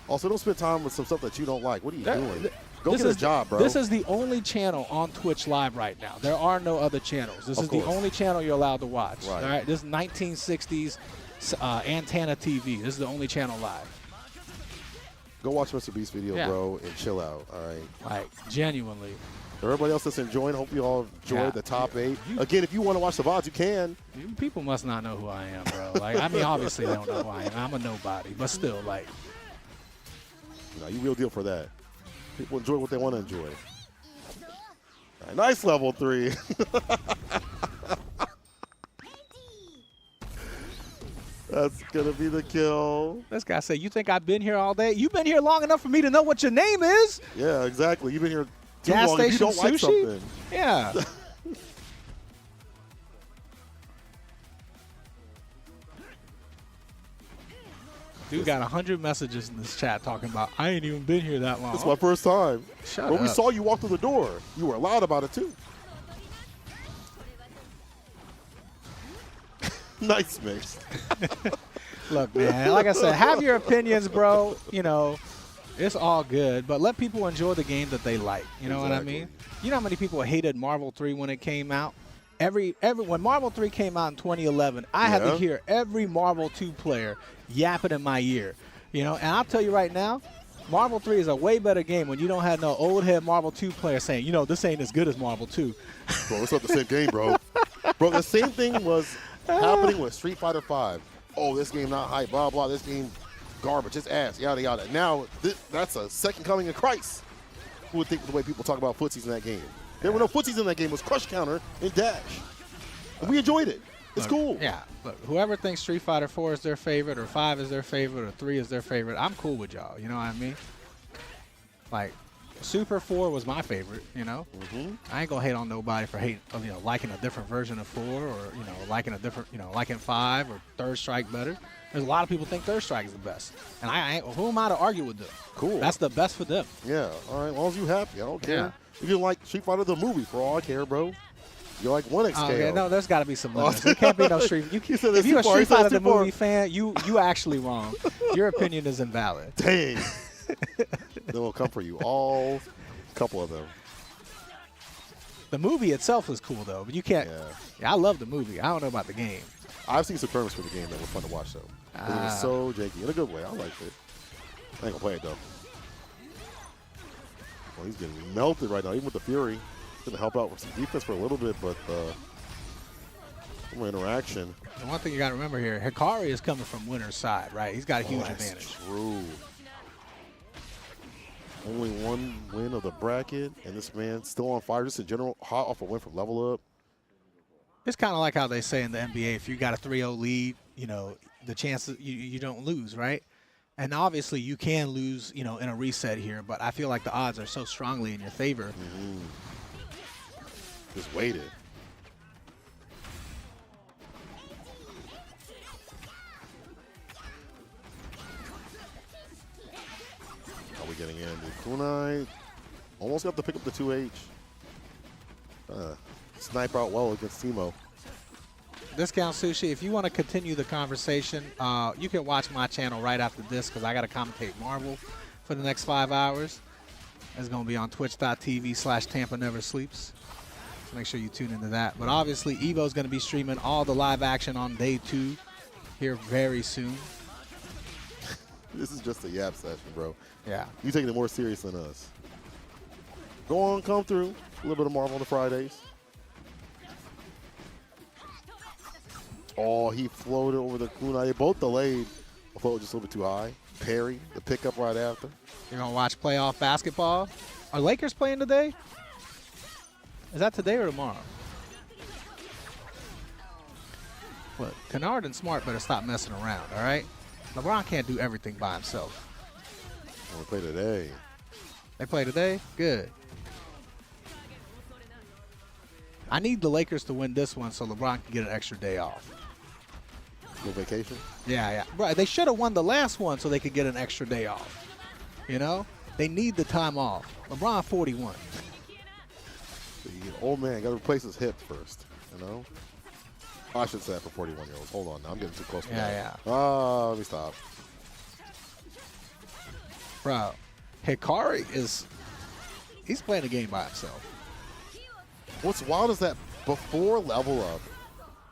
Also, don't spend time with some stuff that you don't like. What are you doing? Go get a job, bro. This is the only channel on Twitch Live right now. There are no other channels. This is the only channel you're allowed to watch. Right. All right. This is 1960s antenna TV. This is the only channel live. Go watch Mr. Beast's video, bro, and chill out. All right. Like, genuinely. Everybody else that's enjoying, hope you all enjoyed the top 8. Again, if you want to watch the VODs, you can. People must not know who I am, bro. Like, I mean, obviously they don't know who I am. I'm a nobody, but still, like. No, you real deal for that. People enjoy what they want to enjoy. All right, nice level 3. That's going to be the kill. This guy said, you think I've been here all day? You've been here long enough for me to know what your name is? Yeah, exactly. You've been here too Gas long if you station don't like sushi? something. Yeah. Dude got 100 messages in this chat talking about, I ain't even been here that long. It's my first time. Shut When we up. saw you walk through the door, you were loud about it too. Nice mix. Look, man, like I said, have your opinions, bro. You know, it's all good, but let people enjoy the game that they like. You know what I mean? You know how many people hated Marvel 3 when it came out? When Marvel 3 came out in 2011, I had to hear every Marvel 2 player yapping in my ear. You know, and I'll tell you right now, Marvel 3 is a way better game when you don't have no old head Marvel 2 player saying, you know, this ain't as good as Marvel 2. Bro, it's not the same game, bro. Bro, the same thing was happening with Street Fighter 5. Oh, this game not hype, blah, blah. This game garbage, it's ass, yada, yada. Now, that's a second coming of Christ. Who would think the way people talk about footsies in that game? There were no footsies in that game. It was crush counter and dash. And we enjoyed it. It's cool. Yeah. Look, whoever thinks Street Fighter 4 is their favorite or 5 is their favorite or 3 is their favorite, I'm cool with y'all. You know what I mean? Like, Super 4 was my favorite, you know? I ain't going to hate on nobody for liking a different version of 4 or, liking a different, liking 5 or Third Strike better. There's a lot of people think Third Strike is the best. And who am I to argue with them? Cool. That's the best for them. Yeah. All right. As long as you're happy. I don't care. Yeah. If you like Street Fighter the movie, for all I care, bro. You like 1XK. Okay, no, there's got to be some limits. There can't be no Street. If you're a Street Fighter the movie fan, you actually wrong. Your opinion is invalid. Dang. They will come for you. All couple of them. The movie itself is cool though, but you can't. Yeah, I love the movie. I don't know about the game. I've seen some tournaments for the game that were fun to watch though. It was so janky in a good way. I liked it. I ain't gonna play it though. Well, he's getting melted right now, even with the Fury. Gonna help out with some defense for a little bit, but more interaction. The one thing you got to remember here, Hikari is coming from winner's side, right? He's got a huge advantage. True. Only one win of the bracket, and this man still on fire. Just in general, hot off a win from Level Up. It's kind of like how they say in the NBA, if you got a 3-0 lead, the chances you don't lose, right? And obviously you can lose, in a reset here, but I feel like the odds are so strongly in your favor. Just waited. Are we getting in? Kunai almost got to pick up the 2H. Snipe out well against Timo. Discount Sushi, if you want to continue the conversation, you can watch my channel right after this because I got to commentate Marvel for the next 5 hours. It's going to be on twitch.tv/Tampa Never Sleeps. So make sure you tune into that. But obviously, Evo's going to be streaming all the live action on day 2 here very soon. This is just a yap session, bro. Yeah. You taking it more serious than us. Go on, come through. A little bit of Marvel on the Fridays. Oh, he floated over the kunai. They both delayed. The float just a little bit too high. Parry, the pickup right after. You're going to watch playoff basketball? Are Lakers playing today? Is that today or tomorrow? Look, Kennard and Smart better stop messing around, all right? LeBron can't do everything by himself. Oh, we play today. They play today? Good. I need the Lakers to win this one so LeBron can get an extra day off. No vacation? Yeah. Right. They should have won the last one so they could get an extra day off. You know? They need the time off. LeBron 41. The old man got to replace his hip first, you know? I should say that for 41-year-olds. Hold on now. I'm getting too close to that. Yeah. Oh, let me stop. Bro, Hikari he's playing the game by himself. What's wild is that before level up,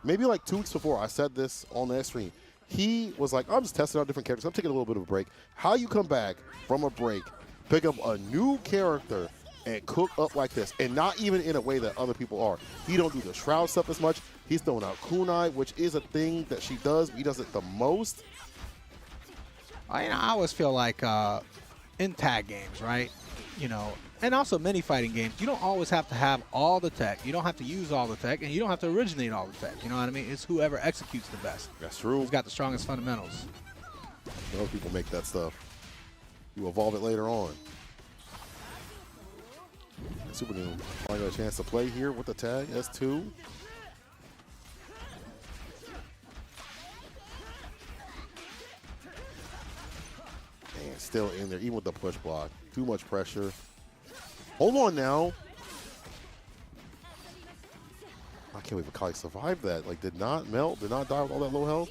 maybe like 2 weeks before, I said this on that stream, he was like, I'm just testing out different characters. I'm taking a little bit of a break. How you come back from a break, pick up a new character, and cook up like this, and not even in a way that other people are. He don't do the shroud stuff as much. He's throwing out kunai, which is a thing that she does, but he does it the most. I always feel like in tag games, right? You know, and also mini fighting games, you don't always have to have all the tech. You don't have to use all the tech, and you don't have to originate all the tech. You know what I mean? It's whoever executes the best. That's true. Who's got the strongest fundamentals. Those people make that stuff. You evolve it later on. Super New finally got a chance to play here with the tag, S2. And still in there, even with the push block. Too much pressure. Hold on now. I can't believe Akali survived that. Like, did not melt, did not die with all that low health.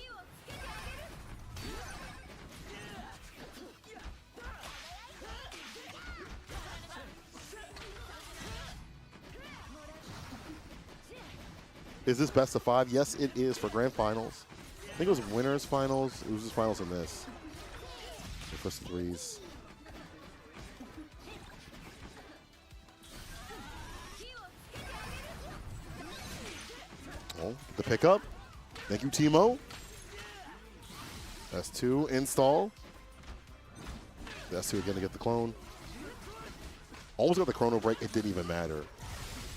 Is this best of 5? Yes, it is for grand finals. I think it was winners finals, losers finals in this. The first 3s. Oh, the pickup. Thank you, Timo. That's 2. Install. That's 2 again to get the clone. Almost got the chrono break. It didn't even matter.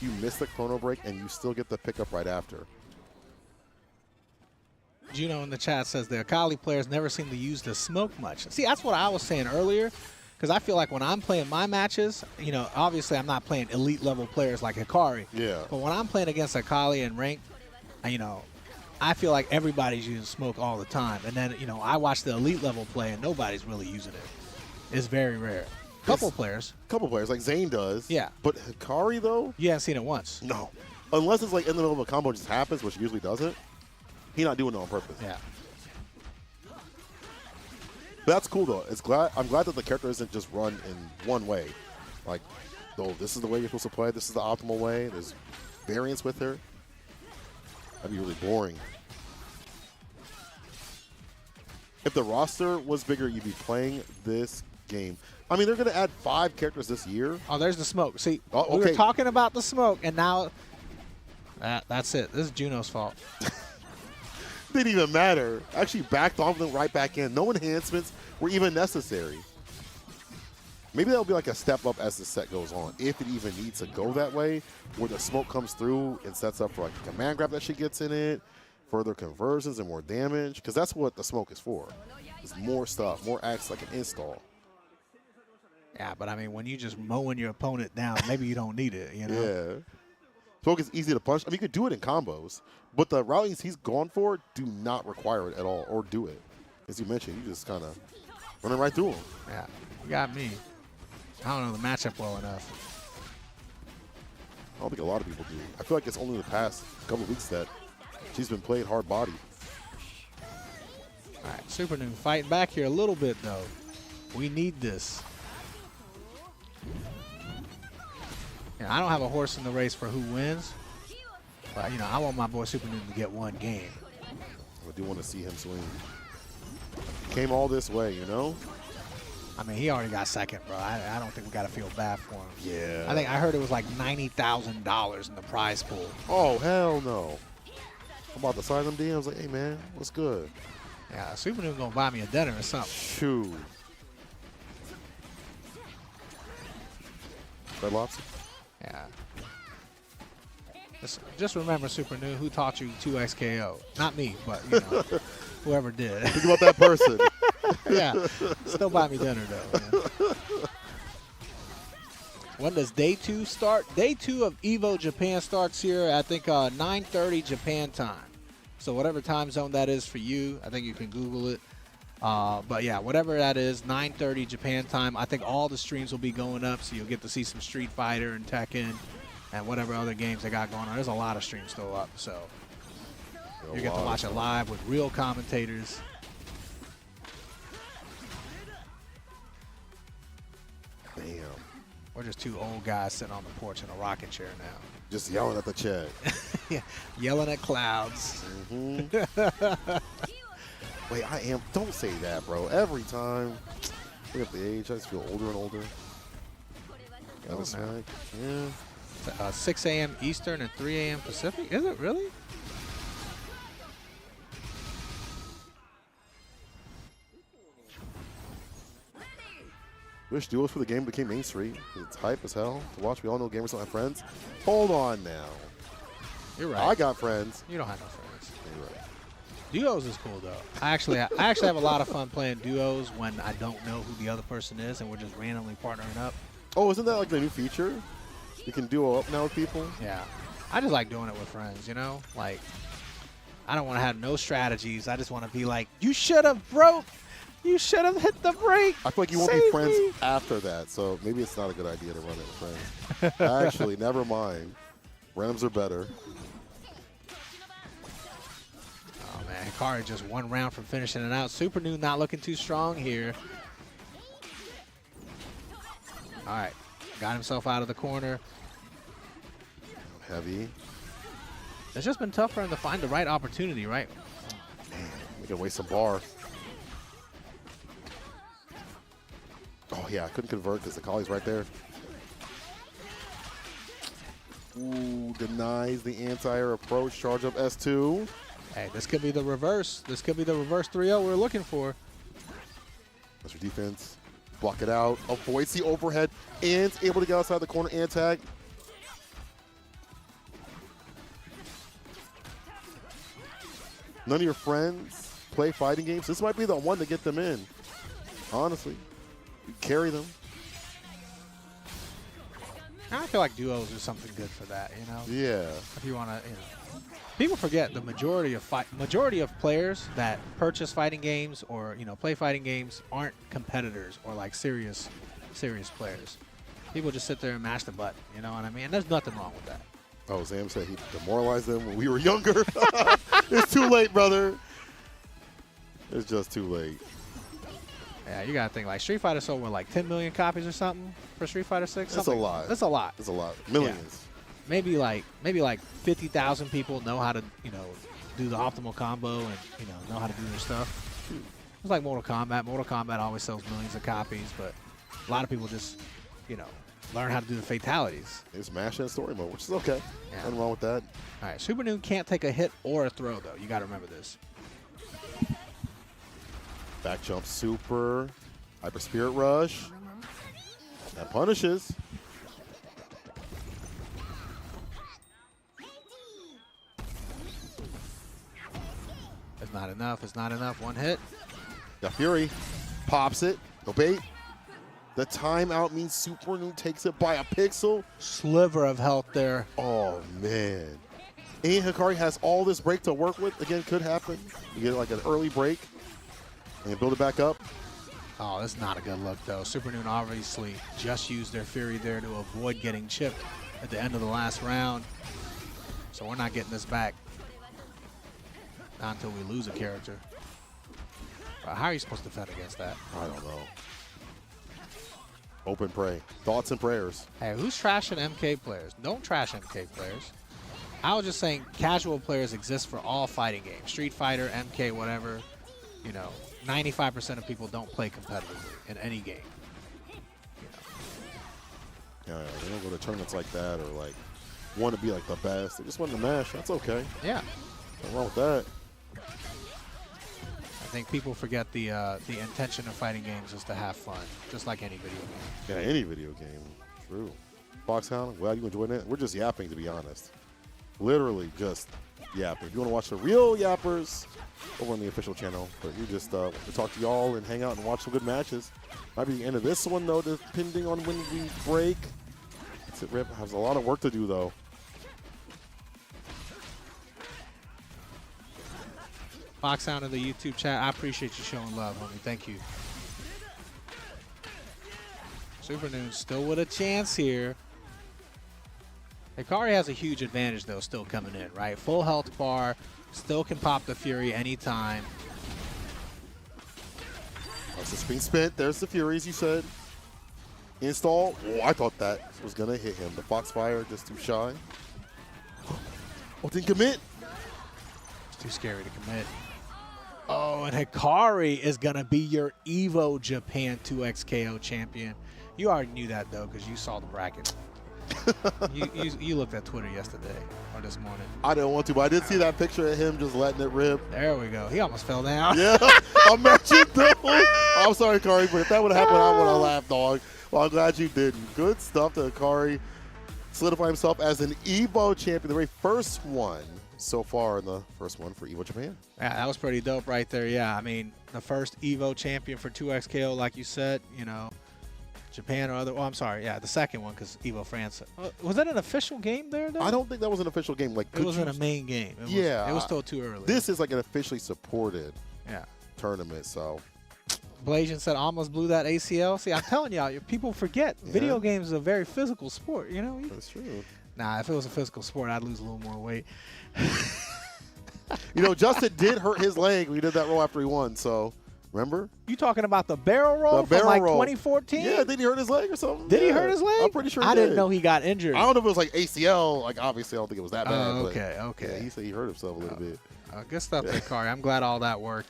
You miss the chrono break and you still get the pickup right after. Juno in the chat says the Akali players never seem to use the smoke much. See, that's what I was saying earlier, because I feel like when I'm playing my matches, you know, obviously I'm not playing elite level players like Hikari. Yeah. But when I'm playing against Akali and ranked, you know, I feel like everybody's using smoke all the time. And then, you know, I watch the elite level play and nobody's really using it. It's very rare. Couple players, like Zane does. Yeah. But Hikari, though? You haven't seen it once. No. Unless it's like in the middle of a combo just happens, which usually doesn't. He's not doing it on purpose. Yeah. But that's cool, though. I'm glad that the character isn't just run in one way. Like, oh, this is the way you're supposed to play. This is the optimal way. There's variance with her. That'd be really boring. If the roster was bigger, you'd be playing this game. I mean, they're going to add 5 characters this year. Oh, there's the smoke. See, okay. We were talking about the smoke, and now that's it. This is Juno's fault. Didn't even matter. Actually backed off them right back in. No enhancements were even necessary. Maybe that'll be like a step up as the set goes on, if it even needs to go that way, where the smoke comes through and sets up for like a command grab that she gets in it, further conversions and more damage, because that's what the smoke is for. It's more stuff, more acts like an install. Yeah, but I mean, when you just mowing your opponent down, maybe you don't need it, you know? Yeah. Smoke is easy to punch. I mean, you could do it in combos, but the routings he's gone for do not require it at all, or do it. As you mentioned, you just kind of running right through him. Yeah, you got me. I don't know the matchup well enough. I don't think a lot of people do. I feel like it's only the past couple of weeks that She's been played hard body. All right, Super Noon fighting back here a little bit, though. We need this. Yeah, I don't have a horse in the race for who wins, but, you know, I want my boy Super Noon to get one game. I do want to see him swing. Came all this way, you know? I mean, he already got second, bro. I don't think we got to feel bad for him. Yeah. I heard it was like $90,000 in the prize pool. Oh, hell no. I'm about to sign them DMs like, hey, man, what's good? Yeah, Super Noon going to buy me a dinner or something. Shoot. Red Lobster? Yeah. Just remember, Super Noon, who taught you 2XKO? Not me, but, you know, whoever did. Think about that person. Yeah. Still buy me dinner, though. Man. When does day 2 start? Day 2 of Evo Japan starts here, I think, 9:30 Japan time. So whatever time zone that is for you, I think you can Google it. But, yeah, whatever that is, 9:30 Japan time. I think all the streams will be going up, so you'll get to see some Street Fighter and Tekken and whatever other games they got going on. There's a lot of streams still up, so you get to watch it live with real commentators. Damn. We're just two old guys sitting on the porch in a rocking chair now. Just yelling at the chat. Yeah, yelling at clouds. Mm-hmm. Wait, I am. Don't say that, bro. Every time. Look at the age. I just feel older and older. Oh, snack. Yeah. 6 a.m. Eastern and 3 a.m. Pacific? Is it really? Wish duos for the game became mainstream. It's hype as hell to watch. We all know gamers don't have friends. Hold on now. You're right. I got friends. You don't have no friends. You're right. Duos is cool though. I actually have a lot of fun playing duos when I don't know who the other person is and we're just randomly partnering up. Oh, isn't that like the new feature? You can duo up now with people. Yeah, I just like doing it with friends. You know, like I don't want to have no strategies. I just want to be like, you should have broke. You should have hit the brake. I feel like you won't be friends after that, so maybe it's not a good idea to run it with friends. Actually, never mind. Randoms are better. Oh man, Hikari just one round from finishing it out. Super Noon not looking too strong here. All right, got himself out of the corner. Heavy. It's just been tough for him to find the right opportunity, right? Man, we can waste some bar. Oh, yeah, I couldn't convert because the Kali's right there. Ooh, denies the anti-air approach. Charge up S2. Hey, this could be the reverse. This could be the reverse 3-0 we're looking for. That's your defense. Block it out. Avoids the overhead. And able to get outside the corner and tag. None of your friends play fighting games. This might be the one to get them in. Honestly. You carry them. I feel like duos are something good for that, you know? Yeah. If you want to, you know. People forget the majority of players that purchase fighting games or, you know, play fighting games aren't competitors or like serious players. People just sit there and mash the button, you know what I mean? And there's nothing wrong with that. Oh, Zam said he demoralized them when we were younger. It's too late, brother. It's just too late. Yeah, you gotta think like Street Fighter sold what, like 10 million copies or something for Street Fighter 6. That's a lot. That's a lot. That's a lot. Millions. Yeah. Maybe like 50,000 people know how to, you know, do the optimal combo and, you know how to do their stuff. It's like Mortal Kombat. Mortal Kombat always sells millions of copies, but a lot of people just, you know, learn how to do the fatalities. It's mash and story mode, which is okay. Yeah. Nothing wrong with that. All right, Super Noon can't take a hit or a throw though. You got to remember this. Back jump super. Hyper Spirit Rush. That punishes. It's not enough. It's not enough. One hit. The Fury pops it. No bait. The timeout means Super Noon takes it by a pixel. Sliver of health there. Oh, man. And Hikari has all this break to work with. Again, could happen. You get like an early break and build it back up. Oh, that's not a good look, though. Super Noon obviously just used their Fury there to avoid getting chipped at the end of the last round. So we're not getting this back. Not until we lose a character. How are you supposed to defend against that? I don't know. Open pray. Thoughts and prayers. Hey, who's trashing MK players? Don't trash MK players. I was just saying casual players exist for all fighting games. Street Fighter, MK, whatever. You know, 95% of people don't play competitively in any game. Yeah, they don't go to tournaments like that or like want to be like the best. They just want to mash. That's okay. Yeah. Nothing wrong with that. I think people forget the intention of fighting games is to have fun, just like any video game. Yeah, any video game. True. Foxhound, glad you enjoyed it. We're just yapping, to be honest. Literally just yapping. If you want to watch the real yappers, over on the official channel. But you just to talk to y'all and hang out and watch some good matches. Might be the end of this one, though, depending on when we break. That's it, Rip. Has a lot of work to do, though. Foxhound in the YouTube chat, I appreciate you showing love, homie. Thank you. Super Noon still with a chance here. Hikari has a huge advantage, though, still coming in, right? Full health bar, still can pop the Fury anytime. That's the spin spent. There's the Furies, you said. Install. Oh, I thought that was going to hit him. The Foxfire just too shy. Oh, didn't commit. It's too scary to commit. Oh, and Hikari is going to be your Evo Japan 2XKO champion. You already knew that, though, because you saw the bracket. you looked at Twitter yesterday or this morning. I didn't want to, but I did see that picture of him just letting it rip. There we go. He almost fell down. Yeah, imagine though. I'm sorry, Hikari, but if that would have happened, I would have laughed, dog. Well, I'm glad you didn't. Good stuff to Hikari. Solidify himself as an Evo champion, the very first one so far, in the first one for Evo Japan. Yeah, that was pretty dope right there. Yeah, I mean, the first Evo champion for 2XKO, like you said, you know, Japan or other. Oh, I'm sorry. Yeah, the second one because Evo France. Was that an official game there, though? I don't think that was an official game. Like, it wasn't a main game. It was still too early. This is like an officially supported tournament, so. Blasian said almost blew that ACL. See, I'm telling y'all, people forget. Video games is a very physical sport, you know? That's true. Nah, if it was a physical sport, I'd lose a little more weight. You know, Justin did hurt his leg when he did that roll after he won, so remember? You talking about the barrel roll the barrel from like roll. 2014? Yeah, did he hurt his leg or something? Did he hurt his leg? I'm pretty sure he I did. didn't know he got injured. I don't know if it was like ACL. Like, obviously, I don't think it was that bad. Okay. Yeah, he said he hurt himself a little bit. Good stuff there, Kari. I'm glad all that work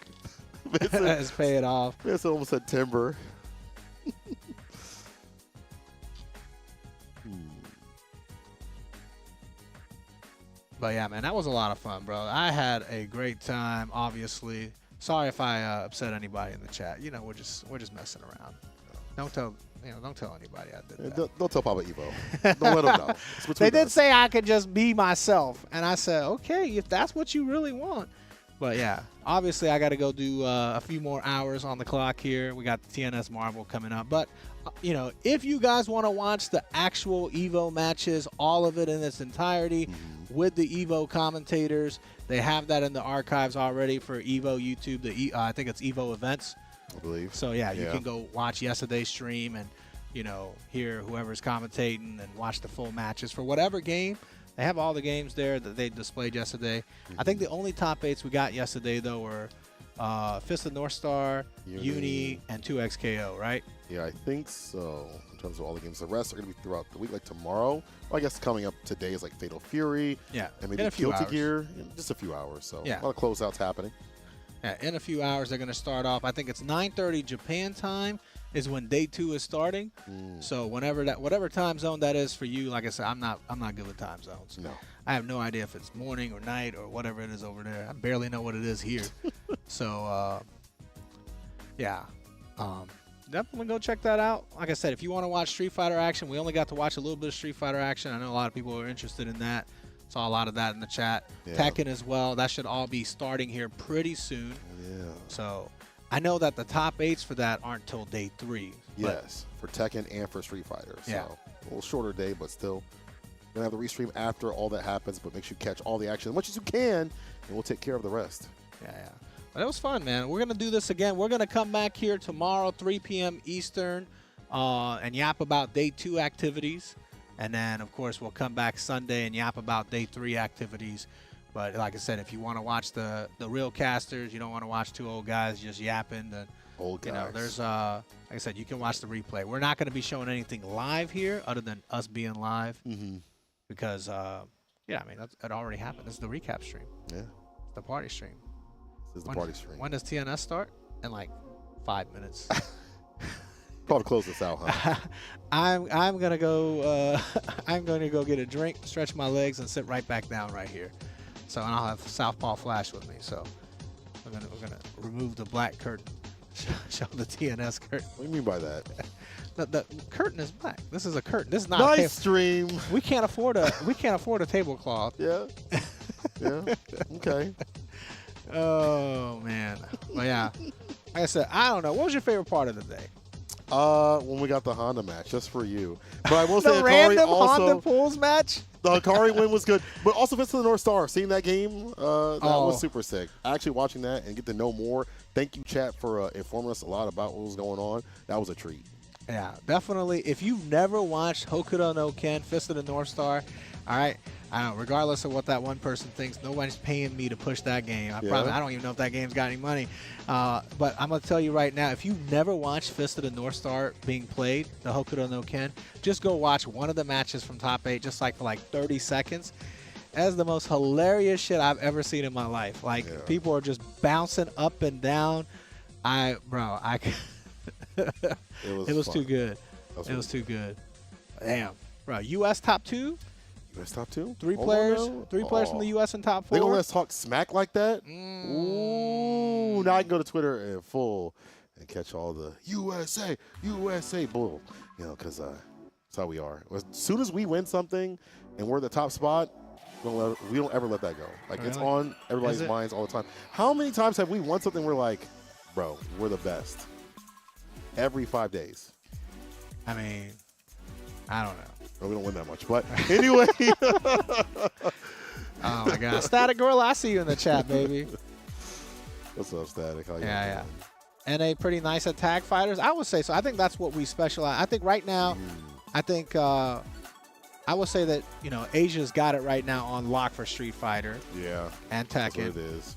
has paid off. It's almost September. But yeah, man, that was a lot of fun, bro. I had a great time. Obviously, sorry if I upset anybody in the chat. You know, we're just messing around. Don't tell anybody I did that. Don't tell Papa Evo. Don't let him know. They did say I could just be myself, and I said, okay, if that's what you really want. But yeah, obviously I got to go do a few more hours on the clock here. We got the TNS Marvel coming up, but you know, if you guys want to watch the actual Evo matches, all of it in its entirety, with the Evo commentators, they have that in the archives already for Evo YouTube. I think it's Evo Events, I believe. So yeah, you can go watch yesterday's stream and, you know, hear whoever's commentating and watch the full matches for whatever game. They have all the games there that they displayed yesterday. I think the only top 8s we got yesterday, though, were Fist of North Star, Uni, and 2XKO, right? Yeah, I think so, in terms of all the games. The rest are going to be throughout the week, like tomorrow. Well, I guess coming up today is like Fatal Fury. Yeah, and maybe Guilty Gear. Just a few hours, so yeah. A lot of closeouts happening. Yeah, in a few hours, they're going to start off. I think it's 9:30 Japan time is when day 2 is starting. So whatever time zone that is for you, like I said, I'm not good with time zones. No. I have no idea if it's morning or night or whatever it is over there. I barely know what it is here. So, yeah. Definitely go check that out. Like I said, if you want to watch Street Fighter action, we only got to watch a little bit of Street Fighter action. I know a lot of people are interested in that. Saw a lot of that in the chat. Yeah. Tekken as well. That should all be starting here pretty soon. Yeah. So I know that the top 8s for that aren't till day 3. Yes, for Tekken and for Street Fighter. So Yeah. a little shorter day, but still. Gonna have the restream after all that happens, but make sure you catch all the action as much as you can, and we'll take care of the rest. Yeah. But it was fun, man. We're going to do this again. We're going to come back here tomorrow, 3 p.m. Eastern, and yap about day 2 activities. And then, of course, we'll come back Sunday and yap about day 3 activities. But like I said, if you want to watch the real casters, you don't want to watch two old guys just yapping. Then old guys. You know, there's like I said, you can watch the replay. We're not going to be showing anything live here, other than us being live, because yeah, I mean it already happened. This is the recap stream. Yeah, it's the party stream. This is the party stream. When does TNS start? In like 5 minutes. Probably close this out, huh? I'm gonna go. I'm going to go get a drink, stretch my legs, and sit right back down right here. So, and I'll have Southpaw Flash with me. So, we're gonna remove the black curtain, show the TNS curtain. What do you mean by that? The curtain is black. This is a curtain. This is not nice stream. We can't afford a tablecloth. Yeah. Yeah. Okay. Oh man. Well, yeah. Like I said, I don't know. What was your favorite part of the day? When we got the Honda match, just for you. But I will say, the Akari random also, Honda pools match. The Akari win was good, but also Fist of the North Star. Seeing that game, that was super sick. Actually watching that and get to know more. Thank you, chat, for informing us a lot about what was going on. That was a treat. Yeah, definitely. If you've never watched Hokuto no Ken, Fist of the North Star, all right, I don't know, regardless of what that one person thinks, nobody's paying me to push that game. I don't even know if that game's got any money. But I'm going to tell you right now, if you've never watched Fist of the North Star being played, the Hokuto no Ken, just go watch one of the matches from Top 8, just like for like 30 seconds. That's the most hilarious shit I've ever seen in my life. Like, people are just bouncing up and down. It was too good. It was too good. Damn. Bro, U.S. top 2? U.S. top 2? Three players from the U.S. in top 4? They gonna let us talk smack like that? Ooh. Now I can go to Twitter and and catch all the USA bull. You know, because that's how we are. As soon as we win something and we're the top spot, we don't ever let that go. Like, it's on everybody's minds all the time. How many times have we won something we're like, bro, we're the best? Every 5 days. I mean, I don't know. No, we don't win that much. But anyway. Oh, my God. Static Gorilla, I see you in the chat, baby. What's up, Static? How you doing? NA pretty nice at tag fighters. I would say so. I think that's what we specialize. I think right now, I would say that, you know, Asia's got it right now on lock for Street Fighter. Yeah. And Tekken. That's what it is.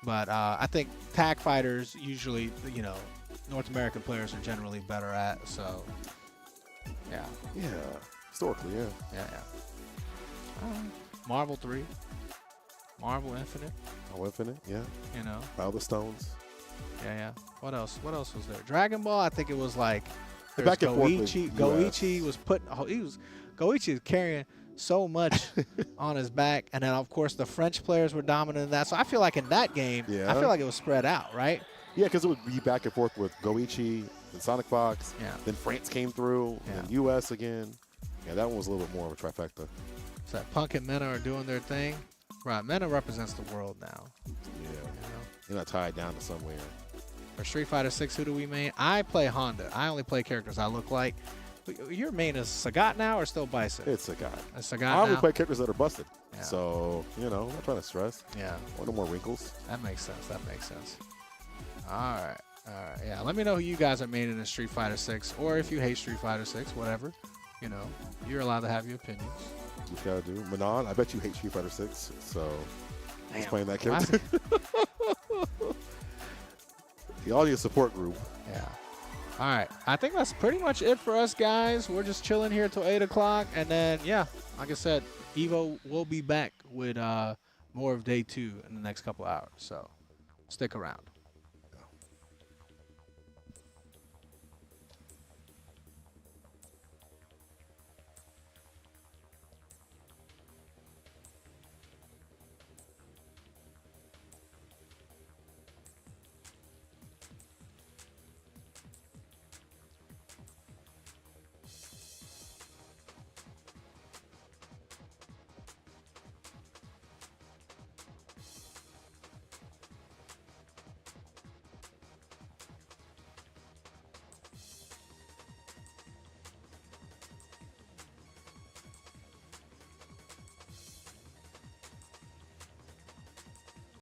But I think tag fighters usually, you know, North American players are generally better at. So, yeah. Yeah. Historically, yeah. Yeah. Marvel 3. Marvel Infinite. Oh, Infinite, yeah. You know. Battle of the Stones. Yeah. What else? What else was there? Dragon Ball, I think it was like back and forth with Goichi was Goichi was carrying so much on his back, and then of course the French players were dominant in that. So I feel like in that game, I feel like it was spread out, right? Yeah, because it would be back and forth with Goichi and Sonic Fox. Yeah. Then France came through, and U.S. again. Yeah, that one was a little bit more of a trifecta. So Punk and Mena are doing their thing. Right, Mena represents the world now. Yeah. You know? You're not tied down to somewhere. For Street Fighter 6, who do we main? I play Honda. I only play characters I look like. Your main is Sagat now or still Bison? It's Sagat. It's Sagat I only now? play characters that are busted. Yeah. So, you know, I'm not trying to stress. Yeah. Want no more wrinkles. That makes sense. All right. Yeah, let me know who you guys are maining in Street Fighter 6, or if you hate Street Fighter 6, whatever. You know, you're allowed to have your opinions. What you gotta do. Manon, I bet you hate Street Fighter 6, so he's playing that Well, character. The audience support group. Yeah. All right. I think that's pretty much it for us, guys. We're just chilling here till 8 o'clock. And then, yeah, like I said, Evo will be back with more of day 2 in the next couple hours. So stick around.